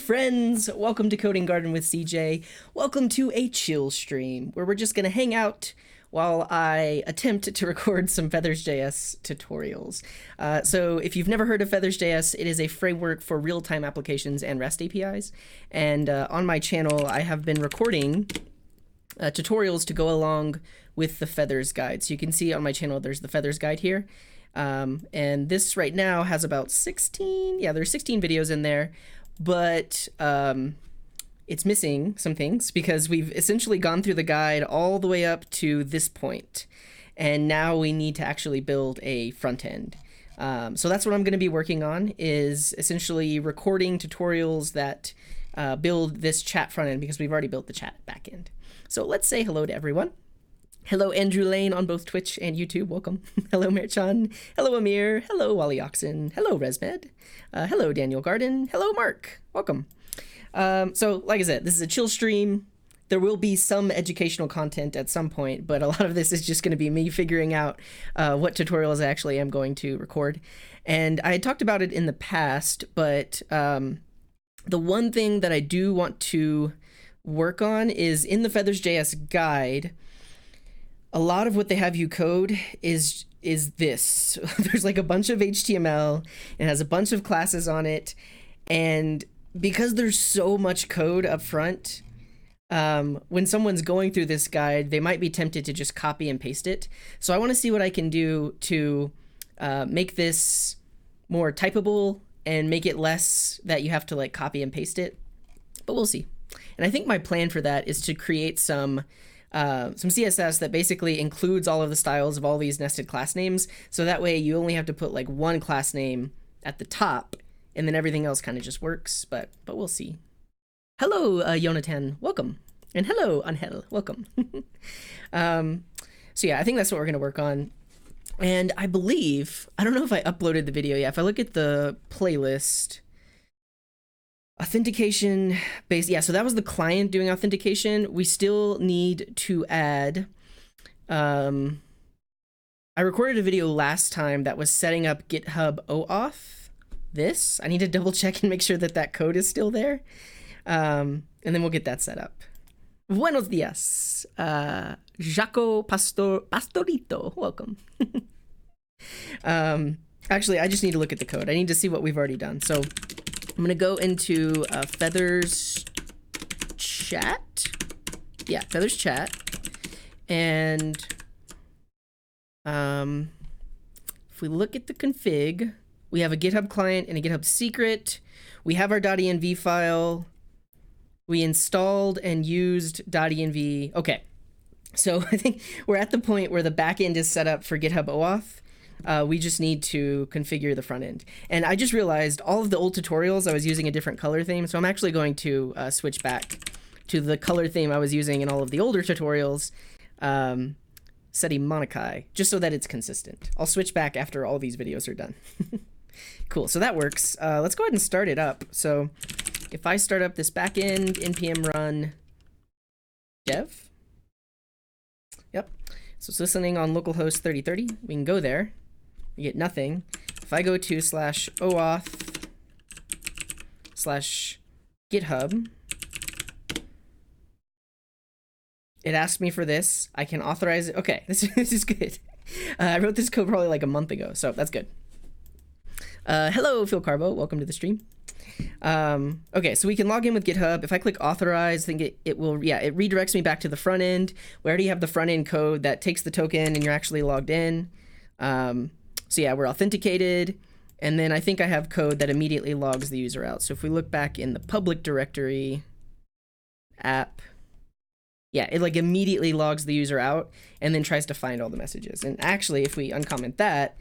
friends, welcome to Coding Garden with CJ. Welcome to a chill stream where we're just gonna hang out while I attempt to record some FeathersJS tutorials. So if you've never heard of FeathersJS, it is a framework for real-time applications and REST APIs. And on my channel, I have been recording tutorials to go along with the Feathers guide. So you can see on my channel, there's the Feathers guide here. And this right now has about 16, there's 16 videos in there, but it's missing some things because we've essentially gone through the guide all the way up to this point. And now we need to actually build a front end. So that's what I'm going to be working on, is essentially recording tutorials that build this chat front end, because we've already built the chat back end. So let's say hello to everyone. Hello, Andrew Lane on both Twitch and YouTube. Welcome. Hello, Merchan. Hello, Amir. Hello, Wally Oxen. Hello, Resmed. Hello, Daniel Garden. Hello, Mark. Welcome. So, like I said, this is a chill stream. There will be some educational content at some point, but a lot of this is just going to be me figuring out what tutorials I actually am going to record. And I had talked about it in the past, but the one thing that I do want to work on is in the FeathersJS guide. A lot of what they have you code is this. There's like a bunch of HTML. It has a bunch of classes on it. And because there's so much code up front, when someone's going through this guide, they might be tempted to just copy and paste it. So I want to see what I can do to make this more typable and make it less that you have to like copy and paste it. But we'll see. And I think my plan for that is to create some CSS that basically includes all of the styles of all these nested class names. So that way you only have to put like one class name at the top, and then everything else kind of just works, but we'll see. Hello, Jonathan, welcome. And hello, Angel, welcome. So yeah, I think that's what we're gonna work on. And I believe, I don't know if I uploaded the video yet. If I look at the playlist, authentication based, so that was the client doing authentication. We still need to add, I recorded a video last time that was setting up GitHub OAuth. This, I need to double check and make sure that that code is still there. And then we'll get that set up. Buenos dias, Jaco Pastorito, welcome. Actually, I just need to look at the code. I need to see what we've already done. So I'm going to go into Feathers chat. Yeah, Feathers chat. And if we look at the config, we have a GitHub client and a GitHub secret. We have our .env file. We installed and used .env. Okay, so I think we're at the point where the backend is set up for GitHub OAuth. We just need to configure the front end. And I just realized all of the old tutorials I was using a different color theme, so I'm actually going to switch back to the color theme I was using in all of the older tutorials, setting Monakai, just so that it's consistent. I'll switch back after all these videos are done. Cool, so that works. Let's go ahead and start it up. So if I start up this backend, npm run dev. Yep, so it's listening on localhost 3030. We can go there. We get nothing. If I go to /OAuth /GitHub, it asks me for this. I can authorize it. Okay, this is good. I wrote this code probably like a month ago, so that's good. Hello, Phil Carbo. Welcome to the stream. Okay, so we can log in with GitHub. If I click authorize, I think it will, it redirects me back to the front end. We already have the front end code that takes the token and you're actually logged in. So yeah, we're authenticated. And then I think I have code that immediately logs the user out. So if we look back in the public directory app, it like immediately logs the user out and then tries to find all the messages. And actually, if we uncomment that,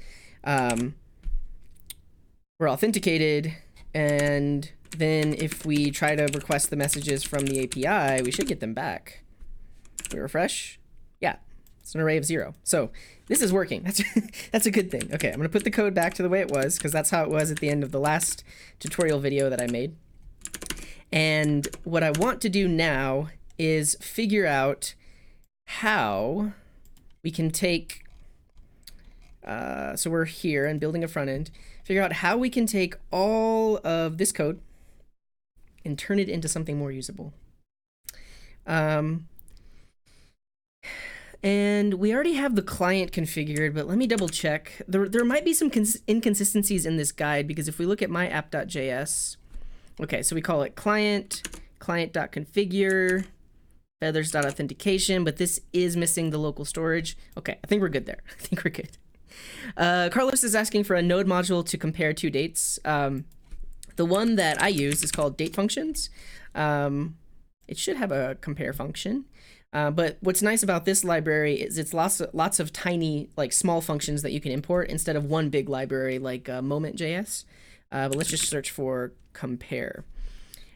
we're authenticated. And then if we try to request the messages from the API, we should get them back. We refresh. Yeah, it's an array of 0. So this is working. That's a good thing. Okay, I'm going to put the code back to the way it was, because that's how it was at the end of the last tutorial video that I made. And what I want to do now is figure out how we can take, so we're here and building a front end, figure out how we can take all of this code and turn it into something more usable. And we already have the client configured, but let me double check. There might be some inconsistencies in this guide, because if we look at my app.js, okay, so we call it client.configure, feathers.authentication, but this is missing the local storage. Okay, I think we're good there. I think we're good. Carlos is asking for a node module to compare two dates. The one that I use is called date functions. It should have a compare function. But what's nice about this library is it's lots of tiny, like, small functions that you can import instead of one big library like moment.js. But let's just search for compare.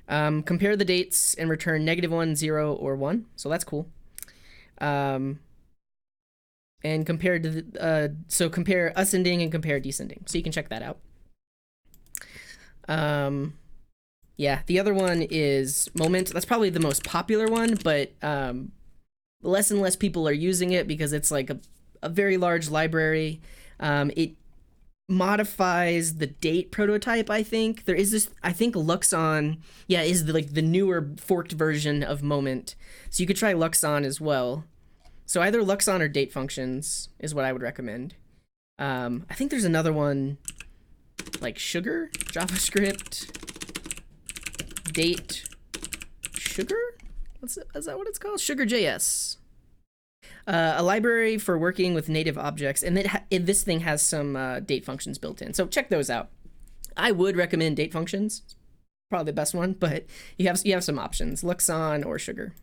Compare the dates and return -1, 0, or 1. So that's cool. And compare to so compare ascending and compare descending. So you can check that out. Yeah, the other one is moment. That's probably the most popular one, but less and less people are using it because it's like a very large library. It modifies the date prototype, I think. There is this, I think Luxon, yeah, is the newer forked version of moment. So you could try Luxon as well. So either Luxon or date functions is what I would recommend. I think there's another one like sugar, JavaScript, date, sugar? Is that what it's called? Sugar.js. A library for working with native objects, and this thing has some date functions built in. So check those out. I would recommend date functions. Probably the best one, but you have some options, Luxon or sugar.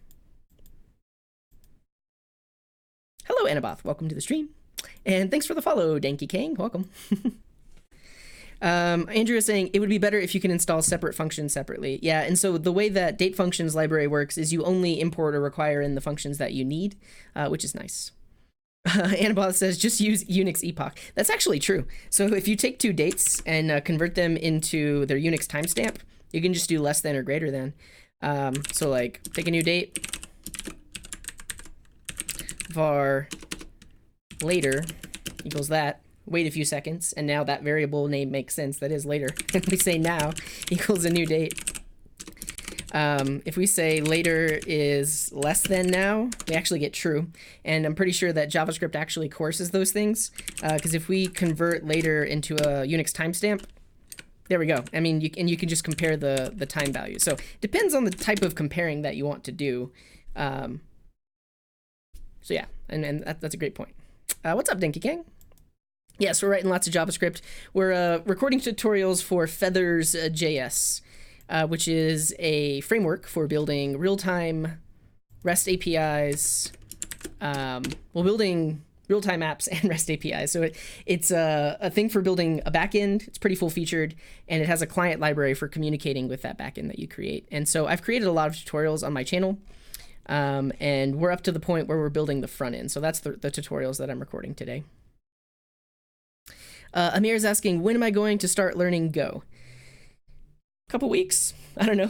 Hello, Anaboth. Welcome to the stream. And thanks for the follow, Danky Kang. Welcome. Andrew is saying it would be better if you can install separate functions separately. Yeah, and so the way that date functions library works is you only import or require in the functions that you need, which is nice. Anaboth says just use Unix epoch. That's actually true. So if you take two dates and convert them into their Unix timestamp, you can just do less than or greater than. So like take a new date, var later equals that. Wait a few seconds, and now that variable name makes sense. That is later. And we say now equals a new date. If we say later is less than now, we actually get true. And I'm pretty sure that JavaScript actually coerces those things, because if we convert later into a Unix timestamp, there we go. I mean, you can just compare the time value. So it depends on the type of comparing that you want to do. So yeah, and that's a great point. What's up, Dinky King? Yes, we're writing lots of JavaScript. We're recording tutorials for FeathersJS, which is a framework for building real-time REST APIs. Building real-time apps and REST APIs. So it's a thing for building a backend. It's pretty full-featured, and it has a client library for communicating with that backend that you create. And so I've created a lot of tutorials on my channel, and we're up to the point where we're building the front end. So that's the tutorials that I'm recording today. Amir is asking, when am I going to start learning Go? Couple weeks, I don't know.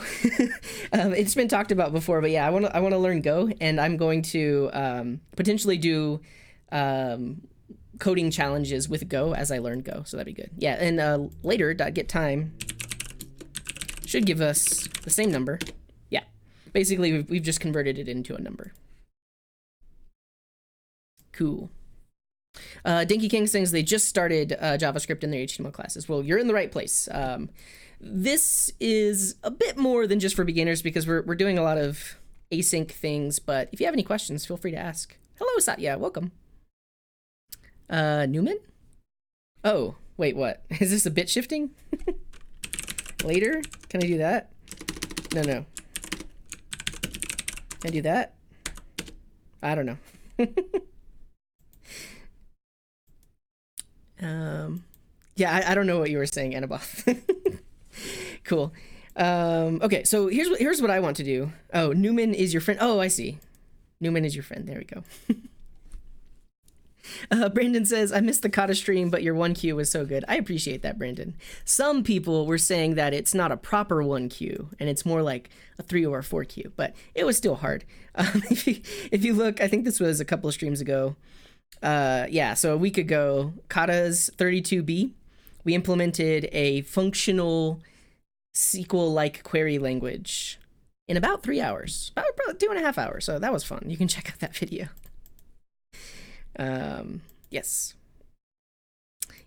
It's been talked about before, but yeah, I want to learn Go, and I'm going to potentially do coding challenges with Go as I learn Go, so that'd be good. Yeah, and later.getTime should give us the same number. Yeah, basically we've just converted it into a number. Cool. Dinky King sings they just started JavaScript in their HTML classes. Well, you're in the right place. This is a bit more than just for beginners because we're doing a lot of async things, but if you have any questions, feel free to ask. Hello, Satya, welcome. Newman? Oh, wait, what? Is this a bit shifting? Later? Can I do that? No. Can I do that? I don't know. Yeah, I don't know what you were saying, Anaboth. Cool. Okay, so here's what I want to do. Oh, Newman is your friend. Oh, I see. Newman is your friend. There we go. Brandon says, I missed the Kata stream, but your 1Q was so good. I appreciate that, Brandon. Some people were saying that it's not a proper 1Q, and it's more like a 3 or a 4Q, but it was still hard. If you look, I think this was a couple of streams ago. Yeah, so a week ago, Kata's 32B, we implemented a functional SQL-like query language in about 3 hours, about 2.5 hours. So that was fun. You can check out that video. Yes.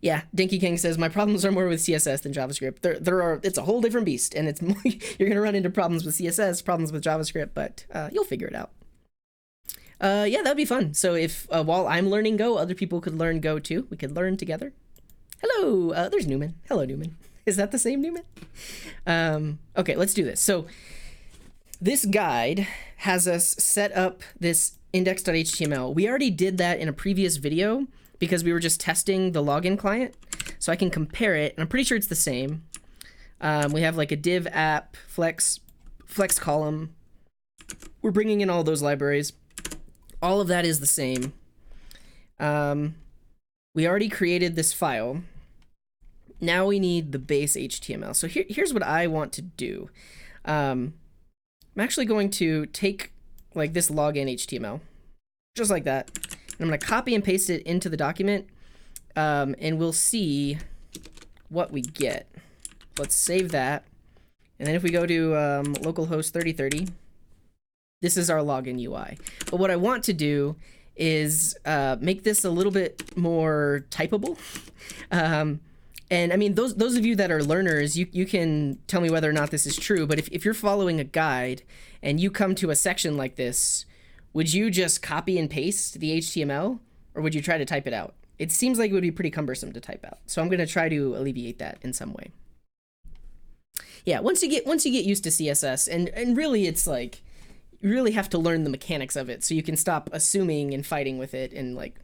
Yeah, Dinky King says, my problems are more with CSS than JavaScript. It's a whole different beast, and it's more, you're gonna run into problems with CSS, problems with JavaScript, but you'll figure it out. Yeah, that'd be fun. So if while I'm learning Go, other people could learn Go too. We could learn together. Hello, there's Newman. Hello, Newman. Is that the same Newman? Okay, let's do this. So this guide has us set up this index.html. We already did that in a previous video because we were just testing the login client. So I can compare it, and I'm pretty sure it's the same. We have like a div app, flex column. We're bringing in all those libraries. All of that is the same. We already created this file. Now we need the base HTML. So here's what I want to do. I'm actually going to take like this login HTML, just like that. And I'm going to copy and paste it into the document, and we'll see what we get. Let's save that. And then if we go to localhost 3030, this is our login UI. But what I want to do is make this a little bit more typable. And I mean, those of you that are learners, you can tell me whether or not this is true, but if you're following a guide and you come to a section like this, would you just copy and paste the HTML, or would you try to type it out? It seems like it would be pretty cumbersome to type out. So I'm going to try to alleviate that in some way. Yeah, once you get used to CSS, and really it's like, you really have to learn the mechanics of it so you can stop assuming and fighting with it and like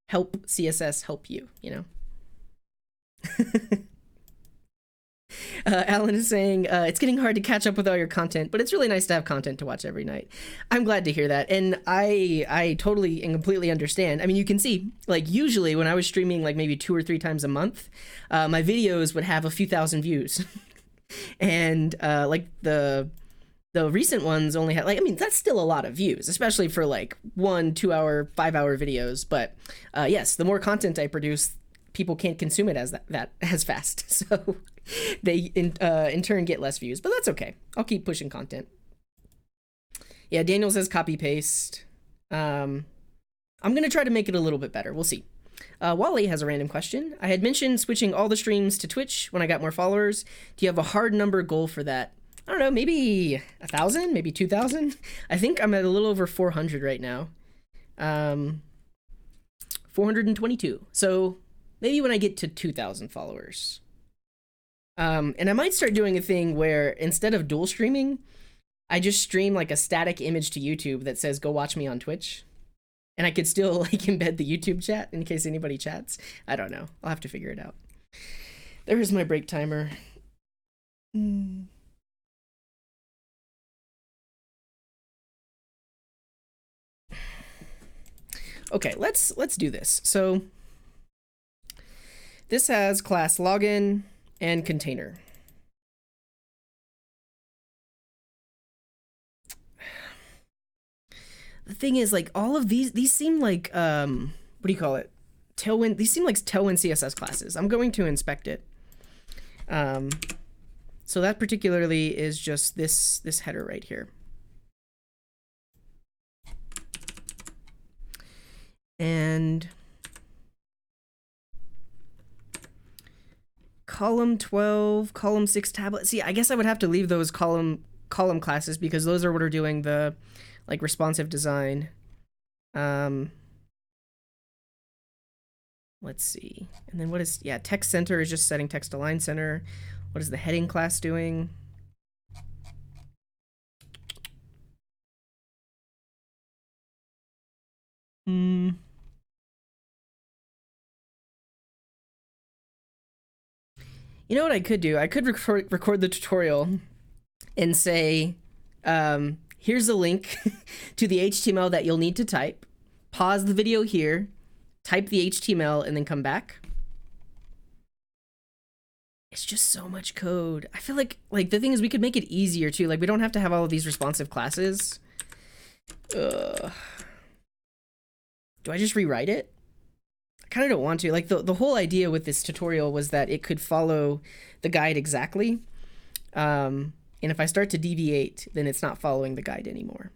help CSS help you, you know? Alan is saying, it's getting hard to catch up with all your content, but it's really nice to have content to watch every night. I'm glad to hear that. And I totally and completely understand. I mean, you can see, like, usually when I was streaming like maybe 2 or 3 times a month, my videos would have a few thousand views. And like the recent ones only had, like, I mean, that's still a lot of views, especially for like 1, 2 hour, 5 hour videos. But yes, the more content I produce, people can't consume it as as fast. So they in turn get less views, but that's okay. I'll keep pushing content. Yeah, Daniel says copy paste. I'm gonna try to make it a little bit better. We'll see. Wally has a random question. I had mentioned switching all the streams to Twitch when I got more followers. Do you have a hard number goal for that? I don't know, maybe 1,000, maybe 2,000. I think I'm at a little over 400 right now. 422. So maybe when I get to 2,000 followers. And I might start doing a thing where instead of dual streaming, I just stream like a static image to YouTube that says, go watch me on Twitch. And I could still like embed the YouTube chat in case anybody chats. I don't know. I'll have to figure it out. There's my break timer. Okay, let's do this. So this has class login and container. The thing is, like, all of these seem like, what do you call it? Tailwind. These seem like Tailwind CSS classes. I'm going to inspect it. So that particularly is just this header right here. And column 12, column 6 tablet. See, I guess I would have to leave those column classes because those are what are doing the like responsive design. Let's see. And then what is, yeah, text center is just setting text align center. What is the heading class doing? You know what I could do? I could record the tutorial and say, here's a link to the HTML that you'll need to type. Pause the video here, type the HTML, and then come back. It's just so much code. I feel like the thing is we could make it easier too. Like we don't have to have all of these responsive classes. Do I just rewrite it? I kind of don't want to. Like the whole idea with this tutorial was that it could follow the guide exactly. And if I start to deviate, then it's not following the guide anymore.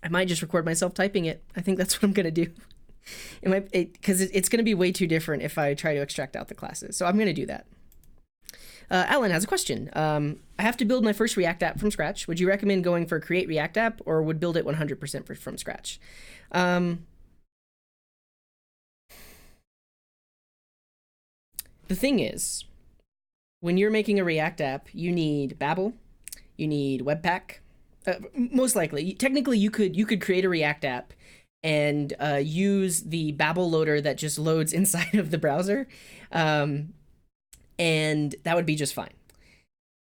I might just record myself typing it. I think that's what I'm going to do. Because it's going to be way too different if I try to extract out the classes. So I'm going to do that. Alan has a question. I have to build my first React app from scratch. Would you recommend going for create React app, or would build it 100% from scratch? The thing is, when you're making a React app, you need Babel, you need Webpack. Most likely, technically, you could create a React app and use the Babel loader that just loads inside of the browser, and that would be just fine.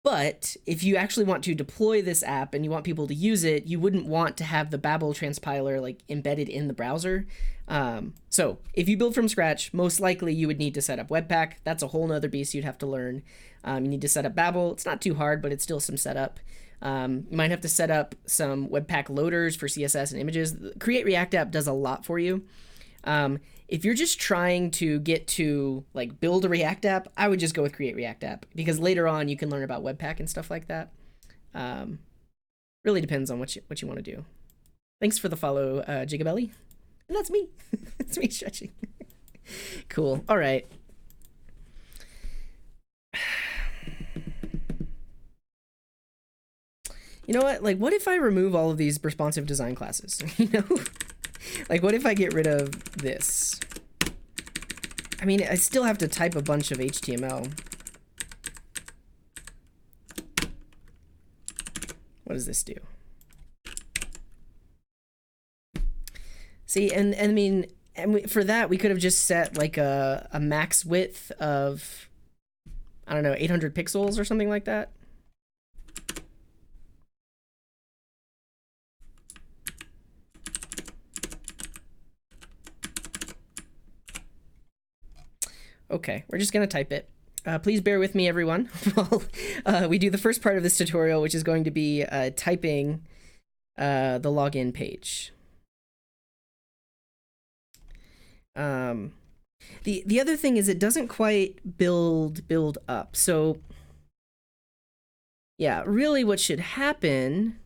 But if you actually want to deploy this app and you want people to use it, you wouldn't want to have the Babel transpiler like embedded in the browser. So if you build from scratch, most likely you would need to set up Webpack. That's a whole nother beast you'd have to learn. You need to set up Babel. It's not too hard, but it's still some setup. You might have to set up some Webpack loaders for CSS and images. Create React app does a lot for you. If you're just trying to get to like build a React app, I would just go with create React app, because later on you can learn about Webpack and stuff like that. Really depends on what you want to do. Thanks for the follow, Gigabelly. And that's me. That's me stretching. Cool. All right. You know what? Like, what if I remove all of these responsive design classes? You know? Like, what if I get rid of this? I mean, I still have to type a bunch of HTML. What does this do? See, and I mean, for that, we could have just set like a max width of, I don't know, 800 pixels or something like that. Okay, we're just going to type it. Please bear with me, everyone, while we do the first part of this tutorial, which is going to be typing the login page. The other thing is it doesn't quite build up. So yeah, really what should happen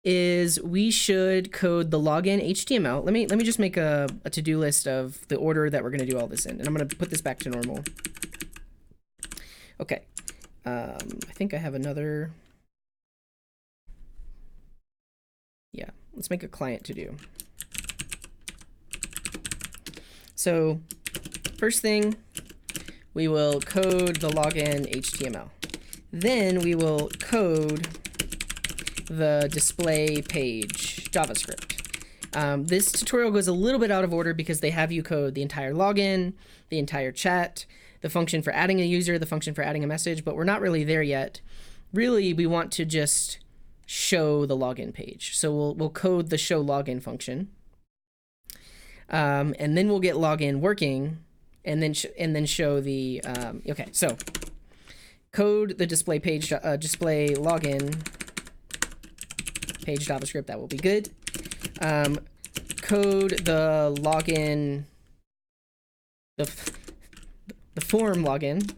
is we should code the login HTML. Let me just make a to-do list of the order that we're going to do all this in, and I'm going to put this back to normal. Okay. I think I have another. Yeah, let's make a client to do. So first thing, we will code the login HTML. Then we will code the display page JavaScript. This tutorial goes a little bit out of order because they have you code the entire login, the entire chat, the function for adding a user, the function for adding a message, but we're not really there yet. Really, we want to just show the login page. So we'll code the show login function. And then we'll get login working, and then show the okay. So code the display page display login page JavaScript. That will be good. Code the login the form login.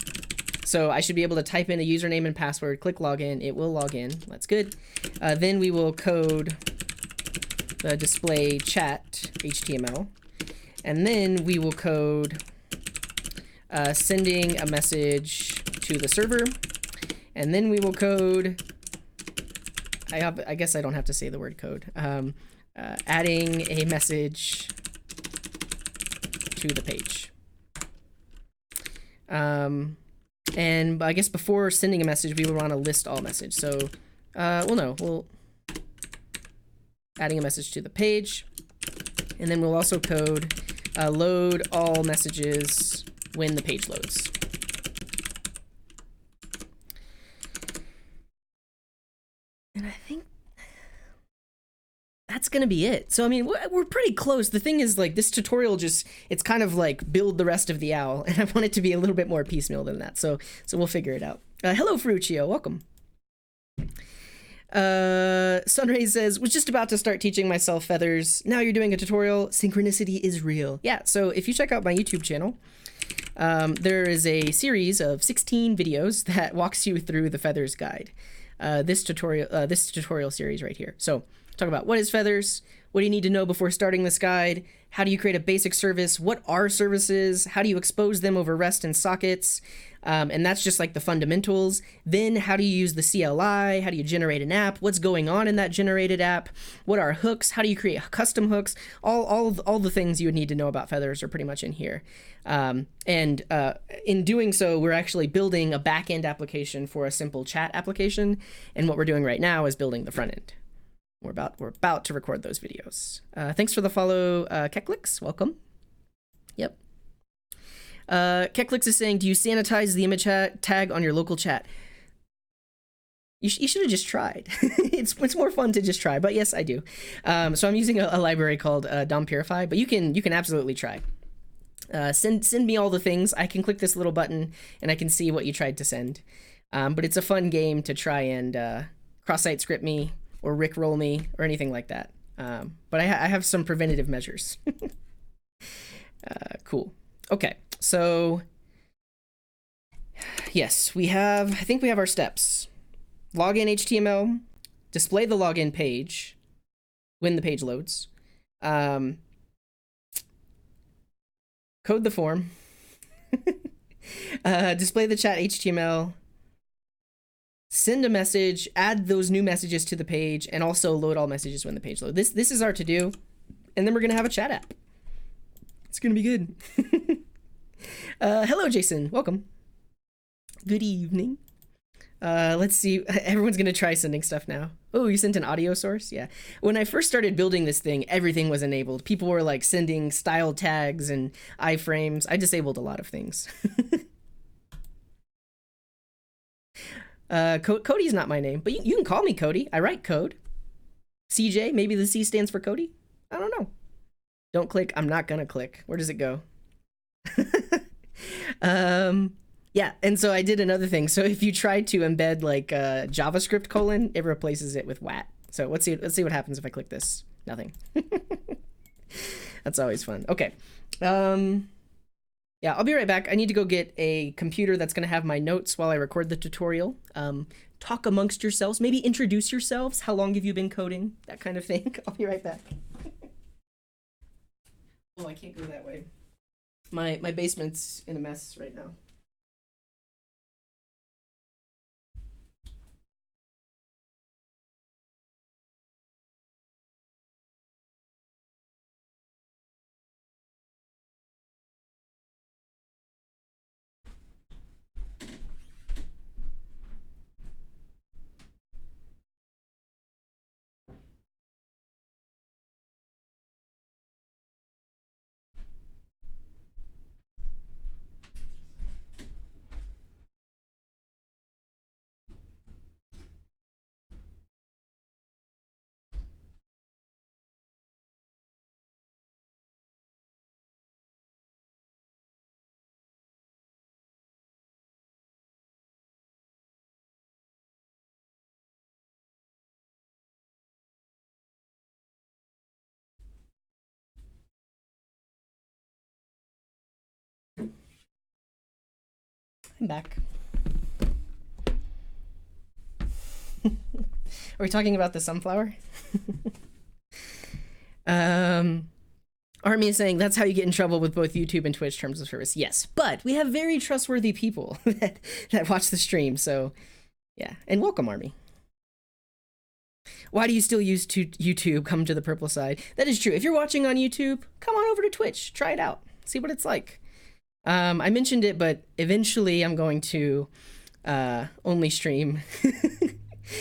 So I should be able to type in a username and password, click login, it will log in. That's good. Then we will code the display chat HTML. And then we will code sending a message to the server. And then we will code, I guess I don't have to say the word code, adding a message to the page. And I guess before sending a message, we will want to list all message. So, we'll adding a message to the page. And then we'll also code load all messages when the page loads. And I think that's going to be it. So, I mean, we're pretty close. The thing is, like, this tutorial it's kind of like build the rest of the owl. And I want it to be a little bit more piecemeal than that. So we'll figure it out. Hello, Ferruccio. Welcome. Sunray says, was just about to start teaching myself feathers. Now you're doing a tutorial. Synchronicity is real. Yeah, so if you check out my YouTube channel, there is a series of 16 videos that walks you through the Feathers guide. This tutorial series right here. So talk about what is Feathers, what do you need to know before starting this guide, how do you create a basic service, what are services, how do you expose them over REST and sockets, and that's just like the fundamentals. Then how do you use the CLI, how do you generate an app, what's going on in that generated app, what are hooks, how do you create custom hooks, all the things you would need to know about Feathers are pretty much in here. In doing so, we're actually building a back-end application for a simple chat application, and what we're doing right now is building the front end. We're about to record those videos. Thanks for the follow, Keklix. Welcome. Yep. Keklix is saying, do you sanitize the image tag on your local chat? You should have just tried. It's more fun to just try, but yes, I do. So I'm using a library called DOM Purify, but you can absolutely try. Send me all the things. I can click this little button and I can see what you tried to send. But it's a fun game to try and cross-site script me or rickroll me or anything like that. But I have some preventative measures. Cool. Okay, so yes, I think we have our steps. Login HTML, display the login page when the page loads. Code the form. Display the chat HTML. Send a message, add those new messages to the page, and also load all messages when the page loads. This is our to-do, and then we're gonna have a chat app. It's gonna be good. Hello, Jason. Welcome. Good evening. Let's see. Everyone's gonna try sending stuff now. Oh, you sent an audio source? Yeah. When I first started building this thing, everything was enabled. People were like sending style tags and iframes. I disabled a lot of things. Cody's not my name, but you can call me Cody. I write code. CJ, maybe the C stands for Cody? I don't know. Don't click. I'm not gonna click. Where does it go? Yeah, and so I did another thing. So if you try to embed like JavaScript colon, it replaces it with WAT. So let's see what happens if I click this. Nothing. That's always fun. Okay. Yeah, I'll be right back. I need to go get a computer that's going to have my notes while I record the tutorial. Talk amongst yourselves. Maybe introduce yourselves. How long have you been coding? That kind of thing. I'll be right back. Oh, I can't go that way. My basement's in a mess right now. I'm back. Are we talking about the sunflower? Army is saying that's how you get in trouble with both YouTube and Twitch terms of service. Yes, but we have very trustworthy people that watch the stream. So yeah, and welcome, Army. Why do you still use YouTube? Come to the purple side. That is true. If you're watching on YouTube, come on over to Twitch. Try it out. See what it's like. I mentioned it, but eventually I'm going to only stream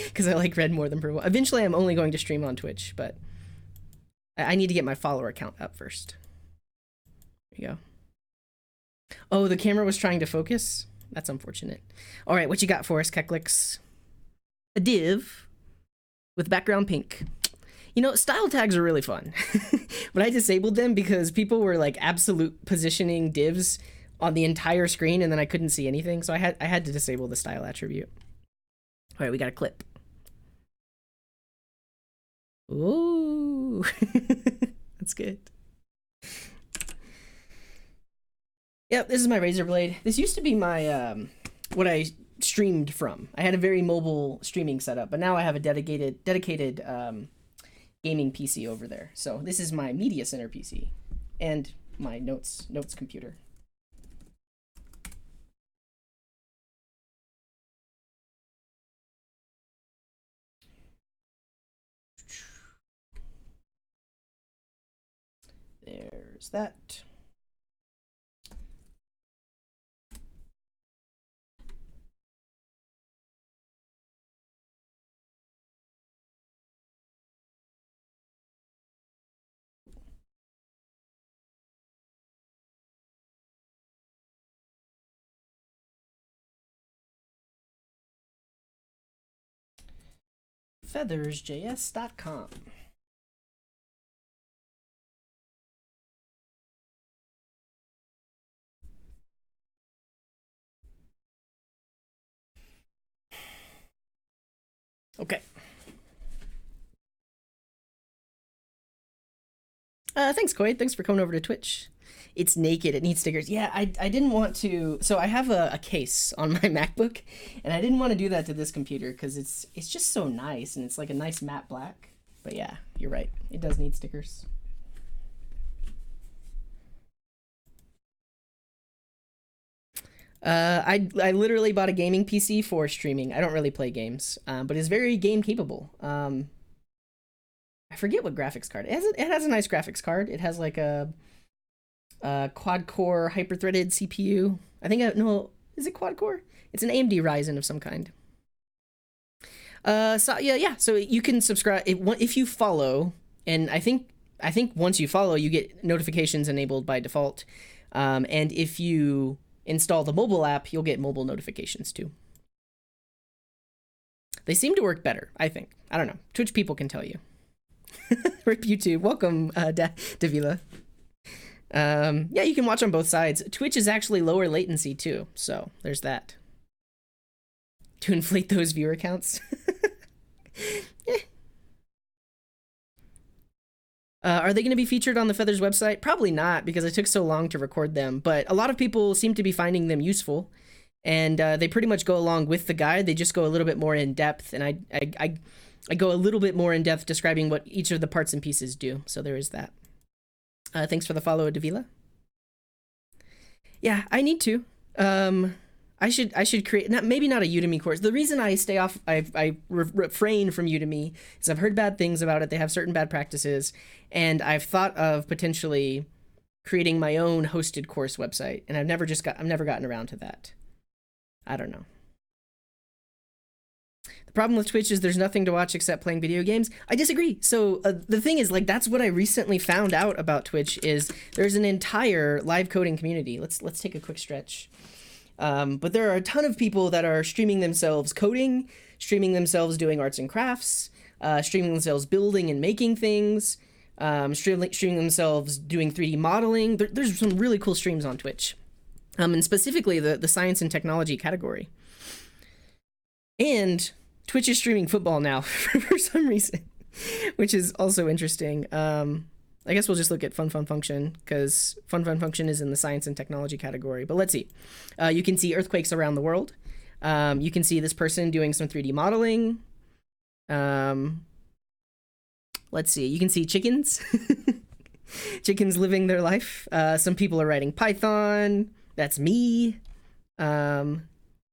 because I like red more than purple. Eventually I'm only going to stream on Twitch, but I need to get my follower count up first. There you go. Oh, the camera was trying to focus? That's unfortunate. All right, what you got for us, Keklix? A div with background pink. You know, style tags are really fun, but I disabled them because people were like absolute positioning divs on the entire screen and then I couldn't see anything. So I had to disable the style attribute. All right, we got a clip. Ooh, that's good. Yep, this is my Razer Blade. This used to be my what I streamed from. I had a very mobile streaming setup, but now I have a dedicated gaming PC over there. So this is my media center PC and my notes computer. There's that. FeathersJS.com. Okay. Thanks, Koi. Thanks for coming over to Twitch. It's naked. It needs stickers. Yeah, I didn't want to. So I have a case on my MacBook, and I didn't want to do that to this computer because it's just so nice, and it's like a nice matte black. But yeah, you're right. It does need stickers. I literally bought a gaming PC for streaming. I don't really play games, but it's very game capable. I forget what graphics card. It has a nice graphics card. It has like a quad core hyper threaded CPU. I think no, is it quad core? It's an AMD Ryzen of some kind. So yeah. So you can subscribe if you follow, and I think once you follow, you get notifications enabled by default. And if you install the mobile app, you'll get mobile notifications too. They seem to work better, I think. I don't know. Twitch people can tell you. Rip YouTube. Welcome, Davila. Yeah, you can watch on both sides. Twitch is actually lower latency too, so there's that. To inflate those viewer counts. Are they going to be featured on the Feathers website? Probably not, because it took so long to record them, but a lot of people seem to be finding them useful, and they pretty much go along with the guide. They just go a little bit more in depth, and I go a little bit more in depth describing what each of the parts and pieces do, so there is that. Thanks for the follow, Davila. Yeah, I need to. I should create maybe not a Udemy course. The reason I stay off, I refrain from Udemy is I've heard bad things about it. They have certain bad practices, and I've thought of potentially creating my own hosted course website, and I've never gotten around to that. I don't know. The problem with Twitch is there's nothing to watch except playing video games. I disagree. So the thing is, like, that's what I recently found out about Twitch is there's an entire live coding community. Let's take a quick stretch. But there are a ton of people that are streaming themselves coding, streaming themselves doing arts and crafts, streaming themselves building and making things, streaming themselves doing 3D modeling. There's some really cool streams on Twitch, and specifically the science and technology category. And Twitch is streaming football now for some reason, which is also interesting. I guess we'll just look at Fun Function, because Fun Function is in the science and technology category. But let's see. You can see earthquakes around the world. You can see this person doing some 3D modeling. Let's see. You can see chickens. Chickens living their life. Some people are writing Python. That's me.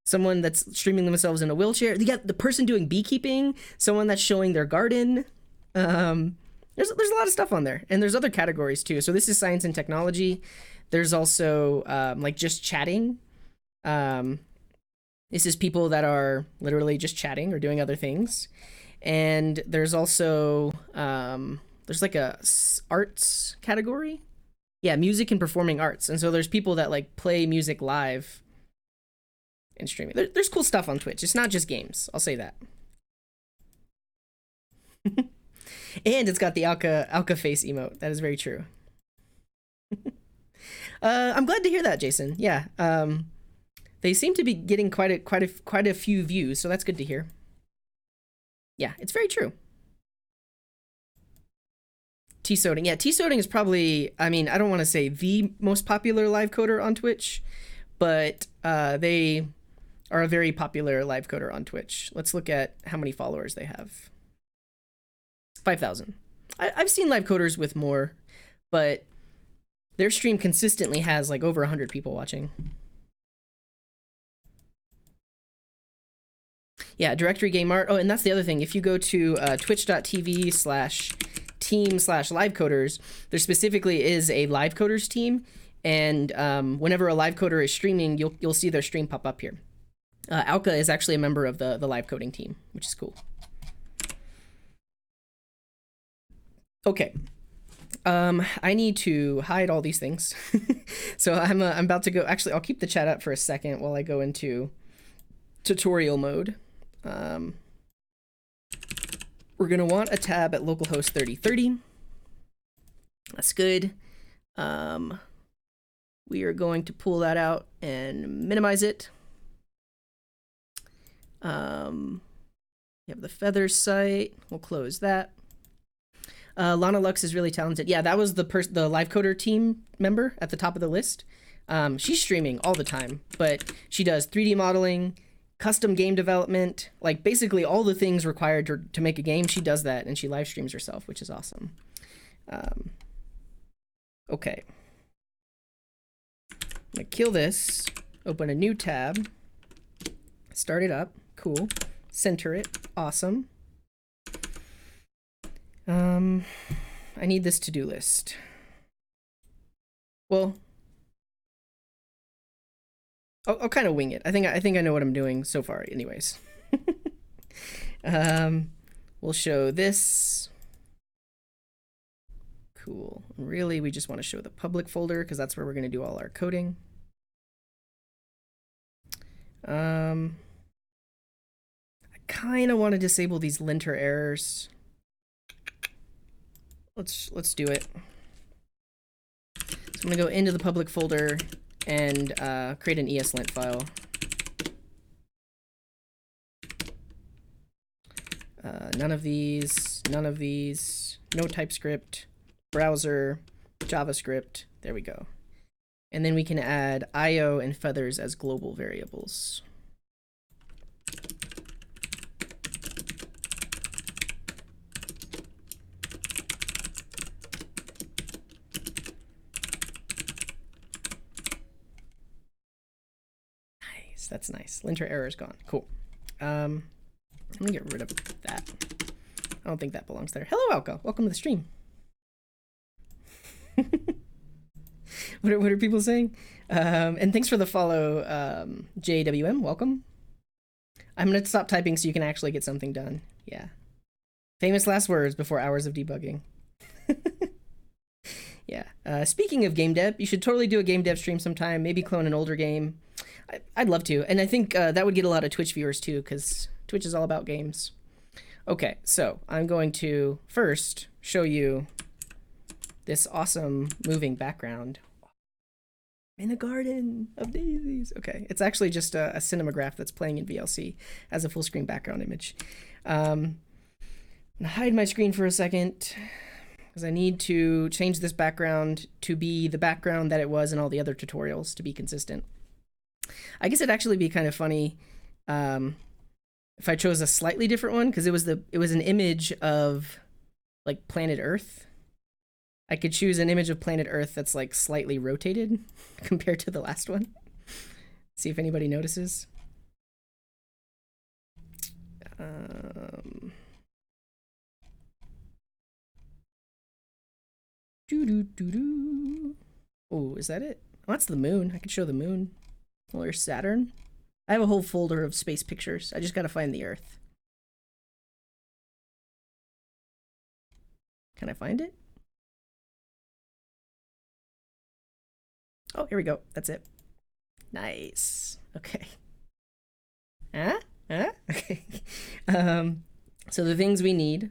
Someone that's streaming themselves in a wheelchair. You got the person doing beekeeping. Someone that's showing their garden. There's a lot of stuff on there, and there's other categories too. So this is science and technology. There's also like just chatting. This is people that are literally just chatting or doing other things. And there's also there's like a arts category. Yeah, music and performing arts. And so there's people that like play music live and streaming. There's cool stuff on Twitch. It's not just games. I'll say that. And it's got the Alka face emote. That is very true. I'm glad to hear that, Jason. Yeah. They seem to be getting quite a few views, so that's good to hear. Yeah, it's very true. T-Soding. Yeah, T-Soding is probably, I mean, I don't want to say the most popular live coder on Twitch, but they are a very popular live coder on Twitch. Let's look at how many followers they have. 5,000. I've seen live coders with more, but their stream consistently has like over 100 people watching. Yeah, directory game art. Oh, and that's the other thing. If you go to twitch.tv/team/livecoders, there specifically is a live coders team. And whenever a live coder is streaming, you'll see their stream pop up here. Alka is actually a member of the live coding team, which is cool. Okay. I need to hide all these things. So I'm about to go. Actually, I'll keep the chat up for a second while I go into tutorial mode. We're going to want a tab at localhost 3030. That's good. We are going to pull that out and minimize it. You have the Feathers site. We'll close that. Lana Lux is really talented. Yeah, that was the live coder team member at the top of the list. She's streaming all the time, but she does 3D modeling, custom game development, like basically all the things required to make a game. She does that, and she live streams herself, which is awesome. Okay. I'm gonna kill this, open a new tab, start it up, cool, center it, awesome. I need this to-do list. Well, I'll kind of wing it. I think I know what I'm doing so far anyways. We'll show this. Cool. Really, we just want to show the public folder because that's where we're going to do all our coding. I kind of want to disable these linter errors. Let's do it. So I'm going to go into the public folder and create an ESLint file. None of these, no TypeScript, browser, JavaScript, there we go. And then we can add IO and feathers as global variables. Nice, that's nice. Linter error is gone, cool. I'm gonna get rid of that. I don't think that belongs there. Hello, Alka. Welcome to the stream. what are people saying? And thanks for the follow, JWM. Welcome. I'm gonna stop typing so you can actually get something done. Yeah. Famous last words before hours of debugging. Yeah. Speaking of game dev, you should totally do a game dev stream sometime. Maybe clone an older game. I'd love to, and I think that would get a lot of Twitch viewers too, because Twitch is all about games. Okay, so I'm going to first show you this awesome moving background in a garden of daisies. Okay, it's actually just a cinematograph that's playing in VLC as a full screen background image. I'm gonna hide my screen for a second because I need to change this background to be the background that it was in all the other tutorials to be consistent. I guess it'd actually be kind of funny if I chose a slightly different one, because it was an image of like planet Earth. I could choose an image of planet Earth that's like slightly rotated compared to the last one. See if anybody notices. Oh, is that it? Oh, that's the moon. I could show the moon. Well, there's Saturn. I have a whole folder of space pictures. I just gotta find the Earth. Can I find it? Oh, here we go. That's it. Nice. Okay. Huh? Okay. So the things we need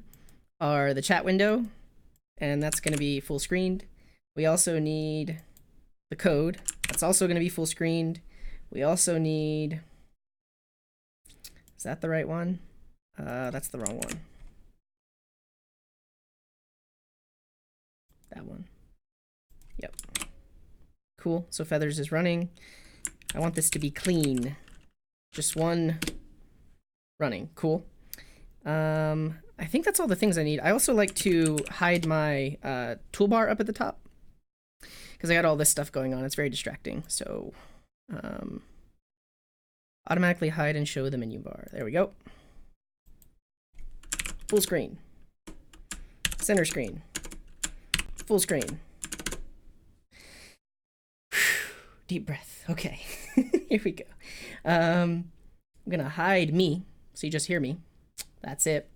are the chat window, and that's gonna be full screened. We also need the code. That's also gonna be full screened. We also need, is that the right one? That's the wrong one. That one. Yep. Cool. So Feathers is running. I want this to be clean. Just one running. Cool. I think that's all the things I need. I also like to hide my toolbar up at the top because I got all this stuff going on. It's very distracting. So automatically hide and show the menu bar. There we go. Full screen. Center screen. Full screen. Deep breath. Okay. Here we go. I'm gonna hide me so you just hear me. That's it.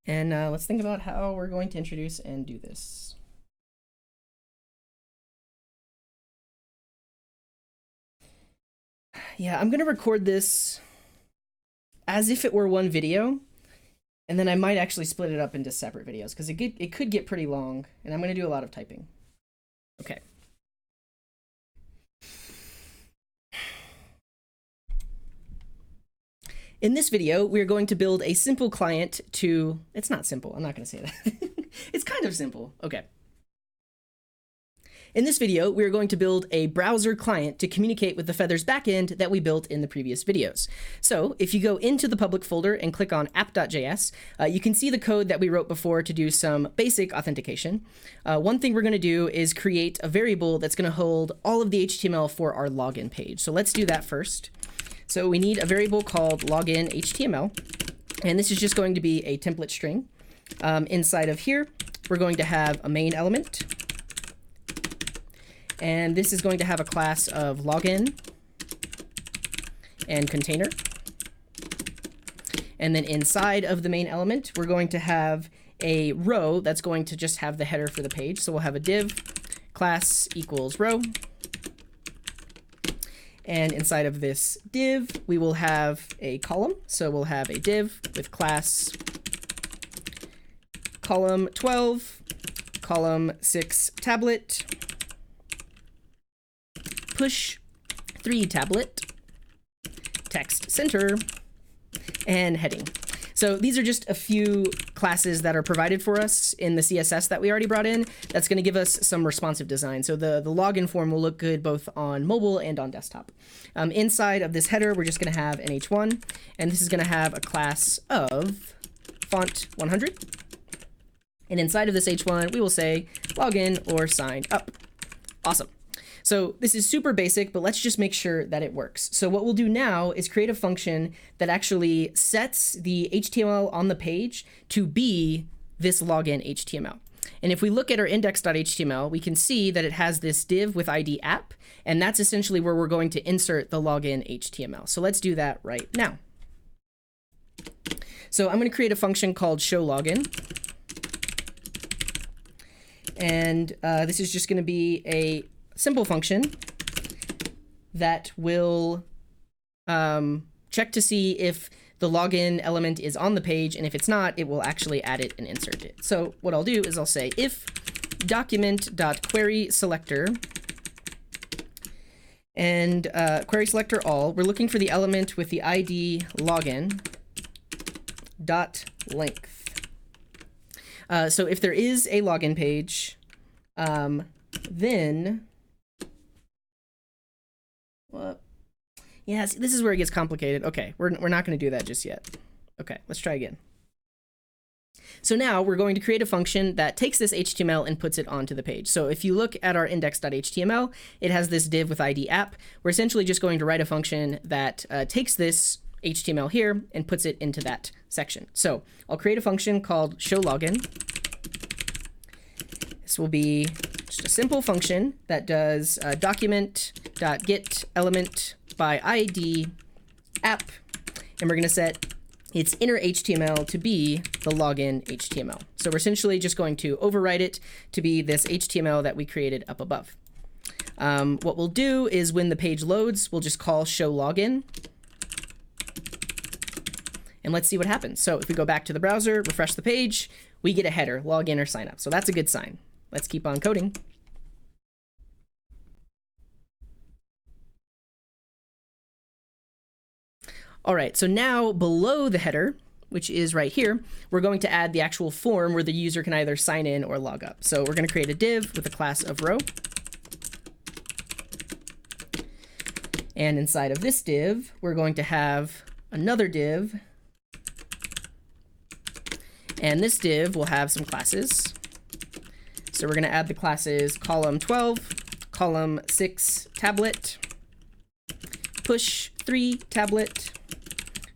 And let's think about how we're going to introduce and do this. Yeah, I'm gonna record this as if it were one video, and then I might actually split it up into separate videos because it could get pretty long, and I'm gonna do a lot of typing. Okay. In this video, we're going to build a simple client to... It's not simple. I'm not going to say that. It's kind of simple. Okay. In this video, we're going to build a browser client to communicate with the Feathers backend that we built in the previous videos. So if you go into the public folder and click on app.js, you can see the code that we wrote before to do some basic authentication. One thing we're going to do is create a variable that's going to hold all of the HTML for our login page. So let's do that first. So we need a variable called login HTML, and this is just going to be a template string. Inside of here, we're going to have a main element, and this is going to have a class of login and container. And then inside of the main element, we're going to have a row that's going to just have the header for the page. So we'll have a div class equals row. And inside of this div, we will have a column. So we'll have a div with class column 12, column 6 tablet, push 3 tablet, text center, and heading. So these are just a few classes that are provided for us in the CSS that we already brought in. That's going to give us some responsive design. So the login form will look good both on mobile and on desktop. Inside of this header, we're just going to have an h1, and this is going to have a class of font 100. And inside of this h1, we will say login or sign up. Awesome. So this is super basic, but let's just make sure that it works. So what we'll do now is create a function that actually sets the HTML on the page to be this login HTML. And if we look at our index.html, we can see that it has this div with ID app, and that's essentially where we're going to insert the login HTML. So let's do that right now. So I'm going to create a function called showLogin. And this is just going to be a simple function that will check to see if the login element is on the page, and if it's not, it will actually add it and insert it. So what I'll do is I'll say if document.querySelector and query selector all, we're looking for the element with the ID login dot length. So if there is a login page, then yeah, this is where it gets complicated. Okay, we're not going to do that just yet. Okay, let's try again. So now we're going to create a function that takes this HTML and puts it onto the page. So if you look at our index.html, it has this div with ID app. We're essentially just going to write a function that takes this HTML here and puts it into that section. So I'll create a function called showLogin. This will be just a simple function that does document.get element by ID app, and we're going to set its inner HTML to be the login HTML. So we're essentially just going to overwrite it to be this HTML that we created up above. What we'll do is when the page loads, we'll just call showLogin, and let's see what happens. So if we go back to the browser, refresh the page, we get a header, login or sign up. So that's a good sign. Let's keep on coding. All right, so now below the header, which is right here, we're going to add the actual form where the user can either sign in or log up. So we're going to create a div with a class of row. And inside of this div, we're going to have another div. And this div will have some classes. So we're going to add the classes column 12, column 6 tablet, push 3 tablet,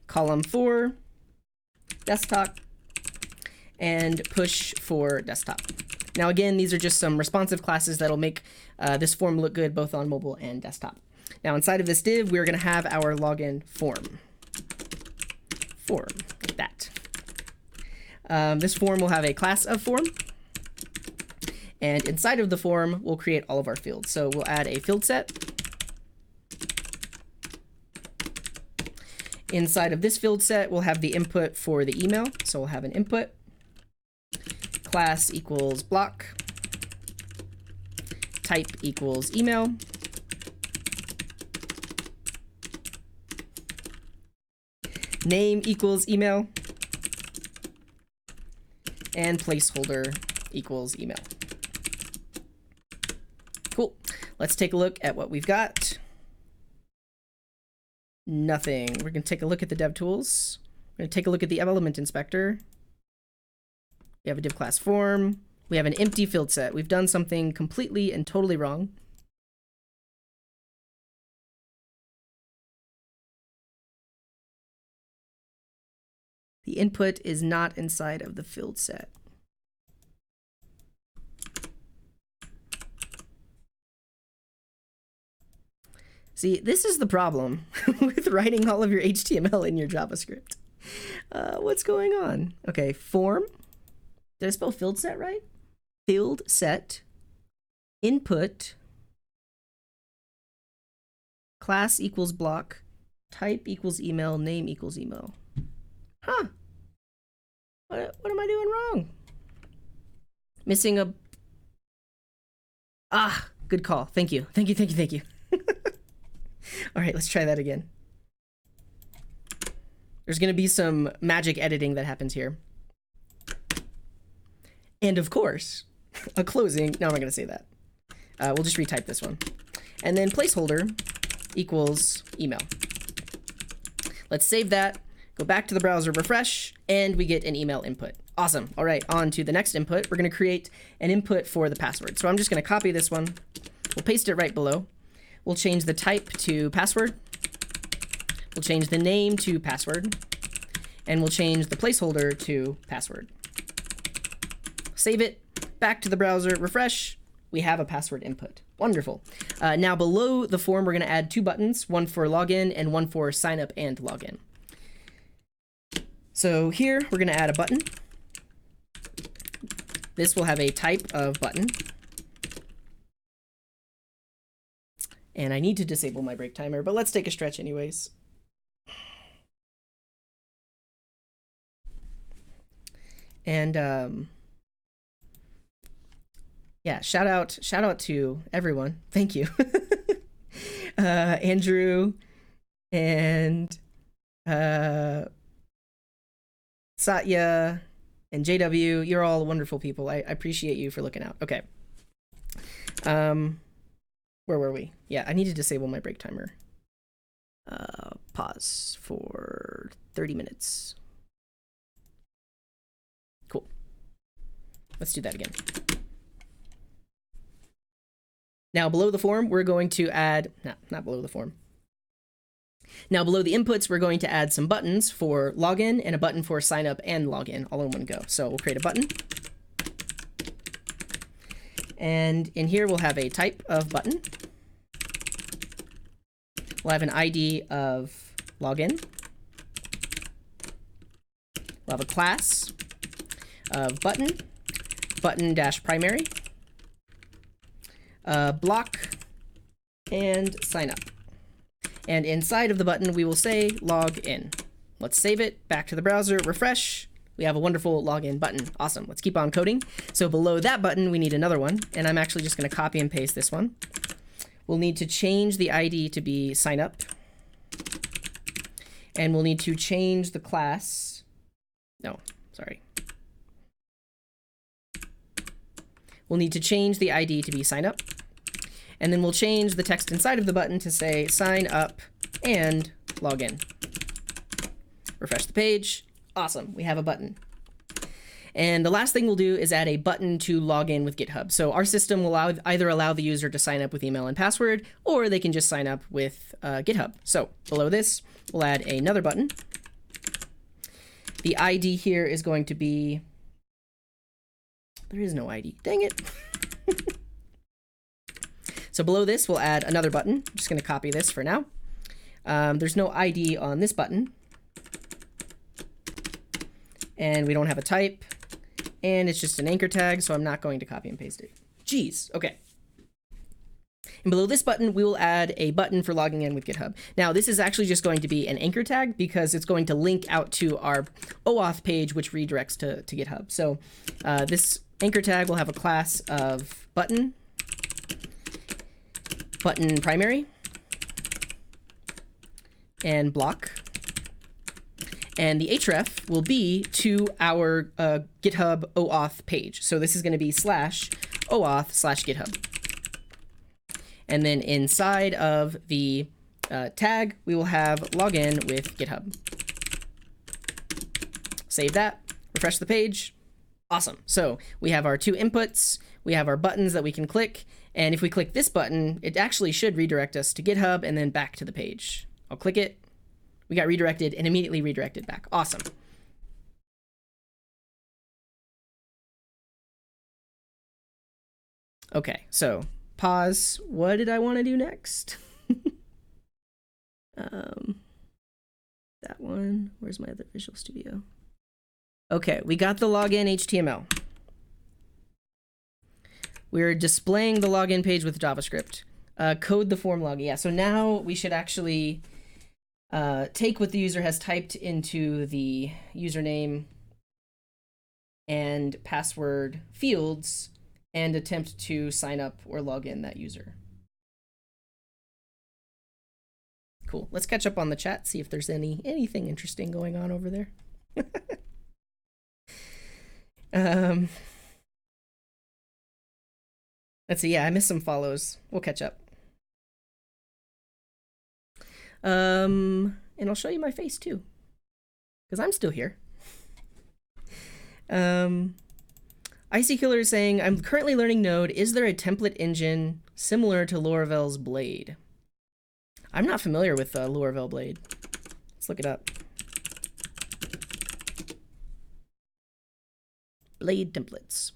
column 4 desktop, and push 4 desktop. Now again, these are just some responsive classes that'll make this form look good both on mobile and desktop. Now inside of this div, we're going to have our login form. Like that. This form will have a class of form. And inside of the form, we'll create all of our fields. So we'll add a field set. Inside of this field set, we'll have the input for the email. So we'll have an input. Class equals block. Type equals email. Name equals email. And placeholder equals email. Cool. Let's take a look at what we've got. Nothing. We're going to take a look at the dev tools. We're going to take a look at the element inspector. We have a div class form. We have an empty field set. We've done something completely and totally wrong. The input is not inside of the field set. See, this is the problem with writing all of your HTML in your JavaScript. What's going on? Okay, form. Did I spell field set right? Field set, input, class equals block, type equals email, name equals email. Huh. What am I doing wrong? Missing a... Ah, good call. Thank you. Thank you. All right, let's try that again. There's going to be some magic editing that happens here. And of course, a closing. No, I'm not going to say that. We'll just retype this one. And then placeholder equals email. Let's save that. Go back to the browser, refresh, and we get an email input. Awesome. All right, on to the next input. We're going to create an input for the password. So I'm just going to copy this one. We'll paste it right below. We'll change the type to password. We'll change the name to password. And we'll change the placeholder to password. Save it. Back to the browser, refresh. We have a password input. Wonderful. Now below the form, we're going to add 2 buttons, one for login and one for sign up and login. So here we're going to add a button. This will have a type of button. And I need to disable my break timer, but let's take a stretch anyways. And yeah, shout out to everyone. Thank you. Andrew and Satya and JW, you're all wonderful people. I appreciate you for looking out. Okay. Where were we? Yeah, I need to disable my break timer. Pause for 30 minutes. Cool. Let's do that again. Now below the form, we're going to add, not below the form. Now below the inputs, we're going to add some buttons for login and a button for sign up and login all in one go. So we'll create a button. And in here, we'll have a type of button. We'll have an ID of login. We'll have a class of button, button-primary, block, and sign up. And inside of the button, we will say log in. Let's save it, back to the browser, refresh. We have a wonderful login button. Awesome. Let's keep on coding. So below that button, we need another one. And I'm actually just going to copy and paste this one. We'll need to change the ID to be sign up. And we'll need to change the class No, sorry. We'll need to change the ID to be sign up. And then we'll change the text inside of the button to say sign up and log in. Refresh the page. Awesome, we have a button. And the last thing we'll do is add a button to log in with GitHub. So our system will either allow the user to sign up with email and password, or they can just sign up with GitHub. So below this, we'll add another button. The ID here is going to be, there is no ID, dang it. So below this, we'll add another button. I'm just gonna copy this for now. There's no ID on this button. And we don't have a type. And it's just an anchor tag, so I'm not going to copy and paste it. Jeez, okay. And below this button, we will add a button for logging in with GitHub. Now, this is actually just going to be an anchor tag because it's going to link out to our OAuth page, which redirects to GitHub. So this anchor tag will have a class of button primary, and block. And the href will be to our GitHub OAuth page. So this is going to be /OAuth/GitHub. And then inside of the tag, we will have login with GitHub. Save that, refresh the page. Awesome. So we have our two inputs, we have our buttons that we can click, and if we click this button, it actually should redirect us to GitHub and then back to the page. I'll click it. We got redirected and immediately redirected back. Awesome. Okay, so pause. What did I want to do next? That one. Where's my other Visual Studio? Okay, we got the login HTML. We're displaying the login page with JavaScript. Code the form login. Yeah, so now we should actually take what the user has typed into the username and password fields and attempt to sign up or log in that user. Cool. Let's catch up on the chat, see if there's anything interesting going on over there. Let's see. Yeah, I missed some follows. We'll catch up. And I'll show you my face too, because I'm still here. Icy Killer is saying, I'm currently learning Node. Is there a template engine similar to Laravel's Blade? I'm not familiar with Laravel Blade. Let's look it up. Blade templates.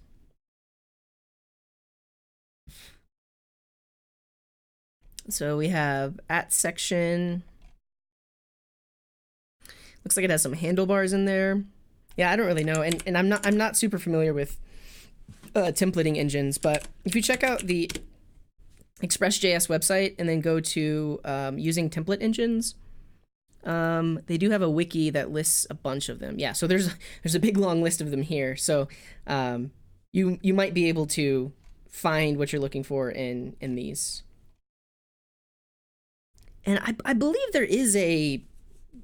So we have @section. Looks like it has some handlebars in there. Yeah, I don't really know, and I'm not super familiar with templating engines, but if you check out the FeathersJS website and then go to using template engines, they do have a wiki that lists a bunch of them. Yeah, so there's a big long list of them here. So you might be able to find what you're looking for in these. And I believe there is a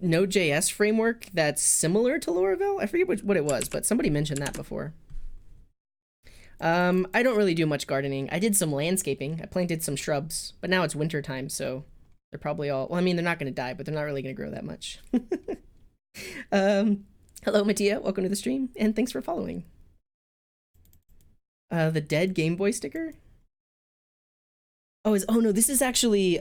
node.js framework that's similar to Laravel. I forget what it was, but somebody mentioned that before. I don't really do much gardening. I did some landscaping. I planted some shrubs, but now it's winter time, so they're probably all, well, I mean, they're not going to die, but they're not really going to grow that much. Hello, Mattia. Welcome to the stream, and thanks for following. The dead Game Boy sticker? Oh no, this is actually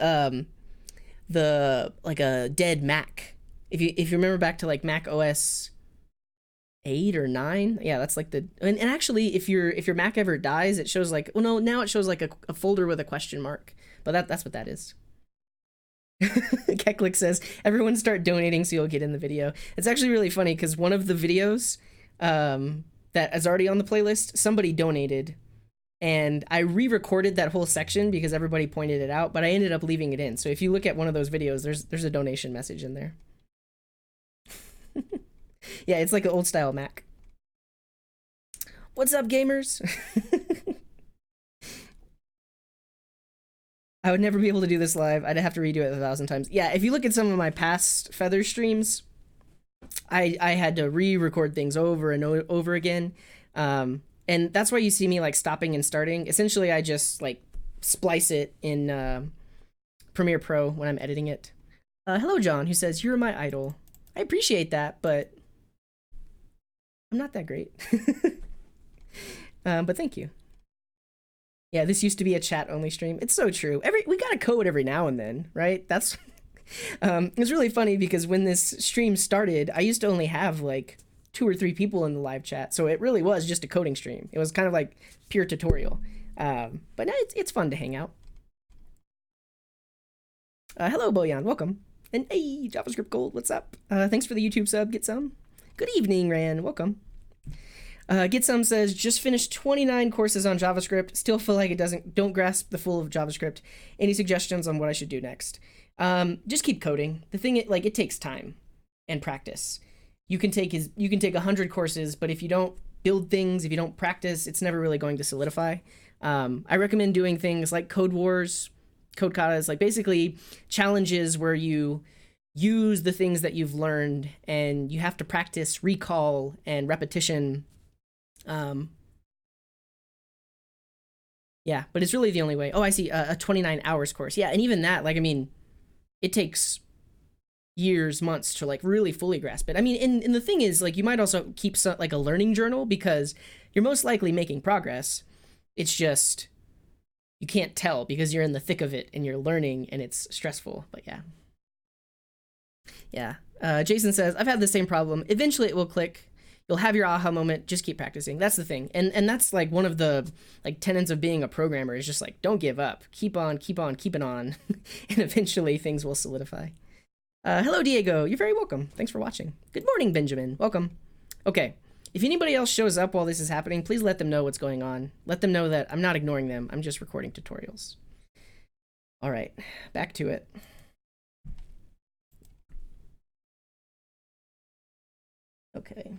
like a dead Mac. If you remember back to like Mac OS 8 or 9, yeah, that's like the, and actually if your Mac ever dies, it shows like, well, no, now it shows like a folder with a question mark, but that's what that is. Keklik says, everyone start donating so you'll get in the video. It's actually really funny because one of the videos that is already on the playlist, somebody donated, and I re-recorded that whole section because everybody pointed it out, but I ended up leaving it in. So if you look at one of those videos, there's a donation message in there. Yeah, it's like an old style Mac. What's up, gamers? I would never be able to do this live. I'd have to redo it 1,000 times. Yeah, if you look at some of my past Feather streams, I had to re-record things over and over again. And that's why you see me like stopping and starting. Essentially, I just like splice it in Premiere Pro when I'm editing it. Hello, John, who says, "You're my idol." I appreciate that, but I'm not that great. But thank you. Yeah, this used to be a chat-only stream. It's so true. We gotta code every now and then, right? That's it's really funny because when this stream started, I used to only have like 2 or 3 people in the live chat, so it really was just a coding stream. It was kind of like pure tutorial. But now it's fun to hang out. Hello, Boyan, welcome. And hey, JavaScript Gold, what's up? Thanks for the YouTube sub, Get Some. Good evening, Ran, welcome. Get Some says, just finished 29 courses on JavaScript. Still feel like don't grasp the full of JavaScript. Any suggestions on what I should do next? Just keep coding. The thing, it takes time and practice. You can take 100 courses, but if you don't build things, if you don't practice, it's never really going to solidify. I recommend doing things like Code Wars, Code Katas, like basically challenges where you use the things that you've learned and you have to practice recall and repetition. Yeah, but it's really the only way. Oh, I see, a 29 hours course. Yeah, and even that, like, I mean, it takes years, months to like really fully grasp it. I mean, and the thing is, like, you might also keep like a learning journal because you're most likely making progress. It's just you can't tell because you're in the thick of it and you're learning and it's stressful. But yeah. Jason says, I've had the same problem. Eventually it will click. You'll have your aha moment. Just keep practicing. That's the thing. And that's like one of the like tenets of being a programmer is just like, don't give up. Keep on keeping on. And eventually things will solidify. Hello, Diego. You're very welcome. Thanks for watching. Good morning, Benjamin. Welcome. Okay. If anybody else shows up while this is happening, please let them know what's going on. Let them know that I'm not ignoring them. I'm just recording tutorials. All right. Back to it. Okay.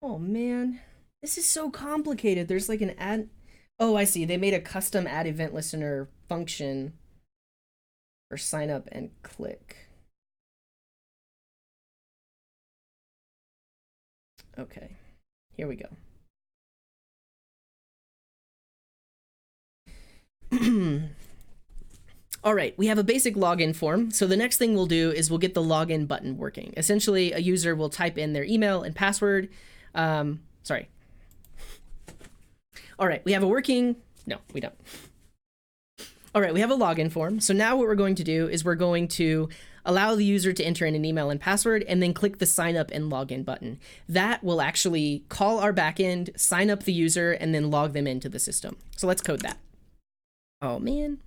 Oh man, this is so complicated. There's like an add. Oh, I see. They made a custom add event listener function for sign up and click. Okay, here we go. All right, we have a basic login form. So the next thing we'll do is we'll get the login button working. Essentially, a user will type in their email and password. Sorry. All right, we have a working, no, we don't. All right, we have a login form. So now what we're going to do is we're going to allow the user to enter in an email and password and then click the sign up and login button. That will actually call our backend, sign up the user, and then log them into the system. So let's code that. Oh man,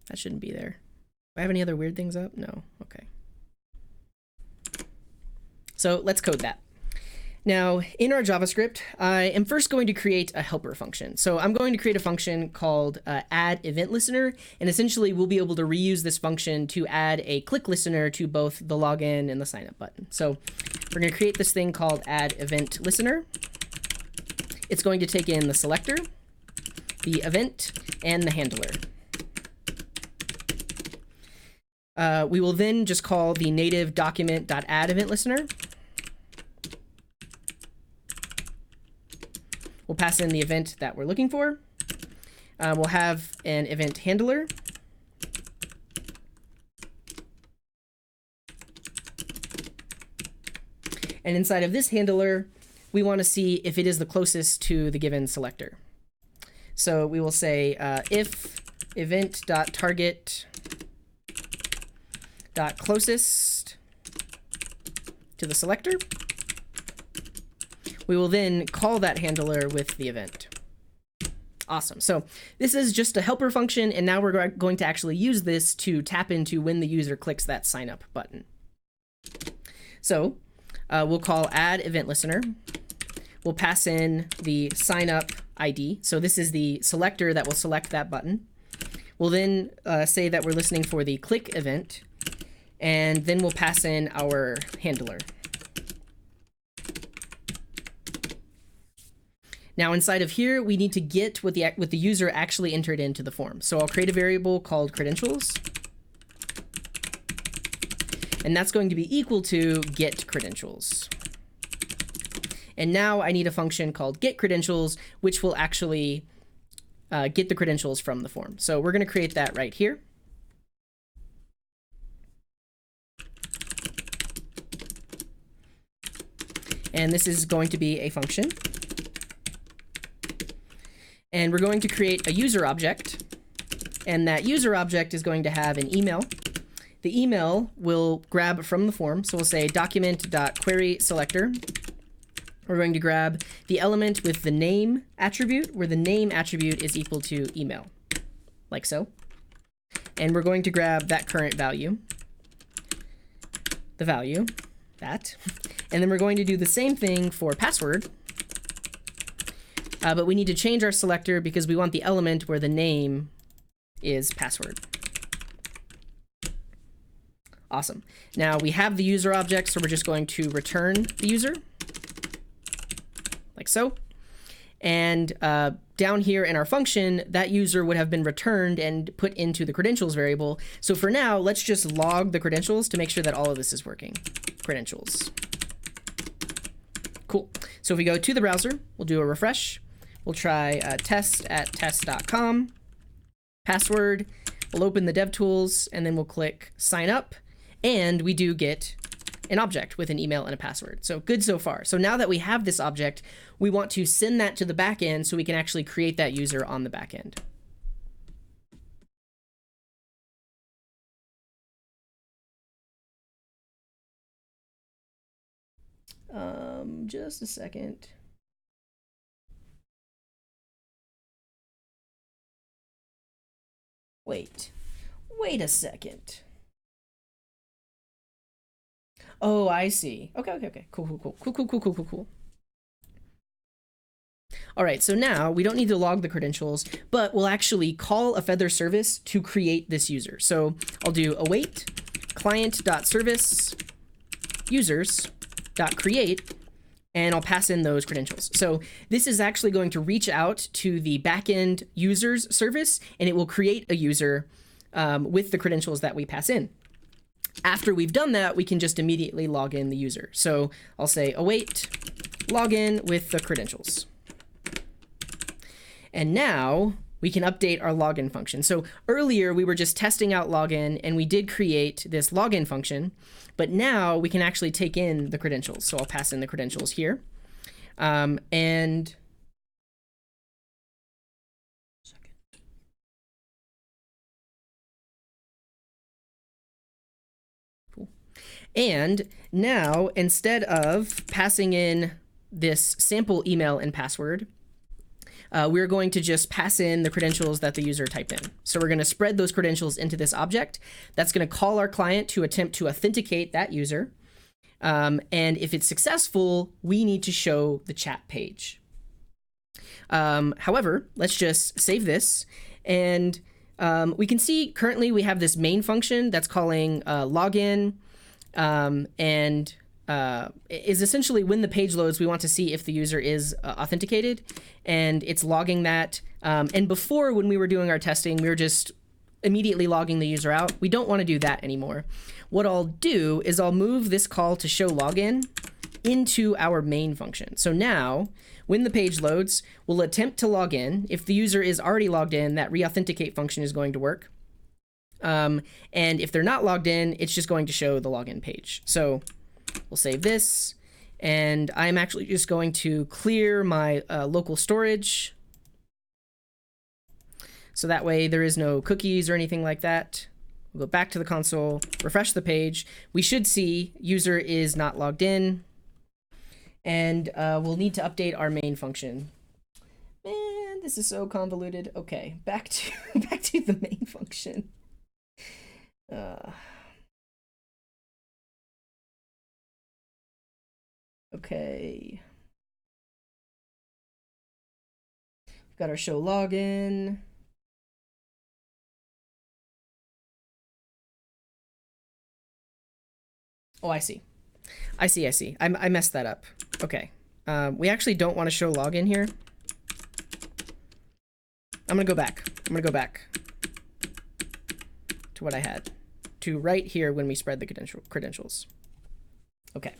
that shouldn't be there. Do I have any other weird things up? No, okay. So let's code that. Now, in our JavaScript, I am first going to create a helper function. So I'm going to create a function called add event listener, and essentially we'll be able to reuse this function to add a click listener to both the login and the sign up button. So we're going to create this thing called add event listener. It's going to take in the selector, the event, and the handler. We will then just call the native document.add event listener. We'll pass in the event that we're looking for. We'll have an event handler. And inside of this handler, we want to see if it is the closest to the given selector. So we will say if event.target.closest to the selector. We will then call that handler with the event. Awesome. So this is just a helper function, and now we're going to actually use this to tap into when the user clicks that sign up button. So we'll call add event listener. We'll pass in the sign up ID. So this is the selector that will select that button. We'll then say that we're listening for the click event, and then we'll pass in our handler. Now inside of here, we need to get what the user actually entered into the form. So I'll create a variable called credentials. And that's going to be equal to get credentials. And now I need a function called get credentials, which will actually get the credentials from the form. So we're going to create that right here. And this is going to be a function. And we're going to create a user object. And that user object is going to have an email. The email will grab from the form. So we'll say document.querySelector. We're going to grab the element with the name attribute, where the name attribute is equal to email, like so. And we're going to grab that current value, the value, that. And then we're going to do the same thing for password. But we need to change our selector because we want the element where the name is password. Awesome. Now we have the user object, so we're just going to return the user, like so. And down here in our function, that user would have been returned and put into the credentials variable. So for now, let's just log the credentials to make sure that all of this is working. Credentials. Cool. So if we go to the browser, we'll do a refresh. We'll try test@test.com. Password. We'll open the DevTools, and then we'll click sign up. And we do get an object with an email and a password. So good so far. So now that we have this object, we want to send that to the backend so we can actually create that user on the backend. Just a second. Wait a second. Oh, I see. Okay. Cool. All right, so now we don't need to log the credentials, but we'll actually call a Feather service to create this user. So I'll do await client.service users.create, and I'll pass in those credentials. So this is actually going to reach out to the backend users service, and it will create a user with the credentials that we pass in. After we've done that, we can just immediately log in the user. So I'll say await login with the credentials. And now we can update our login function. So earlier we were just testing out login, and we did create this login function, but now we can actually take in the credentials. So I'll pass in the credentials here. And And now, instead of passing in this sample email and password, we're going to just pass in the credentials that the user typed in. So we're going to spread those credentials into this object. That's going to call our client to attempt to authenticate that user. And if it's successful, we need to show the chat page. However, let's just save this. And we can see currently we have this main function that's calling login. And is essentially when the page loads, we want to see if the user is authenticated, and it's logging that. And before, when we were doing our testing, we were just immediately logging the user out. We don't want to do that anymore. What I'll do is I'll move this call to show login into our main function. So now when the page loads, we'll attempt to log in. If the user is already logged in, that reauthenticate function is going to work. And if they're not logged in, it's just going to show the login page. So we'll save this, and I'm actually just going to clear my local storage. So that way there is no cookies or anything like that. We'll go back to the console, refresh the page. We should see user is not logged in, and we'll need to update our main function. Man, this is so convoluted. Okay, back to the main function. Okay. We've got our show login. Oh, I see. I messed that up. Okay. We actually don't want to show login here. I'm gonna go back. I'm gonna go back to what I had, to right here when we spread the credentials. Okay.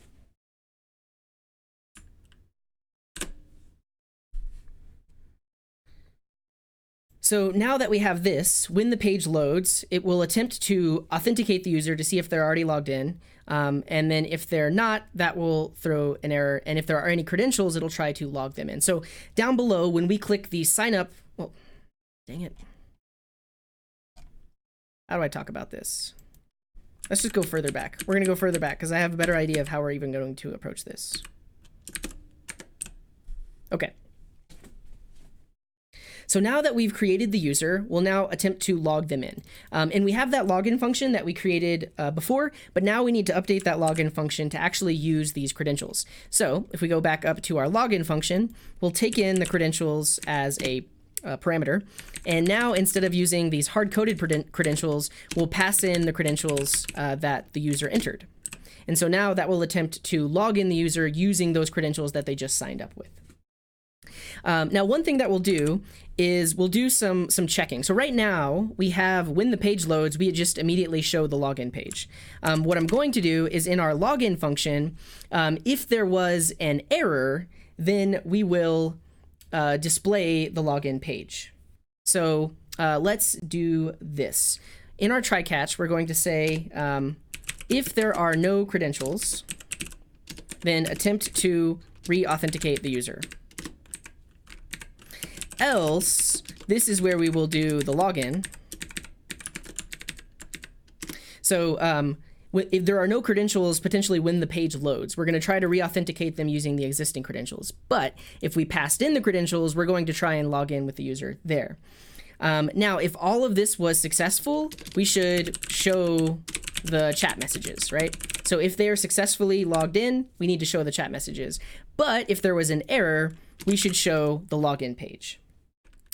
So now that we have this, when the page loads, it will attempt to authenticate the user to see if they're already logged in. And then if they're not, that will throw an error. And if there are any credentials, it'll try to log them in. So down below, when we click the sign up, well, dang it. How do I talk about this? Let's just go further back. We're going to go further back because I have a better idea of how we're even going to approach this. Okay. So now that we've created the user, we'll now attempt to log them in. And we have that login function that we created before, but now we need to update that login function to actually use these credentials. So if we go back up to our login function, we'll take in the credentials as a parameter. And now instead of using these hard-coded credentials, we'll pass in the credentials that the user entered. And so now that will attempt to log in the user using those credentials that they just signed up with. Now, one thing that we'll do is we'll do some checking. So right now we have, when the page loads, we just immediately show the login page. What I'm going to do is in our login function, if there was an error, then we will display the login page. So let's do this. In our try catch, we're going to say, if there are no credentials, then attempt to re-authenticate the user. Else, this is where we will do the login. So if there are no credentials, potentially when the page loads, we're going to try to re-authenticate them using the existing credentials. But if we passed in the credentials, we're going to try and log in with the user there. Now, if all of this was successful, we should show the chat messages, right? So if they are successfully logged in, we need to show the chat messages. But if there was an error, we should show the login page.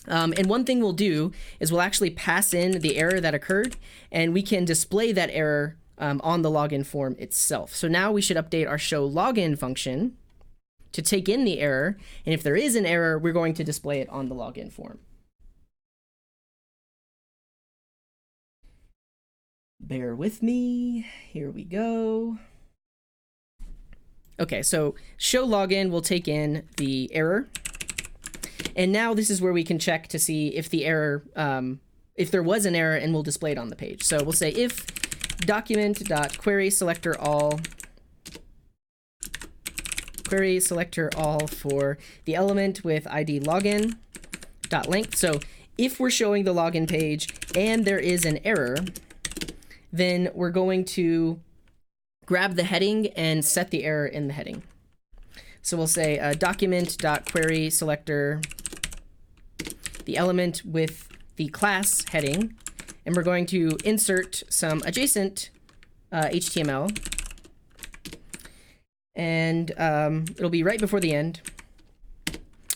And one thing we'll do is we'll actually pass in the error that occurred, and we can display that error on the login form itself. So now we should update our show login function to take in the error. And if there is an error, we're going to display it on the login form. Bear with me. Here we go. Okay, so show login will take in the error. And now this is where we can check to see if the error, if there was an error, and we'll display it on the page. So we'll say if document.querySelectorAll querySelectorAll for the element with ID login.length. So if we're showing the login page and there is an error, then we're going to grab the heading and set the error in the heading. So we'll say document.querySelector the element with the class heading, and we're going to insert some adjacent HTML, and it'll be right before the end.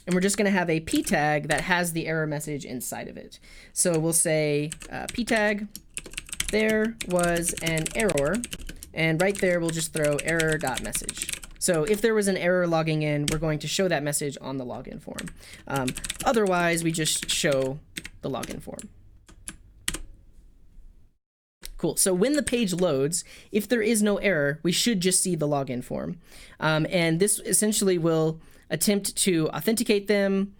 And we're just going to have a p tag that has the error message inside of it. So we'll say p tag, there was an error, and right there we'll just throw error.message. So if there was an error logging in, we're going to show that message on the login form. Otherwise, we just show the login form. Cool. So when the page loads, if there is no error, we should just see the login form. And this essentially will attempt to authenticate them.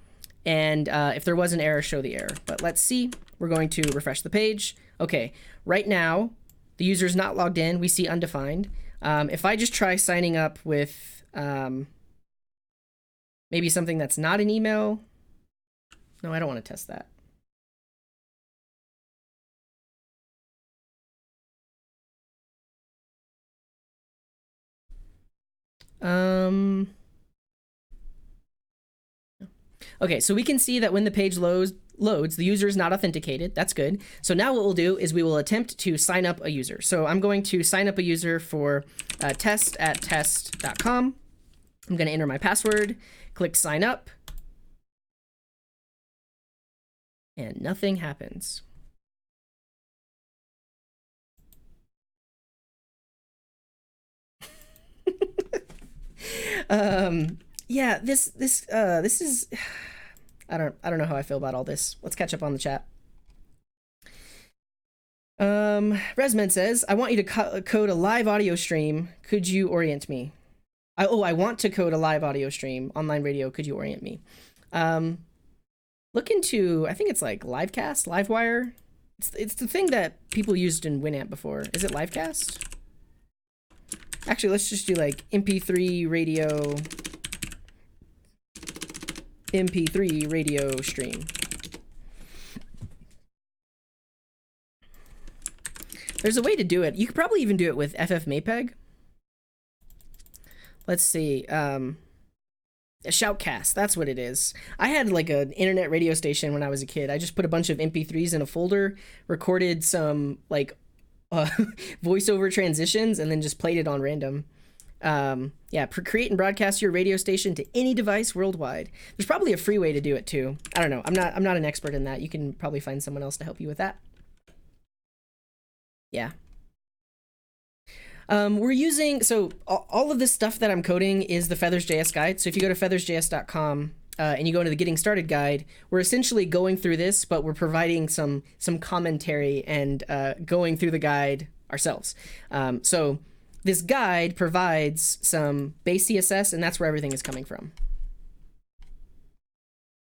And if there was an error, show the error. But let's see. We're going to refresh the page. Okay. Right now, the user is not logged in. We see undefined. If I just try signing up with maybe something that's not an email. No, I don't want to test that. Okay, so we can see that when the page loads, the user is not authenticated. That's good. So now what we'll do is we will attempt to sign up a user. So I'm going to sign up a user for test@test.com. I'm going to enter my password, click sign up, and nothing happens. Yeah, this is I don't know how I feel about all this. Let's catch up on the chat. Resmed says, I want you to code a live audio stream. Could you orient me? I want to code a live audio stream, online radio. Could you orient me? Look into, I think it's like Livecast, Livewire. It's the thing that people used in Winamp before. Is it Livecast? Actually, let's just do like MP3 radio stream. There's a way to do it. You could probably even do it with FFmpeg. Let's see. A Shoutcast, that's what it is. I had like an internet radio station when I was a kid. I just put a bunch of MP3s in a folder, recorded some like voiceover transitions, and then just played it on random. Yeah, create and broadcast your radio station to any device worldwide. There's probably a free way to do it too. I don't know. I'm not an expert in that. You can probably find someone else to help you with that. Yeah. We're using, so all of this stuff that I'm coding is the FeathersJS guide. So if you go to feathersjs.com and you go into the Getting Started guide, we're essentially going through this, but we're providing some commentary and going through the guide ourselves. So this guide provides some base CSS, and that's where everything is coming from.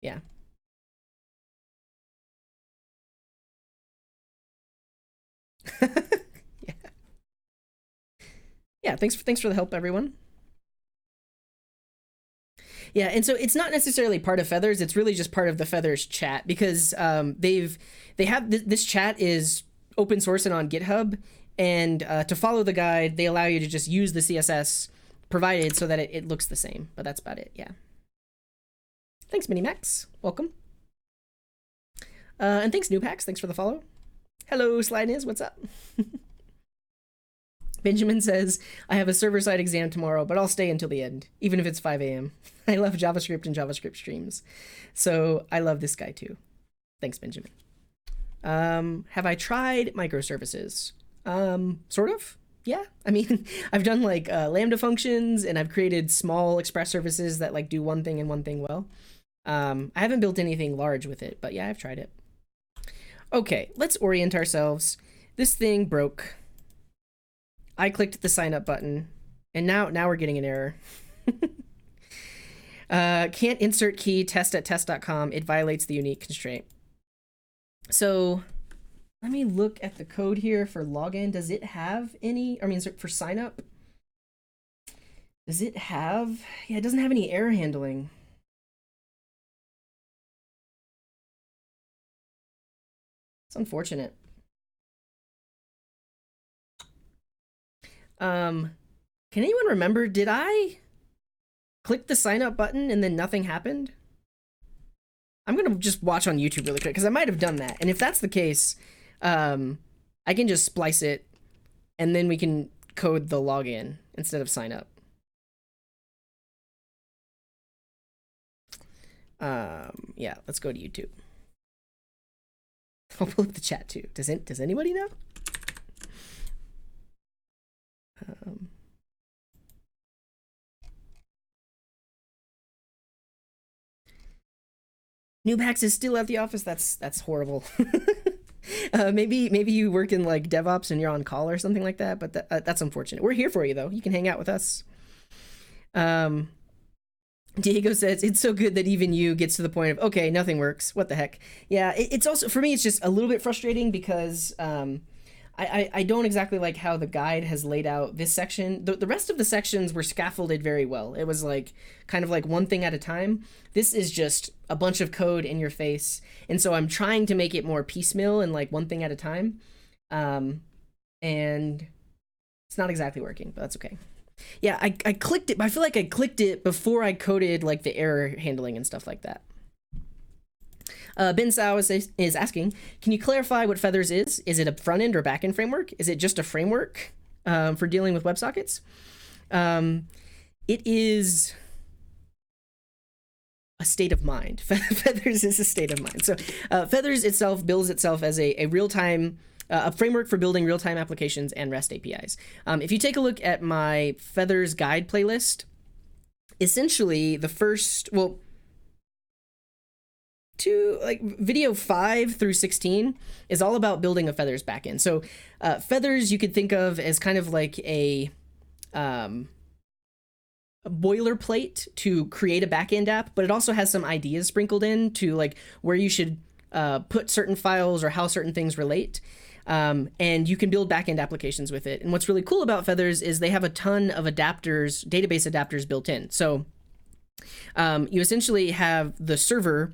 Yeah. Yeah. Yeah, thanks for the help, everyone. Yeah, and so it's not necessarily part of Feathers. It's really just part of the Feathers chat, because they have this chat is open source and on GitHub, and to follow the guide, they allow you to just use the CSS provided so that it looks the same. But that's about it. Yeah. Thanks, Minimax. Welcome. And thanks, Newpax. Thanks for the follow. Hello, Slideniz. What's up? Benjamin says, I have a server-side exam tomorrow, but I'll stay until the end, even if it's 5 a.m. I love JavaScript and JavaScript streams. So I love this guy too. Thanks, Benjamin. Have I tried microservices? Sort of. Yeah. I mean, I've done like Lambda functions, and I've created small express services that like do one thing and one thing well. I haven't built anything large with it, but yeah, I've tried it. Okay, let's orient ourselves. This thing broke. I clicked the sign up button, and now we're getting an error. Can't insert key test at test.com. It violates the unique constraint. So let me look at the code here for login. Does it have any, I mean, for sign up? Does it have, yeah, it doesn't have any error handling. It's unfortunate. Can anyone remember, did I click the sign up button and then nothing happened? I'm gonna just watch on YouTube really quick, because I might have done that. And if that's the case, I can just splice it, and then we can code the login instead of sign up. Yeah, let's go to YouTube. I'll pull up the chat too. Does anybody know? Newpax is still at the office. That's horrible. Maybe you work in like DevOps and you're on call or something like that. But that's unfortunate. We're here for you though. You can hang out with us. Diego says it's so good that even you gets to the point of, okay, nothing works. What the heck? Yeah, it's also, for me, it's just a little bit frustrating because I don't exactly like how the guide has laid out this section. The rest of the sections were scaffolded very well. It was like kind of like one thing at a time. This is just a bunch of code in your face. And so I'm trying to make it more piecemeal and like one thing at a time. And it's not exactly working, but that's okay. Yeah, I clicked it, but I feel like I clicked it before I coded like the error handling and stuff like that. Ben Sao is asking, can you clarify what Feathers is? Is it a front end or back end framework? Is it just a framework for dealing with WebSockets? It is a state of mind. Feathers is a state of mind. So Feathers itself bills itself as a real-time a framework for building real-time applications and REST APIs. If you take a look at my Feathers guide playlist, essentially the first, well, to like video 5 through 16 is all about building a Feathers backend. So Feathers you could think of as kind of like a boilerplate to create a backend app, but it also has some ideas sprinkled in to like where you should put certain files or how certain things relate. And you can build backend applications with it. And what's really cool about Feathers is they have a ton of adapters, database adapters built in. So you essentially have the server,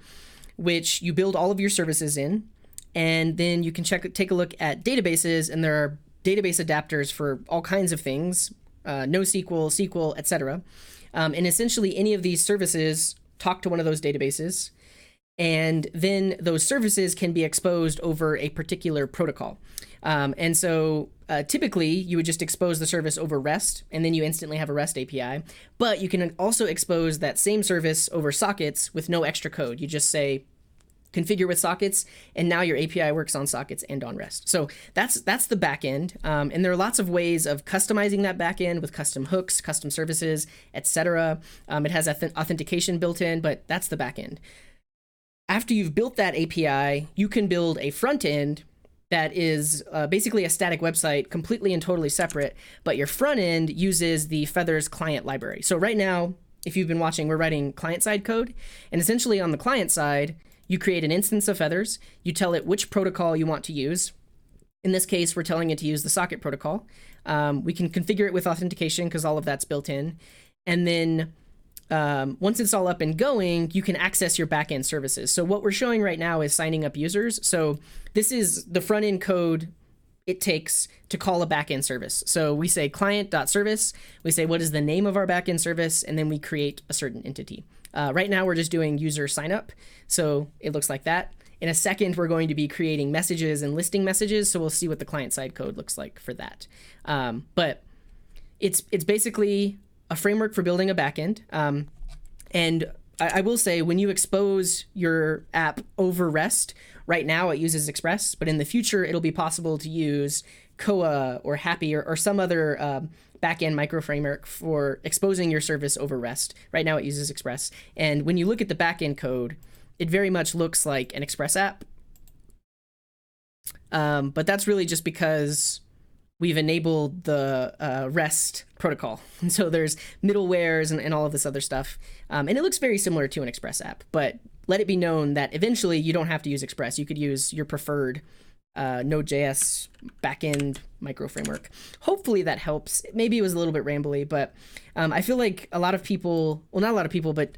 which you build all of your services in, and then you can take a look at databases, and there are database adapters for all kinds of things, NoSQL, SQL, etc. And essentially any of these services talk to one of those databases, and then those services can be exposed over a particular protocol. And so typically you would just expose the service over REST, and then you instantly have a REST API. But you can also expose that same service over sockets with no extra code. You just say configure with sockets, and now your API works on sockets and on REST. So that's the backend. And there are lots of ways of customizing that backend with custom hooks, custom services, etc. It has authentication built in, but that's the backend. After you've built that API, you can build a front end that is basically a static website, completely and totally separate, but your front end uses the Feathers client library. So right now, if you've been watching, we're writing client-side code, and essentially on the client side, you create an instance of Feathers, you tell it which protocol you want to use. In this case, we're telling it to use the socket protocol. We can configure it with authentication because all of that's built in. And then once it's all up and going, you can access your backend services. So what we're showing right now is signing up users. So this is the front end code it takes to call a backend service. So we say client.service, we say what is the name of our backend service, and then we create a certain entity. Right now we're just doing user sign up, so it looks like that. In a second, we're going to be creating messages and listing messages, so we'll see what the client-side code looks like for that. But it's basically a framework for building a backend. And I will say, when you expose your app over REST, right now it uses Express, but in the future it'll be possible to use Koa or Happy or some other backend micro framework for exposing your service over REST. Right now it uses Express. And when you look at the backend code, it very much looks like an Express app. But that's really just because we've enabled the REST protocol. And so there's middlewares and all of this other stuff. And it looks very similar to an Express app, but let it be known that eventually you don't have to use Express. You could use your preferred node.js backend micro framework. Hopefully that helps. Maybe it was a little bit rambly, but I feel like a lot of people, well, not a lot of people, but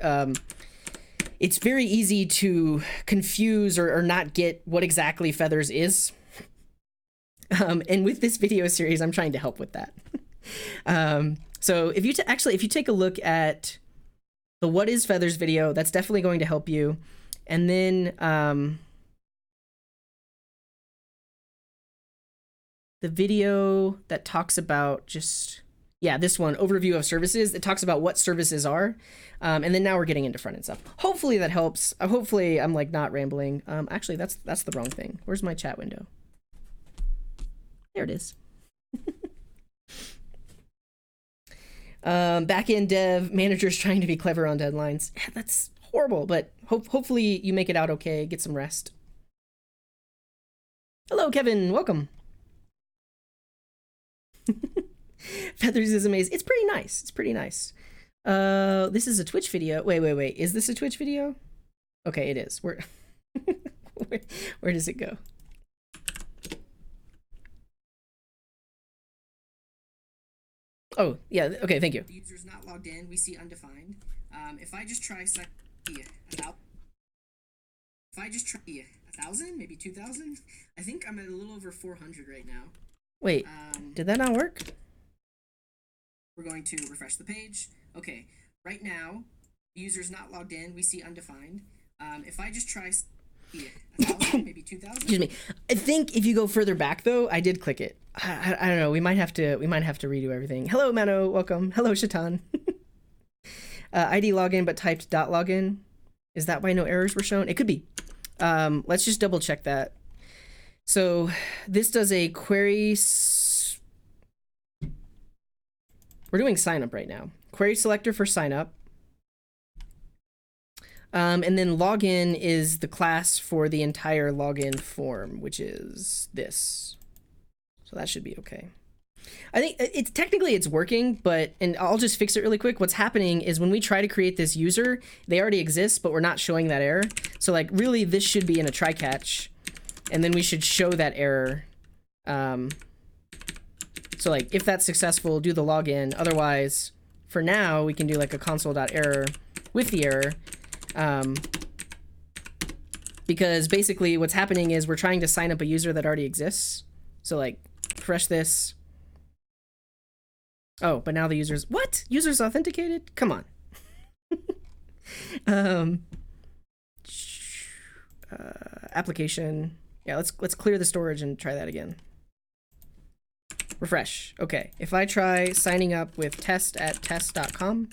it's very easy to confuse or not get what exactly Feathers is. And with this video series, I'm trying to help with that. So if you if you take a look at the What is Feathers video, that's definitely going to help you. And then the video that talks about this one, overview of services, it talks about what services are. And then now we're getting into front-end stuff. Hopefully that helps. Hopefully I'm like not rambling. Actually, that's the wrong thing. Where's my chat window? There it is. Backend dev, managers trying to be clever on deadlines. Yeah, that's horrible, but hopefully you make it out okay, get some rest. Hello, Kevin, welcome. Feathers is amazing. It's pretty nice. It's pretty nice. This is a Twitch video. Wait. Is this a Twitch video? Okay, it is. Where does it go? Oh, yeah, okay, thank you. The user's not logged in, we see undefined. If I just try 1,000, maybe 2,000, I think I'm at a little over 400 right now. Wait, did that not work? We're going to refresh the page. Okay, right now, the user's not logged in, we see undefined. If I just try 1,000, maybe 2,000. Excuse me. I think if you go further back though, I did click it. I don't know. We might have to redo everything. Hello, Mano. Welcome. Hello, Shaitan. ID login, but typed .login. Is that why no errors were shown? It could be. Let's just double check that. So this does a query. We're doing sign up right now. Query selector for sign up. And then login is the class for the entire login form, which is this. So that should be okay. I think it's technically it's working, but, and I'll just fix it really quick. What's happening is when we try to create this user, they already exist, but we're not showing that error. So like really this should be in a try catch, and then we should show that error. So like if that's successful, do the login. Otherwise, for now, we can do like a console.error with the error. Because basically what's happening is we're trying to sign up a user that already exists. So like refresh this. Oh, but now the user's, what? User's authenticated? Come on. Application. Yeah, let's clear the storage and try that again. Refresh. Okay, if I try signing up with test@test.com.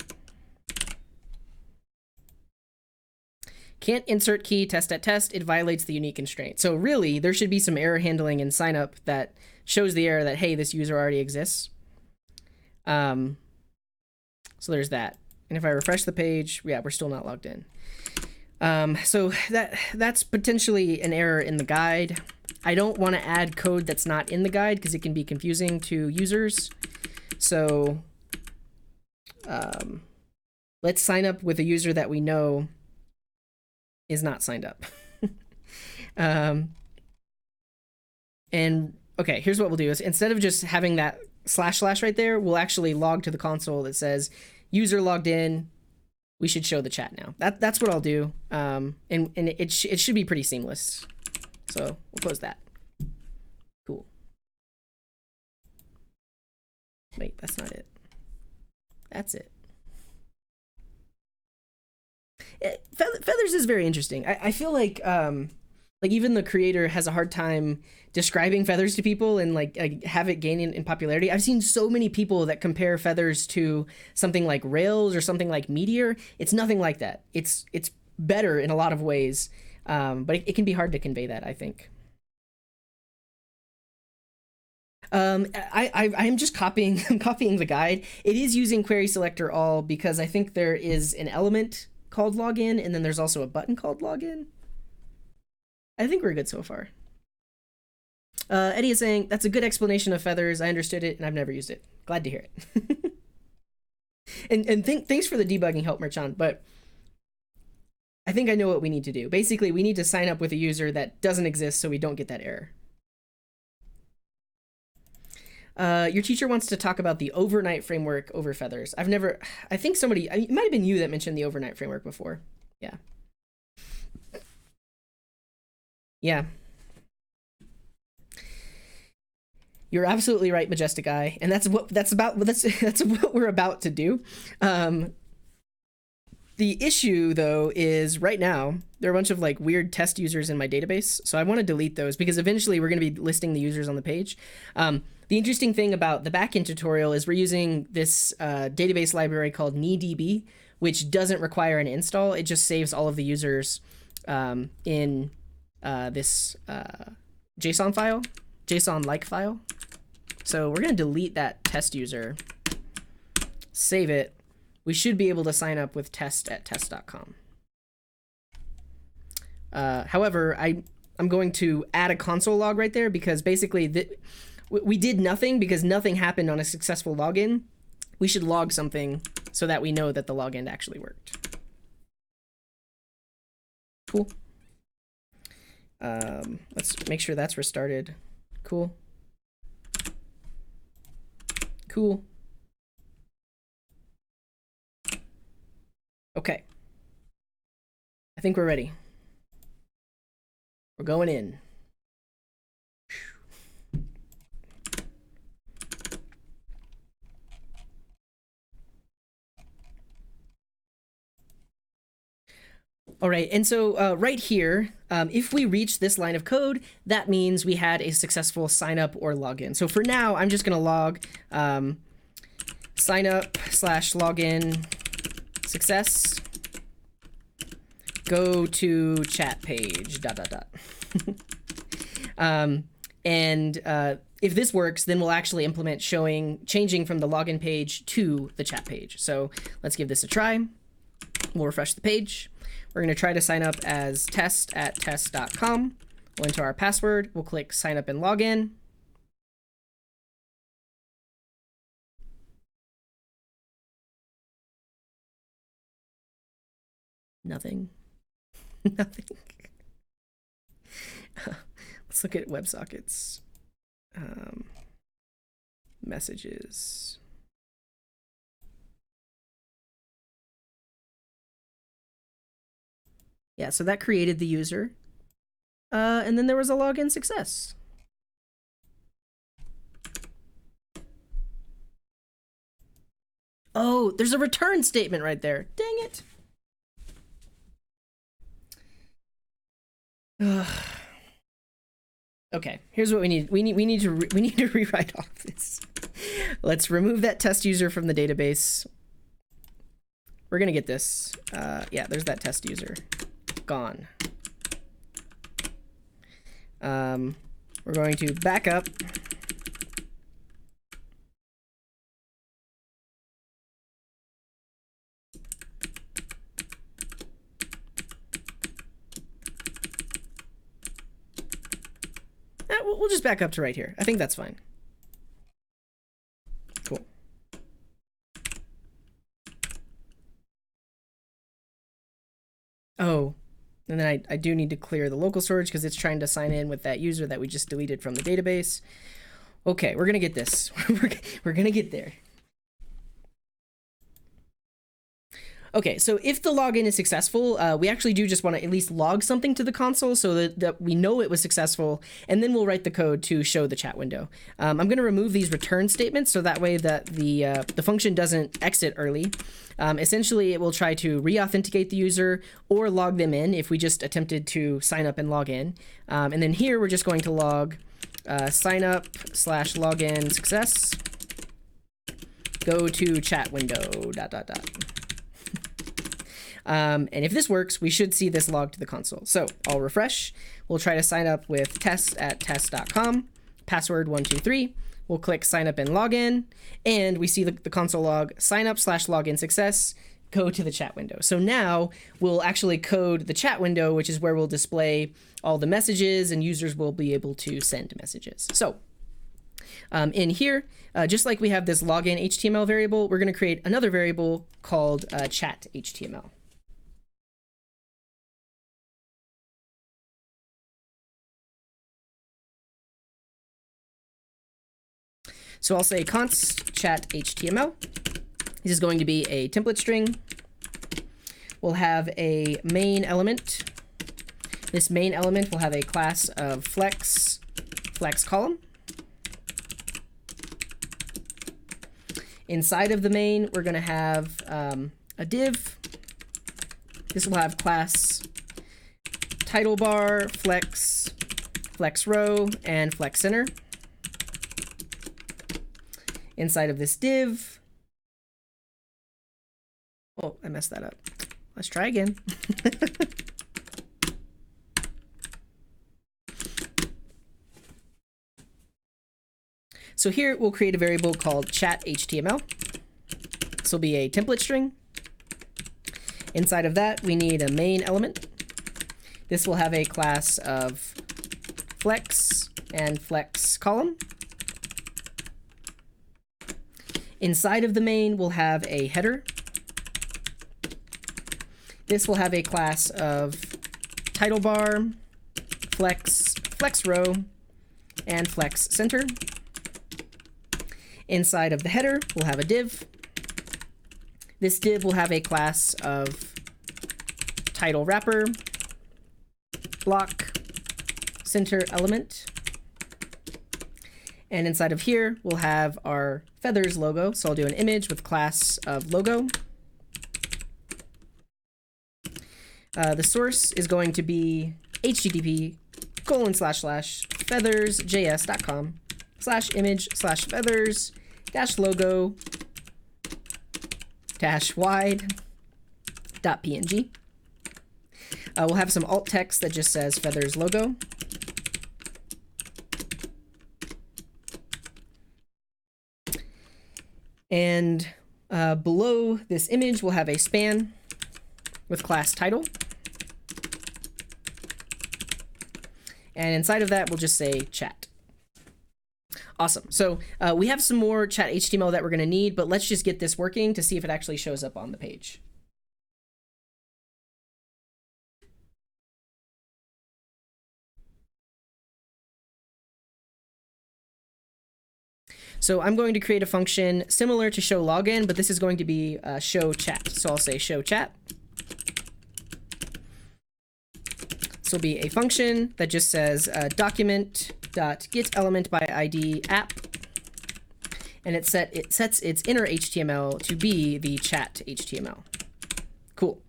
Can't insert key test@test, it violates the unique constraint. So really, there should be some error handling in sign up that shows the error that, hey, this user already exists. So there's that. And if I refresh the page, yeah, we're still not logged in. So that's potentially an error in the guide. I don't want to add code that's not in the guide because it can be confusing to users. So let's sign up with a user that we know is not signed up. And okay, here's what we'll do is instead of just having that / right there, we'll actually log to the console that says user logged in. We should show the chat now. That's what I'll do. And it should be pretty seamless. So we'll close that. Cool. Wait, that's not it. That's it. Feathers is very interesting. I feel like even the creator has a hard time describing Feathers to people and like have it gain in popularity. I've seen so many people that compare Feathers to something like Rails or something like Meteor. It's nothing like that. It's better in a lot of ways, but it can be hard to convey that, I think. I'm just copying the guide. It is using query selector all because I think there is an element called login and then there's also a button called login. I think we're good so far. Eddie is saying, that's a good explanation of Feathers. I understood it and I've never used it. Glad to hear it. and thanks for the debugging help, Merchan, but I think I know what we need to do. Basically, we need to sign up with a user that doesn't exist so we don't get that error. Your teacher wants to talk about the overnight framework over Feathers. I think it might have been you that mentioned the overnight framework before. Yeah. Yeah. You're absolutely right, Majestic Eye, and that's what we're about to do. The issue though is right now there are a bunch of like weird test users in my database, so I want to delete those because eventually we're going to be listing the users on the page. The interesting thing about the backend tutorial is we're using this database library called knee-db, which doesn't require an install. It just saves all of the users in this JSON file, JSON-like file. So we're going to delete that test user, save it. We should be able to sign up with test@test.com. However, I'm going to add a console log right there because basically we did nothing because nothing happened on a successful login. We should log something so that we know that the login actually worked. Cool. Let's make sure that's restarted. Cool. Cool. Okay. I think we're ready. We're going in. All right, and so right here, if we reach this line of code, that means we had a successful sign up or login. So for now, I'm just gonna log sign up /login success, go to chat page, ... And if this works, then we'll actually implement changing from the login page to the chat page. So let's give this a try. We'll refresh the page. We're going to try to sign up as test@test.com. We'll enter our password. We'll click sign up and log in. Nothing. Nothing. Let's look at WebSockets. Messages. Yeah, so that created the user. And then there was a login success. Oh, there's a return statement right there. Dang it. Okay, here's what we need. We need to rewrite all of this. Let's remove that test user from the database. We're gonna get this. Yeah, there's that test user. Gone. We're going to back up. We'll just back up to right here. I think that's fine. Cool. Oh, and then I do need to clear the local storage because it's trying to sign in with that user that we just deleted from the database. Okay, we're gonna get this. We're gonna get there. Okay, so if the login is successful, we actually do just want to at least log something to the console so that we know it was successful, and then we'll write the code to show the chat window. I'm going to remove these return statements so that way that the function doesn't exit early. Essentially, it will try to re-authenticate the user or log them in if we just attempted to sign up and log in. And then here, we're just going to log sign up / login success. Go to chat window ... And if this works, we should see this log to the console. So I'll refresh. We'll try to sign up with test@test.com, password 123. We'll click sign up and login, and we see the console log sign up / login success. Go to the chat window. So now we'll actually code the chat window, which is where we'll display all the messages, and users will be able to send messages. So in here, just like we have this login HTML variable, we're going to create another variable called chat HTML. So I'll say const chat HTML. This is going to be a template string. We'll have a main element. This main element will have a class of flex column. Inside of the main, we're going to have a div. This will have class title bar, flex row, and flex center. Inside of this div, oh, I messed that up. Let's try again. So here we'll create a variable called chat HTML. This will be a template string. Inside of that, we need a main element. This will have a class of flex and flex column. Inside of the main, we'll have a header. This will have a class of title bar, flex row, and flex center. Inside of the header, we'll have a div. This div will have a class of title wrapper, block, center element. And inside of here, we'll have our Feathers logo. So I'll do an image with class of logo. The source is going to be http://feathers.js.com/image/feathers-wide.png. We'll have some alt text that just says Feathers logo. And below this image, we'll have a span. with class title. And inside of that, we'll just say chat. Awesome. So we have some more chat HTML that we're going to need, but let's just get this working to see if it actually shows up on the page. So I'm going to create a function similar to show login, but this is going to be show chat. So I'll say show chat. This will be a function that just says document.getElementById app, and it sets its inner HTML to be the chat HTML. Cool.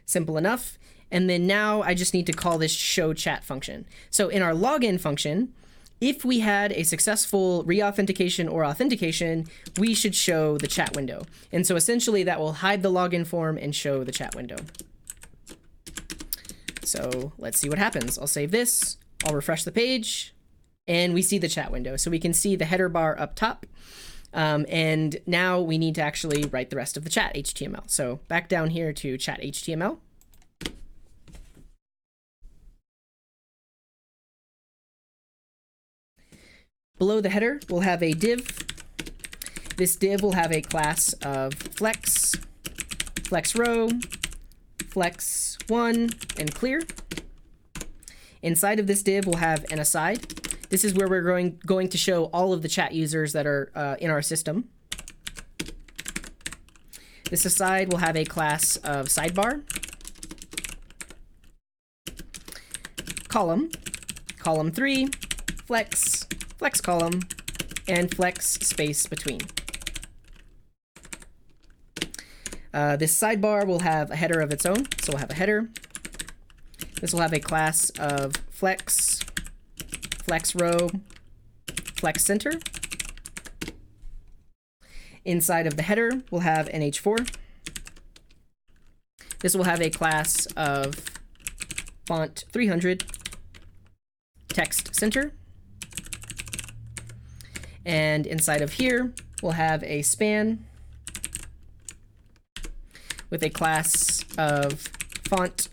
Simple enough. And then now I just need to call this show chat function. So in our login function, if we had a successful reauthentication or authentication, we should show the chat window. And so essentially that will hide the login form and show the chat window. So let's see what happens. I'll save this, I'll refresh the page, and we see the chat window. So we can see the header bar up top. And now we need to actually write the rest of the chat HTML. So back down here to chat HTML. Below the header, we'll have a div. This div will have a class of flex, flex row, flex one, and clear. Inside of this div, we'll have an aside. This is where we're going to show all of the chat users that are in our system. This aside will have a class of sidebar, column, column 3, flex, flex column, and flex space between. This sidebar will have a header of its own, so we'll have a header. This will have a class of flex, flex row, flex center. Inside of the header, we'll have an h4. This will have a class of font 300, text center. And inside of here, we'll have a span with a class of font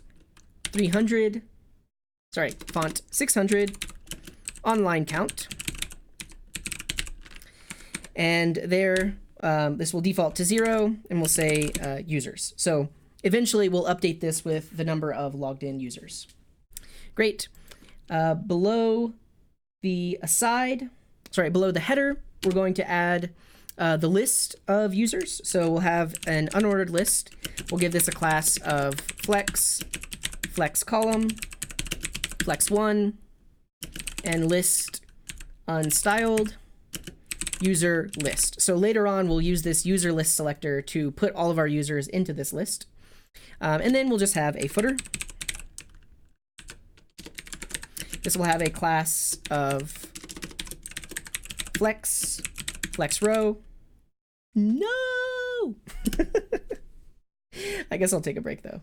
600, online count. And there, this will default to 0, and we'll say users. So eventually we'll update this with the number of logged in users. Great. Below the header, we're going to add the list of users. So we'll have an unordered list. We'll give this a class of flex, flex column, flex one, and list unstyled user list. So later on, we'll use this user list selector to put all of our users into this list. And then we'll just have a footer. This will have a class of flex, flex row. No! I guess I'll take a break though.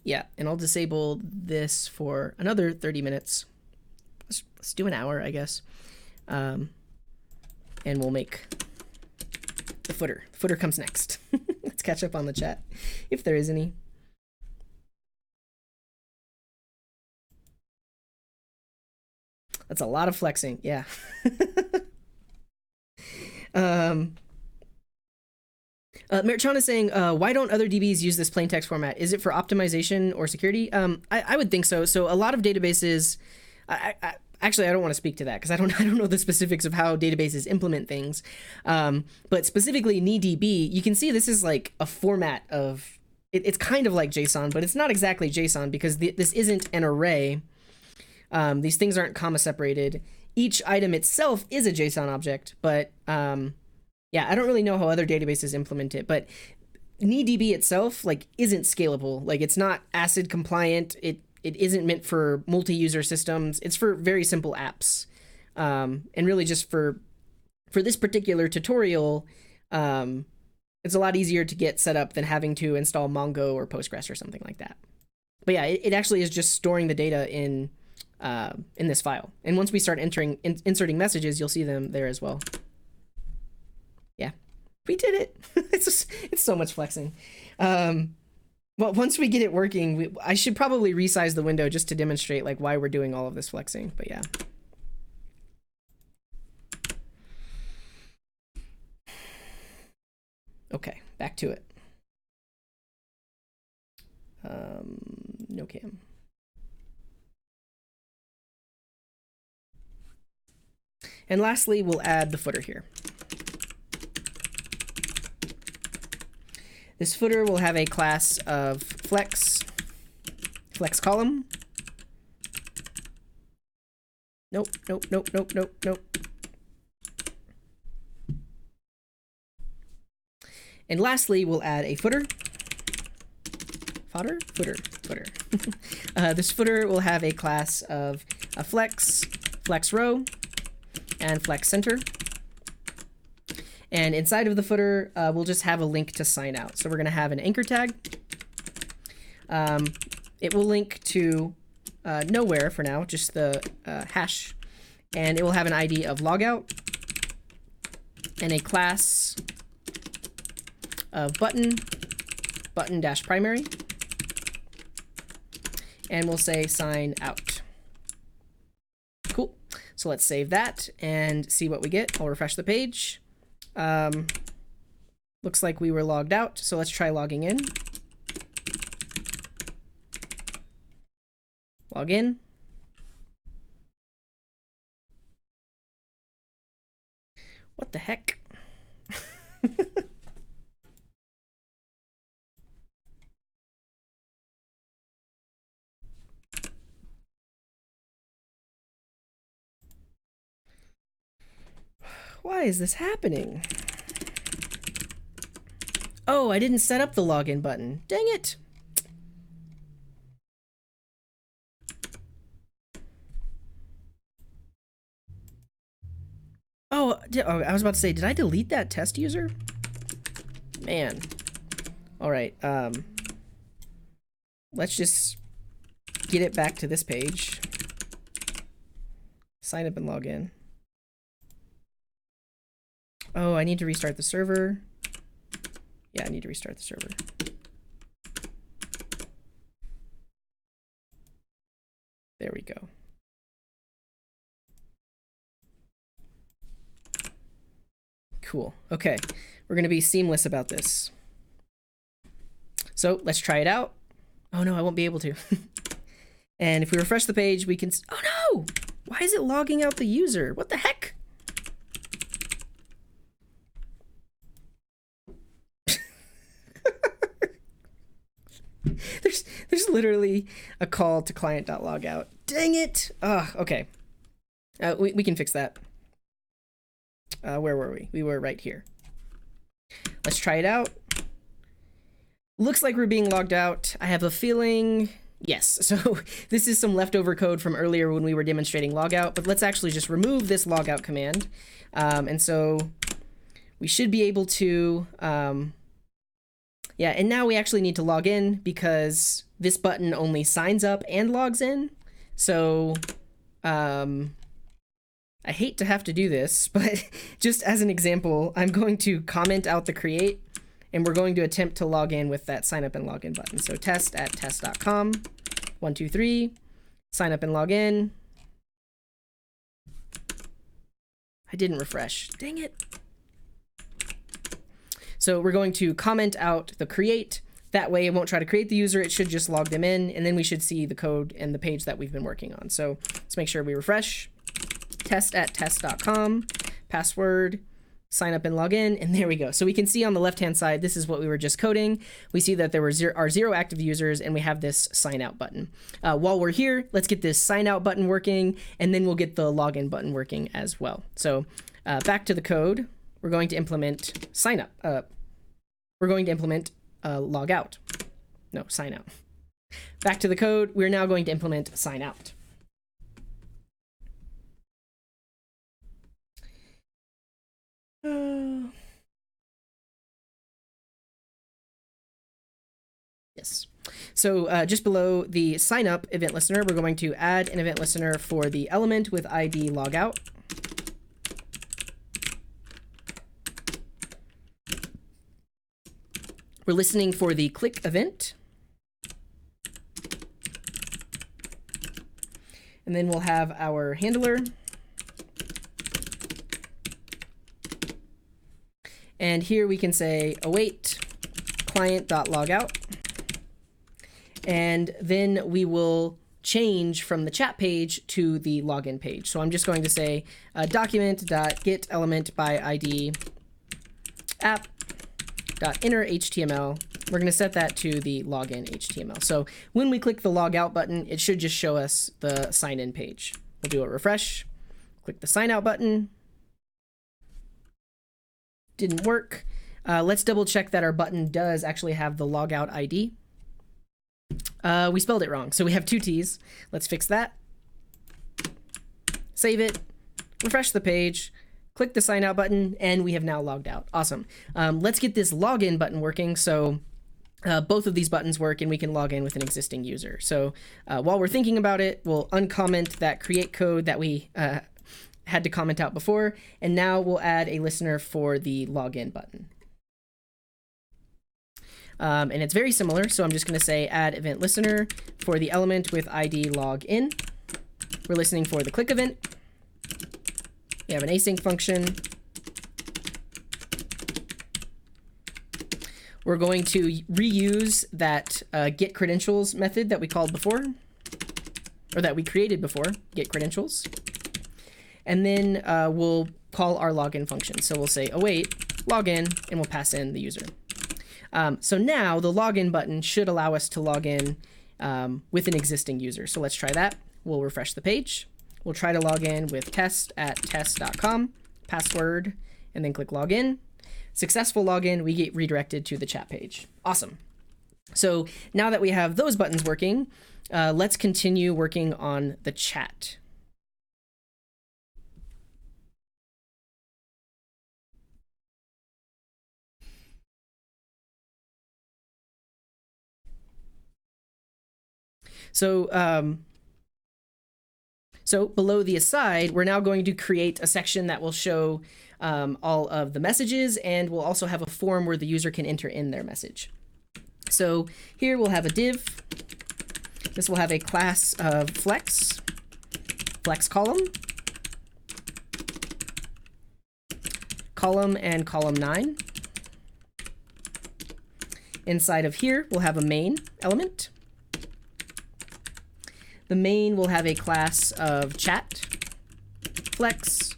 Yeah, and I'll disable this for another 30 minutes. Let's do an hour, I guess. And we'll make the footer. The footer comes next. Let's catch up on the chat, if there is any. That's a lot of flexing, yeah. Meritron is saying, why don't other DBs use this plain text format? Is it for optimization or security? I would think so. So a lot of databases, actually, I don't want to speak to that because I don't know the specifics of how databases implement things. But specifically NeDB, you can see this is like a format of, it's kind of like JSON, but it's not exactly JSON because this isn't an array. These things aren't comma separated. Each item itself is a JSON object, but yeah, I don't really know how other databases implement it, but NeDB itself like isn't scalable. Like it's not ACID compliant. It isn't meant for multi-user systems. It's for very simple apps. And really just for this particular tutorial, it's it's a lot easier to get set up than having to install Mongo or Postgres or something like that. But yeah, it actually is just storing the data in this file. And once we start inserting messages, you'll see them there as well. Yeah, we did it. It's so much flexing. Well, once we get it working, I should probably resize the window just to demonstrate like why we're doing all of this flexing. But yeah. Okay, back to it. No cam. And lastly, we'll add the footer here. This footer will have a class of flex column. Nope. And lastly, we'll add a footer. Footer. This footer will have a class of a flex row, and flex center. And inside of the footer, we'll just have a link to sign out. So we're going to have an anchor tag. It will link to nowhere for now, just the hash. And it will have an ID of logout and a class of button-primary. And we'll say sign out. Cool. So let's save that and see what we get. I'll refresh the page. Looks like we were logged out, so let's try logging in. Log in. What the heck? Why is this happening? Oh, I didn't set up the login button. Dang it. Oh, I was about to say, did I delete that test user? Man. All right. Let's just get it back to this page. Sign up and log in. Oh, I need to restart the server. Yeah, I need to restart the server. There we go. Cool. Okay, we're going to be seamless about this. So let's try it out. Oh no, I won't be able to. And if we refresh the page, we can... Oh no! Why is it logging out the user? What the heck? There's literally a call to client.logout. Dang it! Ugh, okay. We can fix that. Where were we? We were right here. Let's try it out. Looks like we're being logged out. I have a feeling... Yes, so this is some leftover code from earlier when we were demonstrating logout, but let's actually just remove this logout command. And so we should be able to... yeah, and now we actually need to log in because this button only signs up and logs in. So I hate to have to do this, but just as an example, I'm going to comment out the create, and we're going to attempt to log in with that sign up and login button. So test@test.com, 1, 2, 3, sign up and log in. I didn't refresh. Dang it. So we're going to comment out the create. That way it won't try to create the user. It should just log them in, and then we should see the code and the page that we've been working on. So let's make sure we refresh. Test@test.com, password, sign up and log in, and there we go. So we can see on the left-hand side, this is what we were just coding. We see that there were zero active users, and we have this sign out button. While we're here, let's get this sign out button working, and then we'll get the login button working as well. So back to the code, we're going to implement sign up. We're going to implement log out. No, sign out. Back to the code, we're now going to implement sign out. So just below the sign up event listener, we're going to add an event listener for the element with ID logout. We're listening for the click event. And then we'll have our handler. And here we can say await client.logout. And then we will change from the chat page to the login page. So I'm just going to say document.get element by ID app.inner HTML. We're going to set that to the login HTML. So when we click the logout button, it should just show us the sign in page. We'll do a refresh, click the sign out button. Didn't work. Let's double check that our button does actually have the logout ID. We spelled it wrong, so we have 2 T's. Let's fix that. Save it, refresh the page, click the sign out button, and we have now logged out. Awesome. Let's get this login button working so both of these buttons work and we can log in with an existing user. So while we're thinking about it, we'll uncomment that create code that we had to comment out before, and now we'll add a listener for the login button. And it's very similar, so I'm just going to say add event listener for the element with ID login. We're listening for the click event. We have an async function. We're going to reuse that get credentials method that we called before, or that we created before, get credentials. And then we'll call our login function. So we'll say await login, and we'll pass in the user. So now the login button should allow us to log in with an existing user. So let's try that. We'll refresh the page. We'll try to log in with test@test.com, password, and then click login. Successful login, we get redirected to the chat page. Awesome. So now that we have those buttons working, let's continue working on the chat. So below the aside, we're now going to create a section that will show all of the messages, and we'll also have a form where the user can enter in their message. So here we'll have a div. This will have a class of flex column, and column 9. Inside of here, we'll have a main element. The main will have a class of chat, flex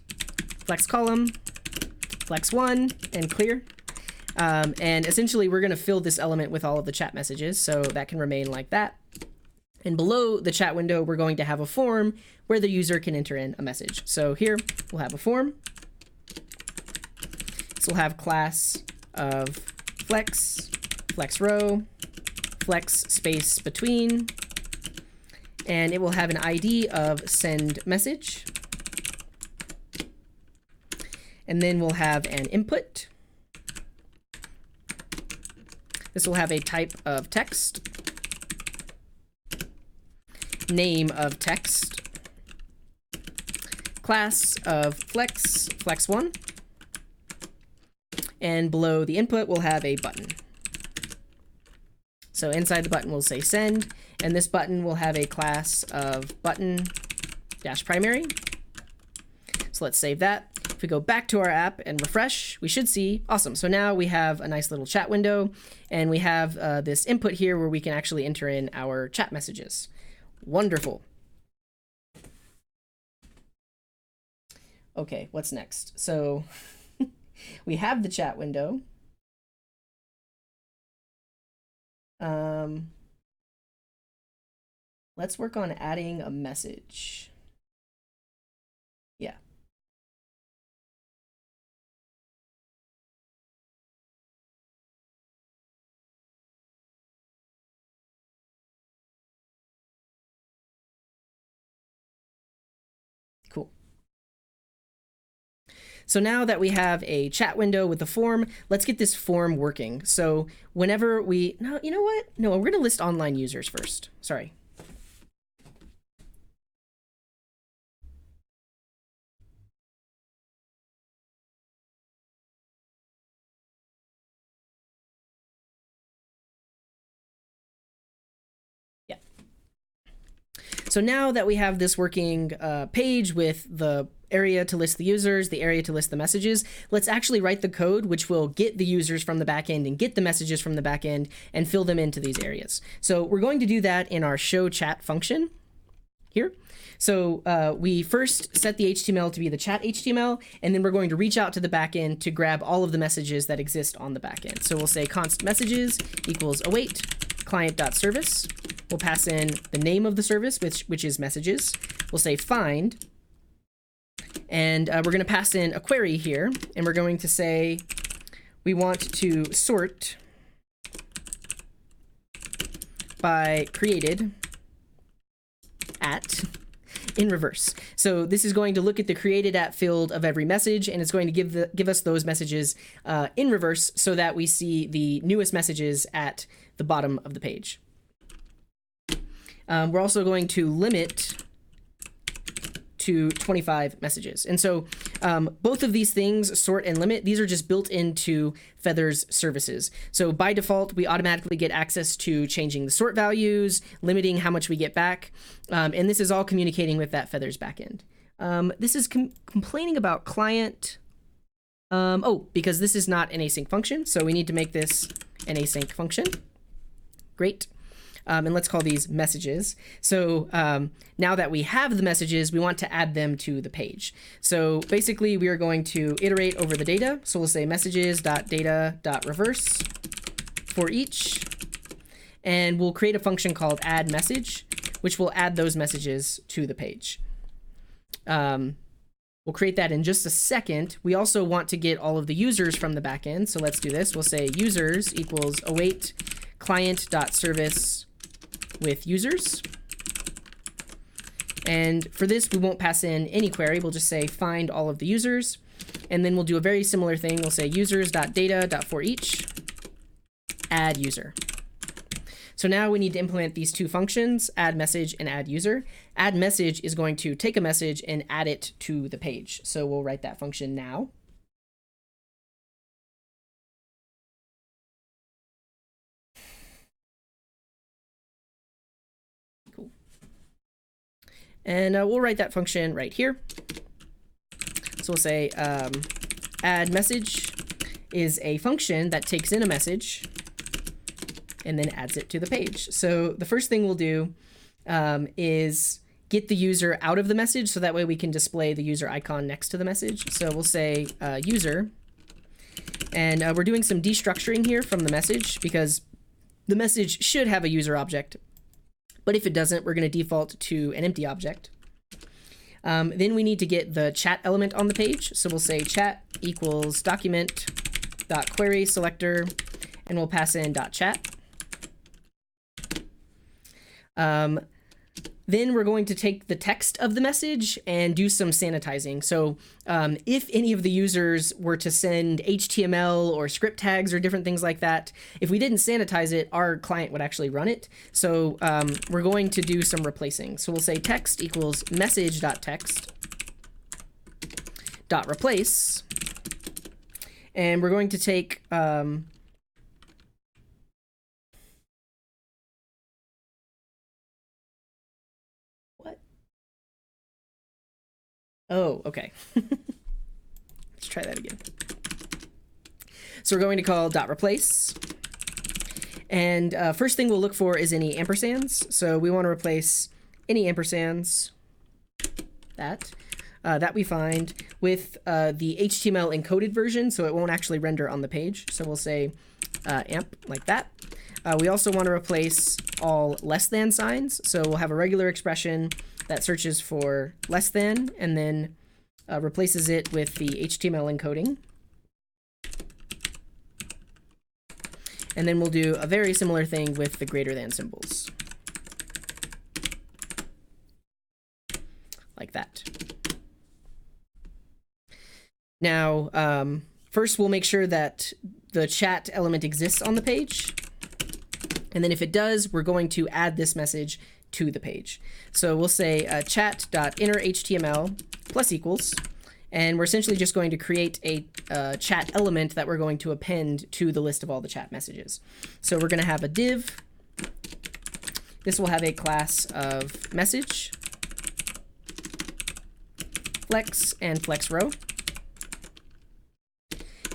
column, flex1, and clear. And essentially, we're going to fill this element with all of the chat messages, so that can remain like that. And below the chat window, we're going to have a form where the user can enter in a message. So here, we'll have a form. This will have class of flex row, flex space between, and it will have an ID of send message. And then we'll have an input. This will have a type of text, name of text, class of flex1, and below the input we'll have a button. So inside the button we'll say send, and this button will have a class of button-primary. So let's save that. If we go back to our app and refresh, we should see, awesome. So now we have a nice little chat window, and we have this input here where we can actually enter in our chat messages. Wonderful. Okay, what's next? So we have the chat window. Let's work on adding a message. Yeah. Cool. So now that we have a chat window with the form, let's get this form working. So whenever we, no, you know what? No, we're going to list online users first. Sorry. So now that we have this working page with the area to list the users, the area to list the messages, let's actually write the code which will get the users from the backend and get the messages from the backend and fill them into these areas. So we're going to do that in our show chat function here. So we first set the HTML to be the chat HTML, and then we're going to reach out to the backend to grab all of the messages that exist on the backend. So we'll say const messages equals await client.service. We'll pass in the name of the service, which is messages. We'll say find, and we're going to pass in a query here, and we're going to say we want to sort by created at in reverse. So this is going to look at the created at field of every message, and it's going to give us those messages in reverse so that we see the newest messages at the bottom of the page. We're also going to limit to 25 messages. And so both of these things, sort and limit, these are just built into Feathers services. So by default, we automatically get access to changing the sort values, limiting how much we get back. And this is all communicating with that Feathers backend. This is complaining about client. Because this is not an async function. So we need to make this an async function. Great. And let's call these messages. So now that we have the messages, we want to add them to the page. So basically, we are going to iterate over the data. So we'll say messages.data.reverse for each. And we'll create a function called add message, which will add those messages to the page. We'll create that in just a second. We also want to get all of the users from the backend. So let's do this. We'll say users equals await client.service with users. And for this, we won't pass in any query. We'll just say find all of the users. And then we'll do a very similar thing. We'll say users.data.forEach add user. So now we need to implement these two functions, add message and add user. Add message is going to take a message and add it to the page. So we'll write that function now. And we'll write that function right here. So we'll say add message is a function that takes in a message and then adds it to the page. So the first thing we'll do is get the user out of the message, so that way we can display the user icon next to the message. So we'll say user, and we're doing some destructuring here from the message because the message should have a user object. But if it doesn't, we're going to default to an empty object. Then we need to get the chat element on the page. So we'll say chat equals document.query selector, and we'll pass in .chat. Then we're going to take the text of the message and do some sanitizing. So if any of the users were to send HTML or script tags or different things like that, if we didn't sanitize it, our client would actually run it. So we're going to do some replacing. So we'll say text equals message.text.replace. And we're going to take oh, okay. Let's try that again. So we're going to call .replace. And first thing we'll look for is any ampersands. So we want to replace any ampersands that we find with the HTML encoded version, so it won't actually render on the page. So we'll say amp like that. We also want to replace all less than signs. So we'll have a regular expression that searches for less than and then replaces it with the HTML encoding. And then we'll do a very similar thing with the greater than symbols. Like that. Now, first we'll make sure that the chat element exists on the page. And then if it does, we're going to add this message to the page. So we'll say chat.innerHTML plus equals, and we're essentially just going to create a chat element that we're going to append to the list of all the chat messages. So we're going to have a div. This will have a class of message, flex, and flex row.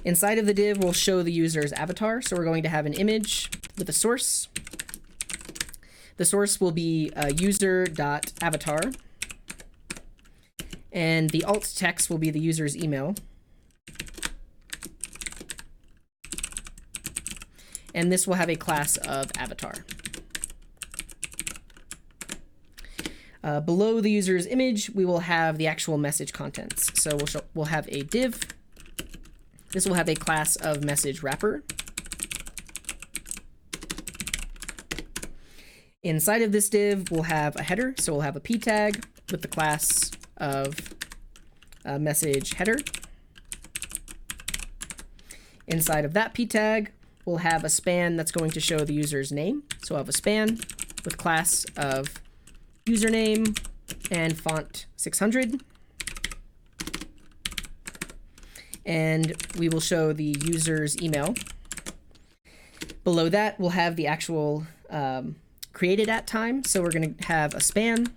Inside of the div, we'll show the user's avatar. So we're going to have an image with a source. The source will be user.avatar. And the alt text will be the user's email. And this will have a class of avatar. Below the user's image, we will have the actual message contents. So we'll have a div. This will have a class of message wrapper. Inside of this div, we'll have a header. So we'll have a p tag with the class of message header. Inside of that p tag, we'll have a span that's going to show the user's name. So we'll have a span with class of username and font 600. And we will show the user's email. Below that, we'll have the actual created at time. So we're going to have a span.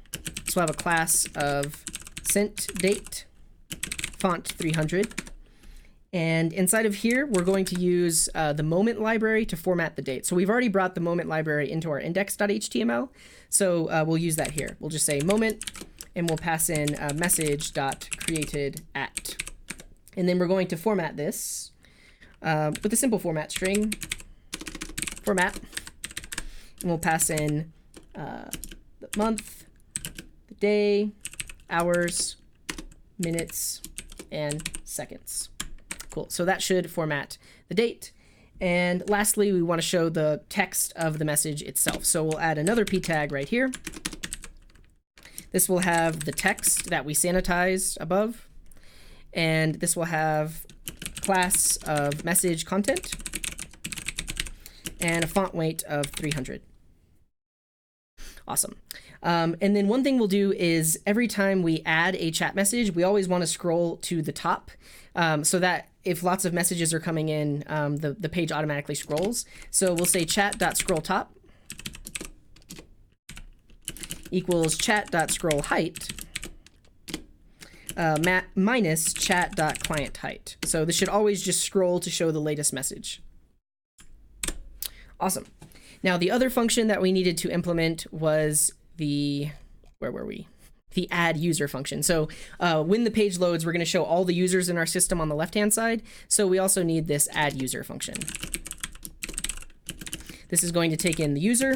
So we'll have a class of sent date, font 300. And inside of here, we're going to use the moment library to format the date. So we've already brought the moment library into our index.html. So we'll use that here. We'll just say moment, and we'll pass in message.created at. And then we're going to format this with a simple format string, format. And we'll pass in the month, the day, hours, minutes, and seconds. Cool. So that should format the date. And lastly, we want to show the text of the message itself. So we'll add another p tag right here. This will have the text that we sanitized above. And this will have class of message content and a font weight of 300. Awesome. And then one thing we'll do is every time we add a chat message, we always want to scroll to the top so that if lots of messages are coming in, the page automatically scrolls. So we'll say chat.scrollTop equals chat.scrollHeight minus chat.clientHeight. So this should always just scroll to show the latest message. Awesome. Now the other function that we needed to implement was the, where were we? The add user function. So when the page loads, we're going to show all the users in our system on the left-hand side. So we also need this add user function. This is going to take in the user.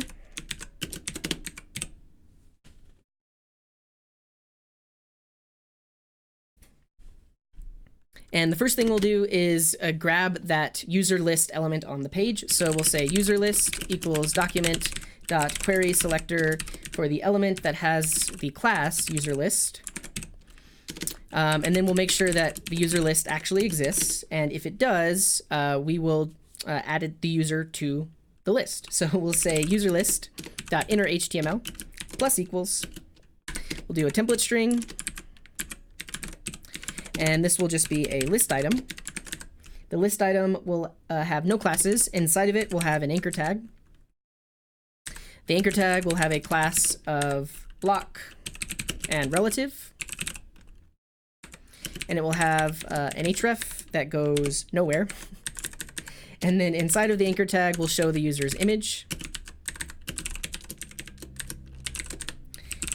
And the first thing we'll do is grab that user list element on the page. So we'll say user list equals document.query selector for the element that has the class user list. And then we'll make sure that the user list actually exists. And if it does, we will add the user to the list. So we'll say user list.innerHTML plus equals. We'll do a template string. And this will just be a list item. The list item will have no classes. Inside of it, we'll have an anchor tag. The anchor tag will have a class of block and relative. And it will have an href that goes nowhere. And then inside of the anchor tag, we'll show the user's image.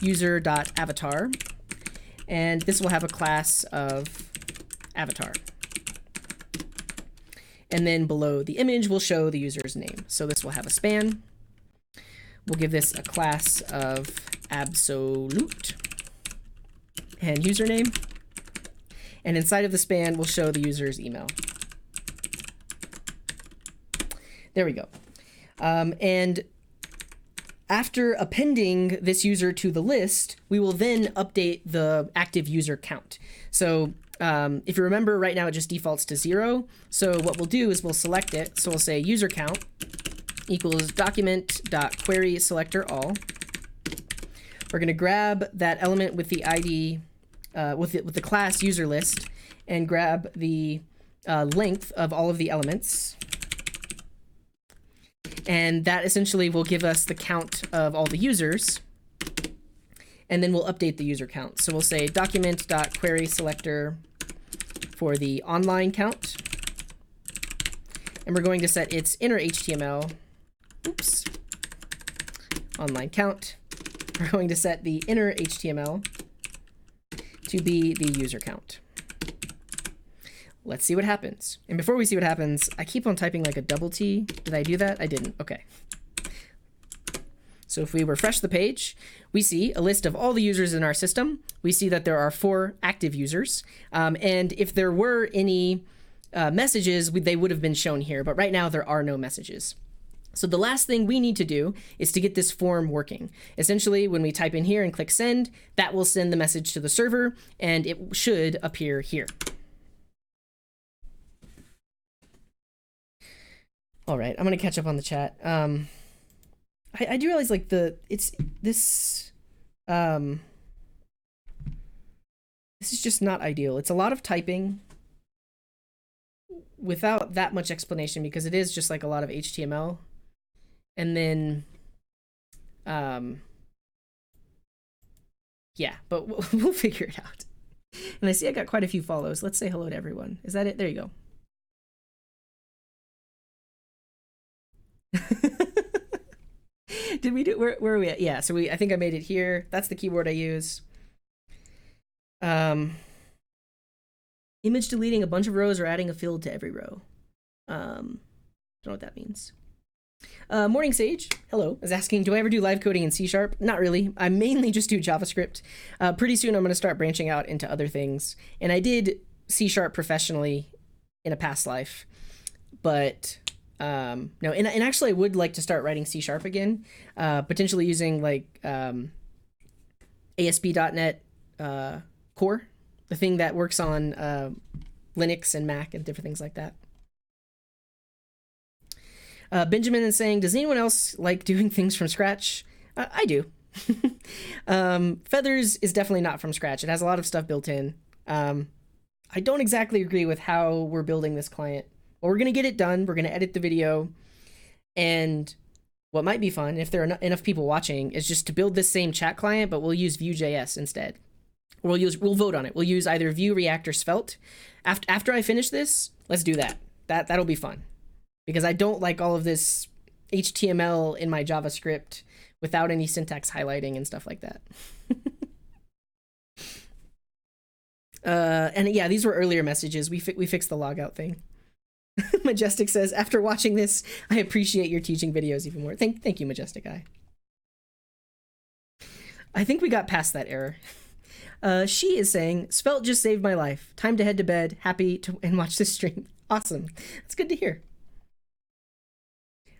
User.avatar. And this will have a class of avatar. And then below the image, we'll show the user's name. So this will have a span. We'll give this a class of absolute and username. And inside of the span, we'll show the user's email. There we go. And after appending this user to the list, we will then update the active user count. So If you remember, right now it just defaults to 0. So what we'll do is we'll select it. So we'll say user count equals document.query selector all. We're going to grab that element with the ID, with the class user list, and grab the length of all of the elements. And that essentially will give us the count of all the users. And then we'll update the user count. So we'll say document.query selector for the online count. And we're going to set its inner HTML. Oops. Online count. We're going to set the inner HTML to be the user count. Let's see what happens. And before we see what happens, I keep on typing like a double T. Did I do that? I didn't. Okay. So if we refresh the page, we see a list of all the users in our system. We see that there are 4 active users. And if there were any messages, they would have been shown here. But right now, there are no messages. So the last thing we need to do is to get this form working. Essentially, when we type in here and click send, that will send the message to the server, and it should appear here. All right, I'm going to catch up on the chat. I do realize like this is just not ideal. It's a lot of typing without that much explanation because it is just like a lot of HTML. And then, yeah, but we'll figure it out. And I see I got quite a few follows. Let's say hello to everyone. Is that it? There you go. Did we do, where are we at? Yeah, so I think I made it here. That's the keyboard I use. Image deleting a bunch of rows or adding a field to every row. Don't know what that means. Morning Sage, hello, is asking, do I ever do live coding in C#? Not really. I mainly just do JavaScript. Pretty soon I'm going to start branching out into other things. And I did C# professionally in a past life, but no, and actually I would like to start writing C# again, potentially using like ASP.NET Core, the thing that works on Linux and Mac and different things like that. Benjamin is saying, does anyone else like doing things from scratch? I do. Feathers is definitely not from scratch. It has a lot of stuff built in. I don't exactly agree with how we're building this client. But we're going to get it done. We're going to edit the video. And what might be fun, if there are enough people watching, is just to build this same chat client, but we'll use Vue.js instead. We'll vote on it. We'll use either Vue, React, or Svelte. After I finish this, let's do that. That'll be fun. Because I don't like all of this HTML in my JavaScript without any syntax highlighting and stuff like that. And yeah, these were earlier messages. We fixed the logout thing. Majestic says, after watching this, I appreciate your teaching videos even more. Thank you, Majestic Eye. I think we got past that error. She is saying, Svelte just saved my life. Time to head to bed. Happy to and watch this stream. Awesome. That's good to hear.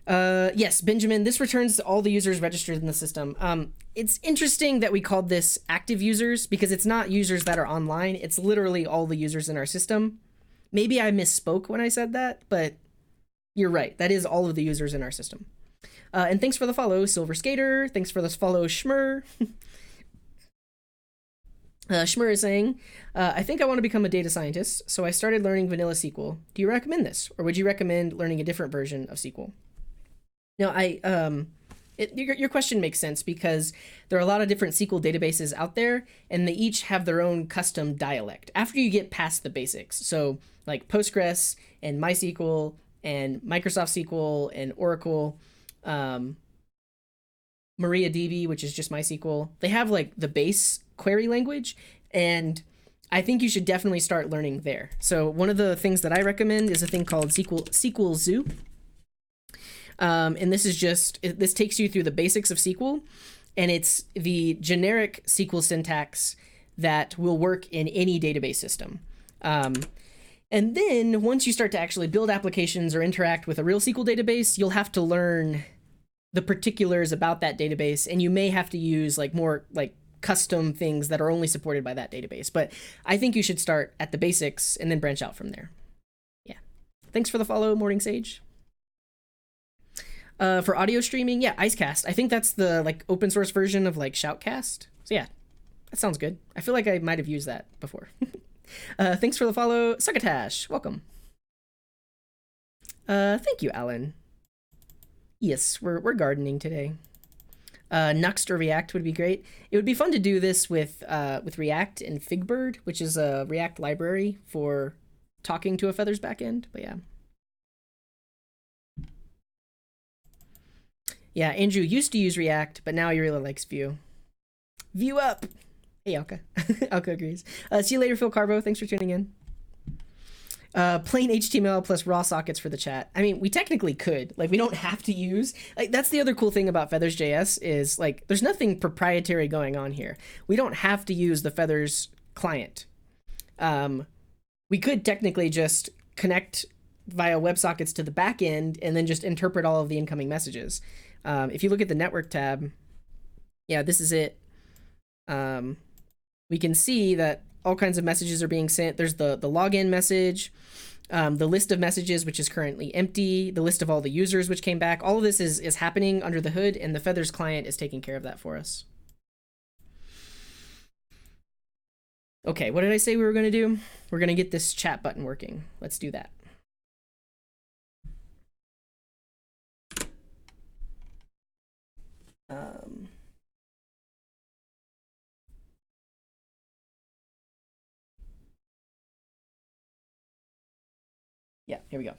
Yes, Benjamin, this returns all the users registered in the system. It's interesting that we called this active users because it's not users that are online. It's literally all the users in our system. Maybe I misspoke when I said that, but you're right. That is all of the users in our system. And thanks for the follow, Silver Skater. Thanks for the follow, Schmur. Schmur is saying, I think I want to become a data scientist, so I started learning vanilla SQL. Do you recommend this, or would you recommend learning a different version of SQL? Now, your question makes sense because there are a lot of different SQL databases out there, and they each have their own custom dialect. After you get past the basics, so like Postgres and MySQL and Microsoft SQL and Oracle, MariaDB, which is just MySQL, they have like the base query language, and I think you should definitely start learning there. So one of the things that I recommend is a thing called SQL Zoo. And this takes you through the basics of SQL, and it's the generic SQL syntax that will work in any database system. And then once you start to actually build applications or interact with a real SQL database, you'll have to learn the particulars about that database, and you may have to use like more like custom things that are only supported by that database. But I think you should start at the basics and then branch out from there. Yeah. Thanks for the follow, Morning Sage. For audio streaming, yeah, Icecast. I think that's the like open source version of like Shoutcast. So yeah, that sounds good. I feel like I might have used that before. Thanks for the follow, Succotash. Welcome. Thank you, Alan. Yes, we're gardening today. Nuxt or React would be great. It would be fun to do this with React and Figbird, which is a React library for talking to a Feathers backend. But yeah. Yeah, Andrew used to use React, but now he really likes Vue. Vue up! Hey, Alka. Alka agrees. See you later, Phil Carbo. Thanks for tuning in. Plain HTML plus raw sockets for the chat. I mean, we technically could. Like, we don't have to use... Like, that's the other cool thing about FeathersJS is, like, there's nothing proprietary going on here. We don't have to use the Feathers client. We could technically just connect via WebSockets to the back end and then just interpret all of the incoming messages. If you look at the network tab, yeah, this is it. We can see that all kinds of messages are being sent. There's the login message, the list of messages, which is currently empty, the list of all the users which came back. All of this is happening under the hood, and the Feathers client is taking care of that for us. Okay, what did I say we were going to do? We're going to get this chat button working. Let's do that. Yeah, here we go.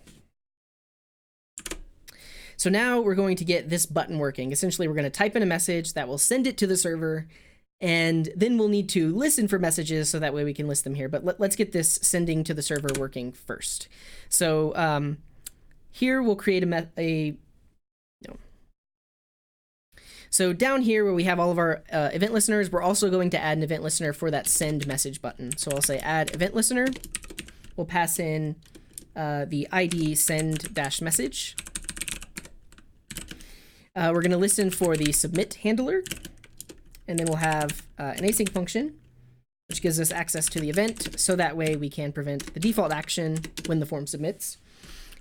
So now we're going to get this button working. Essentially, we're going to type in a message that will send it to the server, and then we'll need to listen for messages so that way we can list them here. But let's get this sending to the server working first. So here we'll create So down here where we have all of our event listeners, we're also going to add an event listener for that send message button. So I'll say add event listener. We'll pass in the ID send-message. We're going to listen for the submit handler. And then we'll have an async function, which gives us access to the event. So that way we can prevent the default action when the form submits.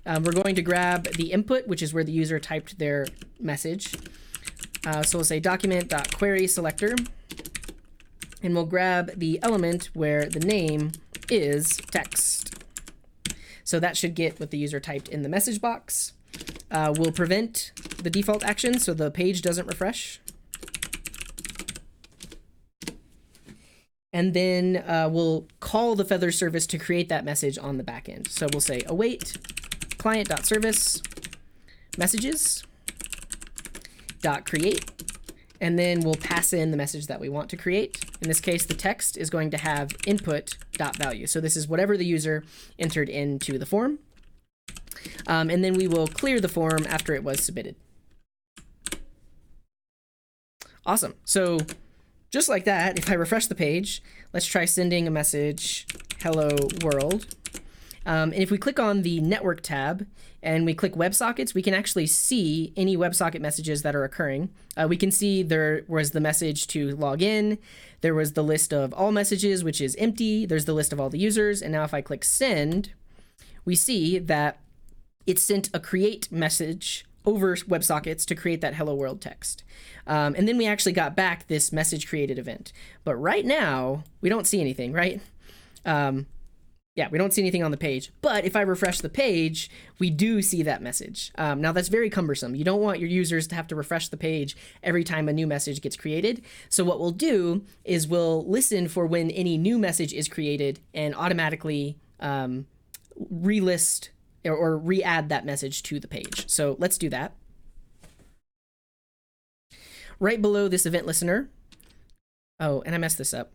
We're going to grab the input, which is where the user typed their message. So we'll say document.query selector, and we'll grab the element where the name is text. So that should get what the user typed in the message box. We'll prevent the default action so the page doesn't refresh. And then we'll call the Feathers service to create that message on the back end. So we'll say await client.service messages .create, and then we'll pass in the message that we want to create. In this case, the text is going to have input.value. So this is whatever the user entered into the form. And then we will clear the form after it was submitted. Awesome. So just like that, if I refresh the page, let's try sending a message, hello world. And if we click on the network tab and we click WebSockets, we can actually see any WebSocket messages that are occurring. We can see there was the message to log in. There was the list of all messages, which is empty. There's the list of all the users. And now if I click send, we see that it sent a create message over WebSockets to create that hello world text. And then we actually got back this message created event. But right now, we don't see anything, right? Yeah, we don't see anything on the page, but if I refresh the page, we do see that message. Now that's very cumbersome. You don't want your users to have to refresh the page every time a new message gets created. So what we'll do is we'll listen for when any new message is created and automatically relist or re-add that message to the page. So let's do that. Right below this event listener. Oh, and I messed this up.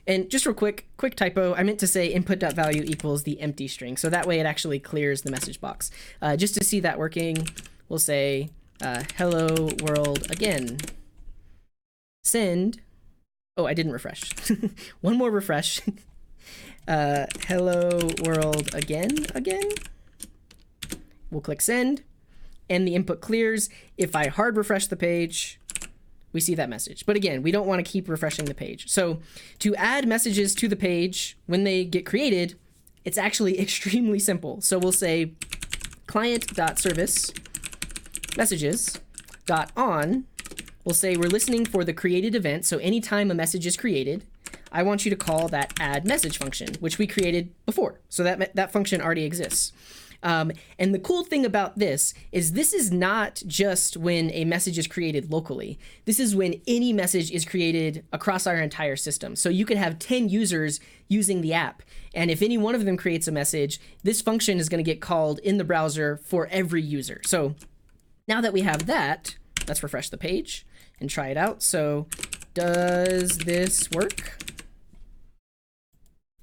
And just real quick typo, I meant to say input.value equals the empty string. So that way it actually clears the message box. Just to see that working, we'll say hello world again. Send. Oh, I didn't refresh. One more refresh. Hello world again. We'll click send, and the input clears. If I hard refresh the page, we see that message. But again, we don't want to keep refreshing the page. So to add messages to the page when they get created, it's actually extremely simple. So we'll say client.service messages.on. We'll say we're listening for the created event. So anytime a message is created, I want you to call that add message function, which we created before. So that function already exists. And the cool thing about this is not just when a message is created locally. This is when any message is created across our entire system. So you could have 10 users using the app. And if any one of them creates a message, this function is going to get called in the browser for every user. So now that we have that, let's refresh the page and try it out. So does this work?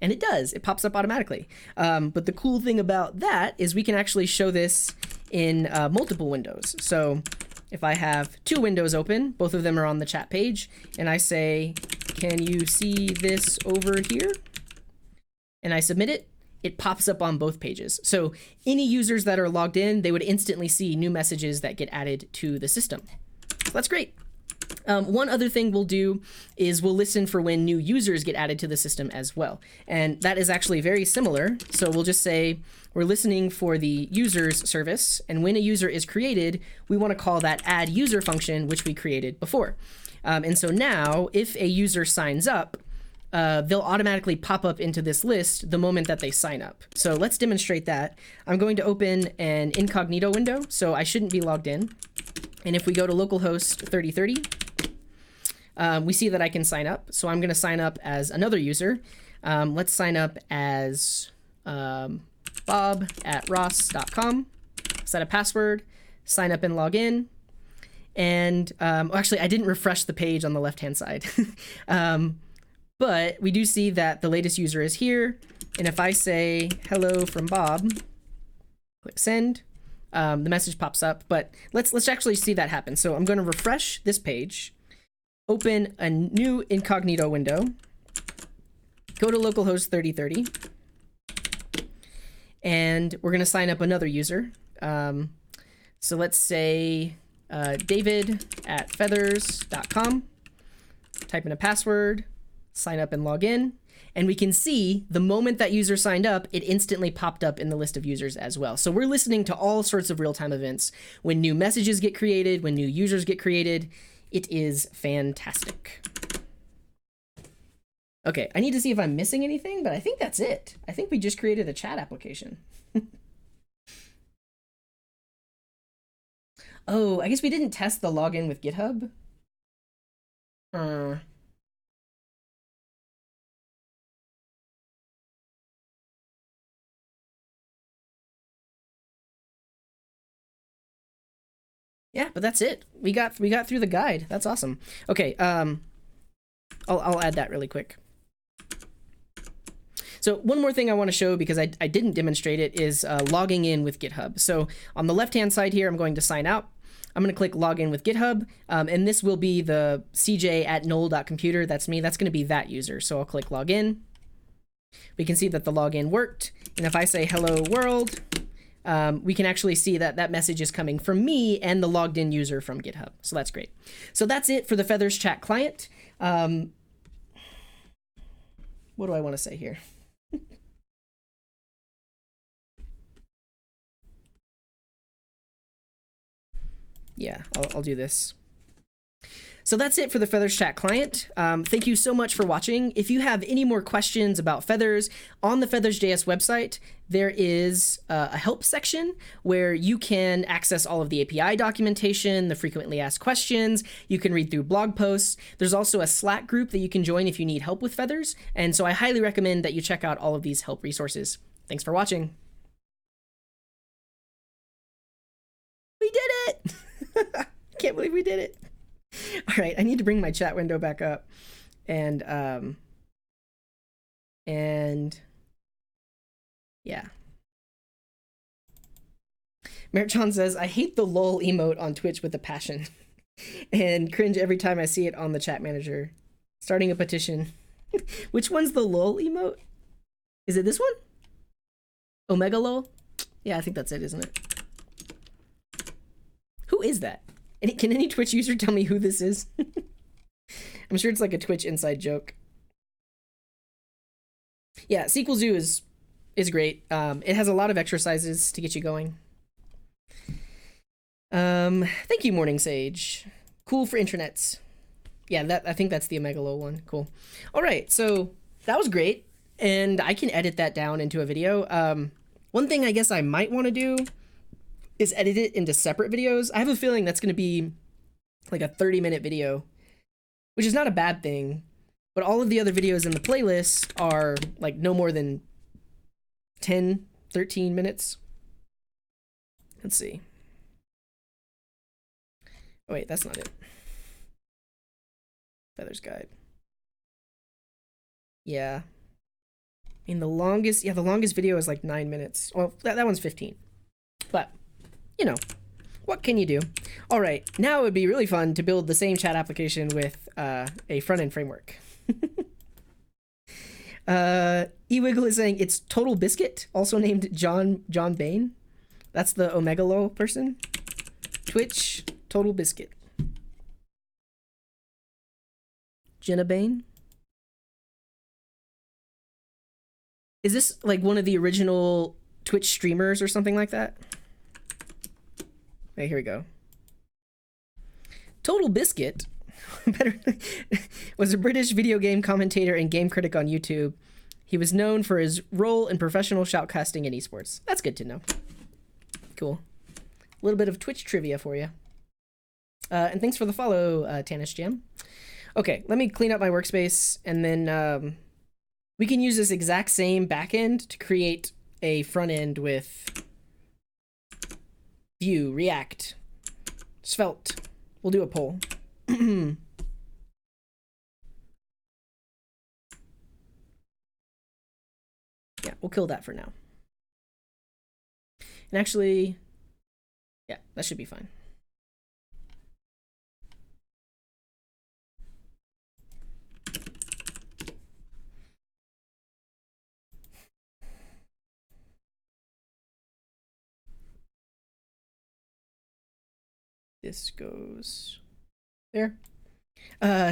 And it does. It pops up automatically. But the cool thing about that is we can actually show this in multiple windows. So if I have two windows open, both of them are on the chat page, and I say, can you see this over here? And I submit it, it pops up on both pages. So any users that are logged in, they would instantly see new messages that get added to the system. So that's great. One other thing we'll do is we'll listen for when new users get added to the system as well. And that is actually very similar. So we'll just say we're listening for the users service. And when a user is created, we want to call that add user function, which we created before. And so now if a user signs up, they'll automatically pop up into this list the moment that they sign up. So let's demonstrate that. I'm going to open an incognito window, so I shouldn't be logged in. And if we go to localhost 3030, we see that I can sign up. So I'm going to sign up as another user. Let's sign up as bob@ross.com, set a password, sign up and log in. And actually, I didn't refresh the page on the left-hand side. But we do see that the latest user is here. And if I say hello from Bob, click send, the message pops up. But let's actually see that happen. So I'm going to refresh this page, open a new incognito window, go to localhost 3030, and we're going to sign up another user. So let's say david@feathers.com, type in a password, sign up and log in, and we can see the moment that user signed up, it instantly popped up in the list of users as well. So we're listening to all sorts of real-time events. When new messages get created, when new users get created, it is fantastic. Okay, I need to see if I'm missing anything, but I think that's it. I think we just created a chat application. Oh, I guess we didn't test the login with GitHub. Yeah, but that's it. We got through the guide. That's awesome. Okay, I'll add that really quick. So one more thing I want to show, because I didn't demonstrate it, is logging in with GitHub. So on the left-hand side here, I'm going to sign out. I'm going to click login with GitHub, and this will be the cj@null.computer. That's me. That's going to be that user. So I'll click login. We can see that the login worked. And if I say hello world, we can actually see that that message is coming from me and the logged in user from GitHub. So that's great. So that's it for the Feathers chat client. What do I want to say here? Yeah, I'll do this. So that's it for the Feathers chat client. Thank you so much for watching. If you have any more questions about Feathers, on the FeathersJS website, there is a help section where you can access all of the API documentation, the frequently asked questions. You can read through blog posts. There's also a Slack group that you can join if you need help with Feathers. And so I highly recommend that you check out all of these help resources. Thanks for watching. We did it! Can't believe we did it. All right, I need to bring my chat window back up. And yeah. Merchon says, I hate the lol emote on Twitch with a passion and cringe every time I see it on the chat manager. Starting a petition. Which one's the lol emote? Is it this one? Omega lol? Yeah, I think that's it, isn't it? Who is that? Can any Twitch user tell me who this is? I'm sure it's like a Twitch inside joke. Yeah, SQL Zoo is great. It has a lot of exercises to get you going. Thank you, Morning Sage. Cool for internets. Yeah, I think that's the Omegalo one. Cool. All right, so that was great, and I can edit that down into a video. One thing I guess I might want to do is edit it into separate videos. I have a feeling that's going to be like a 30-minute video, which is not a bad thing, but all of the other videos in the playlist are like no more than 10, 13 minutes. Let's see. Oh, wait, that's not it. Feathers Guide. Yeah. I mean, the longest video is like 9 minutes. Well, that one's 15. But, you know, what can you do? All right, now it would be really fun to build the same chat application with a front-end framework. eWiggle is saying it's Total Biscuit, also named John Bain. That's the Omegalo person. Twitch, Total Biscuit. Jenna Bain. Is this like one of the original Twitch streamers or something like that? Okay, here we go. Total Biscuit was a British video game commentator and game critic on YouTube. He was known for his role in professional shoutcasting and esports. That's good to know. Cool. A little bit of Twitch trivia for you. And thanks for the follow, Tanish Jam. Okay, let me clean up my workspace, and then we can use this exact same backend to create a front end with Vue, React, Svelte. We'll do a poll. Yeah, we'll kill that for now. And actually, yeah, that should be fine. This goes there.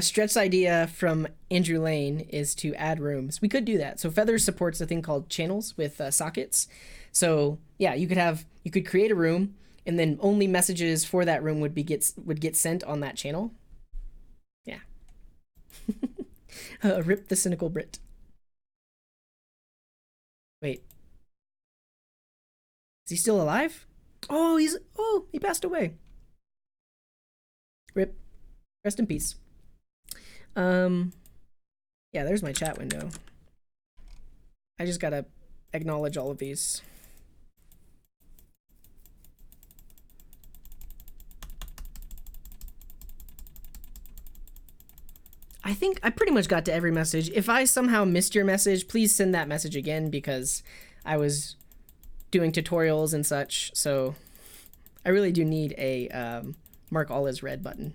Stretch's idea from Andrew Lane is to add rooms. We could do that. So Feathers supports a thing called channels with sockets. So yeah, you could create a room, and then only messages for that room would get sent on that channel. Yeah. Rip the cynical Brit. Wait. Is he still alive? Oh, he passed away. Rip. Rest in peace. Yeah, there's my chat window. I just gotta acknowledge all of these. I think I pretty much got to every message. If I somehow missed your message, please send that message again, because I was doing tutorials and such, so I really do need a mark all as red button.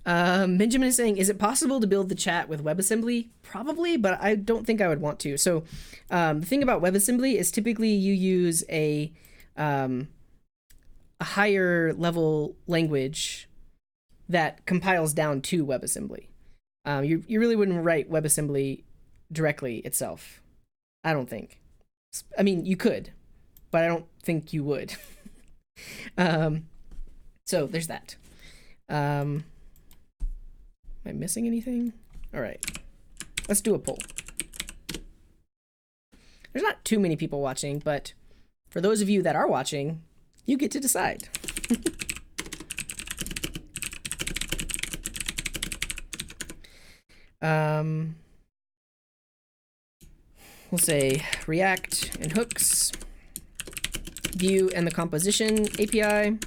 Benjamin is saying, is it possible to build the chat with WebAssembly? Probably, but I don't think I would want to. So the thing about WebAssembly is typically you use a higher level language that compiles down to WebAssembly. You really wouldn't write WebAssembly directly itself, I don't think. I mean, you could, but I don't think you would. So there's that. Am I missing anything? All right, let's do a poll. There's not too many people watching, but for those of you that are watching, you get to decide. We'll say React and hooks, Vue and the composition API,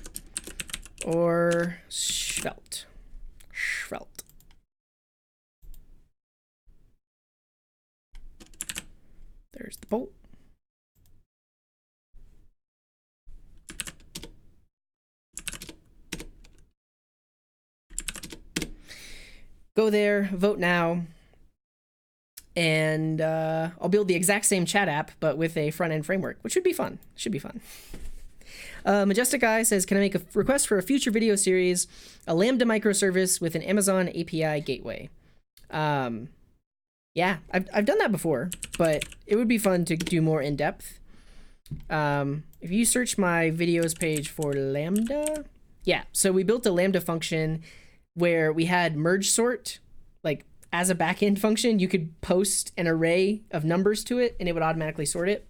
or Svelte. Svelte. There's the poll. Go there, vote now. and I'll build the exact same chat app, but with a front-end framework, which should be fun. Should be fun. Majestic Eye says, can I make a request for a future video series, a Lambda microservice with an Amazon API gateway? Yeah, I've done that before, but it would be fun to do more in depth. If you search my videos page for Lambda, yeah, so we built a Lambda function where we had merge sort, like as a backend function, you could post an array of numbers to it and it would automatically sort it.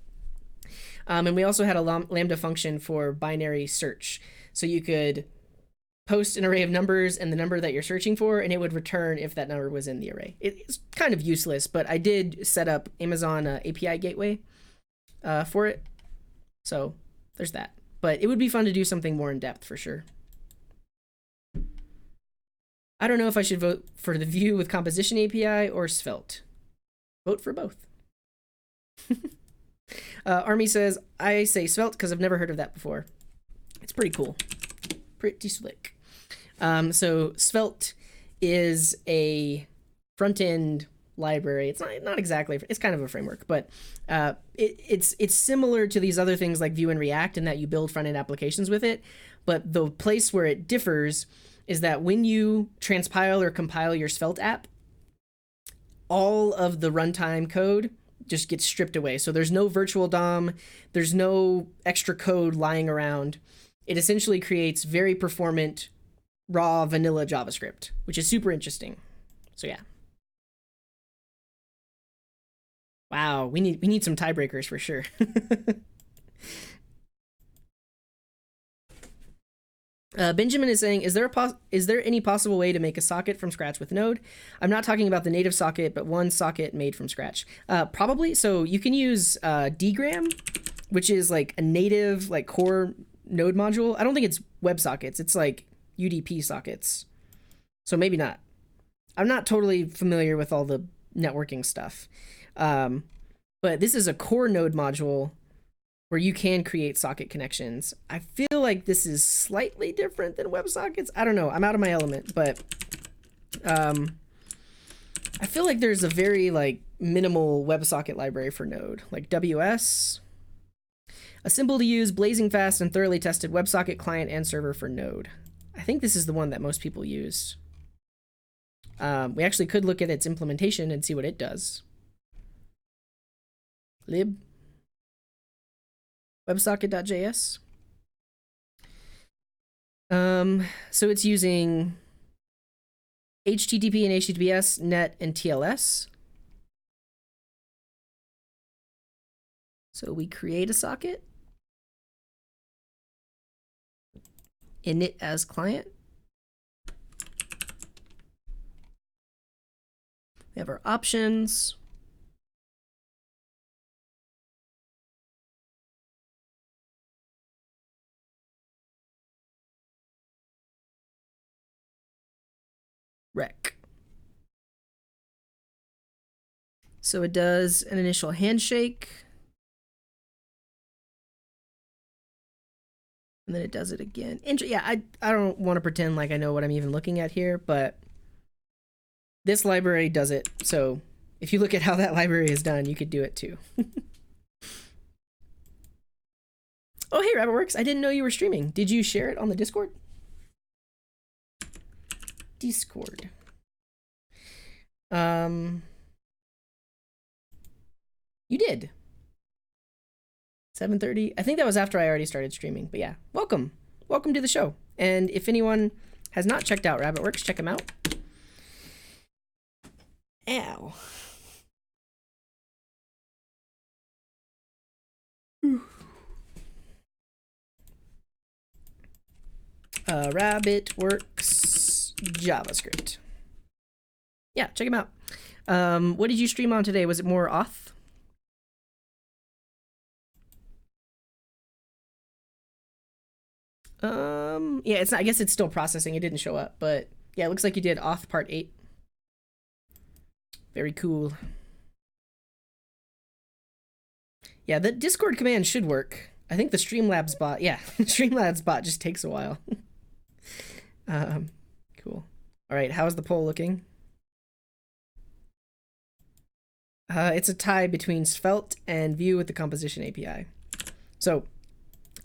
And we also had a Lambda function for binary search. So you could post an array of numbers and the number that you're searching for, and it would return if that number was in the array. It's kind of useless, but I did set up Amazon API gateway for it. So there's that. But it would be fun to do something more in depth for sure. I don't know if I should vote for the Vue with Composition API or Svelte. Vote for both. Army says, I say Svelte because I've never heard of that before. It's pretty cool. Pretty slick. So Svelte is a front-end library. It's not exactly, it's kind of a framework, but it's similar to these other things like Vue and React in that you build front-end applications with it. But the place where it differs is that when you transpile or compile your Svelte app, all of the runtime code just gets stripped away. So there's no virtual DOM, there's no extra code lying around. It essentially creates very performant, raw, vanilla JavaScript, which is super interesting. So yeah. Wow, we need some tiebreakers for sure. Benjamin is saying, is there any possible way to make a socket from scratch with Node? I'm not talking about the native socket, but one socket made from scratch. Probably. So you can use dgram, which is like a native like core Node module. I don't think it's WebSockets. It's like UDP sockets. So maybe not. I'm not totally familiar with all the networking stuff. But this is a core Node module where you can create socket connections. I feel like this is slightly different than WebSockets. I don't know. I'm out of my element, but I feel like there's a very like minimal WebSocket library for Node, like WS, a simple to use, blazing fast, and thoroughly tested WebSocket client and server for Node. I think this is the one that most people use. We actually could look at its implementation and see what it does. Lib. WebSocket.js. So it's using HTTP and HTTPS, NET, and TLS. So we create a socket, init as client. We have our options. Rec. So it does an initial handshake. And then it does it again. Yeah, I don't want to pretend like I know what I'm even looking at here, but this library does it. So if you look at how that library is done, you could do it too. Oh, hey, RabbitWorks. I didn't know you were streaming. Did you share it on the Discord? Discord. You did. 7:30. I think that was after I already started streaming, but yeah, welcome to the show. And if anyone has not checked out RabbitWorks, check them out. Ow. RabbitWorks JavaScript. Yeah, check them out. What did you stream on today? Was it more auth? Yeah, it's not, I guess it's still processing. It didn't show up, but yeah, it looks like you did auth part 8. Very cool. Yeah, the Discord command should work. I think the Streamlabs bot, yeah, Streamlabs bot just takes a while. Cool. All right, how's the poll looking? It's a tie between Svelte and Vue with the composition API. So,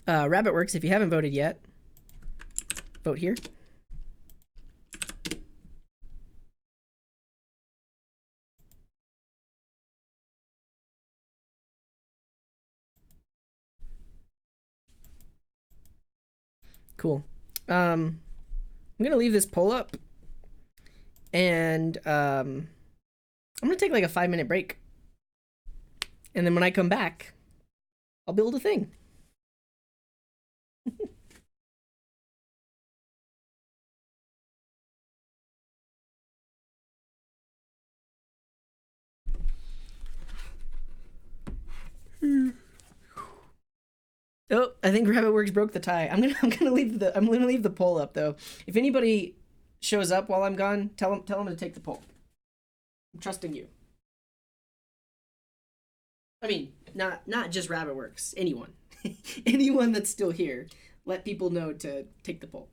RabbitWorks, if you haven't voted yet, vote here. Cool. I'm gonna leave this poll up, and I'm gonna take like a 5-minute break, and then when I come back, I'll build a thing. Oh, I think RabbitWorks broke the tie. I'm gonna leave the poll up though. If anybody shows up while I'm gone, tell them to take the poll. I'm trusting you. I mean, not just RabbitWorks. Anyone, anyone that's still here, let people know to take the poll.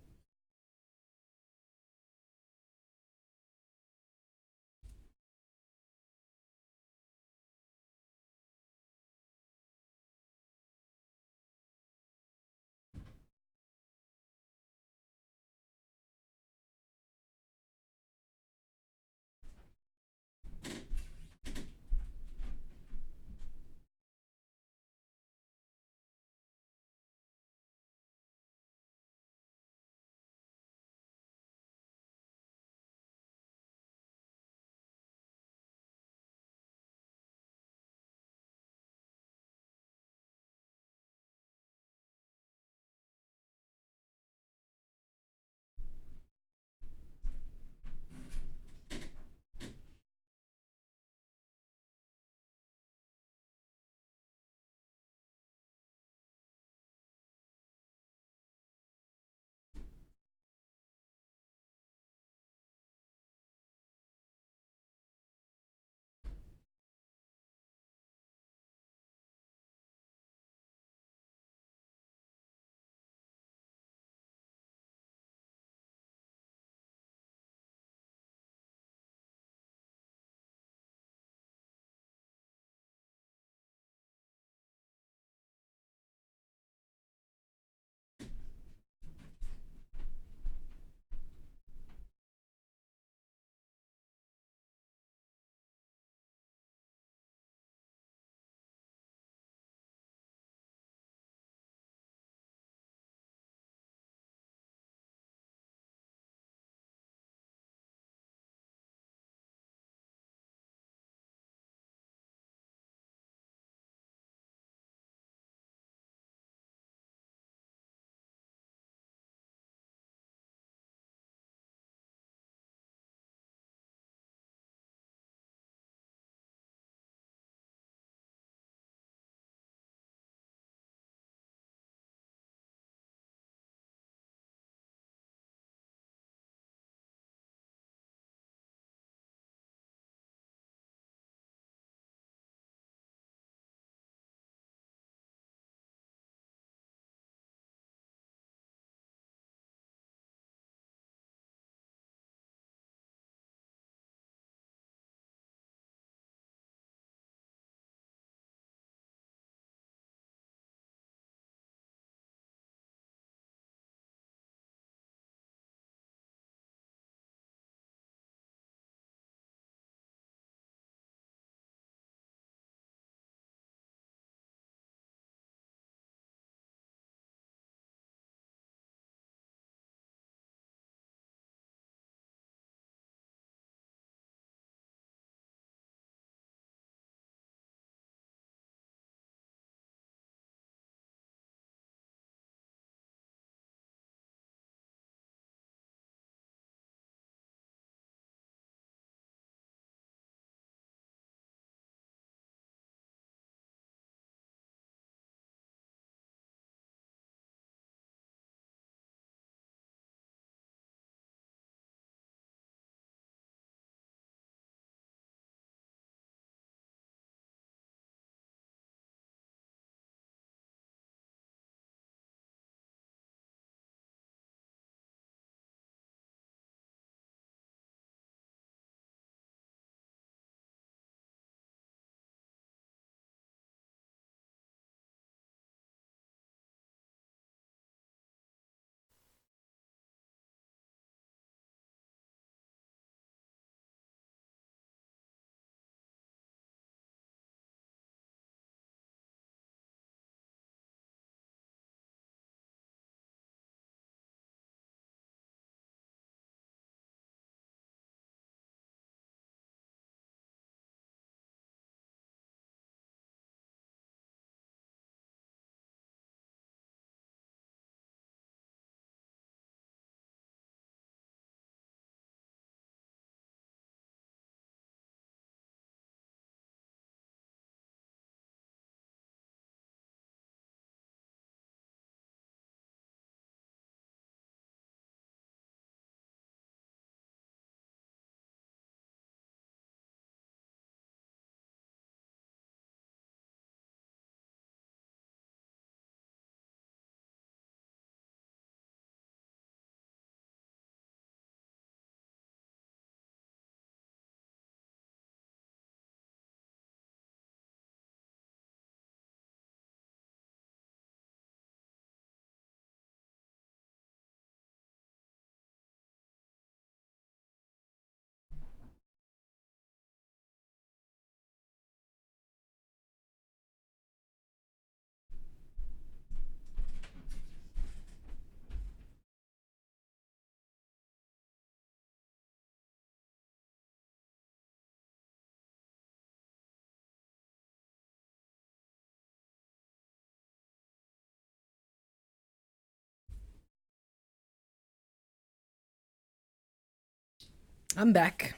I'm back.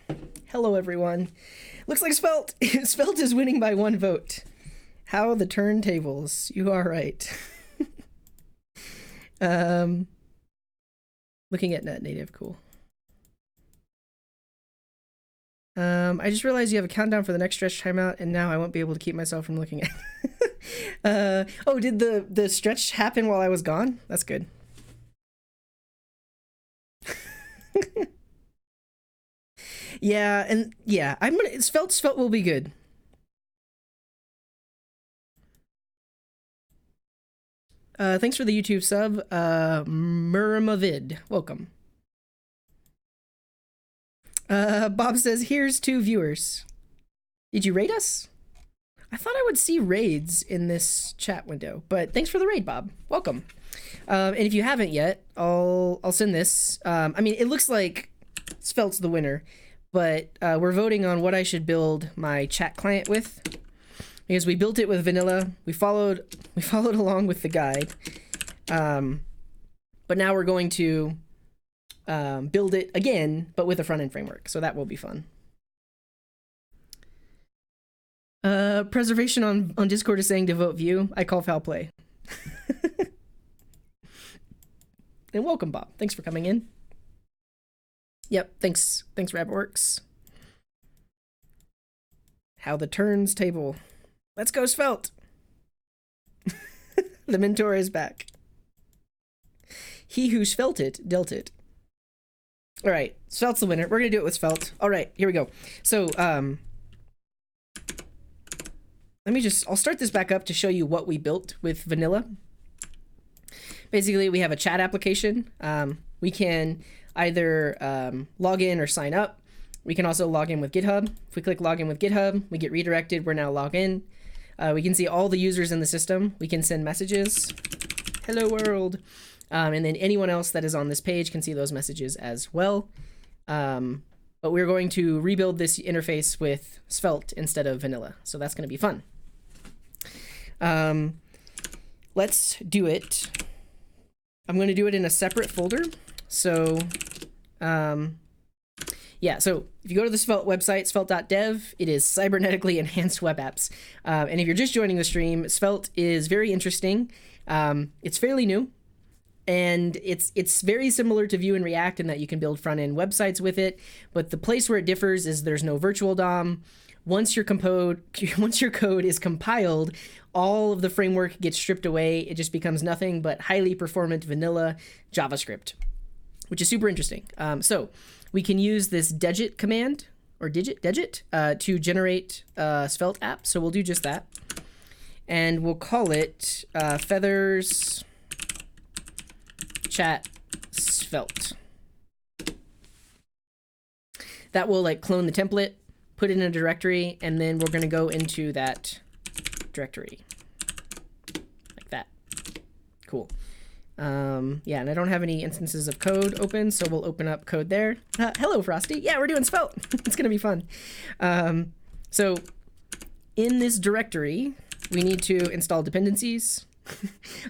Hello, everyone. Looks like Svelte. Svelte is winning by 1 vote. How the turntables. You are right. Looking at net native, cool. I just realized you have a countdown for the next stretch timeout, and now I won't be able to keep myself from looking at. Oh, did the stretch happen while I was gone? That's good. Yeah, and yeah, I'm gonna. Svelte will be good. Thanks for the YouTube sub, Murmavid. Welcome. Bob says, here's 2 viewers. Did you raid us? I thought I would see raids in this chat window, but thanks for the raid, Bob. Welcome. And if you haven't yet, I'll send this. I mean, it looks like Svelte's the winner, but we're voting on what I should build my chat client with, because we built it with vanilla. We followed along with the guide, but now we're going to build it again, but with a front-end framework. So that will be fun. Preservation on Discord is saying to vote view. I call foul play. And welcome, Bob. Thanks for coming in. Yep, thanks Rabbitworks. How the turns table. Let's go, Svelte. The mentor is back. He who svelte it, dealt it. All right, Svelte's the winner. We're gonna do it with Svelte. All right, here we go. So, I'll start this back up to show you what we built with vanilla. Basically, we have a chat application. We can either log in or sign up. We can also log in with GitHub. If we click log in with GitHub, we get redirected. We're now logged in. We can see all the users in the system. We can send messages. Hello world. And then anyone else that is on this page can see those messages as well. But we're going to rebuild this interface with Svelte instead of vanilla. So that's going to be fun. Let's do it. I'm going to do it in a separate folder. So, yeah, so if you go to the Svelte website, svelte.dev, it is cybernetically enhanced web apps. And if you're just joining the stream, Svelte is very interesting. It's fairly new. And it's very similar to Vue and React in that you can build front-end websites with it. But the place where it differs is there's no virtual DOM. Once your code is compiled, all of the framework gets stripped away. It just becomes nothing but highly performant vanilla JavaScript, which is super interesting. So we can use this digit command, or digit, to generate a Svelte app. So we'll do just that. And we'll call it Feathers Chat Svelte. That will like clone the template, put it in a directory, and then we're going to go into that directory like that. Cool. Yeah, and I don't have any instances of code open, so we'll open up code there. Hello, Frosty. Yeah, we're doing Svelte. It's going to be fun. So in this directory, we need to install dependencies.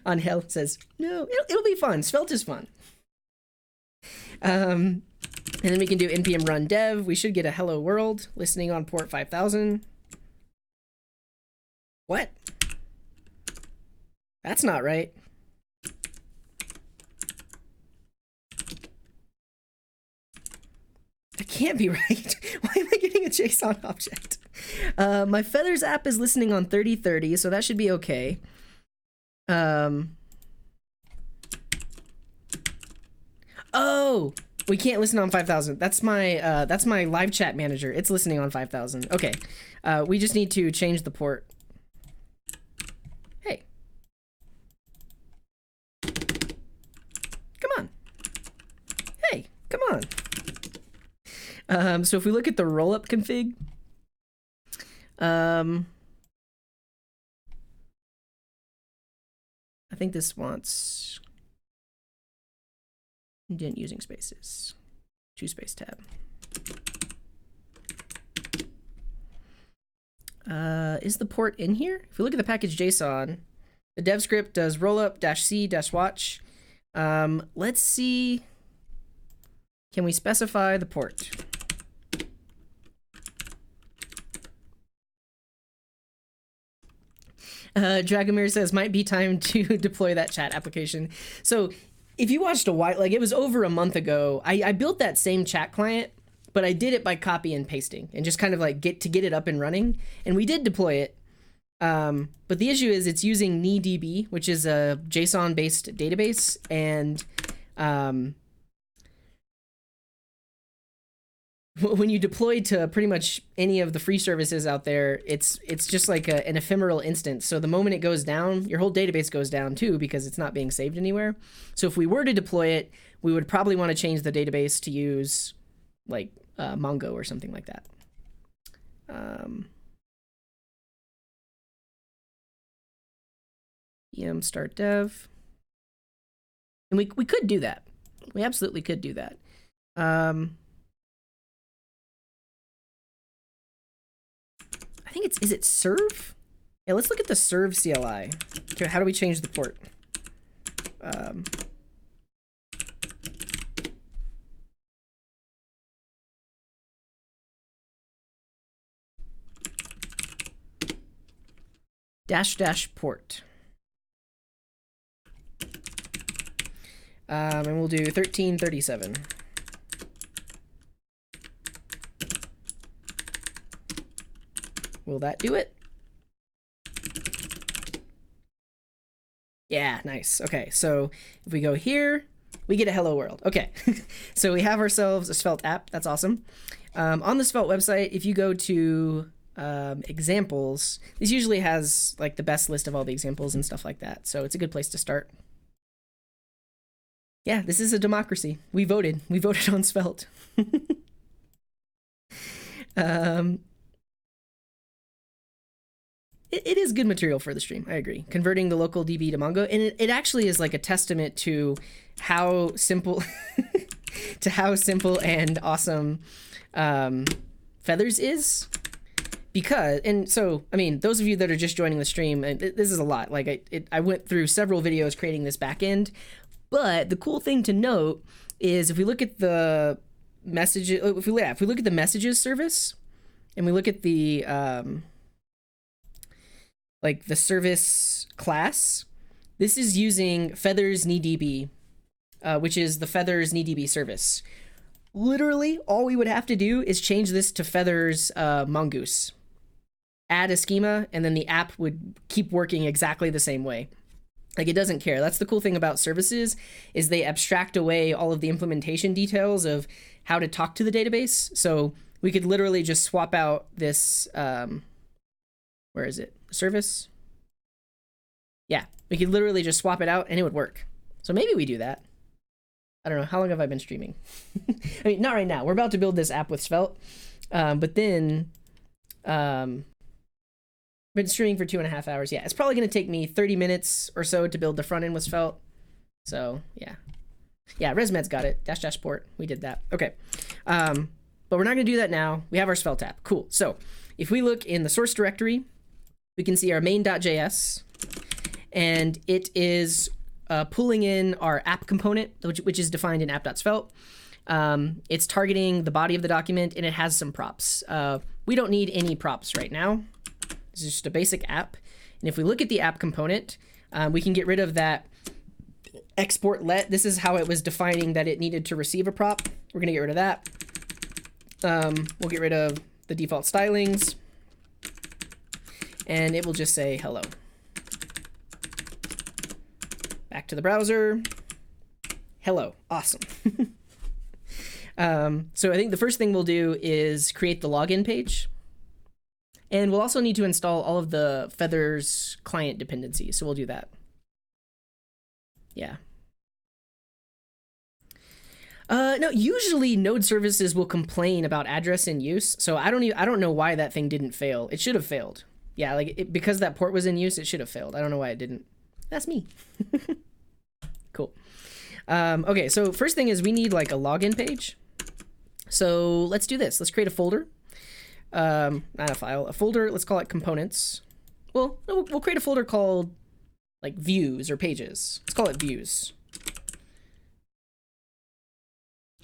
On hell says, no, it'll be fun. Svelte is fun. And then we can do npm run dev. We should get a hello world listening on port 5000. What? That's not right. That can't be right. Why am I getting a JSON object? My Feathers app is listening on 3030, so that should be okay. Oh, we can't listen on 5000. That's my live chat manager. It's listening on 5000. Okay. We just need to change the port. Hey. Come on. Hey, come on. So if we look at the rollup config, I think this wants indent using spaces. 2 space tab. Is the port in here? If we look at the package JSON, the dev script does rollup-c-watch. Let's see. Can we specify the port? Dragomir says, might be time to deploy that chat application. So if you watched a while, like it was over a month ago, I built that same chat client, but I did it by copy and pasting and just kind of like get it up and running. And we did deploy it. But the issue is it's using NeDB, which is a JSON-based database. And when you deploy to pretty much any of the free services out there, it's just like an ephemeral instance. So the moment it goes down, your whole database goes down too, because it's not being saved anywhere. So if we were to deploy it, we would probably want to change the database to use like Mongo or something like that. EM start dev. And we could do that. We absolutely could do that. I think is it serve? Yeah, let's look at the serve CLI. Okay, how do we change the port? -- port. And we'll do 1337. Will that do it? Yeah, nice. Okay, so if we go here, we get a hello world. Okay, so we have ourselves a Svelte app. That's awesome. On the Svelte website, if you go to examples, this usually has like the best list of all the examples and stuff like that. So it's a good place to start. Yeah, this is a democracy. We voted. We voted on Svelte. It is good material for the stream. I agree. Converting the local DB to Mongo, and it actually is like a testament to how simple, and awesome Feathers is. Because, and so, I mean, those of you that are just joining the stream, this is a lot. Like I went through several videos creating this backend, but the cool thing to note is if we look at the messages, if we look at the messages service, and we look at the like the service class, this is using Feathers NeDB, which is the Feathers NeDB service. Literally, all we would have to do is change this to Feathers Mongoose, add a schema, and then the app would keep working exactly the same way. Like, it doesn't care. That's the cool thing about services, is they abstract away all of the implementation details of how to talk to the database. So we could literally just swap out this, where is it? Service? Yeah, we could literally just swap it out and it would work. So maybe we do that. I don't know. How long have I been streaming? I mean, not right now. We're about to build this app with Svelte. But then, been streaming for 2.5 hours. Yeah, it's probably going to take me 30 minutes or so to build the front end with Svelte. So, yeah. Yeah, ResMed's got it. -- port. We did that. Okay. But we're not going to do that now. We have our Svelte app. Cool. So, if we look in the source directory, we can see our main.js. And it is pulling in our app component, which is defined in app.svelte. It's targeting the body of the document, and it has some props. We don't need any props right now. This is just a basic app. And if we look at the app component, we can get rid of that export let. This is how it was defining that it needed to receive a prop. We're going to get rid of that. We'll get rid of the default stylings. And it will just say hello. Back to the browser. Hello. Awesome. So I think the first thing we'll do is create the login page. And we'll also need to install all of the Feathers client dependencies. So we'll do that. Yeah. No, usually node services will complain about address in use. So I don't know why that thing didn't fail. It should have failed. Yeah, like because that port was in use, it should have failed. I don't know why it didn't. That's me. Cool. Okay, so first thing is we need like a login page. So let's do this. Let's create a folder. Not a file, a folder. Let's call it components. Well, we'll create a folder called like views or pages. Let's call it views.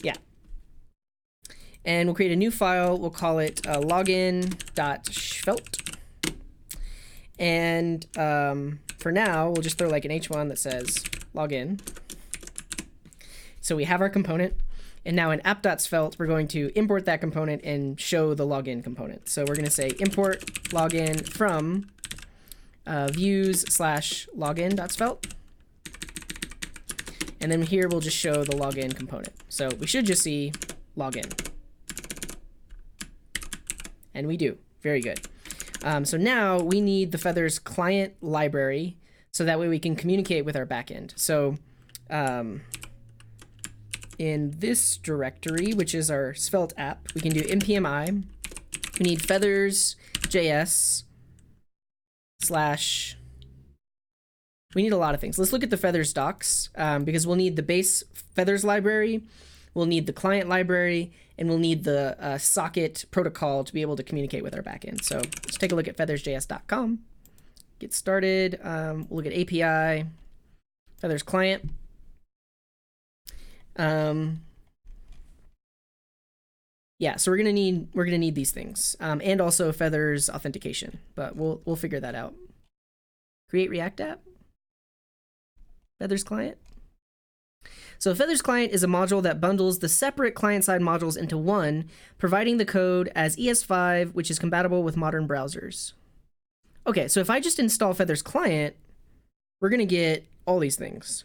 Yeah. And we'll create a new file. We'll call it login.svelte. And for now, we'll just throw like an h1 that says login. So we have our component. And now in app.svelte, we're going to import that component and show the login component. So we're going to say import login from views/login.svelte. And then here we'll just show the login component. So we should just see login. And we do. Very good. So now we need the Feathers client library so that way we can communicate with our backend. So in this directory, which is our Svelte app, we can do npmi. We need FeathersJS / we need a lot of things. Let's look at the Feathers docs because we'll need the base Feathers library, we'll need the client library, and we'll need the socket protocol to be able to communicate with our backend. So let's take a look at feathersjs.com. Get started. We'll look at API, Feathers client. Yeah, so we're gonna need these things, and also Feathers authentication, but we'll figure that out. Create React app. Feathers client. So Feathers client is a module that bundles the separate client-side modules into one, providing the code as ES5, which is compatible with modern browsers. Okay, so if I just install Feathers client, we're gonna get all these things.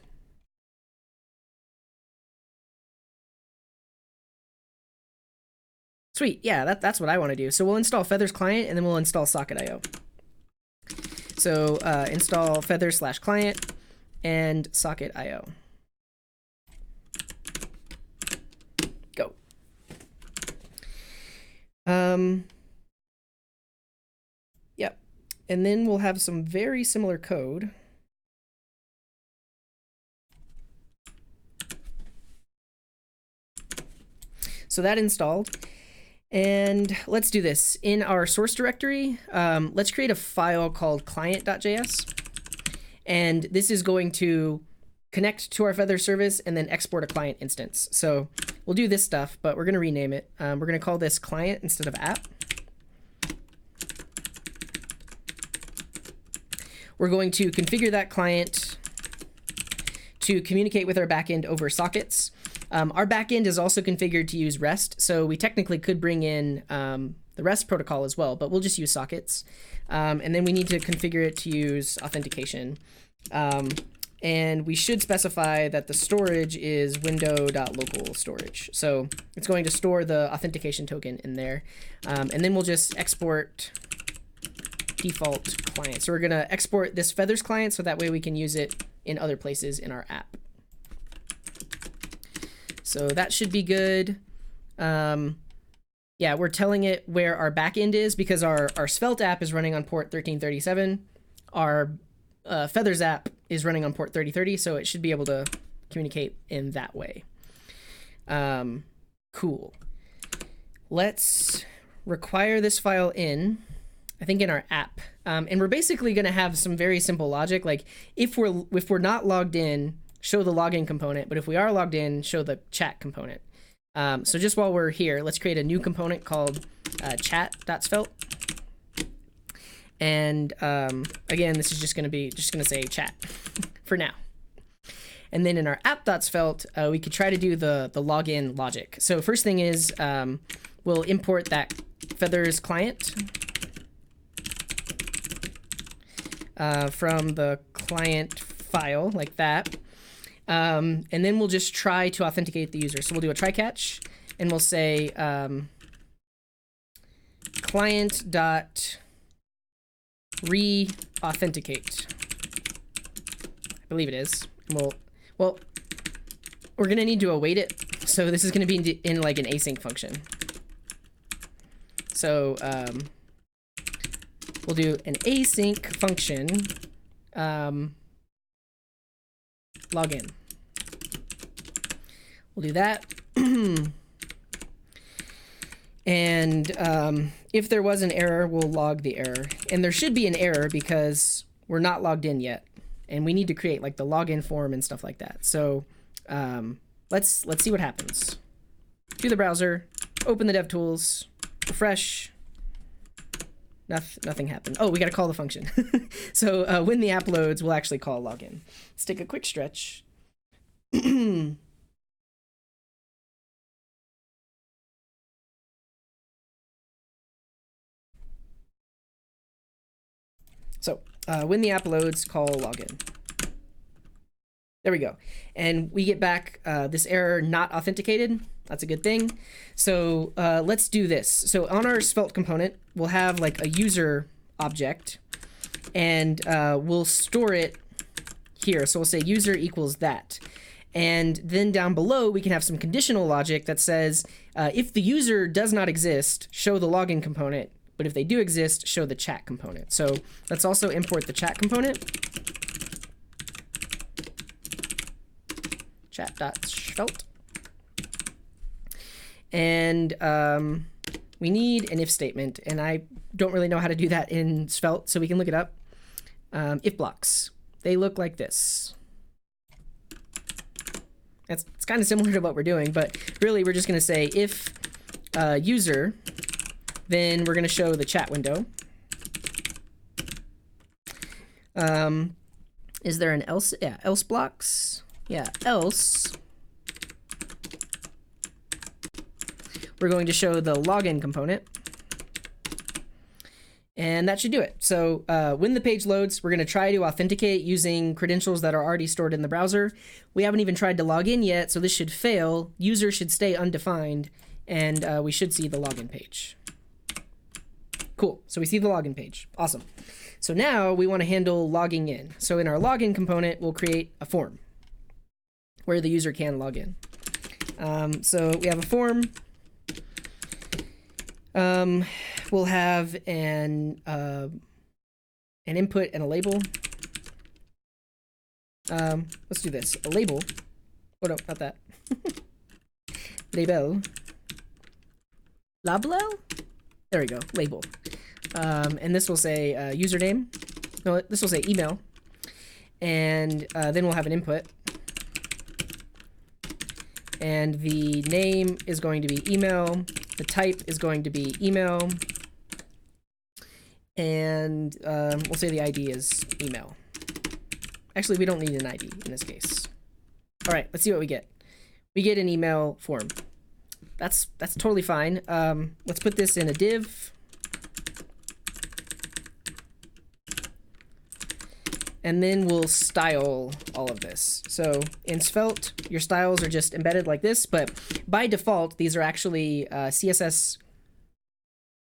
Sweet, yeah, that's what I want to do. So we'll install Feathers client and then we'll install socket.io. So install Feathers/client and socket.io. Go. Yep. And then we'll have some very similar code. So that installed. And let's do this. In our source directory, let's create a file called client.js. And this is going to connect to our Feather service and then export a client instance. So we'll do this stuff, but we're going to rename it. We're going to call this client instead of app. We're going to configure that client to communicate with our backend over sockets. Our backend is also configured to use REST, so we technically could bring in the REST protocol as well, but we'll just use sockets. And then we need to configure it to use authentication. And we should specify that the storage is window.local storage. So it's going to store the authentication token in there. And then we'll just export default client. So we're going to export this Feathers client so that way we can use it in other places in our app. So that should be good. Yeah, we're telling it where our backend is because our Svelte app is running on port 1337. Our Feathers app is running on port 3030, so it should be able to communicate in that way. Cool. Let's require this file in, I think in our app. And we're basically going to have some very simple logic. Like if we're not logged in, show the login component, but if we are logged in, show the chat component. So just while we're here, let's create a new component called chat.svelte. And again, this is just going to say chat for now. And then in our app.svelte, we could try to do the login logic. So first thing is we'll import that Feathers client from the client file like that. And then we'll just try to authenticate the user. So we'll do a try catch and we'll say client dot re-authenticate. I believe it is. And well, we're gonna need to await it. So this is gonna be in like an async function. So we'll do an async function login. We'll do that. And if there was an error, we'll log the error. And there should be an error because we're not logged in yet. And we need to create like the login form and stuff like that. So let's see what happens. To the browser, open the DevTools, refresh. Nothing happened. Oh, we got to call the function. So when the app loads, we'll actually call login. Let's take a quick stretch. So when the app loads, call login. There we go. And we get back this error, not authenticated. That's a good thing. So let's do this. So on our Svelte component, we'll have like a user object, and we'll store it here. So we'll say user equals that. And then down below, we can have some conditional logic that says, if the user does not exist, show the login component. But if they do exist, show the chat component. So let's also import the chat component. Chat.svelte. And we need an if statement. And I don't really know how to do that in Svelte, so we can look it up. If blocks. They look like this. It's kind of similar to what we're doing, but really we're just going to say if user, then we're going to show the chat window. Is there an else? Yeah, else blocks. Yeah, else. We're going to show the login component. And that should do it. So when the page loads, we're going to try to authenticate using credentials that are already stored in the browser. We haven't even tried to log in yet, so this should fail. User should stay undefined, and we should see the login page. Cool. So we see the login page. Awesome. So now we want to handle logging in. So in our login component, we'll create a form where the user can log in. So we have a form. We'll have an input and a label. Let's do this. A label. Oh no, not that. Label. Label? There we go. Label. And this will say username. No, this will say email. And then we'll have an input. And the name is going to be email. The type is going to be email. And we'll say the ID is email. Actually, we don't need an ID in this case. All right, let's see what we get. We get an email form. That's totally fine. Let's put this in a div. And then we'll style all of this. So in Svelte, your styles are just embedded like this, but by default, these are actually CSS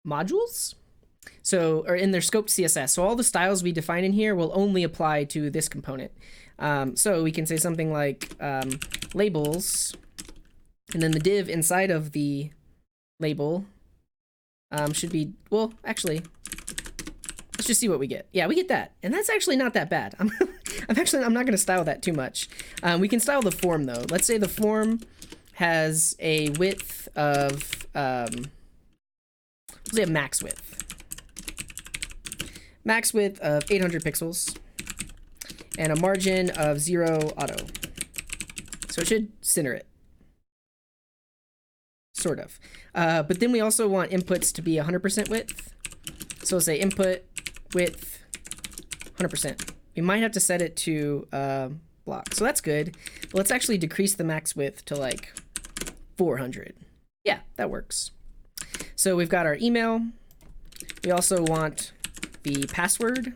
modules. So, or in their scoped CSS. So all the styles we define in here will only apply to this component. So we can say something like labels, and then the div inside of the label should be, well, actually, let's just see what we get. Yeah, we get that. And that's actually not that bad. I'm not going to style that too much. We can style the form though. Let's say the form has a width of, let's say a max width. Max width of 800 pixels and a margin of 0 auto. So it should center it. Sort of. But then we also want inputs to be 100% width. So we'll say input width 100%. We might have to set it to block. So that's good. But let's actually decrease the max width to like 400. Yeah, that works. So we've got our email. We also want the password.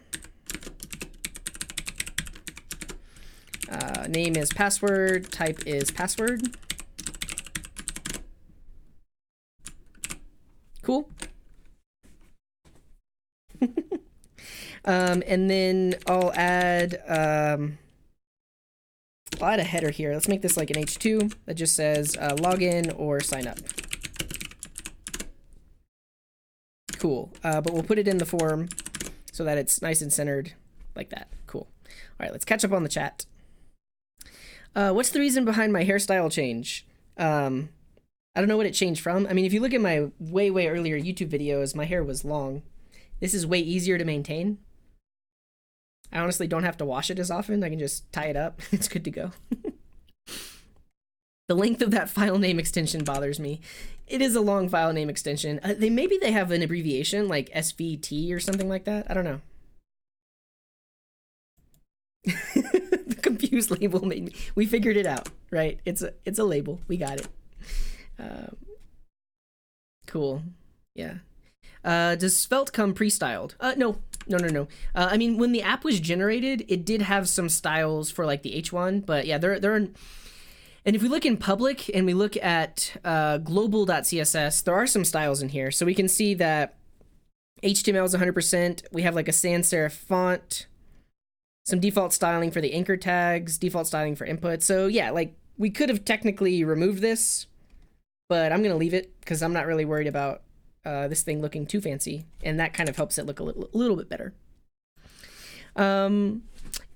Name is password. Type is password. Cool. And then I'll add a header here. Let's make this like an H2 that just says login or sign up. Cool. But we'll put it in the form so that it's nice and centered like that. Cool. All right, let's catch up on the chat. What's the reason behind my hairstyle change? I don't know what it changed from. I mean, if you look at my way earlier YouTube videos, my hair was long. This is way easier to maintain. I honestly don't have to wash it as often. I can just tie it up. It's good to go. The length of that file name extension bothers me. It is a long file name extension. Maybe they have an abbreviation like SVT or something like that. I don't know. The confused label made me. We figured it out, right? It's a label. We got it. Cool. Yeah. Does Svelte come pre-styled? No. I mean, when the app was generated, it did have some styles for like the H1, but yeah, there are. And if we look in public and we look at global.css, there are some styles in here. So we can see that HTML is 100%. We have like a sans serif font, some default styling for the anchor tags, default styling for input. So yeah, like we could have technically removed this, but I'm going to leave it because I'm not really worried about this thing looking too fancy. And that kind of helps it look a little bit better.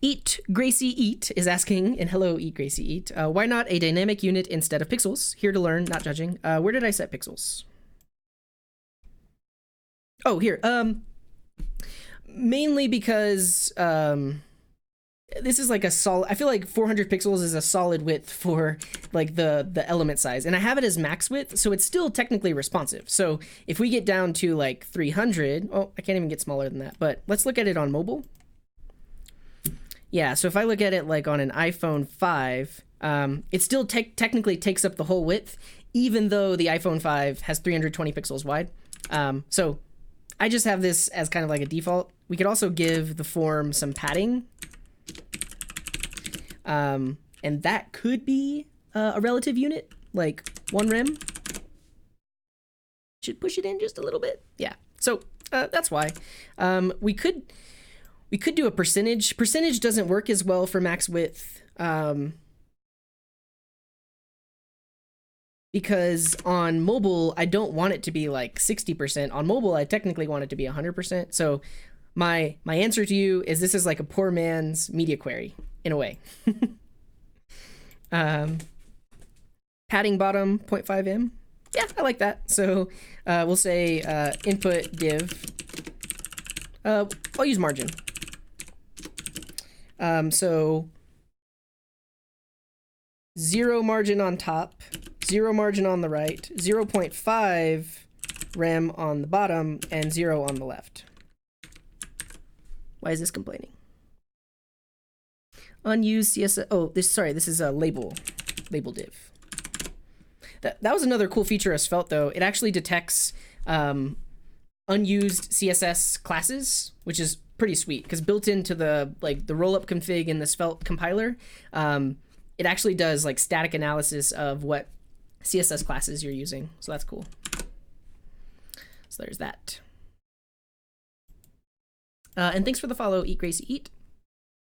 Eat Gracie Eat is asking, and hello Eat Gracie Eat, why not a dynamic unit instead of pixels? Here to learn, not judging. Where did I set pixels? Oh, here. Mainly because this is like a solid. I feel like 400 pixels is a solid width for like the element size, and I have it as max width, so it's still technically responsive. So if we get down to like 300, oh, I can't even get smaller than that. But let's look at it on mobile. Yeah, so if I look at it like on an iPhone 5, it still technically takes up the whole width, even though the iPhone 5 has 320 pixels wide. So I just have this as kind of like a default. We could also give the form some padding. And that could be a relative unit, like 1 rem. Should push it in just a little bit. Yeah, so that's why. We could do a percentage. Percentage doesn't work as well for max width because on mobile, I don't want it to be like 60%. On mobile, I technically want it to be 100%. So my answer to you is this is like a poor man's media query in a way. Padding bottom 0.5 em. Yeah, I like that. So we'll say input div. I'll use margin. So 0 margin on top, 0 margin on the right, 0.5 rem on the bottom, and 0 on the left. Why is this complaining? Unused CSS. Oh, this is a label div. That was another cool feature of Svelte though. It actually detects unused CSS classes, which is pretty sweet because built into the rollup config in the Svelte compiler, it actually does like static analysis of what CSS classes you're using. So that's cool. So there's that. And thanks for the follow, Eat Gracie Eat.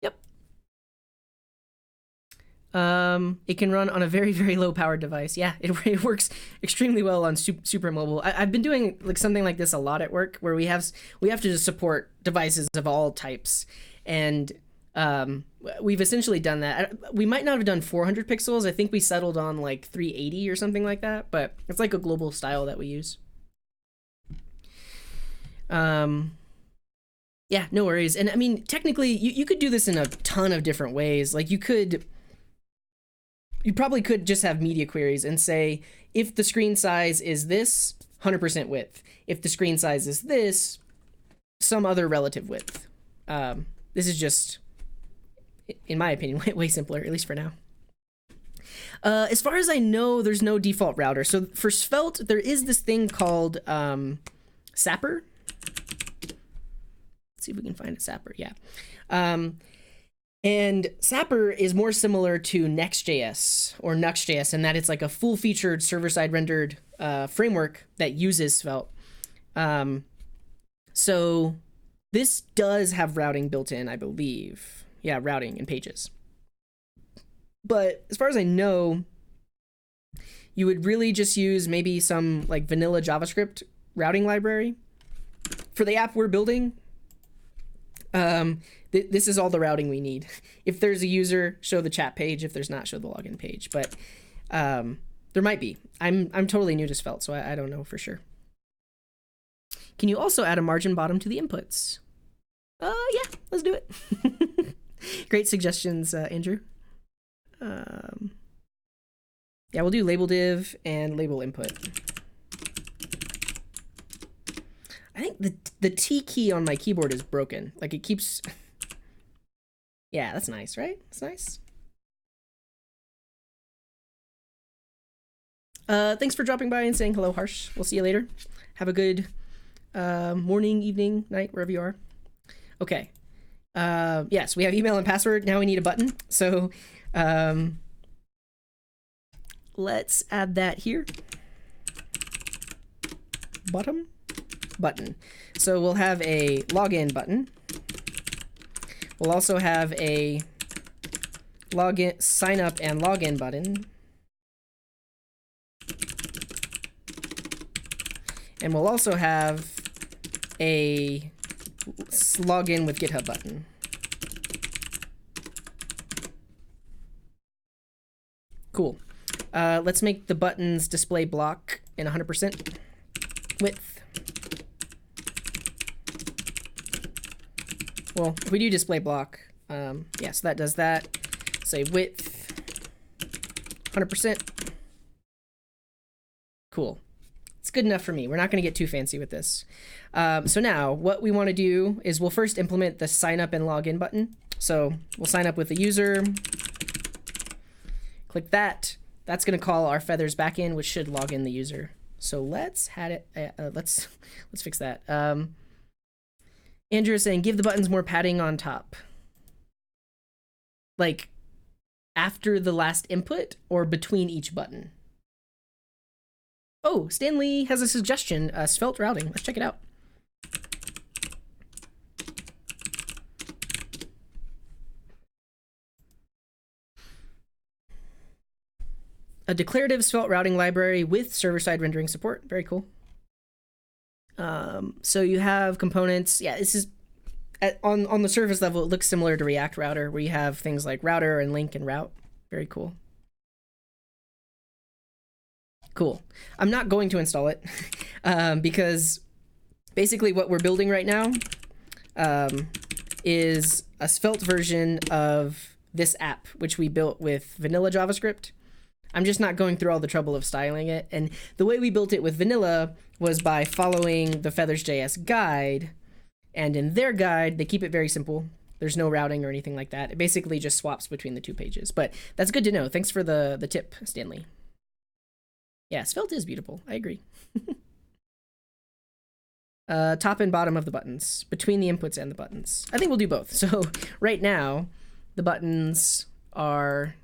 Yep. It can run on a very, very low powered device. Yeah, it works extremely well on super mobile. I've been doing like something like this a lot at work where we have to support devices of all types. And we've essentially done that. We might not have done 400 pixels. I think we settled on like 380 or something like that, but it's like a global style that we use. Yeah, no worries. And I mean, technically you could do this in a ton of different ways. Like you probably could just have media queries and say, if the screen size is this, 100% width. If the screen size is this, some other relative width. This is just, in my opinion, way simpler, at least for now. As far as I know, there's no default router. So for Svelte, there is this thing called Sapper. Let's see if we can find a Sapper. Yeah. And Sapper is more similar to Next.js or Nuxt.js in that it's like a full-featured server-side rendered framework that uses Svelte. So this does have routing built in, I believe. Yeah, routing and pages. But as far as I know, you would really just use maybe some like vanilla JavaScript routing library. For the app we're building, this is all the routing we need. If there's a user, show the chat page. If there's not, show the login page. But there might be. I'm totally new to Svelte, so I don't know for sure. Can you also add a margin bottom to the inputs? Yeah, let's do it. Great suggestions, Andrew. Yeah, we'll do label div and label input. I think the T key on my keyboard is broken. Like it keeps... Yeah, that's nice, right? That's nice. Thanks for dropping by and saying hello, Harsh. We'll see you later. Have a good morning, evening, night, wherever you are. Okay. Yes, we have email and password. Now we need a button. So let's add that here. Button. So we'll have a login button. We'll also have a login, sign up and login button. And we'll also have a login with GitHub button. Cool. Let's make the buttons display block in 100% width. Well, if we do display block, yeah, so that does that. Say width 100%. Cool. It's good enough for me. We're not going to get too fancy with this. So now what we want to do is we'll first implement the sign up and login button. So we'll sign up with the user. Click that. That's going to call our Feathers backend, which should log in the user. So let's let's fix that. Andrew is saying give the buttons more padding on top. Like after the last input or between each button? Oh, Stanley has a suggestion, Svelte routing. Let's check it out. A declarative Svelte routing library with server-side rendering support. Very cool. So you have components. Yeah, this is on the surface level. It looks similar to React Router, where you have things like router and link and route. Very cool. Cool. I'm not going to install it because basically what we're building right now is a Svelte version of this app, which we built with vanilla JavaScript. I'm just not going through all the trouble of styling it. And the way we built it with vanilla was by following the FeathersJS guide. And in their guide, they keep it very simple. There's no routing or anything like that. It basically just swaps between the two pages. But that's good to know. Thanks for the tip, Stanley. Yeah, Svelte is beautiful. I agree. Top and bottom of the buttons, between the inputs and the buttons. I think we'll do both. So right now, the buttons are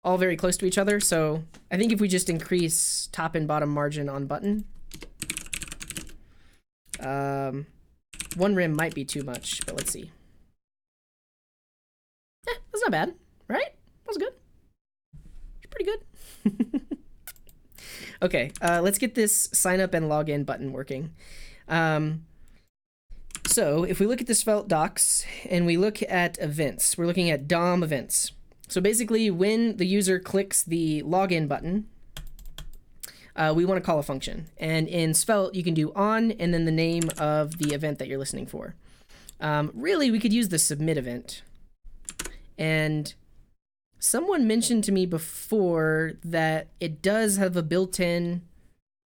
all very close to each other. So I think if we just increase top and bottom margin on button, one rim might be too much, but let's see. That's not bad, right? That was good. It's pretty good. Okay, let's get this sign up and login button working. So if we look at the Svelte docs and we look at events, we're looking at DOM events. So basically when the user clicks the login button, we want to call a function. And in Svelte, you can do on and then the name of the event that you're listening for. Really, we could use the submit event. And someone mentioned to me before that it does have a built-in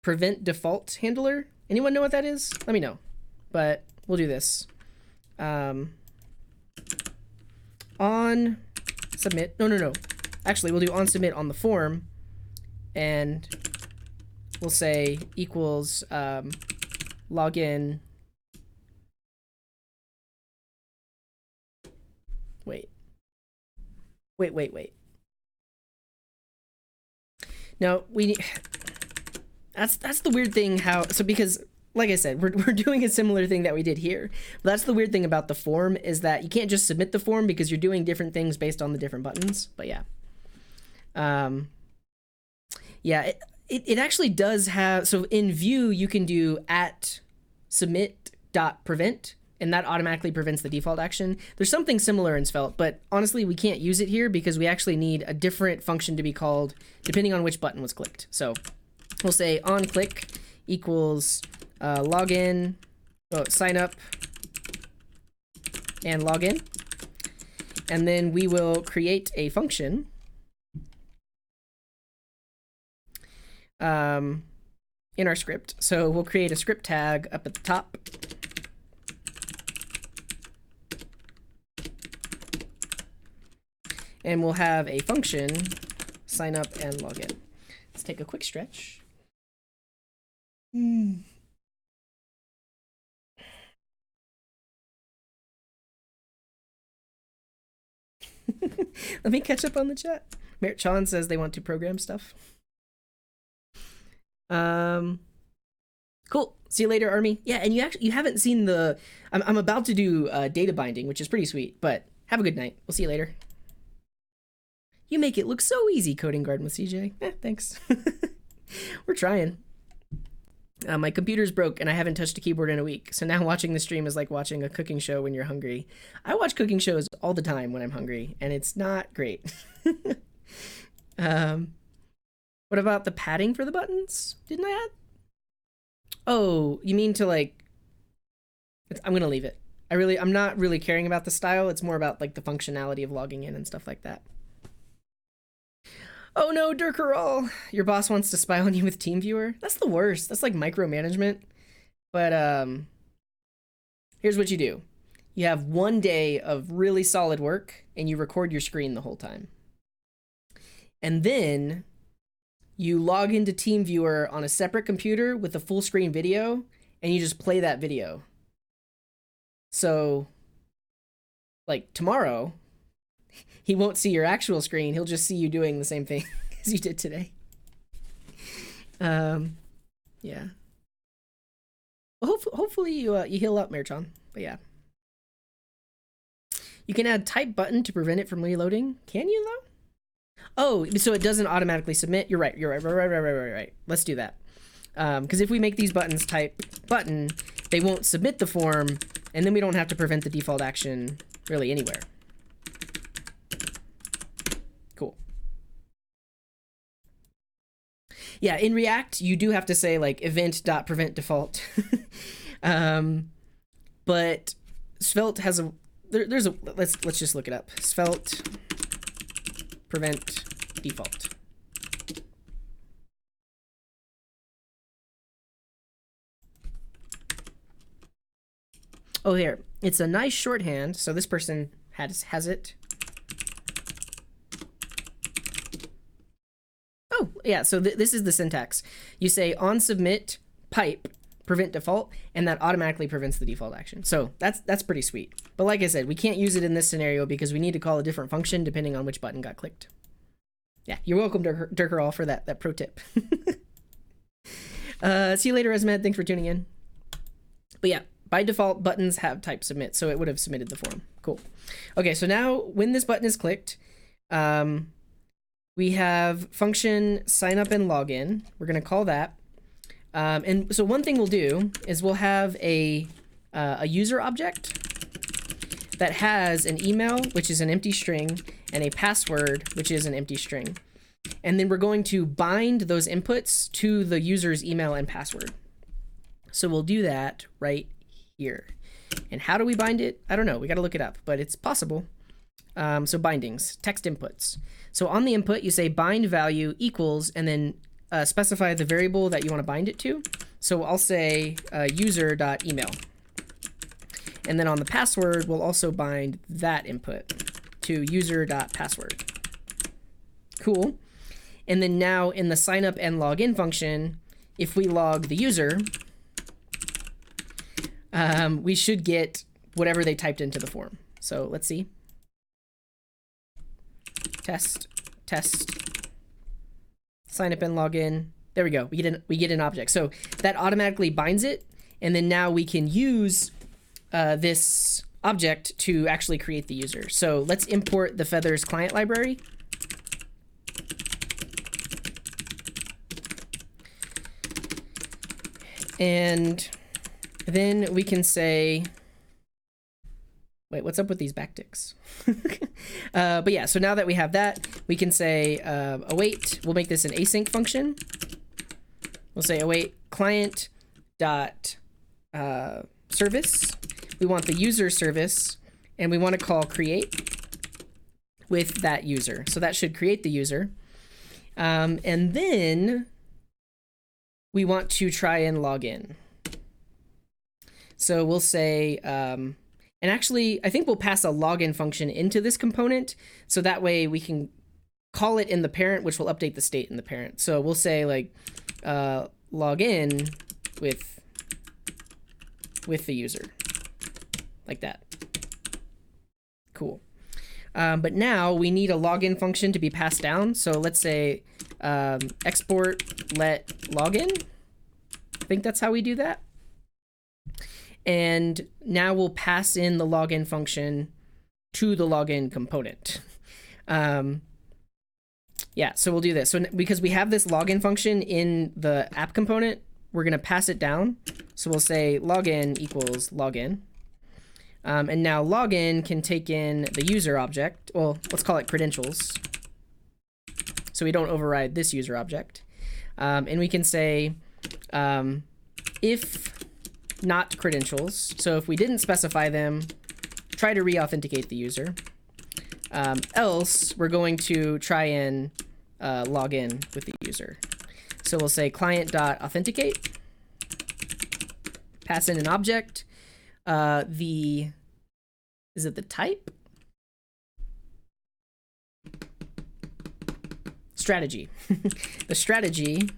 prevent default handler. Anyone know what that is? Let me know. But we'll do this. On submit. No. Actually, we'll do on submit on the form. And we'll say equals login. Wait. Now that's the weird thing because like I said, we're doing a similar thing that we did here. But that's the weird thing about the form is that you can't just submit the form because you're doing different things based on the different buttons. But yeah. Yeah, it actually does have, so in Vue you can do @submit.prevent and that automatically prevents the default action. There's something similar in Svelte, but honestly we can't use it here because we actually need a different function to be called depending on which button was clicked. So we'll say on click equals login, sign up and login. And then we will create a function in our script. So we'll create a script tag up at the top. And we'll have a function sign up and log in. Let's take a quick stretch. Let me catch up on the chat. Merritt Chan says they want to program stuff. Cool. See you later, Army. Yeah, and you haven't seen the. I'm about to do data binding, which is pretty sweet. But have a good night. We'll see you later. You make it look so easy, coding garden with CJ. Thanks. We're trying. My computer's broke and I haven't touched a keyboard in a week. So now watching the stream is like watching a cooking show when you're hungry. I watch cooking shows all the time when I'm hungry, and it's not great. What about the padding for the buttons? Didn't I add? Oh, you mean to like... I'm going to leave it. I'm not really caring about the style. It's more about like the functionality of logging in and stuff like that. Oh no, Durkarol, your boss wants to spy on you with TeamViewer. That's the worst. That's like micromanagement. But here's what you do. You have 1 day of really solid work and you record your screen the whole time. And then you log into TeamViewer on a separate computer with a full screen video and you just play that video. So like tomorrow, he won't see your actual screen. He'll just see you doing the same thing as you did today. Yeah. Well, hopefully you heal up, Merchan. But yeah. You can add type button to prevent it from reloading. Can you though? Oh, so it doesn't automatically submit. You're right. Right. Let's do that. Because if we make these buttons type button, they won't submit the form, and then we don't have to prevent the default action really anywhere. Cool. Yeah, in React, you do have to say like event.prevent default. But Svelte has a there's a let's just look it up. Svelte prevent default. Oh, here. It's a nice shorthand. So this person has it. Oh, yeah. So this is the syntax. You say on submit pipe prevent default, and that automatically prevents the default action. So that's pretty sweet. But like I said, we can't use it in this scenario because we need to call a different function depending on which button got clicked. Yeah, you're welcome, Durkarol, for that pro tip. See you later, Esmed. Thanks for tuning in. But yeah, by default, buttons have type submit, so it would have submitted the form. Cool. Okay, so now when this button is clicked, we have function sign up and login. We're going to call that. And so one thing we'll do is we'll have a user object that has an email, which is an empty string, and a password, which is an empty string. And then we're going to bind those inputs to the user's email and password. So we'll do that right here. And how do we bind it? I don't know. We got to look it up, but it's possible. So bindings, text inputs. So on the input, you say bind value equals, and then specify the variable that you want to bind it to. So I'll say user.email. And then on the password, we'll also bind that input to user.password. Cool. And then now in the sign up and login function, if we log the user, we should get whatever they typed into the form. So let's see. Test. Sign up and log in. There we go. We get an object. So that automatically binds it, and then now we can use this object to actually create the user. So let's import the Feathers client library. And then we can say, wait, what's up with these backticks? But yeah, so now that we have that, we can say await. We'll make this an async function. We'll say await client dot service. We want the user service, and we want to call create with that user. So that should create the user. And then we want to try and log in. So we'll say, and actually, I think we'll pass a login function into this component, so that way we can call it in the parent, which will update the state in the parent. So we'll say like log in with the user, like that. Cool. But now we need a login function to be passed down. So let's say export let login. I think that's how we do that. And now we'll pass in the login function to the login component. Yeah, so we'll do this. So because we have this login function in the app component, we're going to pass it down. So we'll say login equals login. And now login can take in the user object. Well, let's call it credentials, so we don't override this user object. And we can say if not credentials. So if we didn't specify them, try to re-authenticate the user. Else, we're going to try and log in with the user. So we'll say client.authenticate, pass in an object. Is it the type? Strategy. The strategy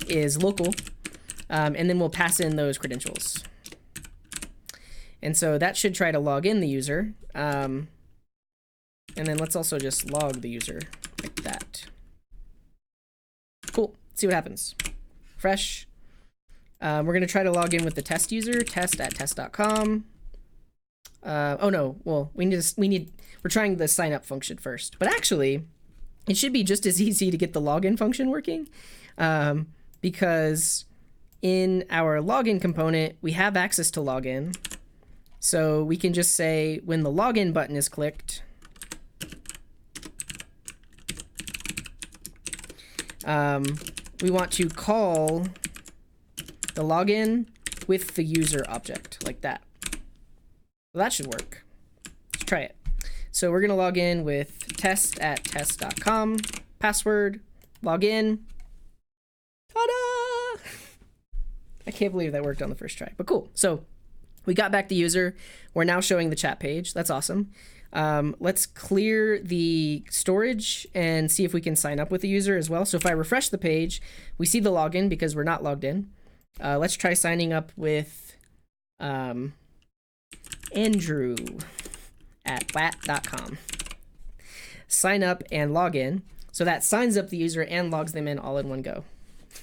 is local, and then we'll pass in those credentials. And so that should try to log in the user. And then let's also just log the user like that. Cool. Let's see what happens. Fresh. We're going to try to log in with the test user, test@test.com. Oh no, well, we're trying the sign up function first, but actually it should be just as easy to get the login function working, because in our login component, we have access to login. So we can just say when the login button is clicked, we want to call the login with the user object like that. Well, that should work. Let's try it. So we're going to log in with test@test.com, password, login. Ta-da! I can't believe that worked on the first try, but cool. So we got back the user. We're now showing the chat page. That's awesome. Let's clear the storage and see if we can sign up with the user as well. So if I refresh the page, we see the login because we're not logged in. Let's try signing up with Andrew at wat.com. Sign up and log in. So that signs up the user and logs them in all in one go.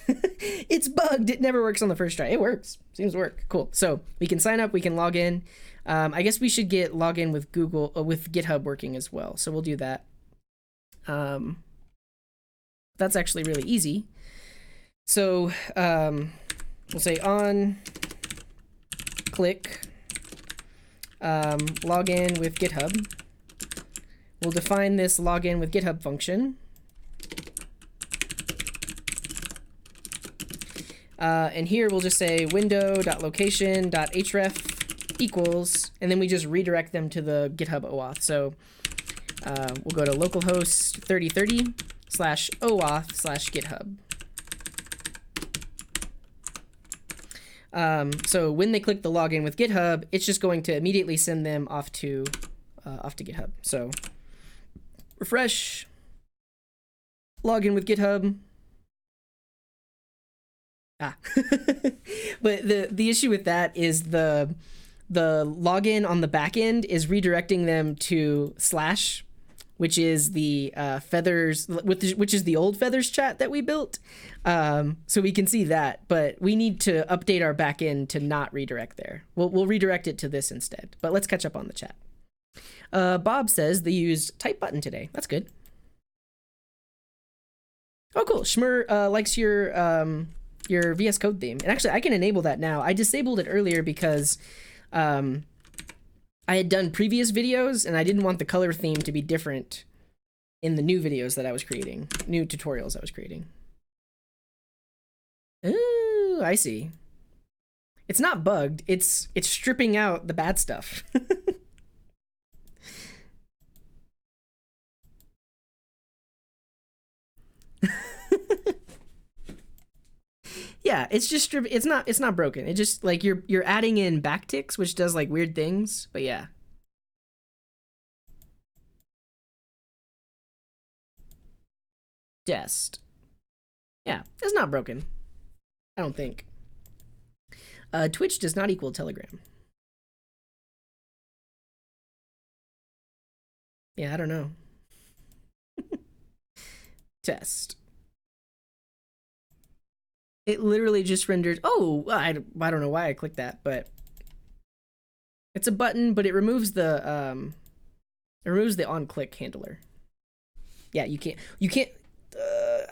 It's bugged. It never works on the first try. It works. Seems to work. Cool. So we can sign up. We can log in. I guess we should get login with Google, with GitHub working as well. So we'll do that. That's actually really easy. So we'll say on click login with GitHub. We'll define this login with GitHub function. And here we'll just say window.location.href equals, and then we just redirect them to the GitHub OAuth. So we'll go to localhost 3030/OAuth/GitHub. So when they click the login with GitHub, it's just going to immediately send them off to GitHub. So refresh, login with GitHub. But the issue with that is the login on the back end is redirecting them to /, which is the Feathers, which is the old Feathers chat that we built. So we can see that, but we need to update our back end to not redirect there. We'll redirect it to this instead. But let's catch up on the chat. Bob says they used type button today. That's good. Oh, cool. Shmur likes your VS Code theme. And actually, I can enable that now. I disabled it earlier because I had done previous videos and I didn't want the color theme to be different in the new videos that I was creating, new tutorials I was creating. Ooh, I see. It's not bugged. It's stripping out the bad stuff. Yeah, it's just it's not broken. It just like you're adding in backticks, which does like weird things. But yeah. Jest. Yeah, it's not broken. I don't think. Twitch does not equal Telegram. Yeah, I don't know. Test. It literally just rendered. Oh, I don't know why I clicked that, but it's a button, but it removes the on click handler. Yeah, you can't.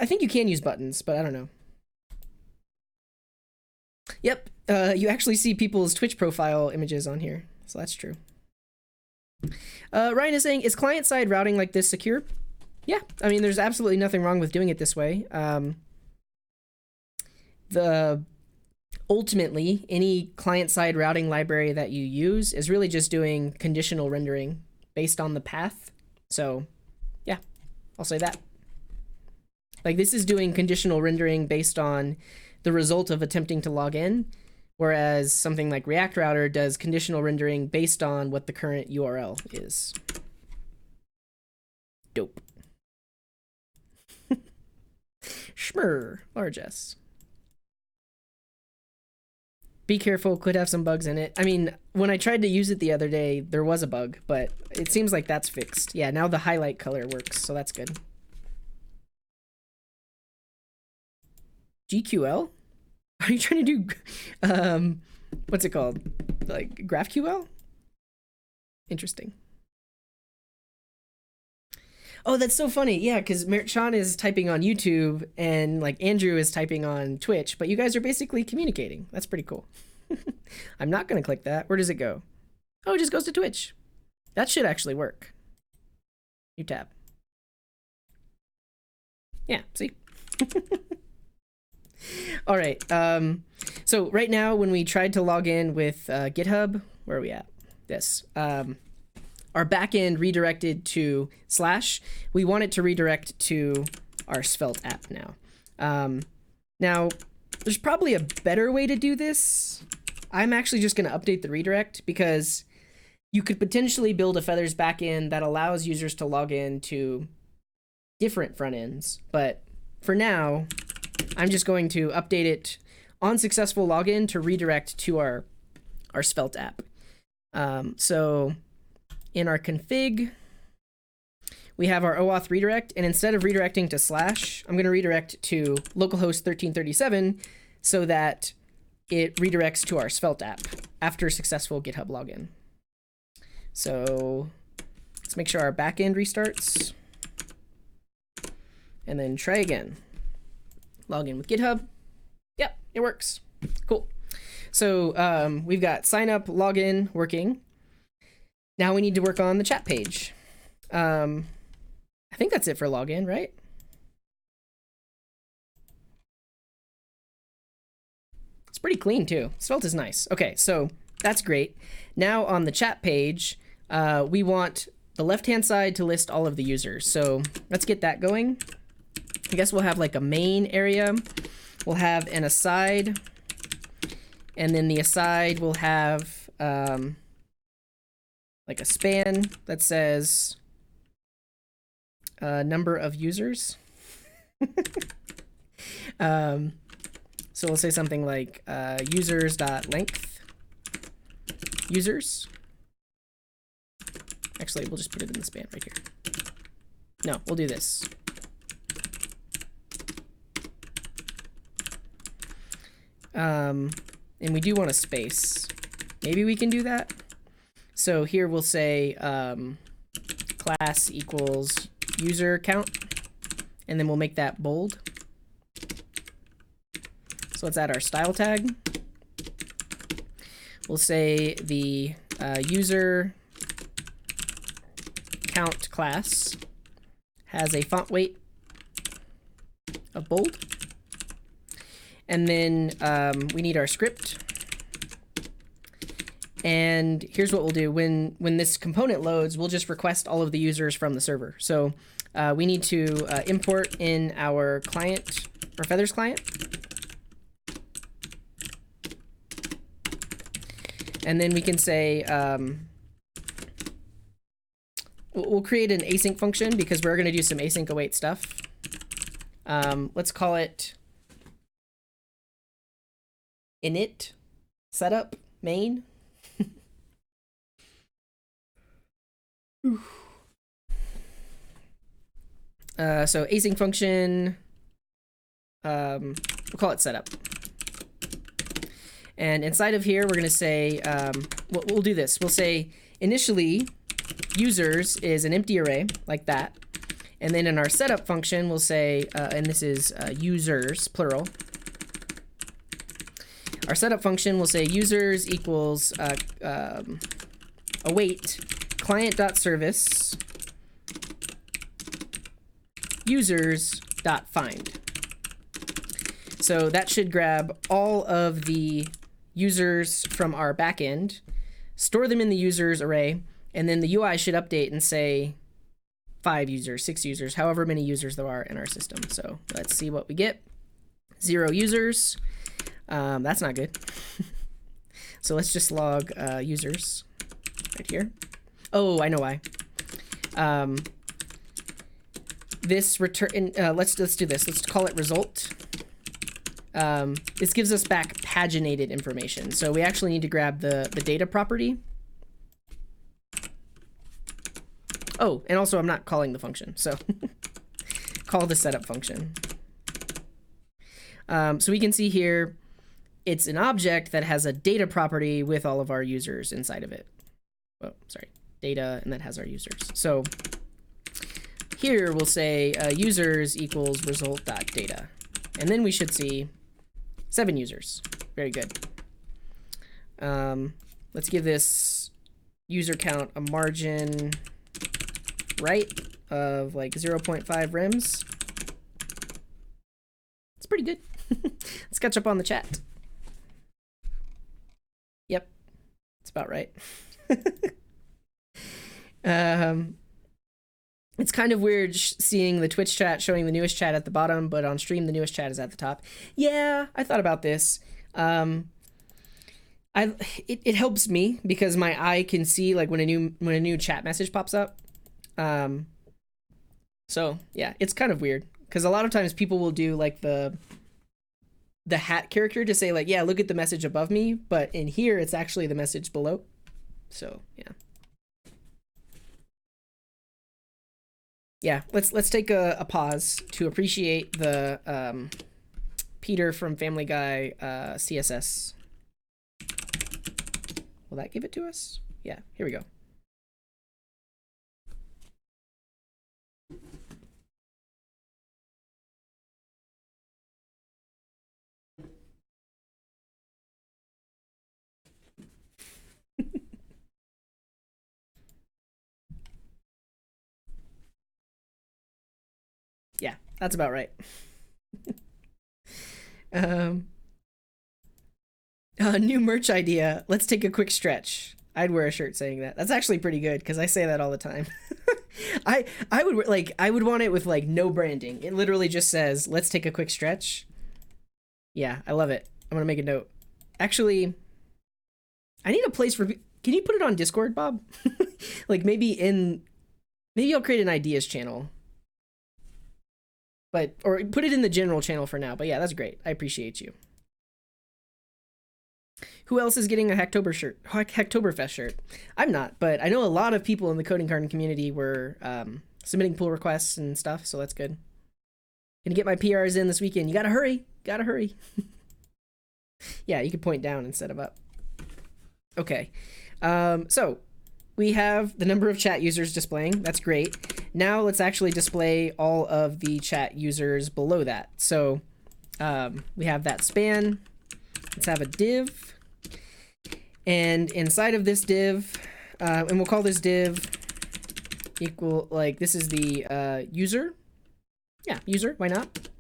I think you can use buttons, but I don't know. Yep, you actually see people's Twitch profile images on here, so that's true. Ryan is saying, is client-side routing like this secure? Yeah, I mean, there's absolutely nothing wrong with doing it this way. Ultimately, any client-side routing library that you use is really just doing conditional rendering based on the path. So, yeah, I'll say that. Like, this is doing conditional rendering based on the result of attempting to log in, whereas something like React Router does conditional rendering based on what the current URL is. Dope. Schmur, large S. Be careful, could have some bugs in it. I mean, when I tried to use it the other day, there was a bug, but it seems like that's fixed. Yeah, now the highlight color works, so that's good. GQL? Are you trying to do, what's it called? Like GraphQL? Interesting. Oh, that's so funny. Yeah, because Merchan is typing on YouTube and like Andrew is typing on Twitch, but you guys are basically communicating. That's pretty cool. I'm not going to click that. Where does it go? Oh, it just goes to Twitch. That should actually work. New tab. Yeah, see? All right. So right now, when we tried to log in with GitHub, where are we at? This. Our backend redirected to /. We want it to redirect to our Svelte app now. Now, there's probably a better way to do this. I'm actually just going to update the redirect because you could potentially build a Feathers backend that allows users to log in to different front ends. But for now, I'm just going to update it on successful login to redirect to our Svelte app. So in our config, we have our OAuth redirect, and instead of redirecting to /, I'm going to redirect to localhost 1337 so that it redirects to our Svelte app after successful GitHub login. So let's make sure our backend restarts, and then try again. Log in with GitHub. Yep, it works. Cool. So we've got sign up, login working. Now we need to work on the chat page. I think that's it for login, right? It's pretty clean too. Svelte is nice. Okay, so that's great. Now on the chat page, we want the left-hand side to list all of the users. So let's get that going. I guess we'll have like a main area. We'll have an aside. And then the aside will have like a span that says number of users. So we'll say something like users.length users. Actually, we'll just put it in the span right here. No, we'll do this. And we do want a space. Maybe we can do that. So here we'll say class equals user count, and then we'll make that bold. So let's add our style tag. We'll say the user count class has a font weight of bold. And then we need our script. And here's what we'll do. When this component loads, we'll just request all of the users from the server. So we need to import in our client, our Feathers client. And then we can say, we'll create an async function because we're going to do some async await stuff. Let's call it init setup main. So async function, we'll call it setup. And inside of here, we're going to say, we'll do this. We'll say initially users is an empty array like that. And then in our setup function, we'll say, and this is users, plural. Our setup function will say users equals await client.service users.find. So that should grab all of the users from our backend, store them in the users array, and then the UI should update and say 5 users, 6 users, however many users there are in our system. So let's see what we get. 0 users. That's not good. So let's just log users right here. Oh, I know why. This return. Let's do this. Let's call it result. This gives us back paginated information. So we actually need to grab the data property. Oh, and also I'm not calling the function, so call the setup function. So we can see here, it's an object that has a data property with all of our users inside of it. Oh, sorry, data, and that has our users. So here we'll say users equals result.data. And then we should see 7 users. Very good. Let's give this user count a margin right of like 0.5 rems. It's pretty good. Let's catch up on the chat. Yep, it's about right. It's kind of weird seeing the Twitch chat showing the newest chat at the bottom, but on stream the newest chat is at the top. Yeah, I thought about this. It helps me because my eye can see like when a new chat message pops up. So yeah, it's kind of weird because a lot of times people will do like the hat character to say like, yeah, look at the message above me, but in here it's actually the message below. So yeah, let's take a pause to appreciate the Peter from Family Guy CSS. Will that give it to us? Yeah, here we go. Yeah, that's about right. New merch idea. Let's take a quick stretch. I'd wear a shirt saying that. That's actually pretty good because I say that all the time. I would want it with like no branding. It literally just says, "Let's take a quick stretch." Yeah, I love it. I'm gonna make a note. Actually, I need a place for. Can you put it on Discord, Bob? Like maybe I'll create an ideas channel. Or put it in the general channel for now. But yeah, that's great. I appreciate you. Who else is getting a Hacktoberfest shirt? I'm not, but I know a lot of people in the Coding Garden community were submitting pull requests and stuff, so that's good. Gonna get my PRs in this weekend. You gotta hurry. Gotta hurry. Yeah, you can point down instead of up. Okay. So we have the number of chat users displaying. That's great. Now let's actually display all of the chat users below that. So we have that span. Let's have a div. And inside of this div, and we'll call this div equal, like this is the user. Yeah, user, why not?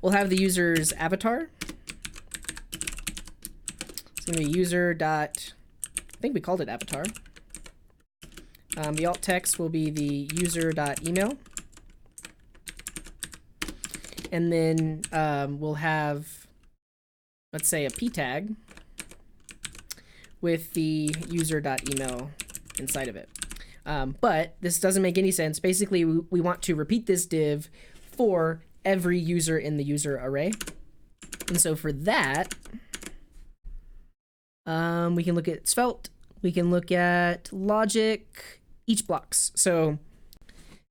We'll have the user's avatar. It's gonna be user dot, I think we called it avatar. The alt text will be the user dot email. And then we'll have, let's say, a p tag, with the user.email inside of it. But this doesn't make any sense. Basically, we want to repeat this div for every user in the user array. And so for that, we can look at Svelte. We can look at logic, each blocks. So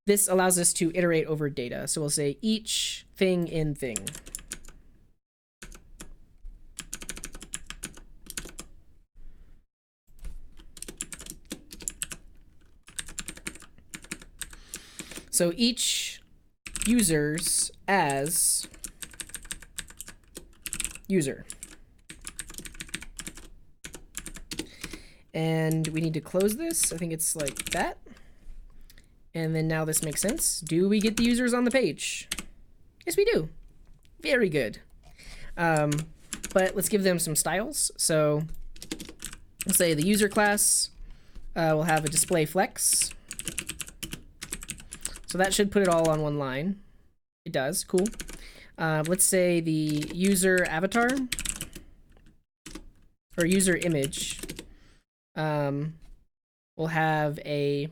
this allows us to iterate over data. So we'll say each thing in thing. So each users as user. And we need to close this. I think it's like that. And then now this makes sense. Do we get the users on the page? Yes, we do. Very good. But let's give them some styles. So we'll say the user class will have a display flex. So that should put it all on one line. It does. Cool. Let's say the user avatar or user image will have a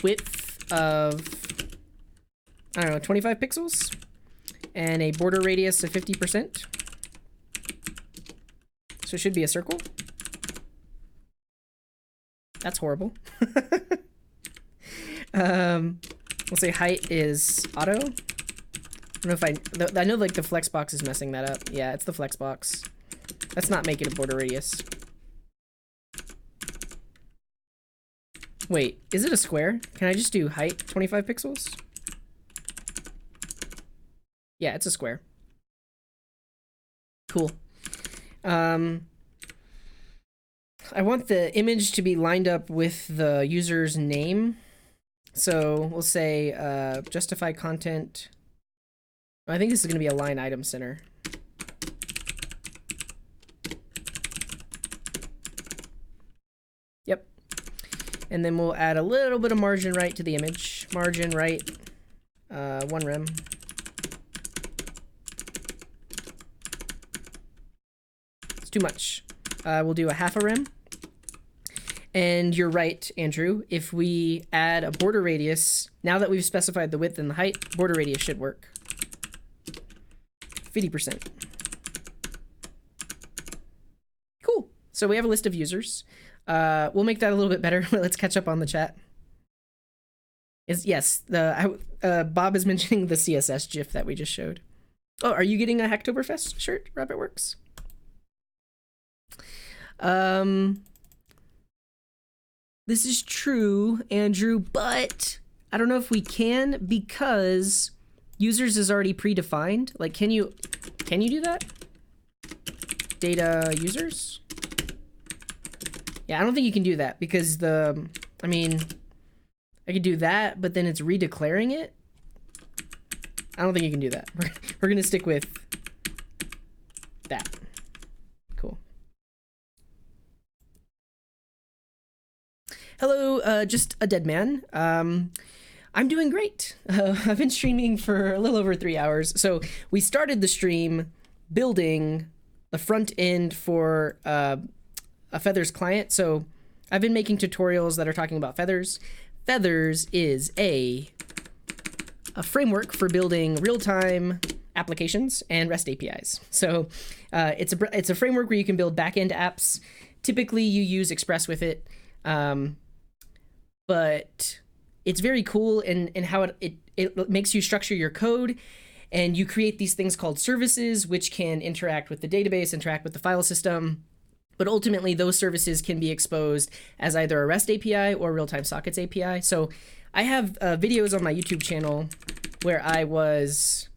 width of, I don't know, 25 pixels and a border radius of 50%. So it should be a circle. That's horrible. We'll say height is auto. I don't know if I know like the flex box is messing that up. Yeah, it's the flex box. Let's not make it a border radius. Wait, is it a square? Can I just do height 25 pixels? Yeah, it's a square. Cool. I want the image to be lined up with the user's name. So we'll say justify content. I think this is going to be a line item center. Yep. And then we'll add a little bit of margin right to the image. Margin right, 1 rem. It's too much. We'll do a 1/2 rem. And you're right, Andrew. If we add a border radius, now that we've specified the width and the height, border radius should work. 50%. Cool. So we have a list of users. We'll make that a little bit better. Let's catch up on the chat. Yes, Bob is mentioning the CSS GIF that we just showed. Oh, are you getting a Hacktoberfest shirt, Rabbitworks? This is true, Andrew, but I don't know if we can because users is already predefined. Like, can you do that? Data users? Yeah, I don't think you can do that because I mean, I could do that, but then it's redeclaring it. I don't think you can do that. We're gonna stick with that. Cool. Hello, just a dead man. I'm doing great. I've been streaming for a little over 3 hours. So we started the stream building the front end for a Feathers client. So I've been making tutorials that are talking about Feathers. Feathers is a framework for building real-time applications and REST APIs. So it's a framework where you can build back-end apps. Typically, you use Express with it. But it's very cool in how it makes you structure your code, and you create these things called services, which can interact with the database, interact with the file system. But ultimately, those services can be exposed as either a REST API or real-time sockets API. So I have videos on my YouTube channel where I was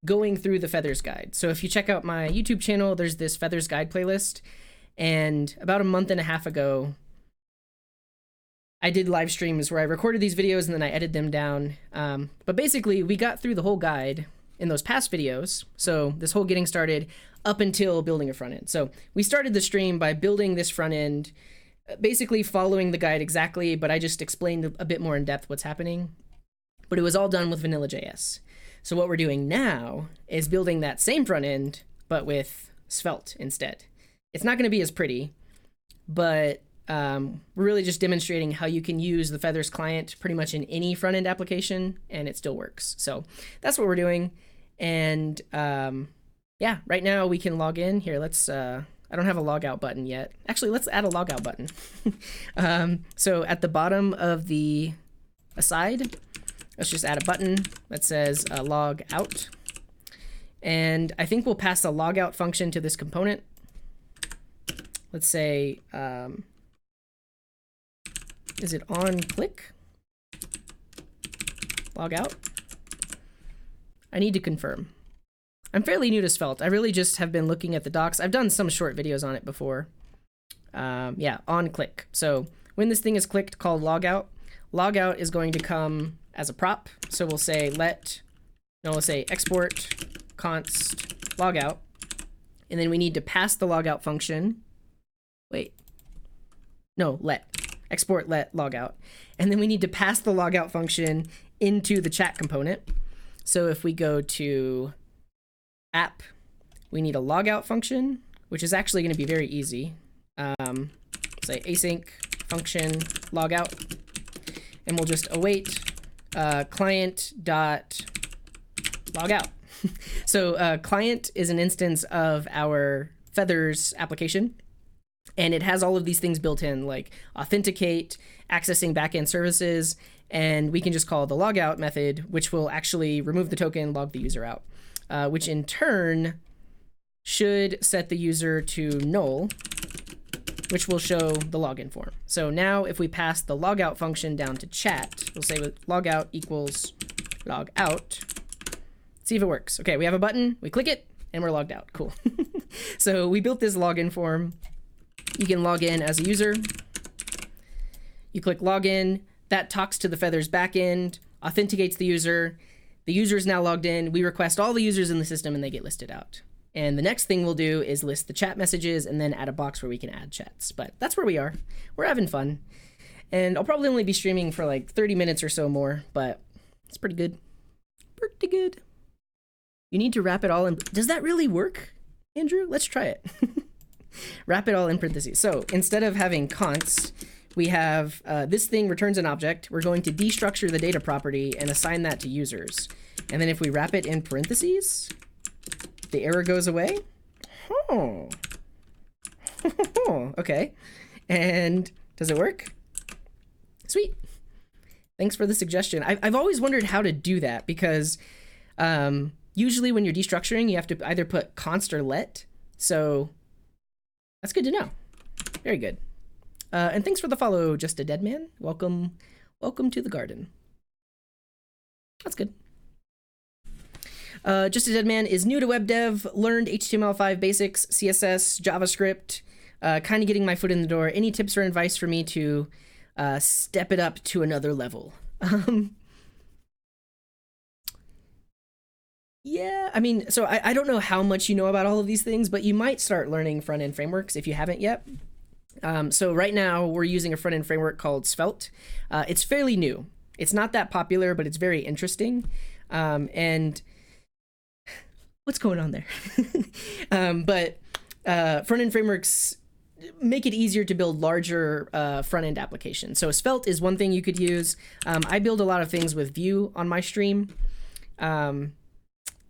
going through the Feathers guide. So if you check out my YouTube channel, there's this Feathers guide playlist. And about a month and a half ago, I did live streams where I recorded these videos and then I edited them down. But basically, we got through the whole guide in those past videos. So this whole getting started up until building a front end. So we started the stream by building this front end, basically following the guide exactly, but I just explained a bit more in depth what's happening. But it was all done with vanilla.js. So what we're doing now is building that same front end, but with Svelte instead. It's not going to be as pretty, but we're really just demonstrating how you can use the Feathers client pretty much in any front-end application and it still works. So that's what we're doing. And yeah, right now we can log in. Here, let's, I don't have a logout button yet. Actually, let's add a logout button. So at the bottom of the aside, let's just add a button that says log out. And I think we'll pass a logout function to this component. Let's say, is it on click? Log out? I need to confirm. I'm fairly new to Svelte. I really just have been looking at the docs. I've done some short videos on it before. Yeah, on click. So when this thing is clicked called logout, logout is going to come as a prop. So we'll say we'll say export const logout. And then we need to pass the logout function. Wait. No, export let logout. And then we need to pass the logout function into the chat component. So if we go to app, we need a logout function, which is actually going to be very easy. Say async function logout, and we'll just await client dot logout. So client is an instance of our Feathers application, and it has all of these things built in, like authenticate, accessing backend services, and we can just call the logout method, which will actually remove the token, log the user out, which in turn should set the user to null, which will show the login form. So now if we pass the logout function down to chat, we'll say logout equals logout. See if it works. Okay, we have a button, we click it, and we're logged out. Cool. So we built this login form. You can log in as a user. You click login. That talks to the Feathers backend, authenticates the user. The user is now logged in. We request all the users in the system and they get listed out. And the next thing we'll do is list the chat messages and then add a box where we can add chats. But that's where we are. We're having fun. And I'll probably only be streaming for like 30 minutes or so more, but it's pretty good. Pretty good. You need to wrap it all in. Does that really work, Andrew? Let's try it. Wrap it all in parentheses. So instead of having const, we have this thing returns an object. We're going to destructure the data property and assign that to users. And then if we wrap it in parentheses, the error goes away. Oh. Okay. And does it work? Sweet. Thanks for the suggestion. I've always wondered how to do that because usually when you're destructuring, you have to either put const or let. So that's good to know. Very good. And thanks for the follow, Just a Dead Man. Welcome to the garden. That's good. Just a Dead Man is new to web dev, learned HTML5 basics, CSS, JavaScript, kind of getting my foot in the door. Any tips or advice for me to step it up to another level? Yeah, I mean, so I don't know how much you know about all of these things, but you might start learning front-end frameworks if you haven't yet. So right now we're using a front-end framework called Svelte. It's fairly new. It's not that popular, but it's very interesting. And what's going on there? But front-end frameworks make it easier to build larger front-end applications. So Svelte is one thing you could use. I build a lot of things with Vue on my stream.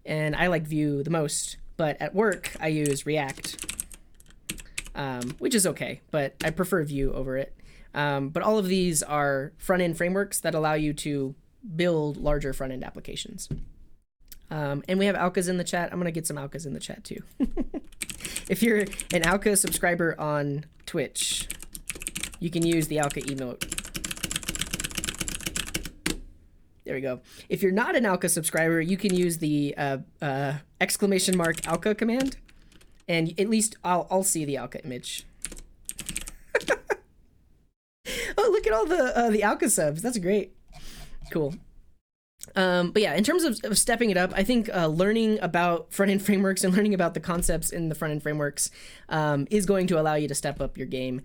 And I like Vue the most, but at work I use React, which is okay, but I prefer Vue over it. But all of these are front-end frameworks that allow you to build larger front-end applications. And we have Alkas in the chat. I'm going to get some Alkas in the chat too. If you're an Alka subscriber on Twitch, you can use the Alka emote. There we go. If you're not an Alka subscriber, you can use the exclamation mark Alka command, and at least I'll see the Alka image. Oh, look at all the Alka subs. That's great. Cool. But yeah, in terms of stepping it up, I think learning about front-end frameworks and learning about the concepts in the front-end frameworks is going to allow you to step up your game.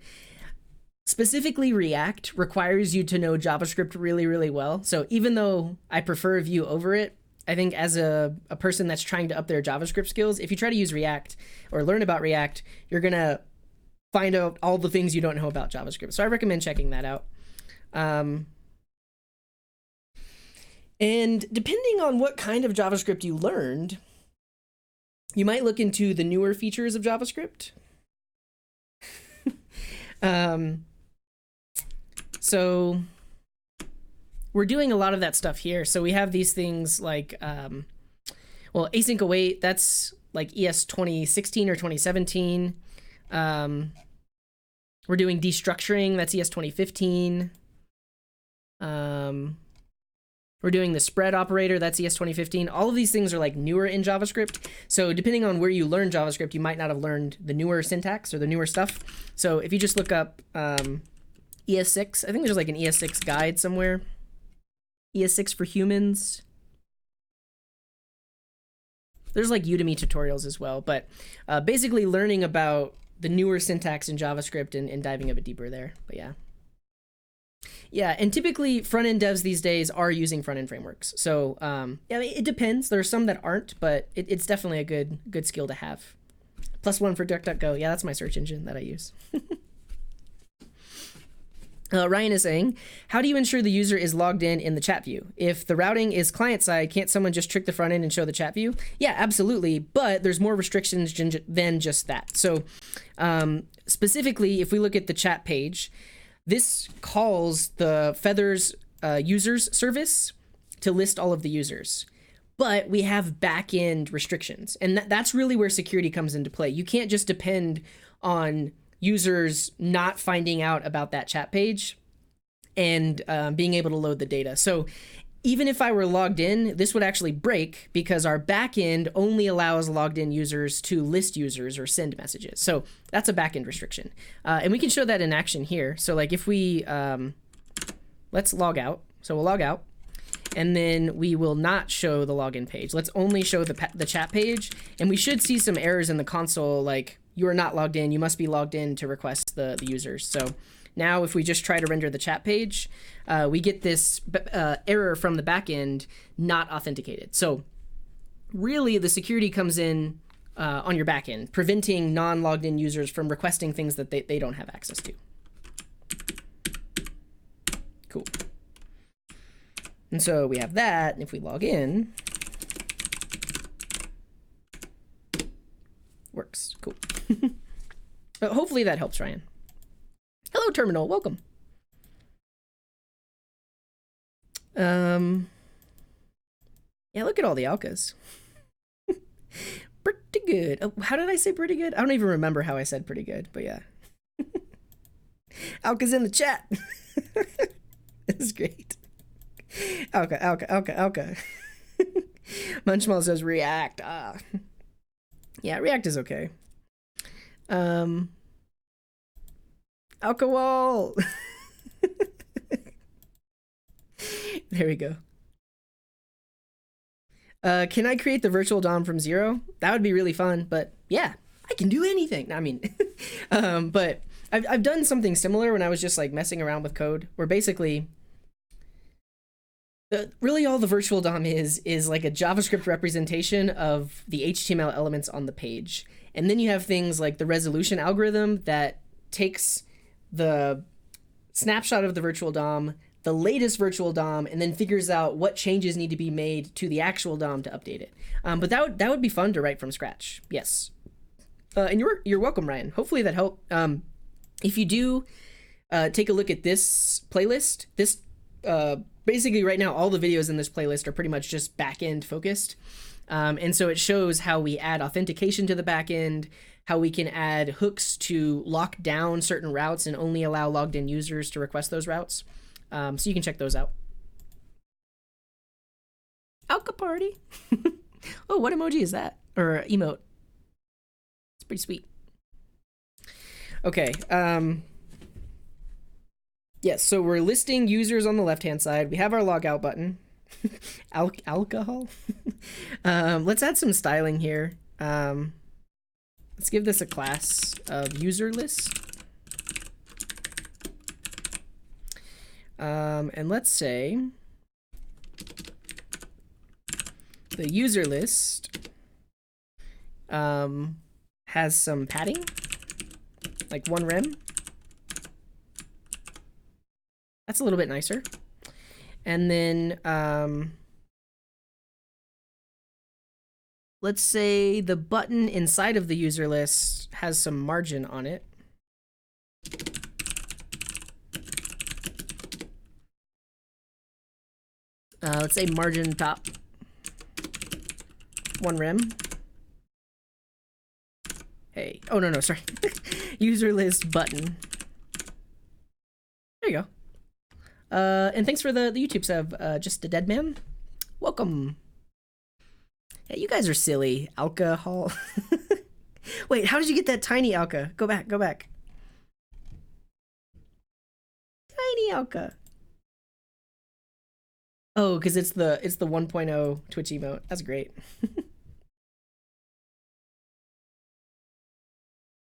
Specifically, React requires you to know JavaScript really, really well. So even though I prefer Vue over it, I think as a person that's trying to up their JavaScript skills, if you try to use React or learn about React, you're going to find out all the things you don't know about JavaScript. So I recommend checking that out. And depending on what kind of JavaScript you learned, you might look into the newer features of JavaScript. So we're doing a lot of that stuff here. So we have these things like, well, async await, that's like ES 2016 or 2017. We're doing destructuring, that's ES 2015. We're doing the spread operator, that's ES 2015. All of these things are like newer in JavaScript. So depending on where you learn JavaScript, you might not have learned the newer syntax or the newer stuff. So if you just look up ES6, I think there's like an ES6 guide somewhere. ES6 for humans. There's like Udemy tutorials as well, but basically learning about the newer syntax in JavaScript and diving a bit deeper there, but yeah. Yeah, and typically front-end devs these days are using front-end frameworks. So yeah, it depends. There are some that aren't, but it's definitely a good skill to have. +1 for DuckDuckGo. Yeah, that's my search engine that I use. Ryan is saying, how do you ensure the user is logged in the chat view? If the routing is client-side, can't someone just trick the front end and show the chat view? Yeah, absolutely, but there's more restrictions than just that. So specifically, if we look at the chat page, this calls the Feathers users service to list all of the users. But we have back-end restrictions, and that's really where security comes into play. You can't just depend on users not finding out about that chat page and being able to load the data. So even if I were logged in, this would actually break because our backend only allows logged in users to list users or send messages. So that's a backend restriction. And we can show that in action here. So like if we, let's log out. So we'll log out and then we will not show the login page. Let's only show the chat page. And we should see some errors in the console like, you are not logged in. You must be logged in to request the users. So now if we just try to render the chat page, we get this error from the backend, not authenticated. So really the security comes in on your backend, preventing non-logged in users from requesting things that they don't have access to. Cool. And so we have that, and if we log in, works. Cool. Hopefully that helps, Ryan. Hello, Terminal. Welcome. Yeah, look at all the alkas. Pretty good. Oh, how did I say pretty good? I don't even remember how I said pretty good, but yeah. Alka's in the chat. This is great. Alka. Munchmal says React. Yeah, React is okay. Alcohol. There we go. Can I create the virtual DOM from zero? That would be really fun, but yeah, I can do anything. I mean, but I've done something similar when I was just like messing around with code, where basically really all the virtual DOM is like a JavaScript representation of the HTML elements on the page. And then you have things like the resolution algorithm that takes the snapshot of the virtual DOM, the latest virtual DOM, and then figures out what changes need to be made to the actual DOM to update it. But that would be fun to write from scratch. Yes. And you're welcome, Ryan. Hopefully that helped. If you do take a look at this playlist, this basically right now all the videos in this playlist are pretty much just back-end focused. And so it shows how we add authentication to the backend, how we can add hooks to lock down certain routes and only allow logged in users to request those routes. So you can check those out. Alka party. Oh, what emoji is that? Or emote? It's pretty sweet. Okay. Yes, so we're listing users on the left-hand side. We have our logout button. Alcohol. Let's add some styling here. Let's give this a class of user list. And let's say the user list has some padding, like 1 rem. That's a little bit nicer. And then let's say the button inside of the user list has some margin on it. Let's say margin top 1 rem. Hey, oh no, sorry. User list button. There you go. And thanks for the YouTube sub, Just a Dead Man. Welcome. Yeah, you guys are silly. Alcohol. Wait, how did you get that tiny Alka? Go back. Tiny Alka. Oh, because it's the 1.0 Twitch emote. That's great.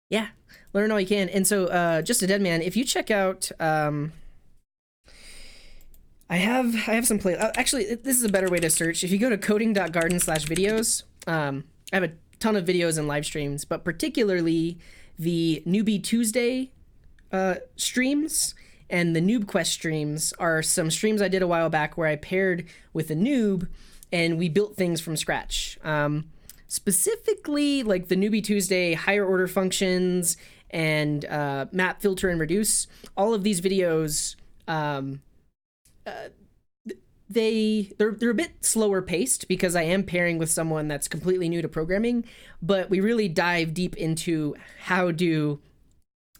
Yeah, learn all you can. And so, Just a Dead Man, if you check out, I have some play. Actually, this is a better way to search. If you go to coding.garden/videos, I have a ton of videos and live streams, but particularly the Newbie Tuesday streams and the Noob Quest streams are some streams I did a while back where I paired with a noob and we built things from scratch. Specifically, like the Newbie Tuesday higher order functions and map, filter, and reduce. All of these videos, they're a bit slower paced because I am pairing with someone that's completely new to programming, but we really dive deep into how do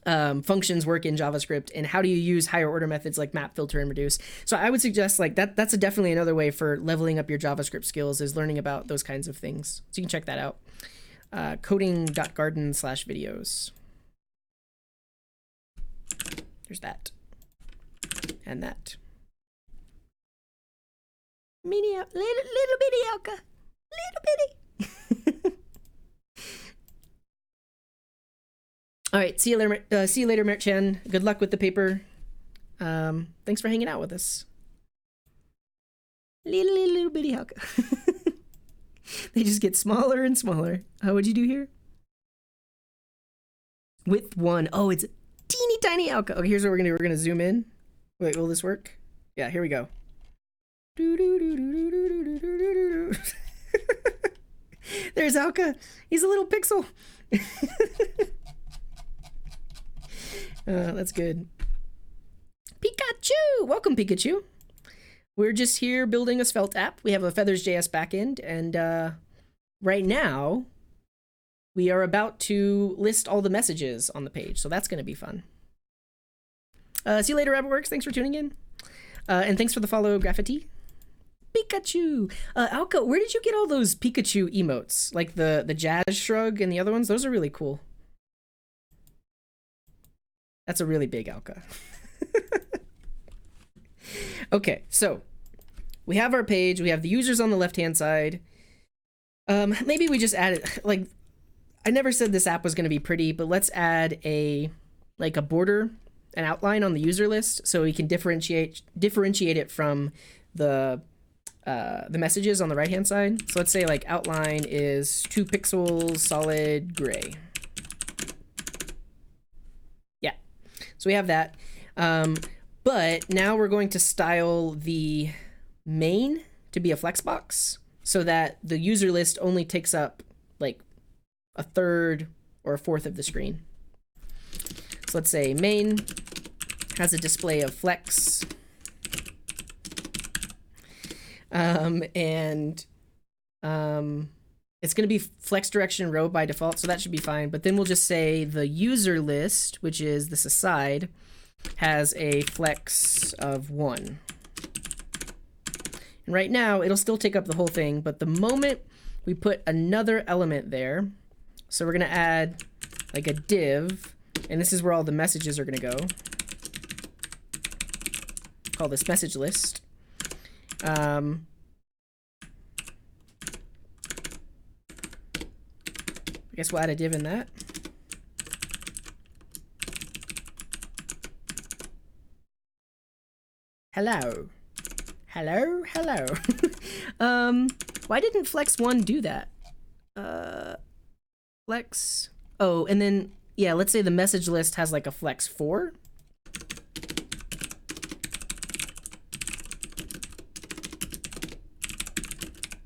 functions work in JavaScript and how do you use higher order methods like map, filter, and reduce. So I would suggest like that's definitely another way for leveling up your JavaScript skills is learning about those kinds of things. So you can check that out. Coding.garden/videos. There's that. And that. Little bitty Alka. Little bitty. All right, see you later, Mert Chen. Good luck with the paper. Thanks for hanging out with us. Little bitty Alka. They just get smaller and smaller. What'd you do here? With 1. Oh, it's a teeny tiny Alka. Okay, here's what we're gonna do. We're gonna zoom in. Wait, will this work? Yeah, here we go. There's Alka. He's a little pixel. That's good. Pikachu! Welcome, Pikachu. We're just here building a Svelte app. We have a FeathersJS backend, and right now we are about to list all the messages on the page, so that's going to be fun. See you later, Rabbitworks. Thanks for tuning in. And thanks for the follow, Graffiti. Pikachu! Alka, where did you get all those Pikachu emotes? Like the jazz shrug and the other ones? Those are really cool. That's a really big Alka. Okay, so we have our page. We have the users on the left-hand side. Maybe we just added, like, I never said this app was going to be pretty, but let's add a border, an outline on the user list so we can differentiate it from the messages on the right-hand side. So let's say like outline is 2 pixels solid gray. Yeah, so we have that. But now we're going to style the main to be a flexbox so that the user list only takes up like 1/3 or 1/4 of the screen. So let's say main has a display of flex. It's going to be flex direction row by default, so that should be fine. But then we'll just say the user list, which is this aside, has a flex of 1. And right now, it'll still take up the whole thing, but the moment we put another element there, so we're going to add like a div, and this is where all the messages are going to go. Call this message list. I guess we'll add a div in that. Hello. Hello, hello. Why didn't flex 1 do that? Flex. Oh, and then, yeah, let's say the message list has like a flex 4.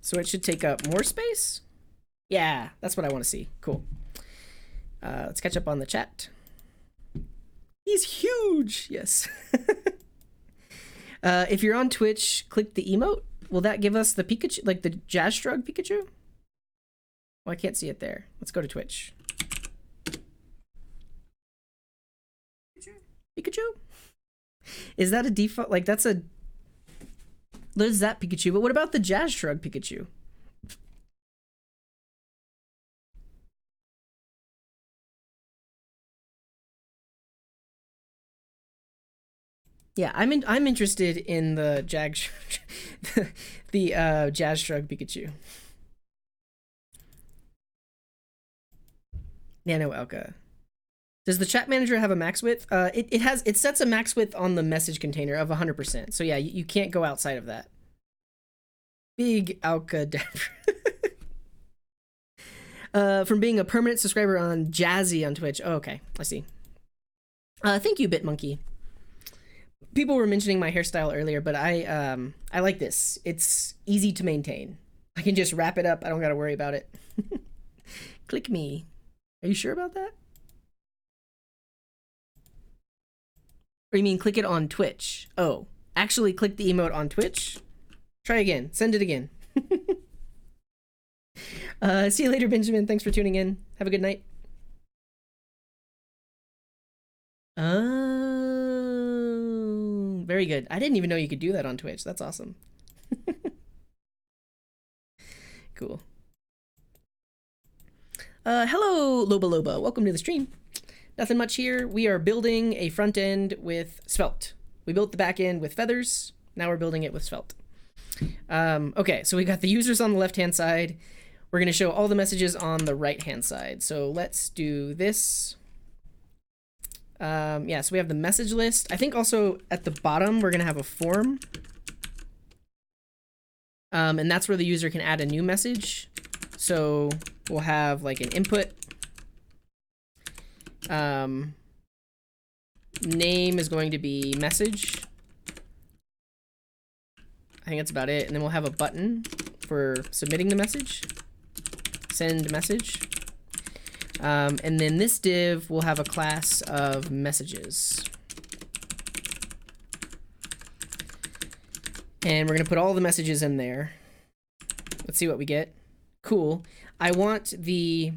So it should take up more space? Yeah, that's what I want to see. Cool. Let's catch up on the chat. He's huge. Yes. If you're on Twitch, click the emote. Will that give us the Pikachu, like the Jazz Shrug Pikachu? Well, I can't see it there. Let's go to Twitch. Pikachu? Is that a default? Like, that's a... There's that Pikachu, but what about the Jazz Shrug Pikachu? Yeah, I'm interested in the the Jazz Shrug Pikachu. Nano Elka. Does the chat manager have a max width? It sets a max width on the message container of 100%. So yeah, you can't go outside of that. Big Alka from being a permanent subscriber on Jazzy on Twitch. Oh, okay, I see. Thank you, BitMonkey. People were mentioning my hairstyle earlier, but I like this. It's easy to maintain. I can just wrap it up. I don't got to worry about it. Click me. Are you sure about that? Or you mean click it on Twitch? Oh, actually click the emote on Twitch? Try again. Send it again. See you later, Benjamin. Thanks for tuning in. Have a good night. Oh, very good. I didn't even know you could do that on Twitch. That's awesome. Cool. Hello, Loba Loba. Welcome to the stream. Nothing much here. We are building a front end with Svelte. We built the back end with Feathers. Now we're building it with Svelte. Okay, so we got the users on the left-hand side. We're going to show all the messages on the right-hand side. So let's do this. Yeah, so we have the message list. I think also at the bottom, we're going to have a form. And that's where the user can add a new message. So we'll have like an input. Name is going to be message. I think that's about it. And then we'll have a button for submitting the message. Send message. And then this div will have a class of messages. And we're going to put all the messages in there. Let's see what we get. Cool. I want the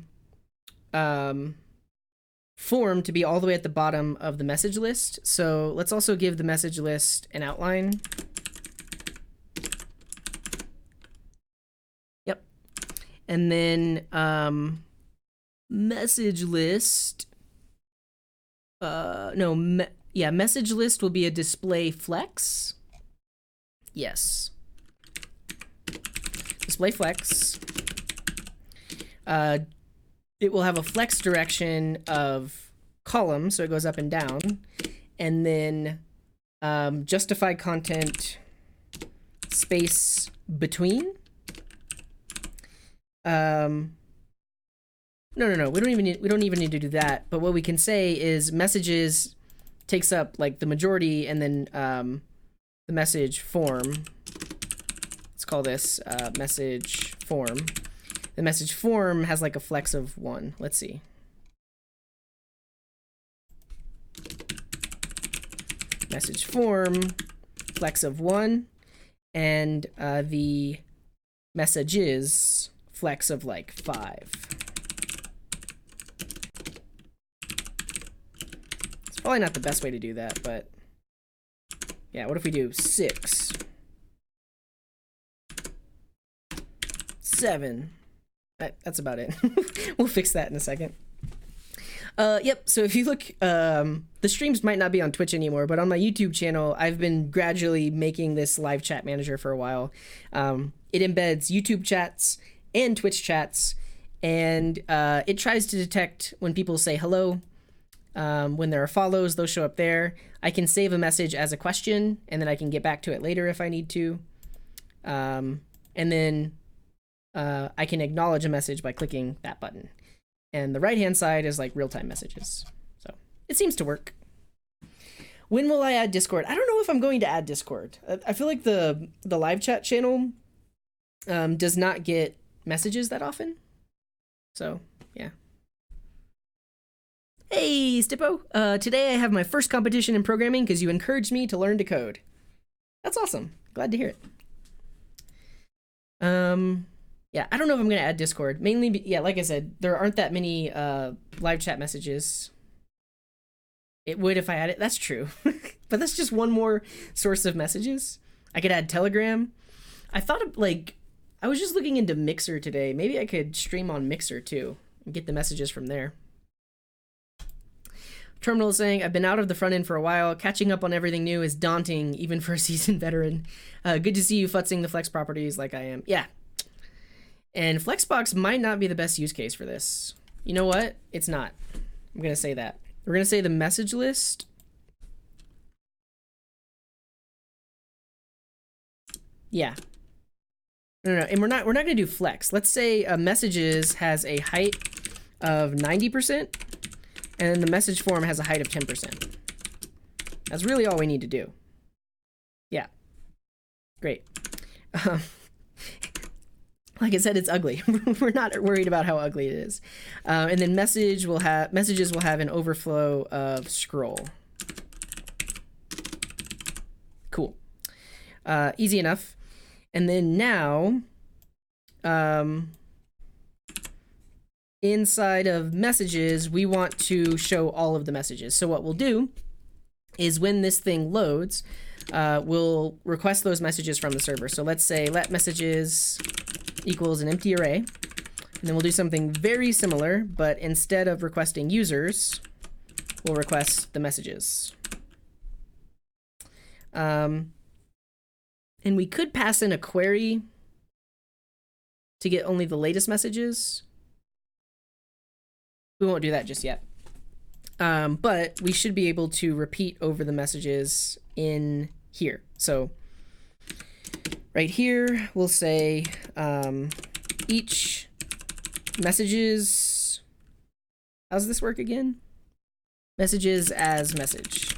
form to be all the way at the bottom of the message list. So let's also give the message list an outline. Yep. And then message list. Message list will be a display flex. Yes. Display flex. It will have a flex direction of column, so it goes up and down. And then justify content space between. No. We don't even need to do that. But what we can say is messages takes up like the majority, and then the message form. Let's call this message form. The message form has like a flex of 1. Let's see. Message form, flex of 1, and the messages flex of like 5. It's probably not the best way to do that, but yeah, what if we do 6, 7? That's about it. We'll fix that in a second. Yep, so if you look, the streams might not be on Twitch anymore, but on my YouTube channel, I've been gradually making this live chat manager for a while. It embeds YouTube chats and Twitch chats, and it tries to detect when people say hello. When there are follows, those show up there. I can save a message as a question, and then I can get back to it later if I need to. And then I can acknowledge a message by clicking that button. And the right-hand side is like real-time messages. So it seems to work. When will I add Discord? I don't know if I'm going to add Discord. I feel like the live chat channel does not get messages that often. So, yeah. Hey, Stippo. Today I have my first competition in programming because you encouraged me to learn to code. That's awesome. Glad to hear it. Yeah, I don't know if I'm going to add Discord. Mainly, yeah, like I said, there aren't that many live chat messages. It would if I had it. That's true. But that's just one more source of messages. I could add Telegram. I thought of, like, I was just looking into Mixer today. Maybe I could stream on Mixer too and get the messages from there. Terminal is saying, I've been out of the front end for a while. Catching up on everything new is daunting, even for a seasoned veteran. Good to see you futzing the flex properties like I am. Yeah. And Flexbox might not be the best use case for this. You know what? It's not. I'm going to say that. We're going to say the message list. Yeah. No. And we're not going to do flex. Let's say messages has a height of 90%, and the message form has a height of 10%. That's really all we need to do. Yeah. Great. Like I said, it's ugly. We're not worried about how ugly it is. And then messages will have an overflow of scroll. Cool. Easy enough. And then now, inside of messages, we want to show all of the messages. So what we'll do is when this thing loads, we'll request those messages from the server. So let's say let messages equals an empty array. And then we'll do something very similar, but instead of requesting users, we'll request the messages. And we could pass in a query to get only the latest messages. We won't do that just yet. But we should be able to repeat over the messages in here. So right here, we'll say each messages. How's this work again? Messages as message.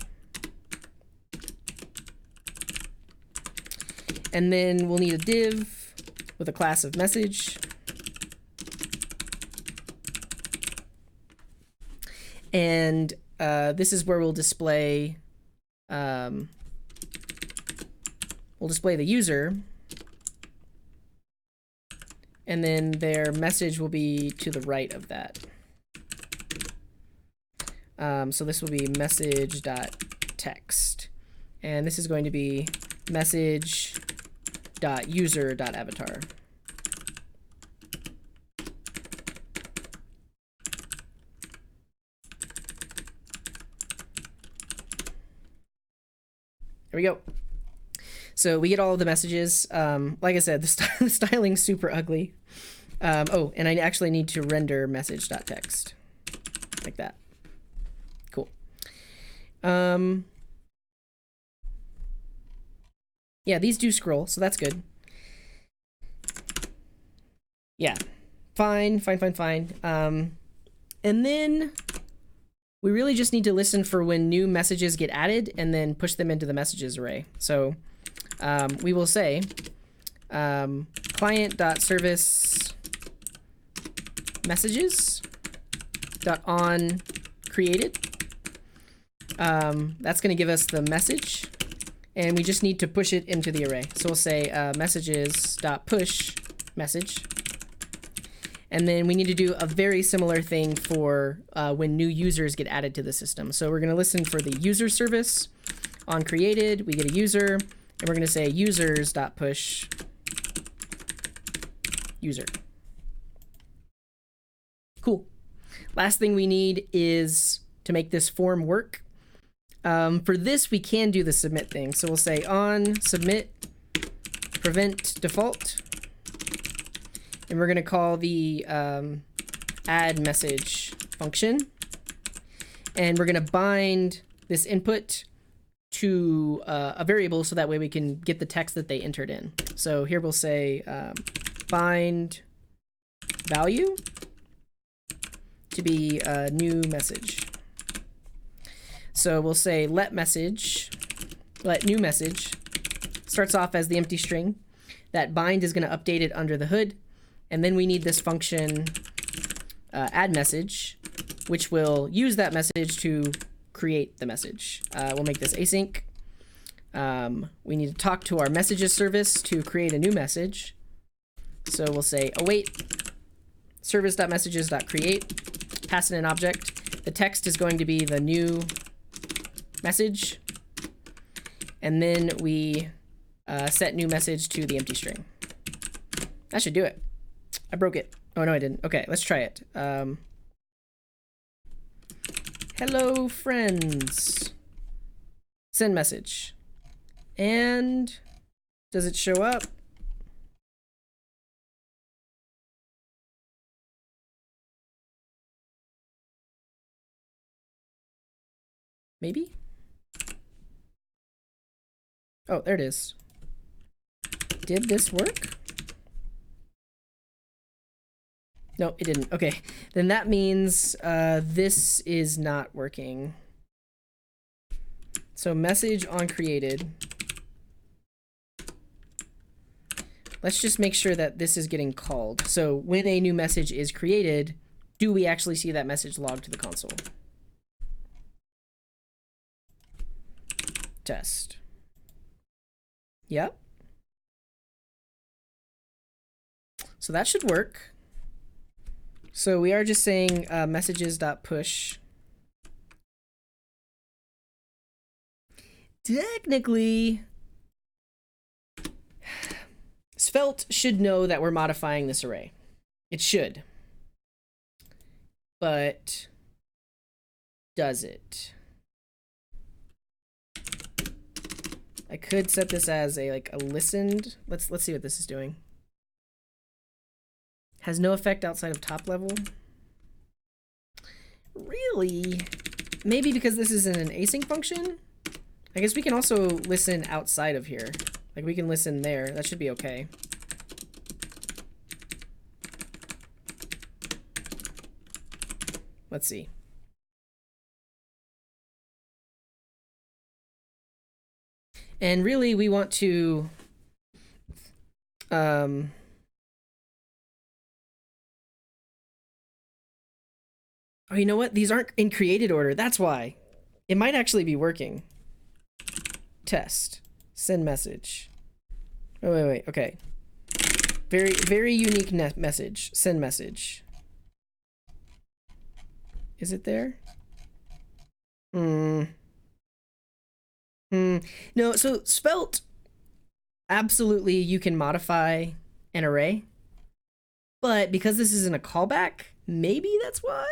And then we'll need a div with a class of message. And this is where we'll display the user, and then their message will be to the right of that. So this will be message.text, and this is going to be message.user.avatar. There we go. So we get all of the messages. Like I said, the styling's super ugly. Oh, and I actually need to render message.text like that. Cool. Yeah, these do scroll, so that's good. Yeah, fine. And then we really just need to listen for when new messages get added and then push them into the messages array. So we will say client.service messages.on created. That's going to give us the message, and we just need to push it into the array. So we'll say messages.push message. And then we need to do a very similar thing for when new users get added to the system. So we're going to listen for the user service on created. We get a user, and we're going to say users.push user. Cool. Last thing we need is to make this form work. For this, we can do the submit thing. So we'll say on submit prevent default. And we're going to call the add message function. And we're going to bind this input to a variable so that way we can get the text that they entered in. So here we'll say bind value to be a new message. So we'll say let new message starts off as the empty string. That bind is going to update it under the hood. And then we need this function add message, which will use that message to create the message. We'll make this async. We need to talk to our messages service to create a new message. So we'll say await service.messages.create, pass in an object. The text is going to be the new message. And then we set new message to the empty string. That should do it. I broke it. Oh, no, I didn't. Okay, let's try it. Hello, friends. Send message. And does it show up? Maybe? Oh, there it is. Did this work? No, it didn't. Okay, then that means this is not working. So message on created. Let's just make sure that this is getting called. So when a new message is created, do we actually see that message logged to the console? Test. Yep. So that should work. So we are just saying messages.push. Technically, Svelte should know that we're modifying this array. It should. But does it? I could set this as a listened. Let's see what this is doing. Has no effect outside of top level. Really? Maybe because this is in an async function? I guess we can also listen outside of here. Like we can listen there. That should be okay. Let's see. And really we want to oh, you know what? These aren't in created order. That's why. It might actually be working. Test. Send message. Oh, wait. Okay. Very unique message. Send message. Is it there? No, so Svelte, absolutely you can modify an array. But because this isn't a callback, maybe that's why?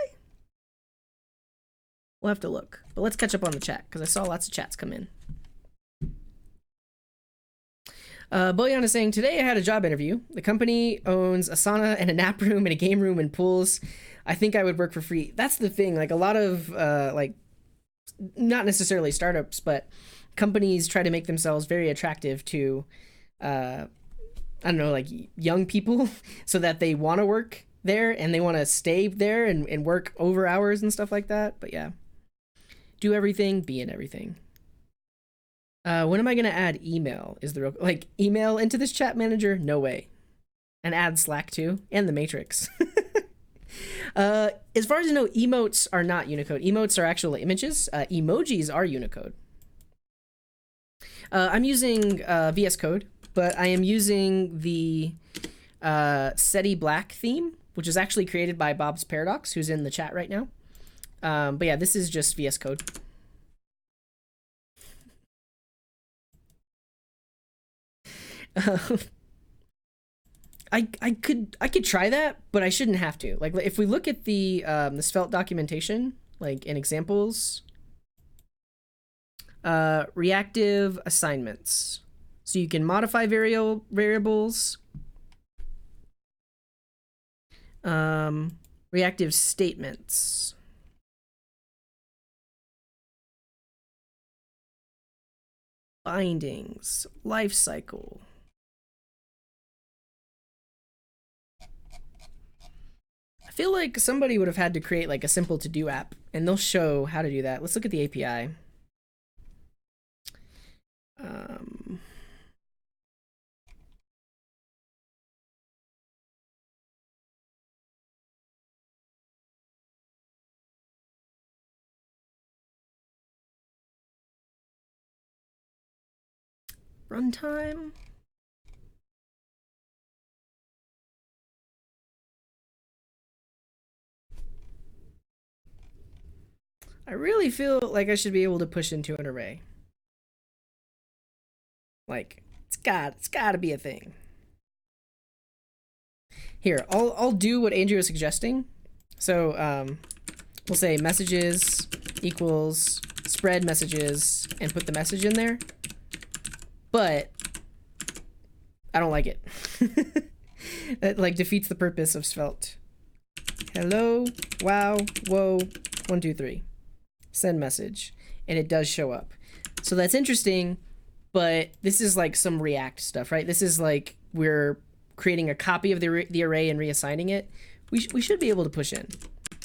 We'll have to look. But let's catch up on the chat, because I saw lots of chats come in. Boyan is saying, today I had a job interview. The company owns a sauna and a nap room and a game room and pools. I think I would work for free. That's the thing. Like a lot of, not necessarily startups, but companies try to make themselves very attractive to, I don't know, like young people so that they want to work there and they want to stay there and work over hours and stuff like that. But yeah, do everything, be in everything. When am I going to add email? Is the real, like email into this chat manager? No way. And add Slack too, and the Matrix. As far as I know, emotes are not Unicode. Emotes are actual images. Emojis are Unicode. I'm using VS Code, but I am using the SETI Black theme, which is actually created by Bob's Paradox, who's in the chat right now. But yeah, this is just VS Code. I could try that, but I shouldn't have to. Like if we look at the Svelte documentation, like in examples, reactive assignments. So you can modify variables, reactive statements. Bindings, life cycle. feel like somebody would have had to create like a simple to-do app, and they'll show how to do that. Let's look at the API. Runtime. I really feel like I should be able to push into an array. Like, it's gotta be a thing. Here, I'll do what Andrew was suggesting. So we'll say messages equals spread messages and put the message in there. But I don't like it. That like defeats the purpose of Svelte. Hello, wow, whoa, 1, 2, 3. Send message, and it does show up. So that's interesting, but this is like some React stuff, right? This is like we're creating a copy of the array and reassigning it. We should be able to push in.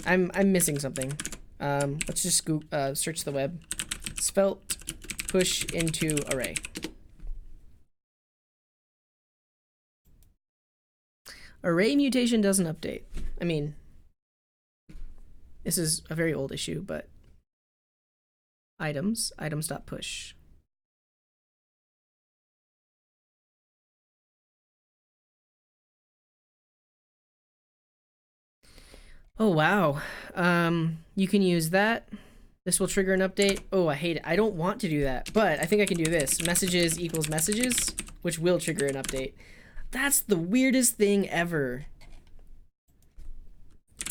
I'm missing something. Let's just search the web. Svelte push into array. Array mutation doesn't update. I mean, this is a very old issue, but items.push. Oh, wow. You can use that. This will trigger an update. Oh, I hate it. I don't want to do that, but I think I can do this. Messages equals messages, which will trigger an update. That's the weirdest thing ever.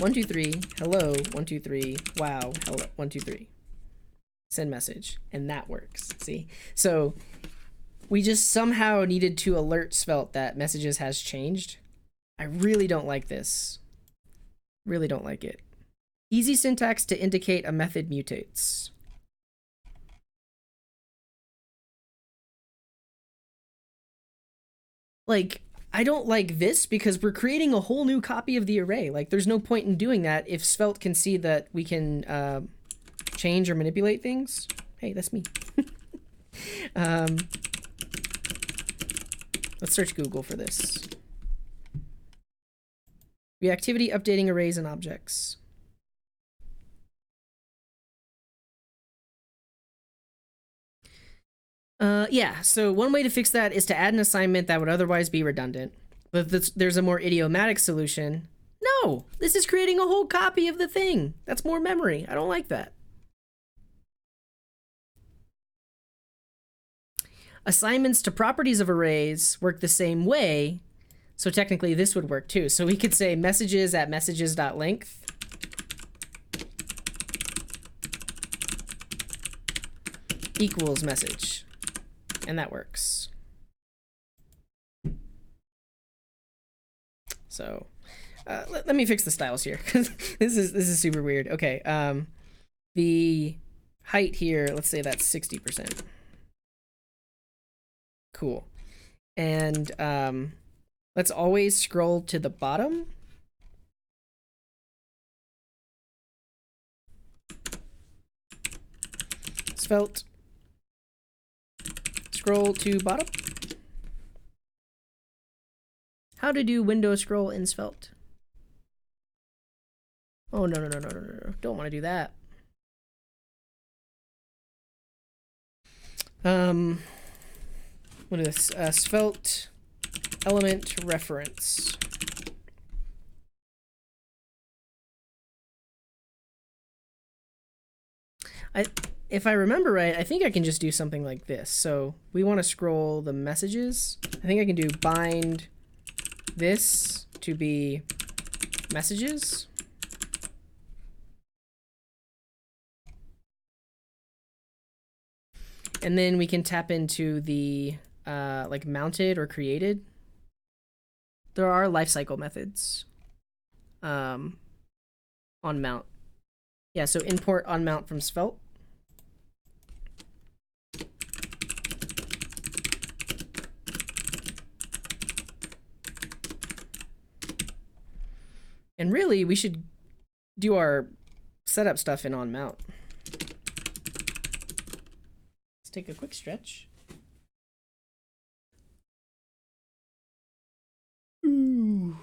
1, 2, 3. Hello. 1, 2, 3. Wow. Hello. 1, 2, 3. Send message, and that works. See? So we just somehow needed to alert Svelte that messages has changed. I really don't like this. Really don't like it. Easy syntax to indicate a method mutates. Like, I don't like this because we're creating a whole new copy of the array. Like, there's no point in doing that if Svelte can see that we can change or manipulate things. Hey, that's me. Let's search Google for this. Reactivity updating arrays and objects. Yeah, so one way to fix that is to add an assignment that would otherwise be redundant. But there's a more idiomatic solution. No, this is creating a whole copy of the thing. That's more memory. I don't like that. Assignments to properties of arrays work the same way. So technically this would work too. So we could say messages at messages.length. Equals message. And that works. So let me fix the styles here, because this is super weird. Okay, the height here, let's say that's 60%. Cool. And let's always scroll to the bottom. Svelte. Scroll to bottom. How to do window scroll in Svelte. Oh, no. Don't want to do that. What is this? Svelte element reference. If I remember right, I think I can just do something like this. So we want to scroll the messages. I think I can do bind this to be messages. And then we can tap into the like mounted or created. There are lifecycle methods on mount. Yeah, so import on mount from Svelte. And really, we should do our setup stuff in onMount. Let's take a quick stretch. Ooh.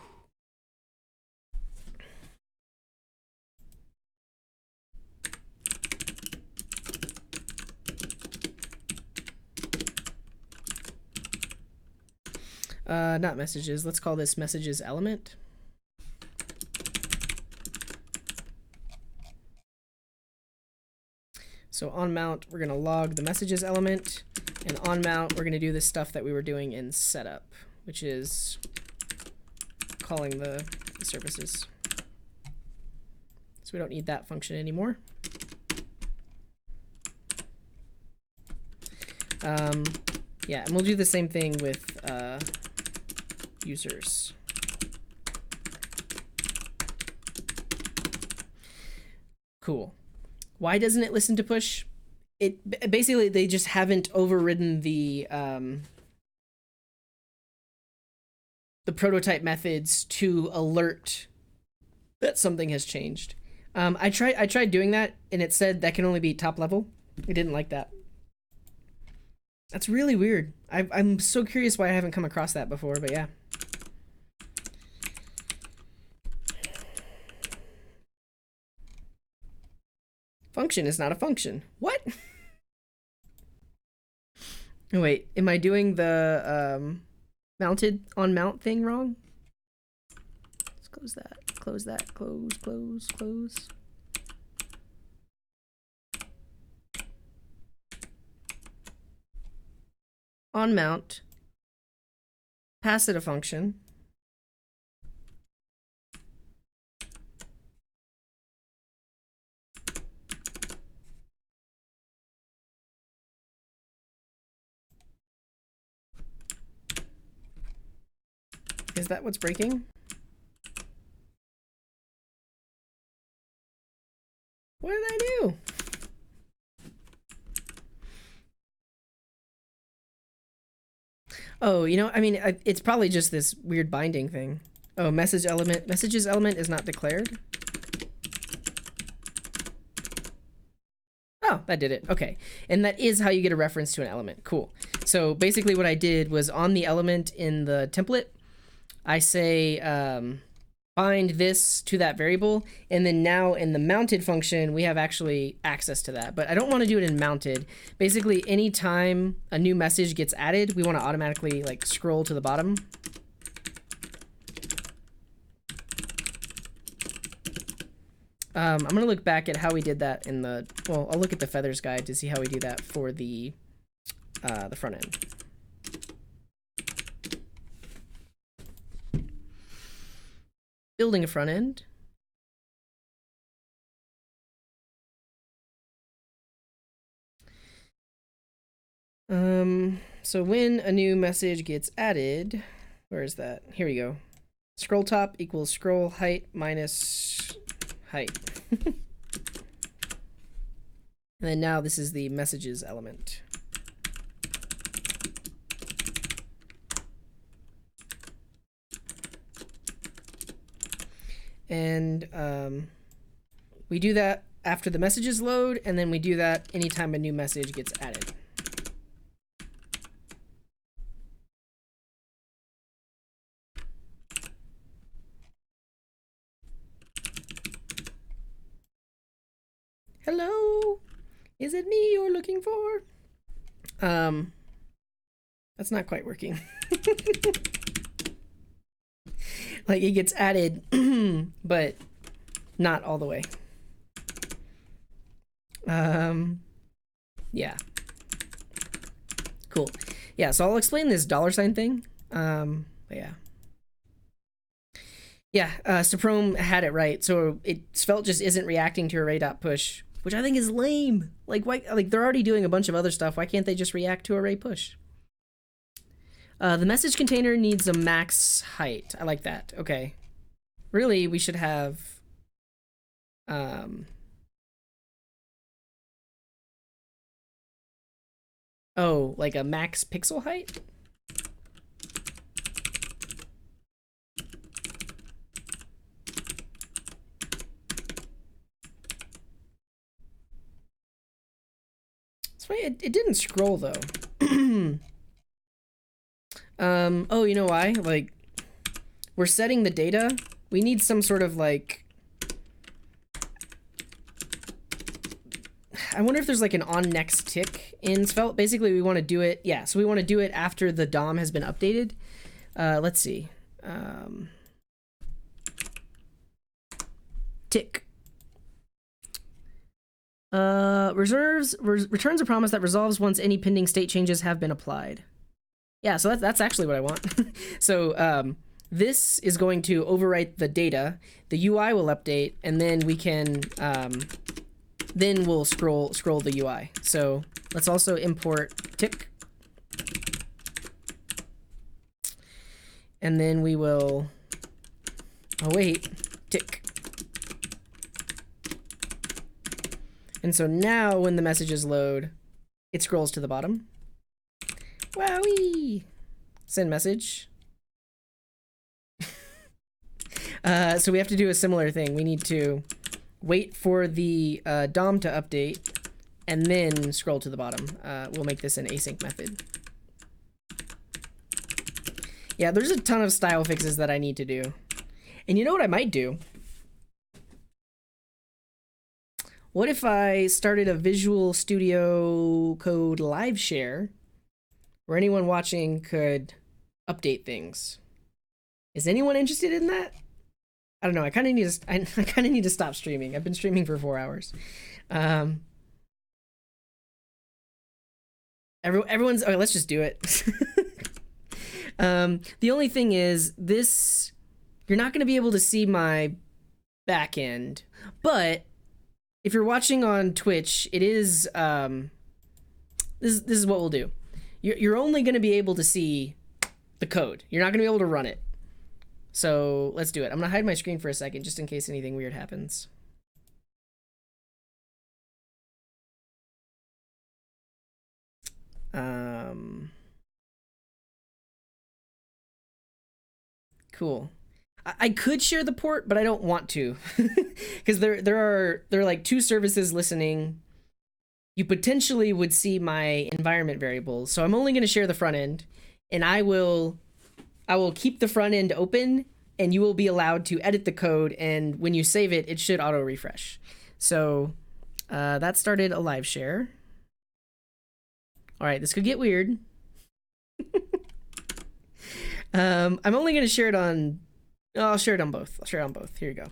Not messages. Let's call this messages element. So on mount, we're going to log the messages element, and on mount, we're going to do the stuff that we were doing in setup, which is calling the services. So we don't need that function anymore. Yeah, and we'll do the same thing with users. Cool. Why doesn't it listen to push? It basically, they just haven't overridden the prototype methods to alert that something has changed. I tried doing that, and it said that can only be top level. I didn't like that. That's really weird. I'm so curious why I haven't come across that before, but yeah. Function is not a function. What? Oh, wait, am I doing the mounted on mount thing wrong? Let's close that. Close that. Close, close, close. On mount. Pass it a function. Is that what's breaking? What did I do? Oh, you know, I mean, it's probably just this weird binding thing. Oh, messages element is not declared. Oh, that did it. Okay. And that is how you get a reference to an element. Cool. So basically what I did was on the element in the template, I say bind this to that variable, and then now in the mounted function, we have actually access to that. But I don't want to do it in mounted. Basically, anytime a new message gets added, we want to automatically like scroll to the bottom. I'm going to look back at how we did that in the, well, I'll look at the Feathers guide to see how we do that for the front end. Building a front end. So when a new message gets added, where is that? Here we go. Scroll top equals scroll height minus height. And then now this is the messages element. And we do that after the messages load, and then we do that anytime a new message gets added. Hello? Is it me you're looking for? That's not quite working. Like it gets added, but not all the way. Yeah. Cool. Yeah, so I'll explain this $sign thing. But yeah. Yeah, Suprome had it right. So Svelte just isn't reacting to array.push, which I think is lame. Like why? Like they're already doing a bunch of other stuff. Why can't they just react to array push? The message container needs a max height. I like that. Okay. Really, we should have oh, like a max pixel height? That's why it didn't scroll though. Oh, you know why? Like, we're setting the data. We need some sort of like, I wonder if there's like an on next tick in Svelte. Basically, we want to do it. Yeah, so we want to do it after the DOM has been updated. Let's see. Tick. Returns a promise that resolves once any pending state changes have been applied. Yeah, so that's actually what I want. So this is going to overwrite the data. The UI will update, and then we can then we'll scroll the UI. So let's also import tick, and then we will. Oh wait, tick. And so now when the messages load, it scrolls to the bottom. Wowee! Send message. So we have to do a similar thing. We need to wait for the DOM to update and then scroll to the bottom. We'll make this an async method. Yeah, there's a ton of style fixes that I need to do. And you know what I might do? What if I started a Visual Studio Code live share where anyone watching could update things? Is anyone interested in that? I don't know. I kind of need to stop streaming. I've been streaming for 4 hours. Everyone's okay. Let's just do it. The only thing is this: you're not going to be able to see my back end, but if you're watching on Twitch, it is this is what we'll do. You're only going to be able to see the code. You're not going to be able to run it. So let's do it. I'm going to hide my screen for a second just in case anything weird happens. Cool. I could share the port, but I don't want to, because there are like 2 services listening. You potentially would see my environment variables, so I'm only going to share the front end, and I will keep the front end open, and you will be allowed to edit the code. And when you save it, it should auto refresh. So that started a live share. All right, this could get weird. I'm only going to share it on. Oh, I'll share it on both. I'll share it on both. Here you go.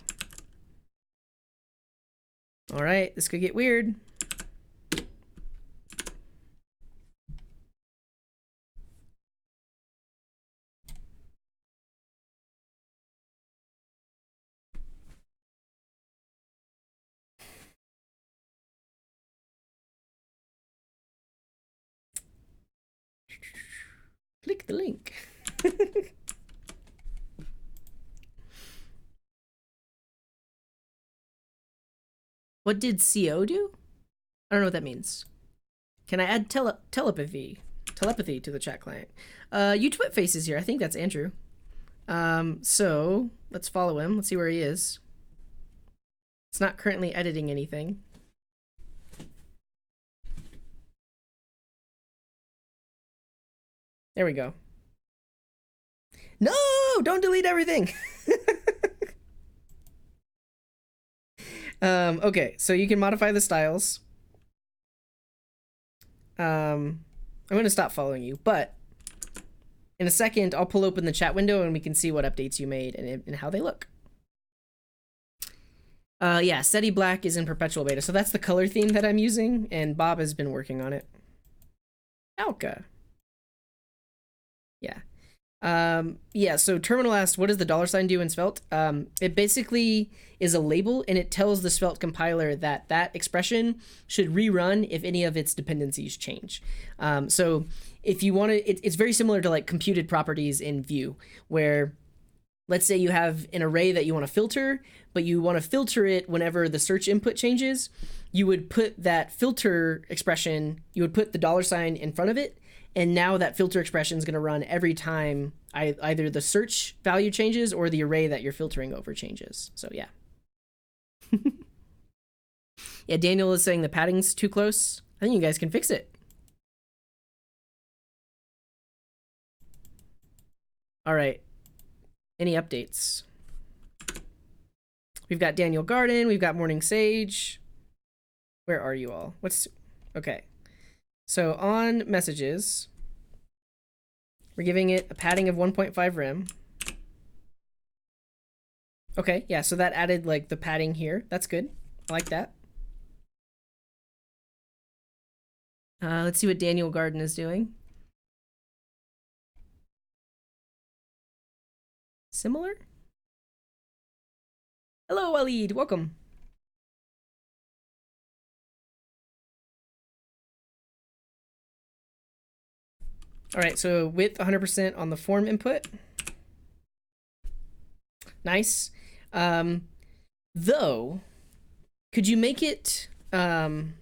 All right, this could get weird. Click the link. What did CO do? I don't know what that means. Can I add telepathy to the chat client? UTwitface is here. I think that's Andrew. So let's follow him. Let's see where he is. It's not currently editing anything. There we go. No, don't delete everything. Okay, so you can modify the styles. I'm going to stop following you, but in a second, I'll pull open the chat window and we can see what updates you made and how they look. Yeah, SETI Black is in perpetual beta, so that's the color theme that I'm using, and Bob has been working on it. Alka. Yeah. Yeah, so Terminal asked, what does the $sign do in Svelte? It basically is a label, and it tells the Svelte compiler that that expression should rerun if any of its dependencies change. So if you want to, it's very similar to like computed properties in Vue, where let's say you have an array that you want to filter, but you want to filter it whenever the search input changes, you would put that filter expression, you would put the $sign in front of it, and now that filter expression is going to run every time either the search value changes or the array that you're filtering over changes. So yeah. Yeah, Daniel is saying the padding's too close. I think you guys can fix it. All right. Any updates? We've got Daniel Garden. We've got Morning Sage. Where are you all? Okay. So on messages, we're giving it a padding of 1.5 rem. Okay, yeah, so that added like the padding here. That's good. I like that. Let's see what Daniel Garden is doing. Similar? Hello, Walid. Welcome. All right, so width 100% on the form input. Nice. Though, could you make it, could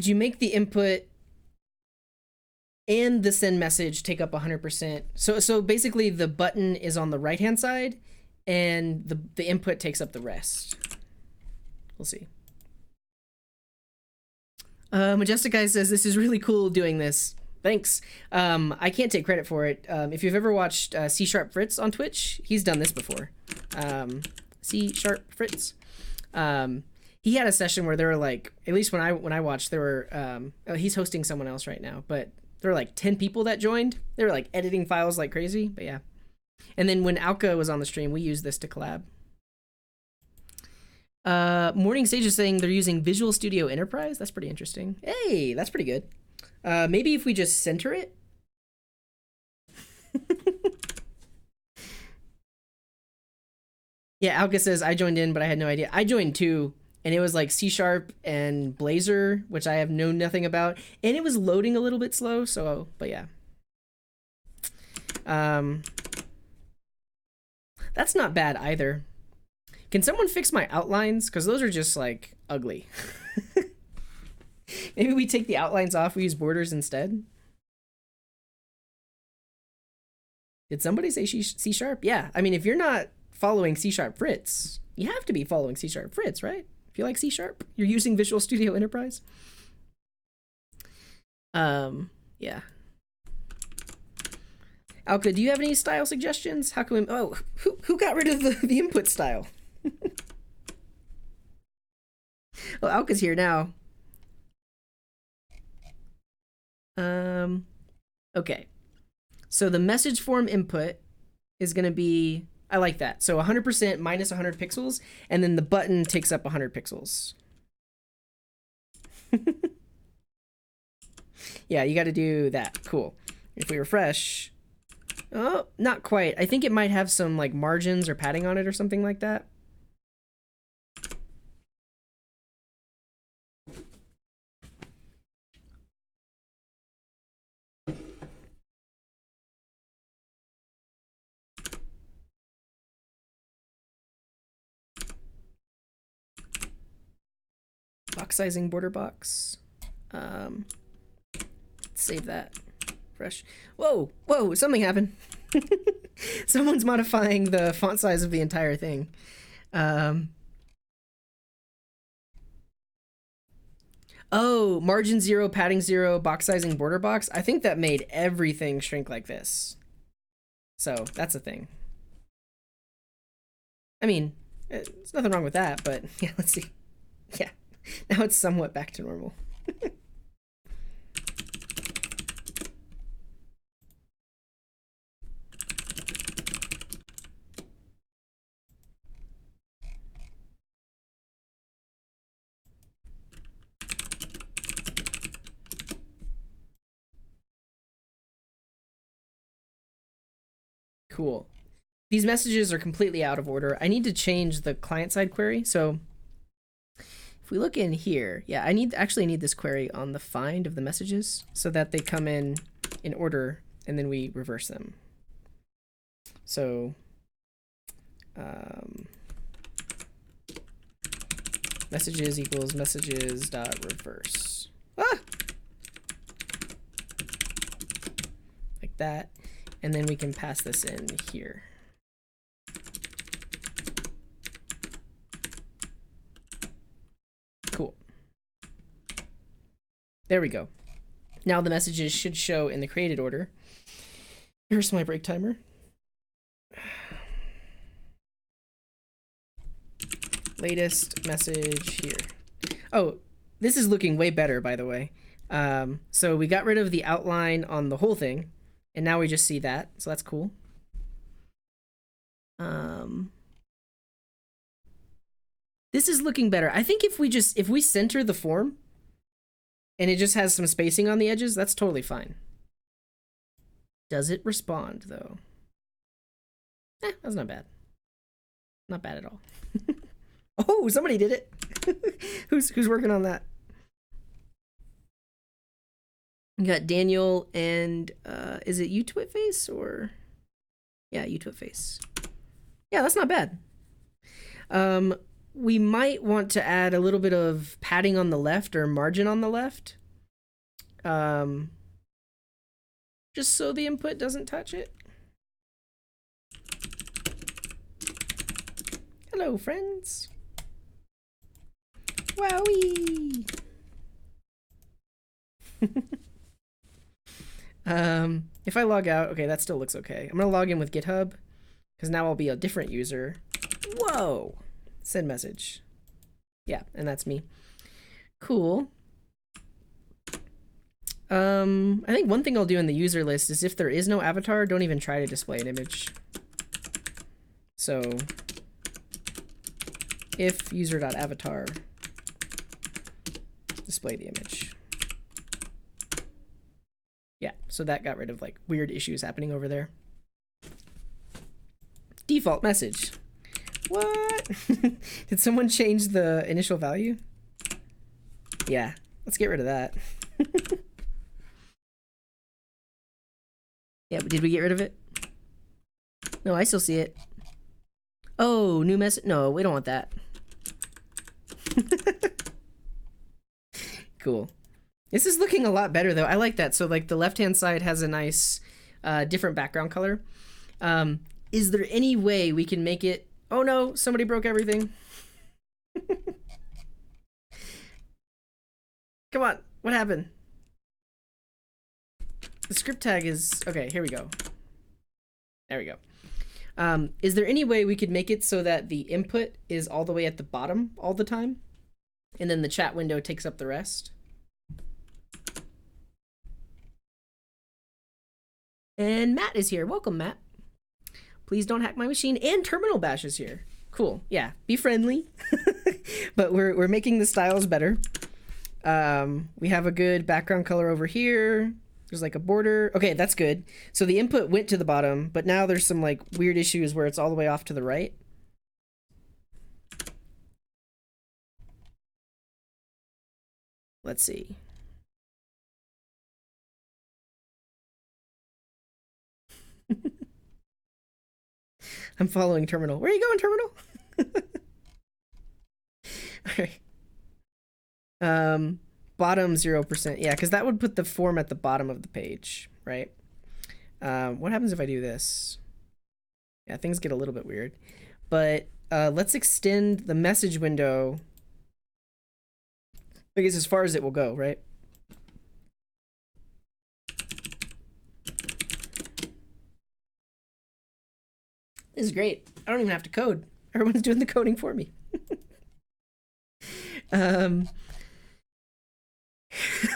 you make the input and the send message take up 100%? So basically the button is on the right-hand side and the input takes up the rest. We'll see. Majestic Guy says, this is really cool doing this. Thanks. I can't take credit for it. If you've ever watched C# Fritz on Twitch, he's done this before. C# Fritz. He had a session where there were like, at least when I watched, there were, he's hosting someone else right now, but there were like 10 people that joined. They were like editing files like crazy, but yeah. And then when Alka was on the stream, we used this to collab. Morning Sage is saying they're using Visual Studio Enterprise. That's pretty interesting. Hey, that's pretty good. Maybe if we just center it. Yeah, Alka says, I joined in, but I had no idea. I joined too, and it was like C# and Blazor, which I have known nothing about. And it was loading a little bit slow, so, but yeah. That's not bad either. Can someone fix my outlines? Because those are just like ugly. Maybe we take the outlines off, we use borders instead. Did somebody say C#? Yeah, I mean, if you're not following C# Fritz, you have to be following C# Fritz, right? If you like C#, you're using Visual Studio Enterprise. Yeah. Alka, do you have any style suggestions? How can we, oh, who got rid of the input style? Well, Alka's here now. Okay. So the message form input is going to be, I like that. So 100% minus 100 pixels, and then the button takes up 100 pixels. Yeah, you got to do that. Cool. If we refresh, oh, not quite. I think it might have some like margins or padding on it or something like that. Box sizing border box. Save that. Fresh. Whoa, something happened. Someone's modifying the font size of the entire thing. Oh, margin 0, padding 0, box sizing border box. I think that made everything shrink like this. So that's a thing. I mean, there's nothing wrong with that, but yeah, let's see. Yeah, now it's somewhat back to normal. Cool. These messages are completely out of order. I need to change the client-side query. So if we look in here, yeah, I actually need this query on the find of the messages so that they come in order, and then we reverse them. So messages equals messages dot reverse. Like that. And then we can pass this in here. Cool. There we go. Now the messages should show in the created order. Here's my break timer. Latest message here. Oh, this is looking way better, by the way. So we got rid of the outline on the whole thing, and now we just see that, so that's cool. This is looking better. I think if we center the form and it just has some spacing on the edges, that's totally fine. Does it respond though? That's not bad. Not bad at all. Oh, somebody did it. Who's working on that? We got Daniel and is it UTwitFace or yeah, UTwitFace. Yeah, that's not bad. We might want to add a little bit of padding on the left or margin on the left. Just so the input doesn't touch it. Hello, friends. Wowie. If I log out, okay, that still looks okay. I'm gonna log in with GitHub because now I'll be a different user. Whoa. Send message. Yeah, and that's me. Cool. I think one thing I'll do in the user list is if there is no avatar, don't even try to display an image. So if user.avatar, display the image. Yeah, so that got rid of like weird issues happening over there. Default message. What? Did someone change the initial value? Yeah, let's get rid of that. Yeah, but did we get rid of it? No, I still see it. Oh, new message. No, we don't want that. Cool. This is looking a lot better though. I like that. So like the left-hand side has a nice different background color. Is there any way we can make it... Oh no, somebody broke everything. Come on, what happened? The script tag is... Okay, here we go. There we go. Is there any way we could make it so that the input is all the way at the bottom all the time? And then the chat window takes up the rest? And Matt is here. Welcome, Matt. Please don't hack my machine. And Terminal Bash is here. Cool. Yeah, be friendly. But we're making the styles better. We have a good background color over here. There's like a border. Okay, that's good. So the input went to the bottom, but now there's some like weird issues where it's all the way off to the right. Let's see. I'm following Terminal. Where are you going, Terminal? All right. Bottom 0%. Yeah, because that would put the form at the bottom of the page, right? What happens if I do this? Yeah, things get a little bit weird. But let's extend the message window, I guess, as far as it will go, right? This is great. I don't even have to code. Everyone's doing the coding for me.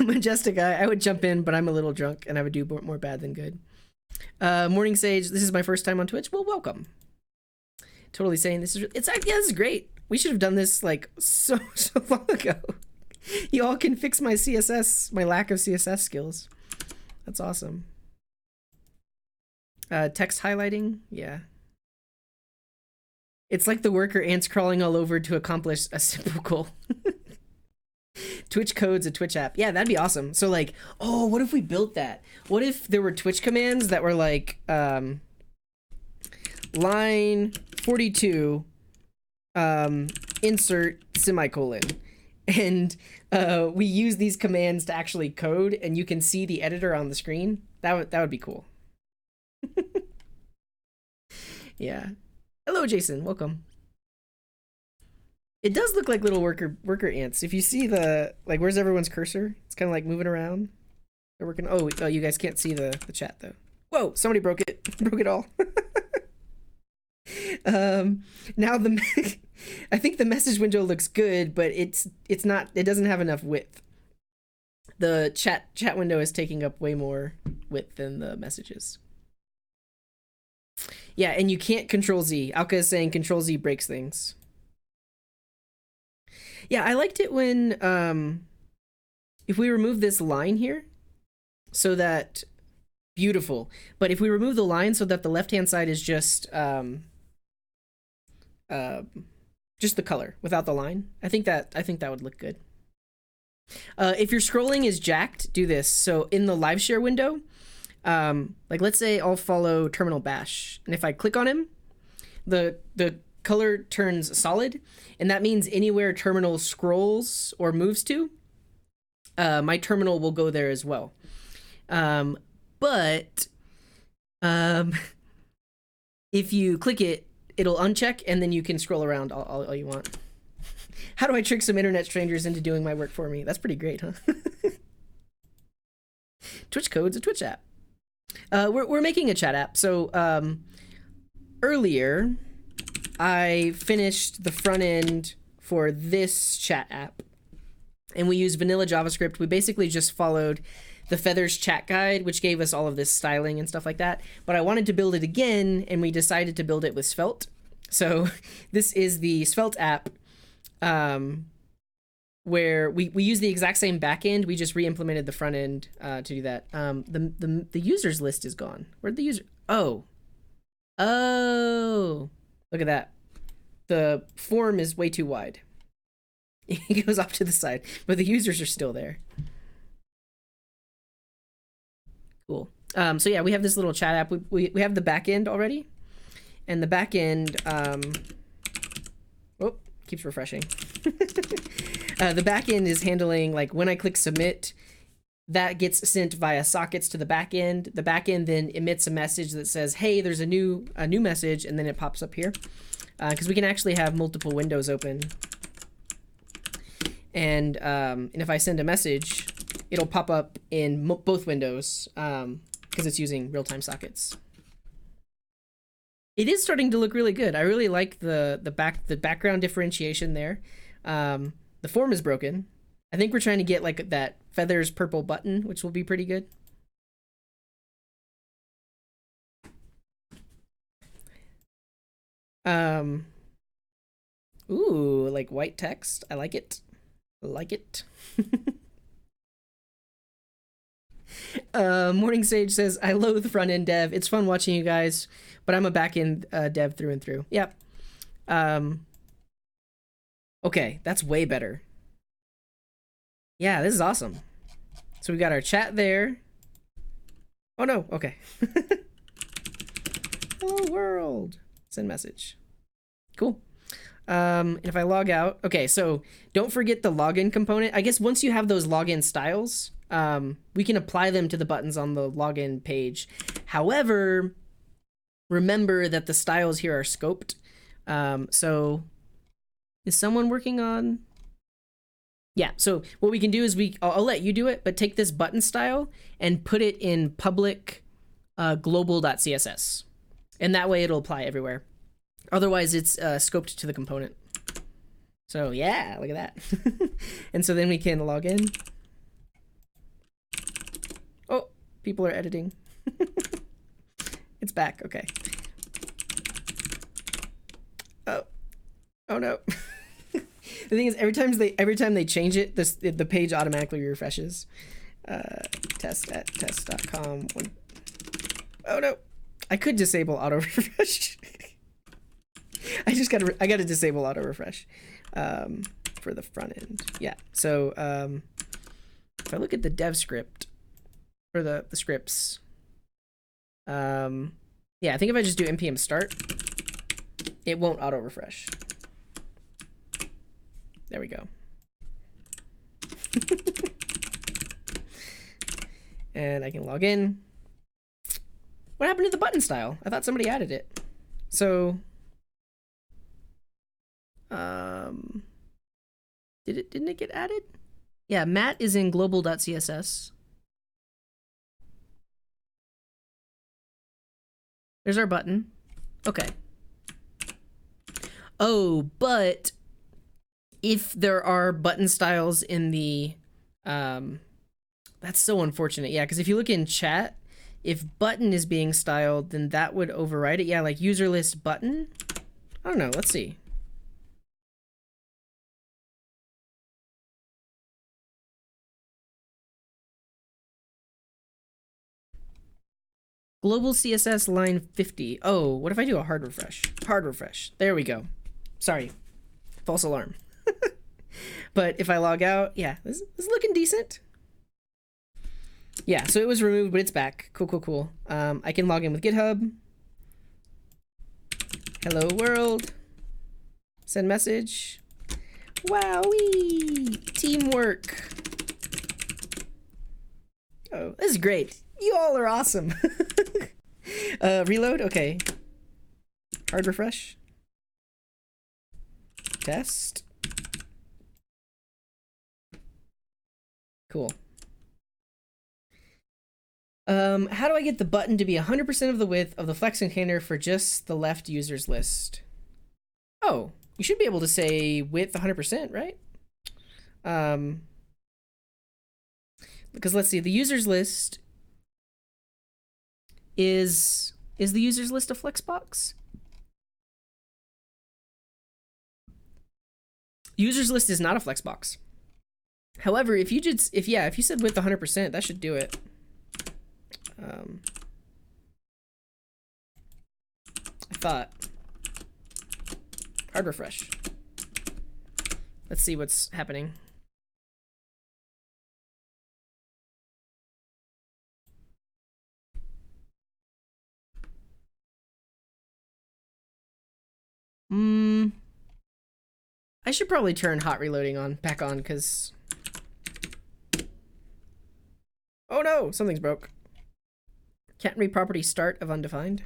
Majestic, I would jump in, but I'm a little drunk and I would do more bad than good. Morning Sage, this is my first time on Twitch. Well, welcome. Totally saying this is, yeah, this is great. We should have done this like so long ago. You all can fix my CSS, my lack of CSS skills. That's awesome. Text highlighting, yeah. It's like the worker ants crawling all over to accomplish a simple goal. Twitch code's a Twitch app. Yeah, that'd be awesome. So like, oh, what if we built that? What if there were Twitch commands that were like, line 42, insert semicolon. And we use these commands to actually code and you can see the editor on the screen. That would be cool. Yeah. Hello, Jason. Welcome. It does look like little worker ants. If you see the, like, where's everyone's cursor? It's kind of like moving around. They're working. Oh, you guys can't see the chat though. Whoa, somebody broke it. Broke it all. Now I think the message window looks good, but it's not, it doesn't have enough width. The chat window is taking up way more width than the messages. Yeah, and you can't Control Z. Alka is saying Control Z breaks things. Yeah, I liked it when if we remove this line here, so that, beautiful. But if we remove the line so that the left-hand side is just the color without the line, I think that would look good. If your scrolling is jacked, do this. So in the live share window, like let's say I'll follow Terminal Bash, and if I click on him, the color turns solid, and that means anywhere Terminal scrolls or moves to, my terminal will go there as well. But if you click it, it'll uncheck, and then you can scroll around all you want. How do I trick some internet strangers into doing my work for me? That's pretty great, huh? Twitch Code's a Twitch app. We're making a chat app. So earlier, I finished the front end for this chat app, and we used vanilla JavaScript. We basically just followed the Feathers chat guide, which gave us all of this styling and stuff like that. But I wanted to build it again, and we decided to build it with Svelte. So this is the Svelte app, where we use the exact same backend. We just re-implemented the front end to do that. The users list is gone. Where'd the user? Oh, look at that. The form is way too wide. It goes off to the side, but the users are still there. Cool. So yeah, we have this little chat app. We have the backend already, and the backend keeps refreshing. The backend is handling, like, when I click submit, that gets sent via sockets to the backend. The backend then emits a message that says, "Hey, there's a new message," and then it pops up here, because we can actually have multiple windows open. And if I send a message, it'll pop up in both windows, because it's using real-time sockets. It is starting to look really good. I really like the background differentiation there. The form is broken. I think we're trying to get like that Feathers purple button, which will be pretty good. Ooh, like white text. I like it. I like it. Morning Sage says, "I loathe front-end dev. It's fun watching you guys, but I'm a back-end dev through and through." Yep. Okay, that's way better. Yeah, this is awesome. So we got our chat there. Oh no, okay. Hello world. Send message. Cool. And if I log out, okay, so don't forget the login component. I guess once you have those login styles, we can apply them to the buttons on the login page. However, remember that the styles here are scoped. So is someone working on? Yeah, so what we can do is I'll let you do it, but take this button style and put it in public global.css. And that way it'll apply everywhere. Otherwise it's scoped to the component. So yeah, look at that. And so then we can log in. Oh, people are editing. It's back, okay. Oh no. The thing is, every time they change it, the page automatically refreshes. Test at test.com. Oh no, I could disable auto refresh. I gotta disable auto refresh for the front end. Yeah. So if I look at the dev script or the scripts, yeah, I think if I just do npm start, it won't auto refresh. There we go. And I can log in. What happened to the button style? I thought somebody added it. So Didn't it get added? Yeah, Matt is in global.css. There's our button. Okay. Oh, but if there are button styles in the, that's so unfortunate. Yeah, because if you look in chat, if button is being styled, then that would override it. Yeah, like user list button. I don't know. Let's see. Global CSS line 50. Oh, what if I do a hard refresh? Hard refresh. There we go. Sorry. False alarm. But if I log out, yeah, this is looking decent. Yeah, so it was removed, but it's back. Cool, cool, cool. I can log in with GitHub. Hello world. Send message. Wowee! Teamwork. Oh, this is great. You all are awesome. Reload, okay. Hard refresh. Test. Cool. How do I get the button to be 100% of the width of the flex container for just the left users list? Oh, you should be able to say width 100%, right? Because let's see, the users list is the users list a flexbox? Users list is not a flexbox. However, if you said width 100%, that should do it. I thought. Hard refresh. Let's see what's happening. I should probably turn hot reloading back on, because... Oh no! Something's broke. Can't read property start of undefined.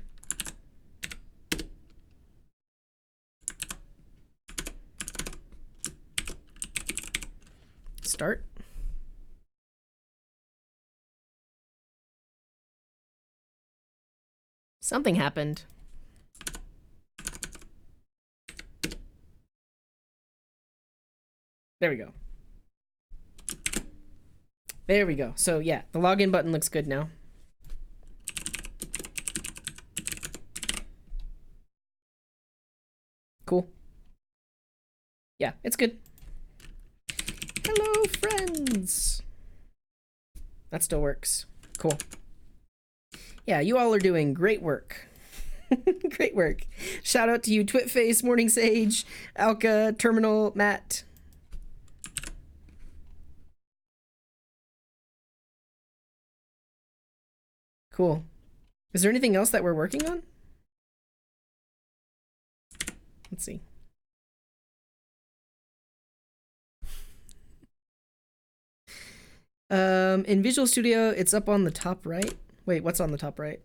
Start. Something happened. There we go. There we go. So yeah, the login button looks good now. Cool. Yeah, it's good. Hello, friends. That still works. Cool. Yeah, you all are doing great work. Great work. Shout out to you, Twitface, Morning Sage, Alka, Terminal, Matt. Cool. Is there anything else that we're working on? Let's see. In Visual Studio, it's up on the top right. Wait, what's on the top right?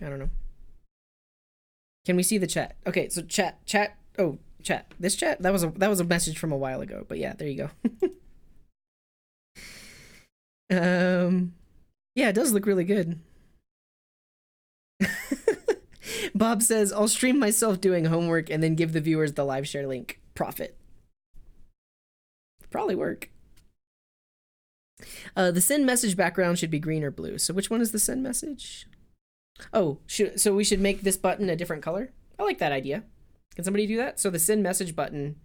I don't know. Can we see the chat? Okay, so chat. Oh, chat. This chat? That was a message from a while ago, but yeah, there you go. Yeah, it does look really good. Bob says, I'll stream myself doing homework and then give the viewers the live share link. Profit. Probably work. The send message background should be green or blue. So which one is the send message? Oh, so we should make this button a different color? I like that idea. Can somebody do that? So the send message button,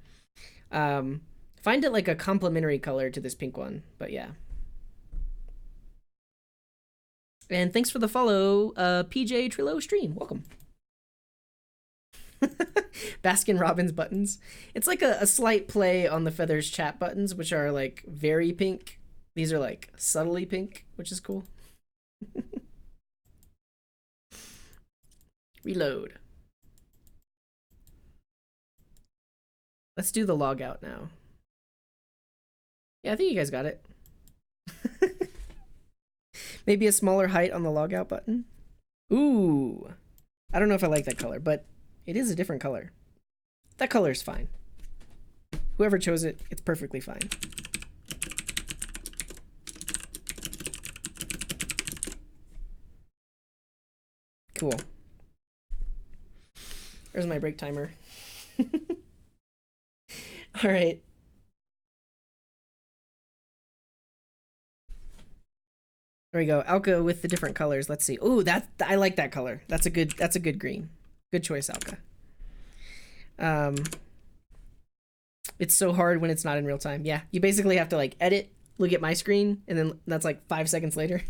find it like a complementary color to this pink one, but yeah. And thanks for the follow, PJ Trillo stream. Welcome. Baskin Robbins buttons. It's like a slight play on the Feathers chat buttons, which are like very pink. These are like subtly pink, which is cool. Reload. Let's do the log out now. Yeah, I think you guys got it. Maybe a smaller height on the logout button. Ooh. I don't know if I like that color, but it is a different color. That color is fine. Whoever chose it, it's perfectly fine. Cool. There's my break timer. All right. There we go. Alka with the different colors. Let's see. Ooh, I like that color. That's a good green. Good choice, Alka. It's so hard when it's not in real time. Yeah, you basically have to like edit, look at my screen, and then that's like 5 seconds later.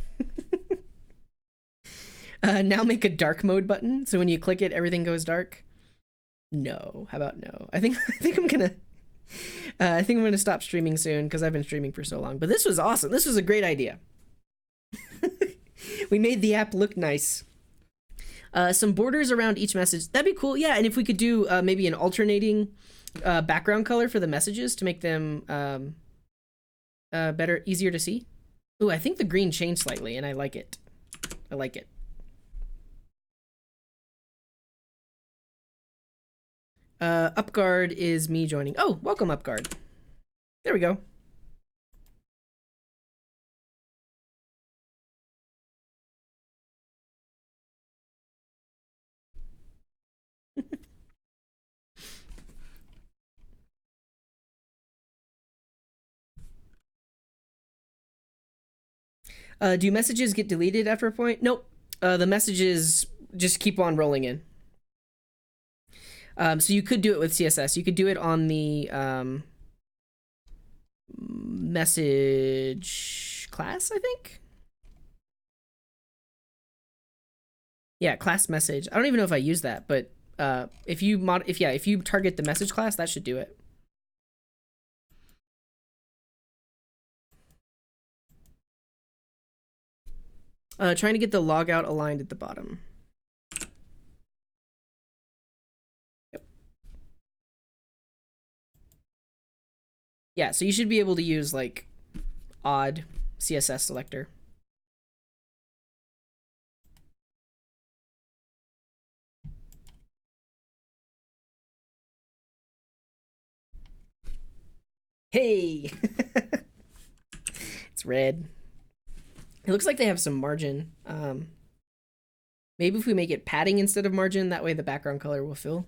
Now make a dark mode button, so when you click it, everything goes dark. No, how about no? I think I'm gonna stop streaming soon because I've been streaming for so long. But this was awesome. This was a great idea. We made the app look nice. Some borders around each message. That'd be cool. Yeah, and if we could do maybe an alternating background color for the messages to make them better, easier to see. Ooh, I think the green changed slightly, and I like it. I like it. Upguard is me joining. Oh, welcome, Upguard. There we go. Do messages get deleted after a point? Nope. The messages just keep on rolling in. So you could do it with CSS. You could do it on the message class, I think. Yeah, class message. I don't even know if I use that, but if you target the message class, that should do it. Trying to get the logout aligned at the bottom. Yep. Yeah, so you should be able to use like odd CSS selector. Hey! It's red. It looks like they have some margin. Maybe if we make it padding instead of margin, that way the background color will fill.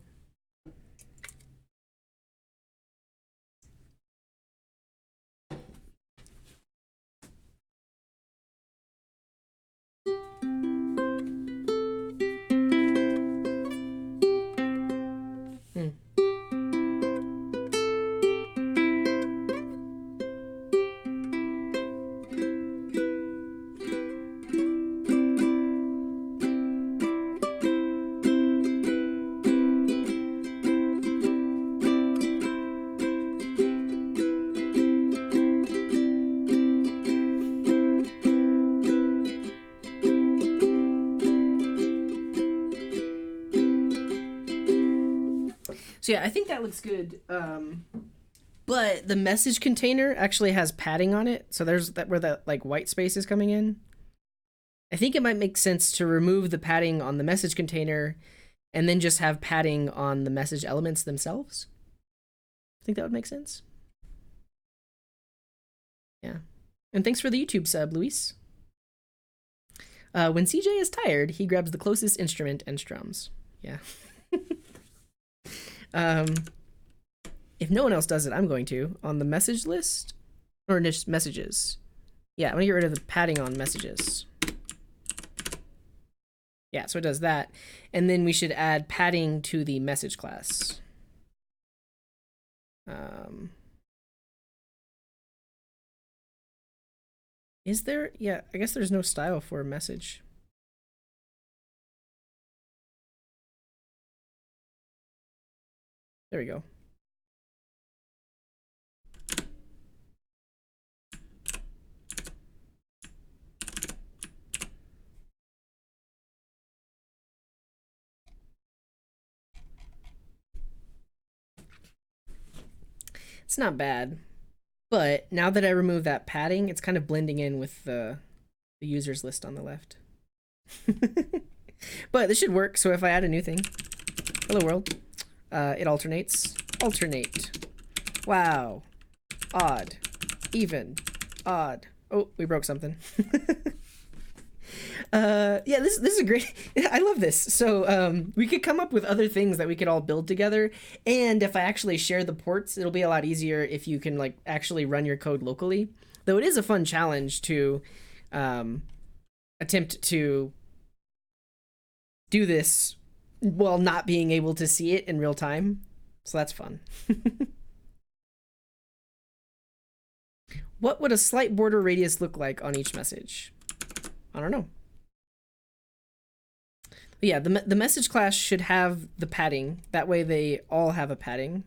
So yeah, I think that looks good. But the message container actually has padding on it. So there's that where that like white space is coming in. I think it might make sense to remove the padding on the message container and then just have padding on the message elements themselves. I think that would make sense. Yeah. And thanks for the YouTube sub, Luis. When CJ is tired, he grabs the closest instrument and strums. Yeah. If no one else does it, I'm going to. On the message list, or just messages. Yeah, I'm gonna get rid of the padding on messages. Yeah, so it does that. And then we should add padding to the message class. Is there? Yeah, I guess there's no style for a message. There we go. It's not bad, but now that I remove that padding, it's kind of blending in with the users list on the left. But this should work. So if I add a new thing, hello world, it alternates. Alternate. Wow. Odd. Even. Odd. Oh, we broke something. Yeah, this is a great, I love this. So we could come up with other things that we could all build together, and if I actually share the ports, it'll be a lot easier if you can like actually run your code locally. Though it is a fun challenge to attempt to do this while not being able to see it in real time. So that's fun. What would a slight border radius look like on each message? I don't know. But yeah, the message class should have the padding. That way they all have a padding.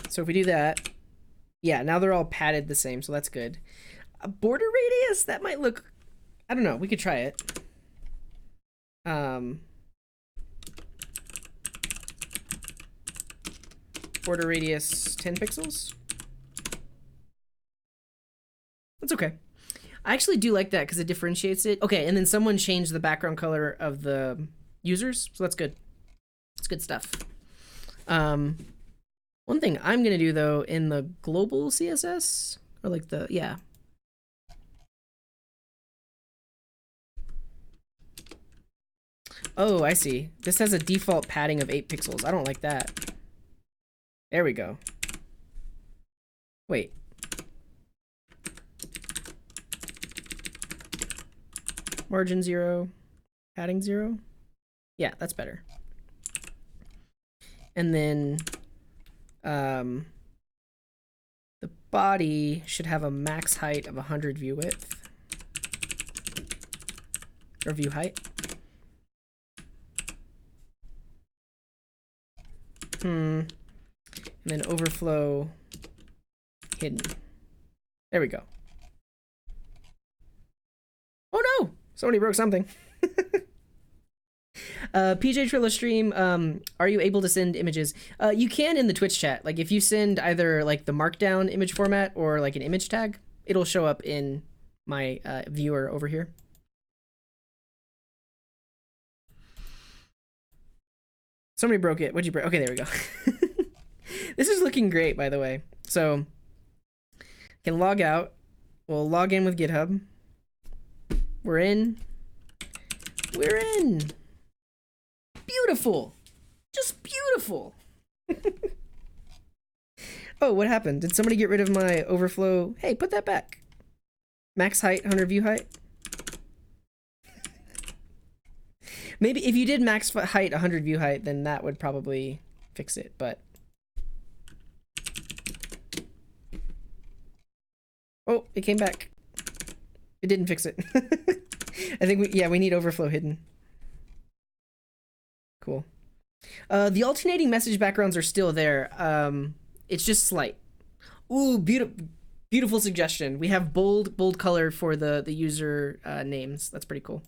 So if we do that, yeah, now they're all padded the same, so that's good. A border radius? That might look, I don't know, we could try it. Border radius 10 pixels. That's okay. I actually do like that because it differentiates it. Okay, and then someone changed the background color of the users, so that's good. It's good stuff. One thing I'm gonna do though in the global CSS, or like the, yeah. Oh, I see. This has a default padding of 8 pixels. I don't like that. There we go. Wait. Margin 0, padding 0. Yeah, that's better. And then the body should have a max height of 100 view width. Or view height. And then overflow hidden. There we go. Oh no! Somebody broke something. PJ Trilla stream, are you able to send images? You can in the Twitch chat. Like if you send either like the markdown image format or like an image tag, it'll show up in my viewer over here. Somebody broke it. What'd you break? Okay, there we go. This is looking great, by the way. So I can log out. We'll log in with GitHub. We're in. We're in. Beautiful. Just beautiful. Oh, what happened? Did somebody get rid of my overflow? Hey, put that back. Max height, 100 view height. Maybe if you did max height, 100 view height, then that would probably fix it, but. Oh, it came back. It didn't fix it. I think we need overflow hidden. Cool. The alternating message backgrounds are still there. It's just slight. Ooh, beautiful suggestion. We have bold color for the user names. That's pretty cool.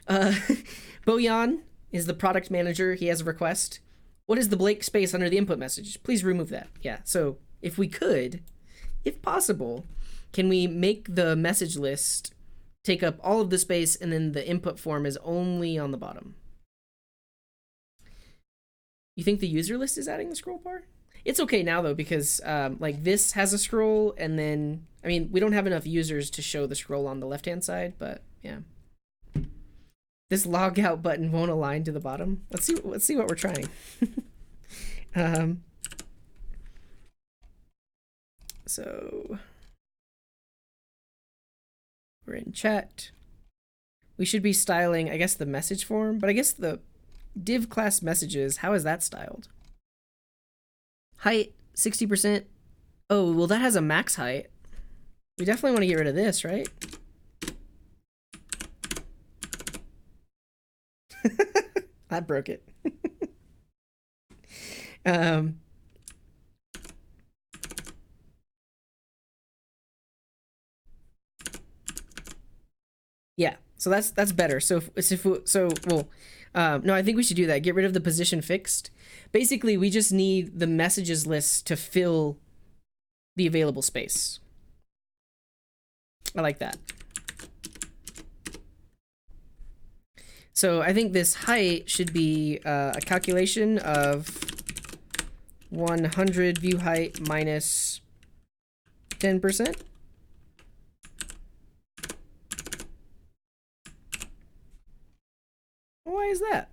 Bojan is the product manager. He has a request. What is the blank space under the input message? Please remove that. Yeah, so if we could, if possible, can we make the message list take up all of the space and then the input form is only on the bottom? You think the user list is adding the scroll bar? It's okay now though, because like this has a scroll, and then, I mean, we don't have enough users to show the scroll on the left-hand side, but yeah. This log out button won't align to the bottom. Let's see what we're trying. So we're in chat. We should be styling, I guess, the message form, but I guess the div class messages, how is that styled? Height, 60%. Oh, well, that has a max height. We definitely want to get rid of this, right? That broke it. Yeah, so that's better. So no, I think we should do that. Get rid of the position fixed. Basically, we just need the messages list to fill the available space. I like that. So I think this height should be a calculation of 100 view height minus 10%. Why is that?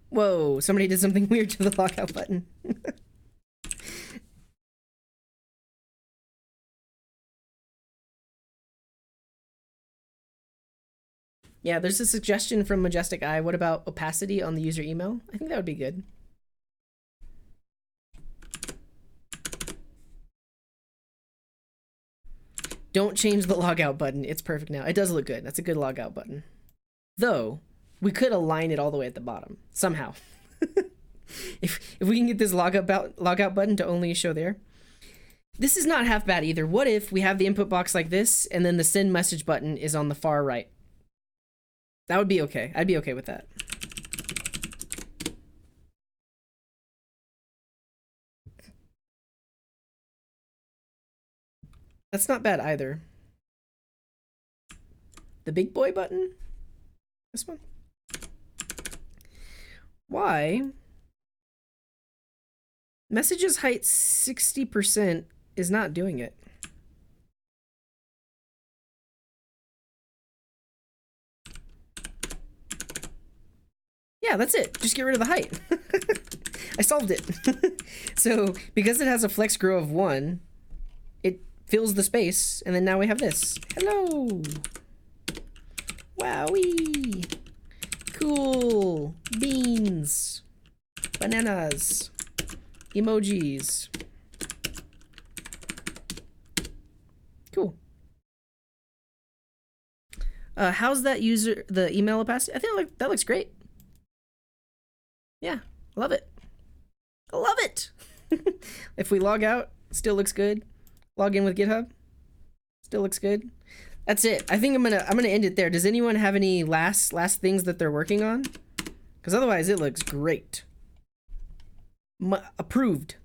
Whoa, somebody did something weird to the lockout button. Yeah, there's a suggestion from Majestic Eye. What about opacity on the user email? I think that would be good. Don't change the logout button. It's perfect now. It does look good. That's a good logout button. Though, we could align it all the way at the bottom. Somehow. if we can get this logout button to only show there. This is not half bad either. What if we have the input box like this, and then the send message button is on the far right? That would be okay. I'd be okay with that. That's not bad either. The big boy button? This one? Why? Messages height 60% is not doing it. Yeah, that's it. Just get rid of the height. I solved it. So, because it has a flex grow of 1, it fills the space, and then now we have this. Hello! Wowee! Cool! Beans! Bananas! Emojis! Cool. How's that the email opacity? I think that looks great. Yeah, love it. I love it. If we log out, still looks good. Log in with GitHub, still looks good. That's it. I think I'm gonna end it there. Does anyone have any last things that they're working on? Because otherwise, it looks great. Approved.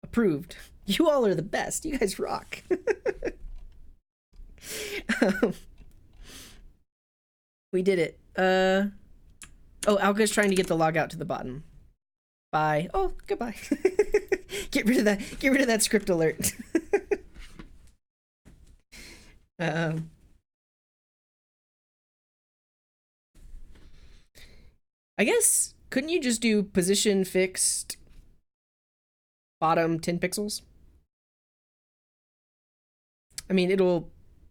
Approved. You all are the best. You guys rock. We did it. Oh, Alka's trying to get the logout to the bottom. Bye. Oh, goodbye. Get rid of that script alert. I guess, couldn't you just do position fixed bottom 10 pixels? I mean,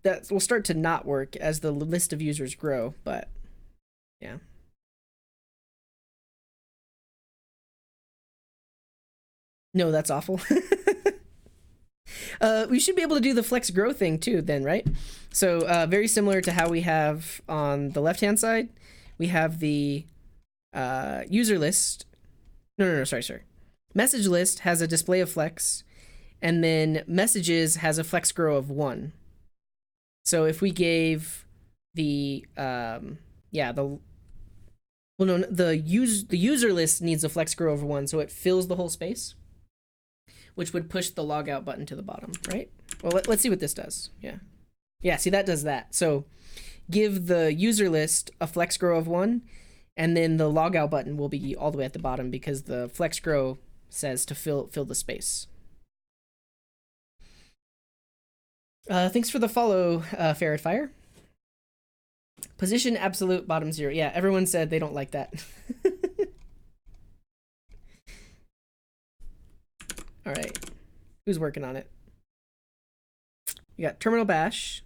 that will start to not work as the list of users grow, but yeah. No, that's awful. We should be able to do the flex grow thing too then, right? So very similar to how we have on the left-hand side, we have the user list. No, sorry. Message list has a display of flex, and then messages has a flex grow of 1. So if we gave the user list needs a flex grow over 1, so it fills the whole space, which would push the logout button to the bottom, right? Well, let's see what this does. Yeah, see, that does that. So give the user list a flex grow of 1, and then the logout button will be all the way at the bottom because the flex grow says to fill the space. Thanks for the follow, Ferret Fire. Position absolute bottom 0. Yeah, everyone said they don't like that. All right, who's working on it? You got terminal bash.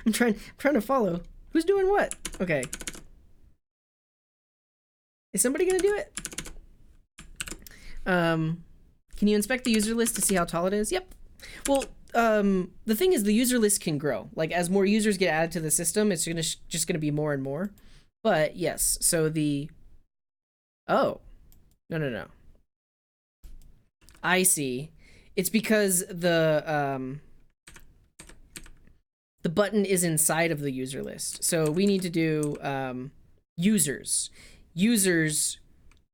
I'm trying to follow. Who's doing what? Okay. Is somebody gonna do it? Can you inspect the user list to see how tall it is? Yep. Well, the thing is, the user list can grow. Like, as more users get added to the system, it's just gonna be more and more. But yes, so oh, no. I see. It's because the button is inside of the user list. So we need to do users.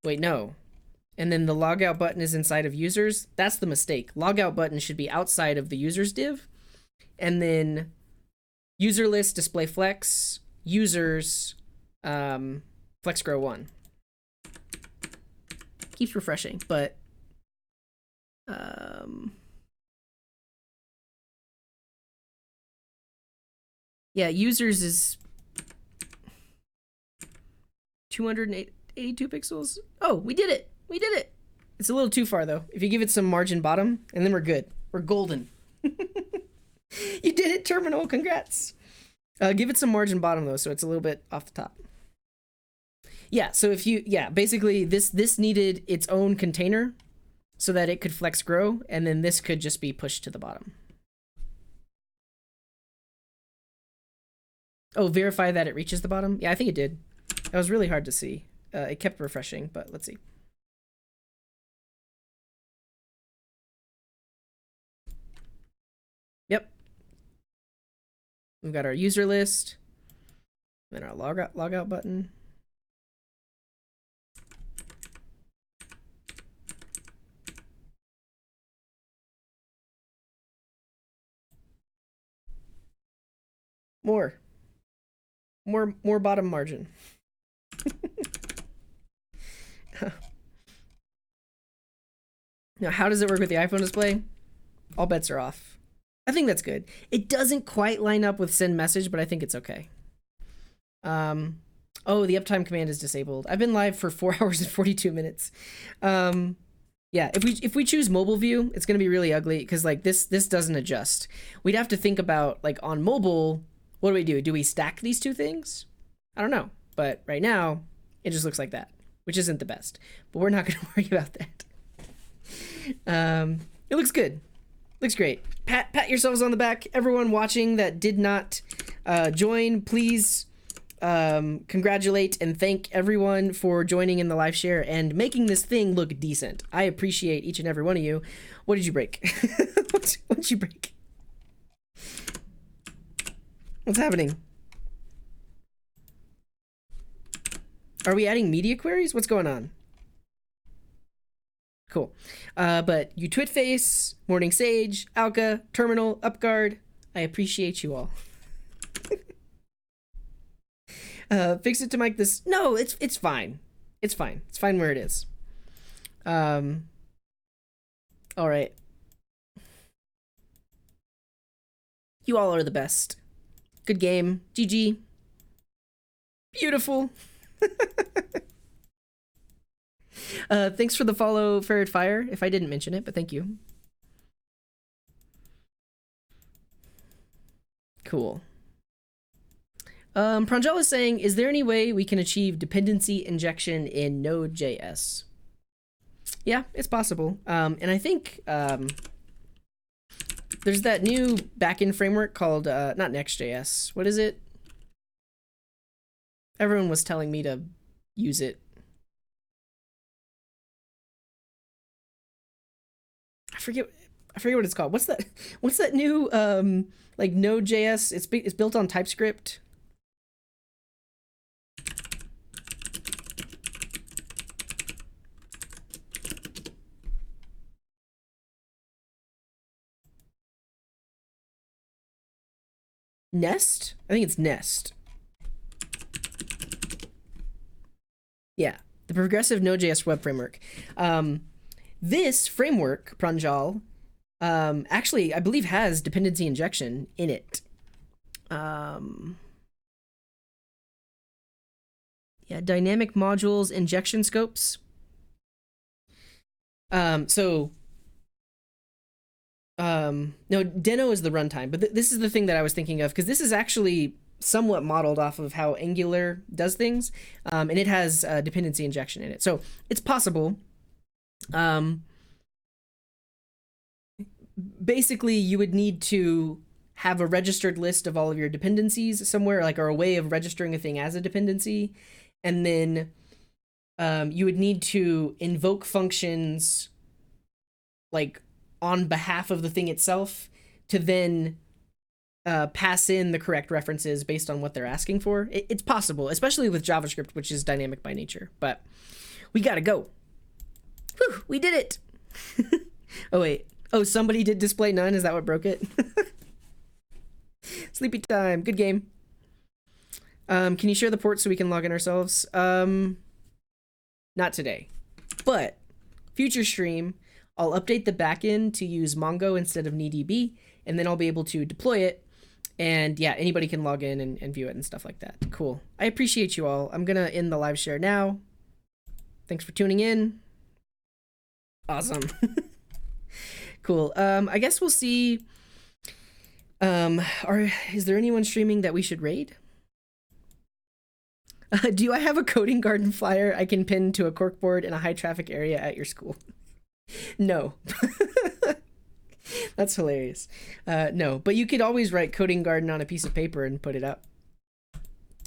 Wait, no. and then the logout button is inside of users. That's the mistake. Logout button should be outside of the users div, and then user list display flex users flex grow 1. Keeps refreshing, but yeah, users is 282 pixels. Oh, we did it. We did it. It's a little too far though. If you give it some margin bottom, and then we're good. We're golden. You did it, terminal. Congrats. Give it some margin bottom though, so it's a little bit off the top. Yeah, so if you, basically this needed its own container so that it could flex grow, and then this could just be pushed to the bottom. Oh, verify that it reaches the bottom? Yeah, I think it did. That was really hard to see. It kept refreshing, but let's see. Yep. We've got our user list, then our logout button. More bottom margin. Now, how does it work with the iPhone display? All bets are off. I think that's good. It doesn't quite line up with send message, but I think it's okay. Oh, the uptime command is disabled. I've been live for 4 hours and 42 minutes. Yeah, if we choose mobile view, it's gonna be really ugly because like this doesn't adjust. We'd have to think about like on mobile, what do? Do we stack these two things? I don't know, but right now it just looks like that, which isn't the best. But we're not gonna worry about that. It looks good. Looks great. Pat yourselves on the back. Everyone watching that did not join, please congratulate and thank everyone for joining in the live share and making this thing look decent. I appreciate each and every one of you. What did you break? What did you break? What's happening? Are we adding media queries? What's going on? Cool. But you Twitface, Morning Sage, Alka, Terminal, Upguard, I appreciate you all. Fix it to mic this. No, it's fine. It's fine. It's fine where it is. All right. You all are the best. Good game. GG. Beautiful. Thanks for the follow, Ferret Fire, if I didn't mention it, but thank you. Cool. Pranjal is saying, is there any way we can achieve dependency injection in node.js? Yeah, it's possible. And I think there's that new backend framework called, not Next.js. What is it? Everyone was telling me to use it. I forget what it's called. What's that new like Node.js? It's built on TypeScript. Nest? I think it's Nest. Yeah, the progressive Node.js web framework. This framework, Pranjal, actually, I believe has dependency injection in it. Yeah, dynamic modules, injection scopes. No, Deno is the runtime, but this is the thing that I was thinking of, because this is actually somewhat modeled off of how Angular does things, and it has dependency injection in it. So it's possible. Basically, you would need to have a registered list of all of your dependencies somewhere, like, or a way of registering a thing as a dependency, and then you would need to invoke functions like on behalf of the thing itself to then pass in the correct references based on what they're asking for. It's possible, especially with JavaScript, which is dynamic by nature, but we gotta go. Whew, we did it. Oh, wait. Oh, somebody did display none. Is that what broke it? Sleepy time. Good game. Can you share the port so we can log in ourselves? Not today. But future stream, I'll update the backend to use Mongo instead of NeDB, and then I'll be able to deploy it. And yeah, anybody can log in and view it and stuff like that. Cool. I appreciate you all. I'm going to end the live share now. Thanks for tuning in. Awesome. Cool. I guess we'll see. Is there anyone streaming that we should raid? Do I have a coding garden flyer I can pin to a corkboard in a high traffic area at your school? No. That's hilarious. No, but you could always write coding garden on a piece of paper and put it up.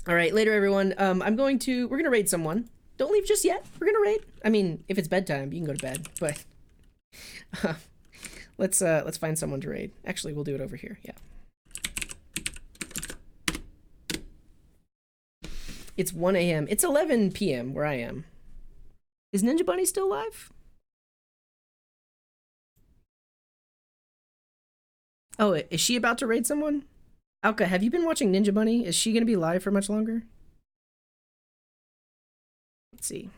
All right, later everyone. We're gonna raid someone. Don't leave just yet. We're gonna raid. I mean, if it's bedtime, you can go to bed, but let's find someone to raid. Actually, we'll do it over here. Yeah. It's 1 a.m. It's 11 p.m. where I am. Is Ninja Bunny still live? Oh, is she about to raid someone? Alka, have you been watching Ninja Bunny? Is she going to be live for much longer? Let's see.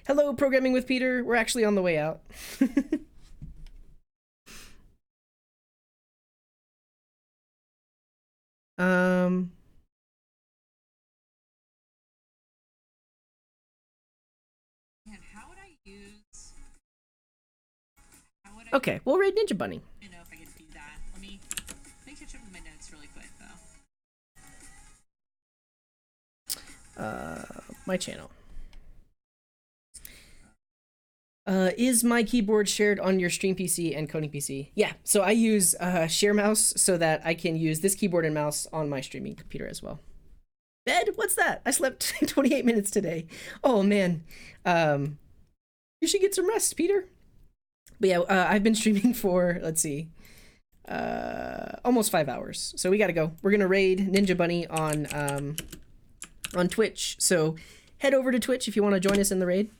Hello, Programming with Peter. We're actually on the way out. Okay, we'll raid Ninja Bunny. I don't know if I can do that. Let me catch up with my notes really quick, though. My channel. Is my keyboard shared on your stream PC and coding PC? Yeah, so I use share mouse so that I can use this keyboard and mouse on my streaming computer as well. Bed? What's that? I slept 28 minutes today. Oh, man. You should get some rest, Peter. But yeah, I've been streaming for, let's see, almost 5 hours. So we gotta go. We're gonna raid Ninja Bunny on Twitch. So head over to Twitch if you want to join us in the raid.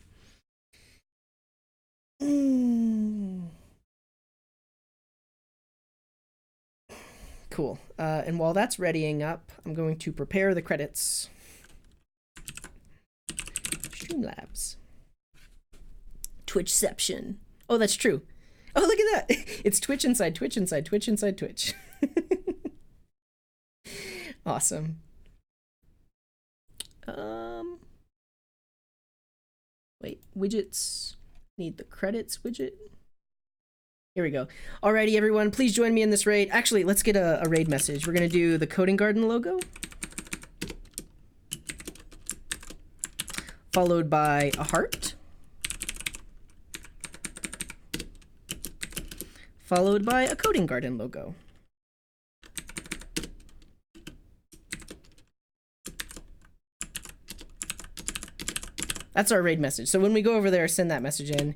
Cool. And while that's readying up, I'm going to prepare the credits. Streamlabs. Twitchception. Oh, that's true. Oh, look at that. It's Twitch inside Twitch inside Twitch inside Twitch. Awesome. Wait, widgets. Need the credits widget. Here we go. Alrighty, everyone, please join me in this raid. Actually, let's get a raid message. We're gonna do the Coding Garden logo, followed by a heart, followed by a Coding Garden logo. That's our raid message. So when we go over there, send that message in.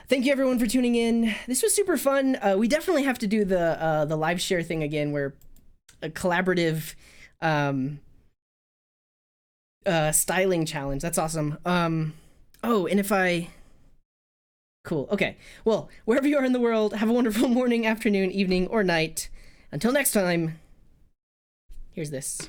Thank you everyone for tuning in. This was super fun. We definitely have to do the live share thing again, where a collaborative styling challenge. That's awesome. Oh, and if I... Cool. Okay. Well, wherever you are in the world, have a wonderful morning, afternoon, evening, or night. Until next time, here's this.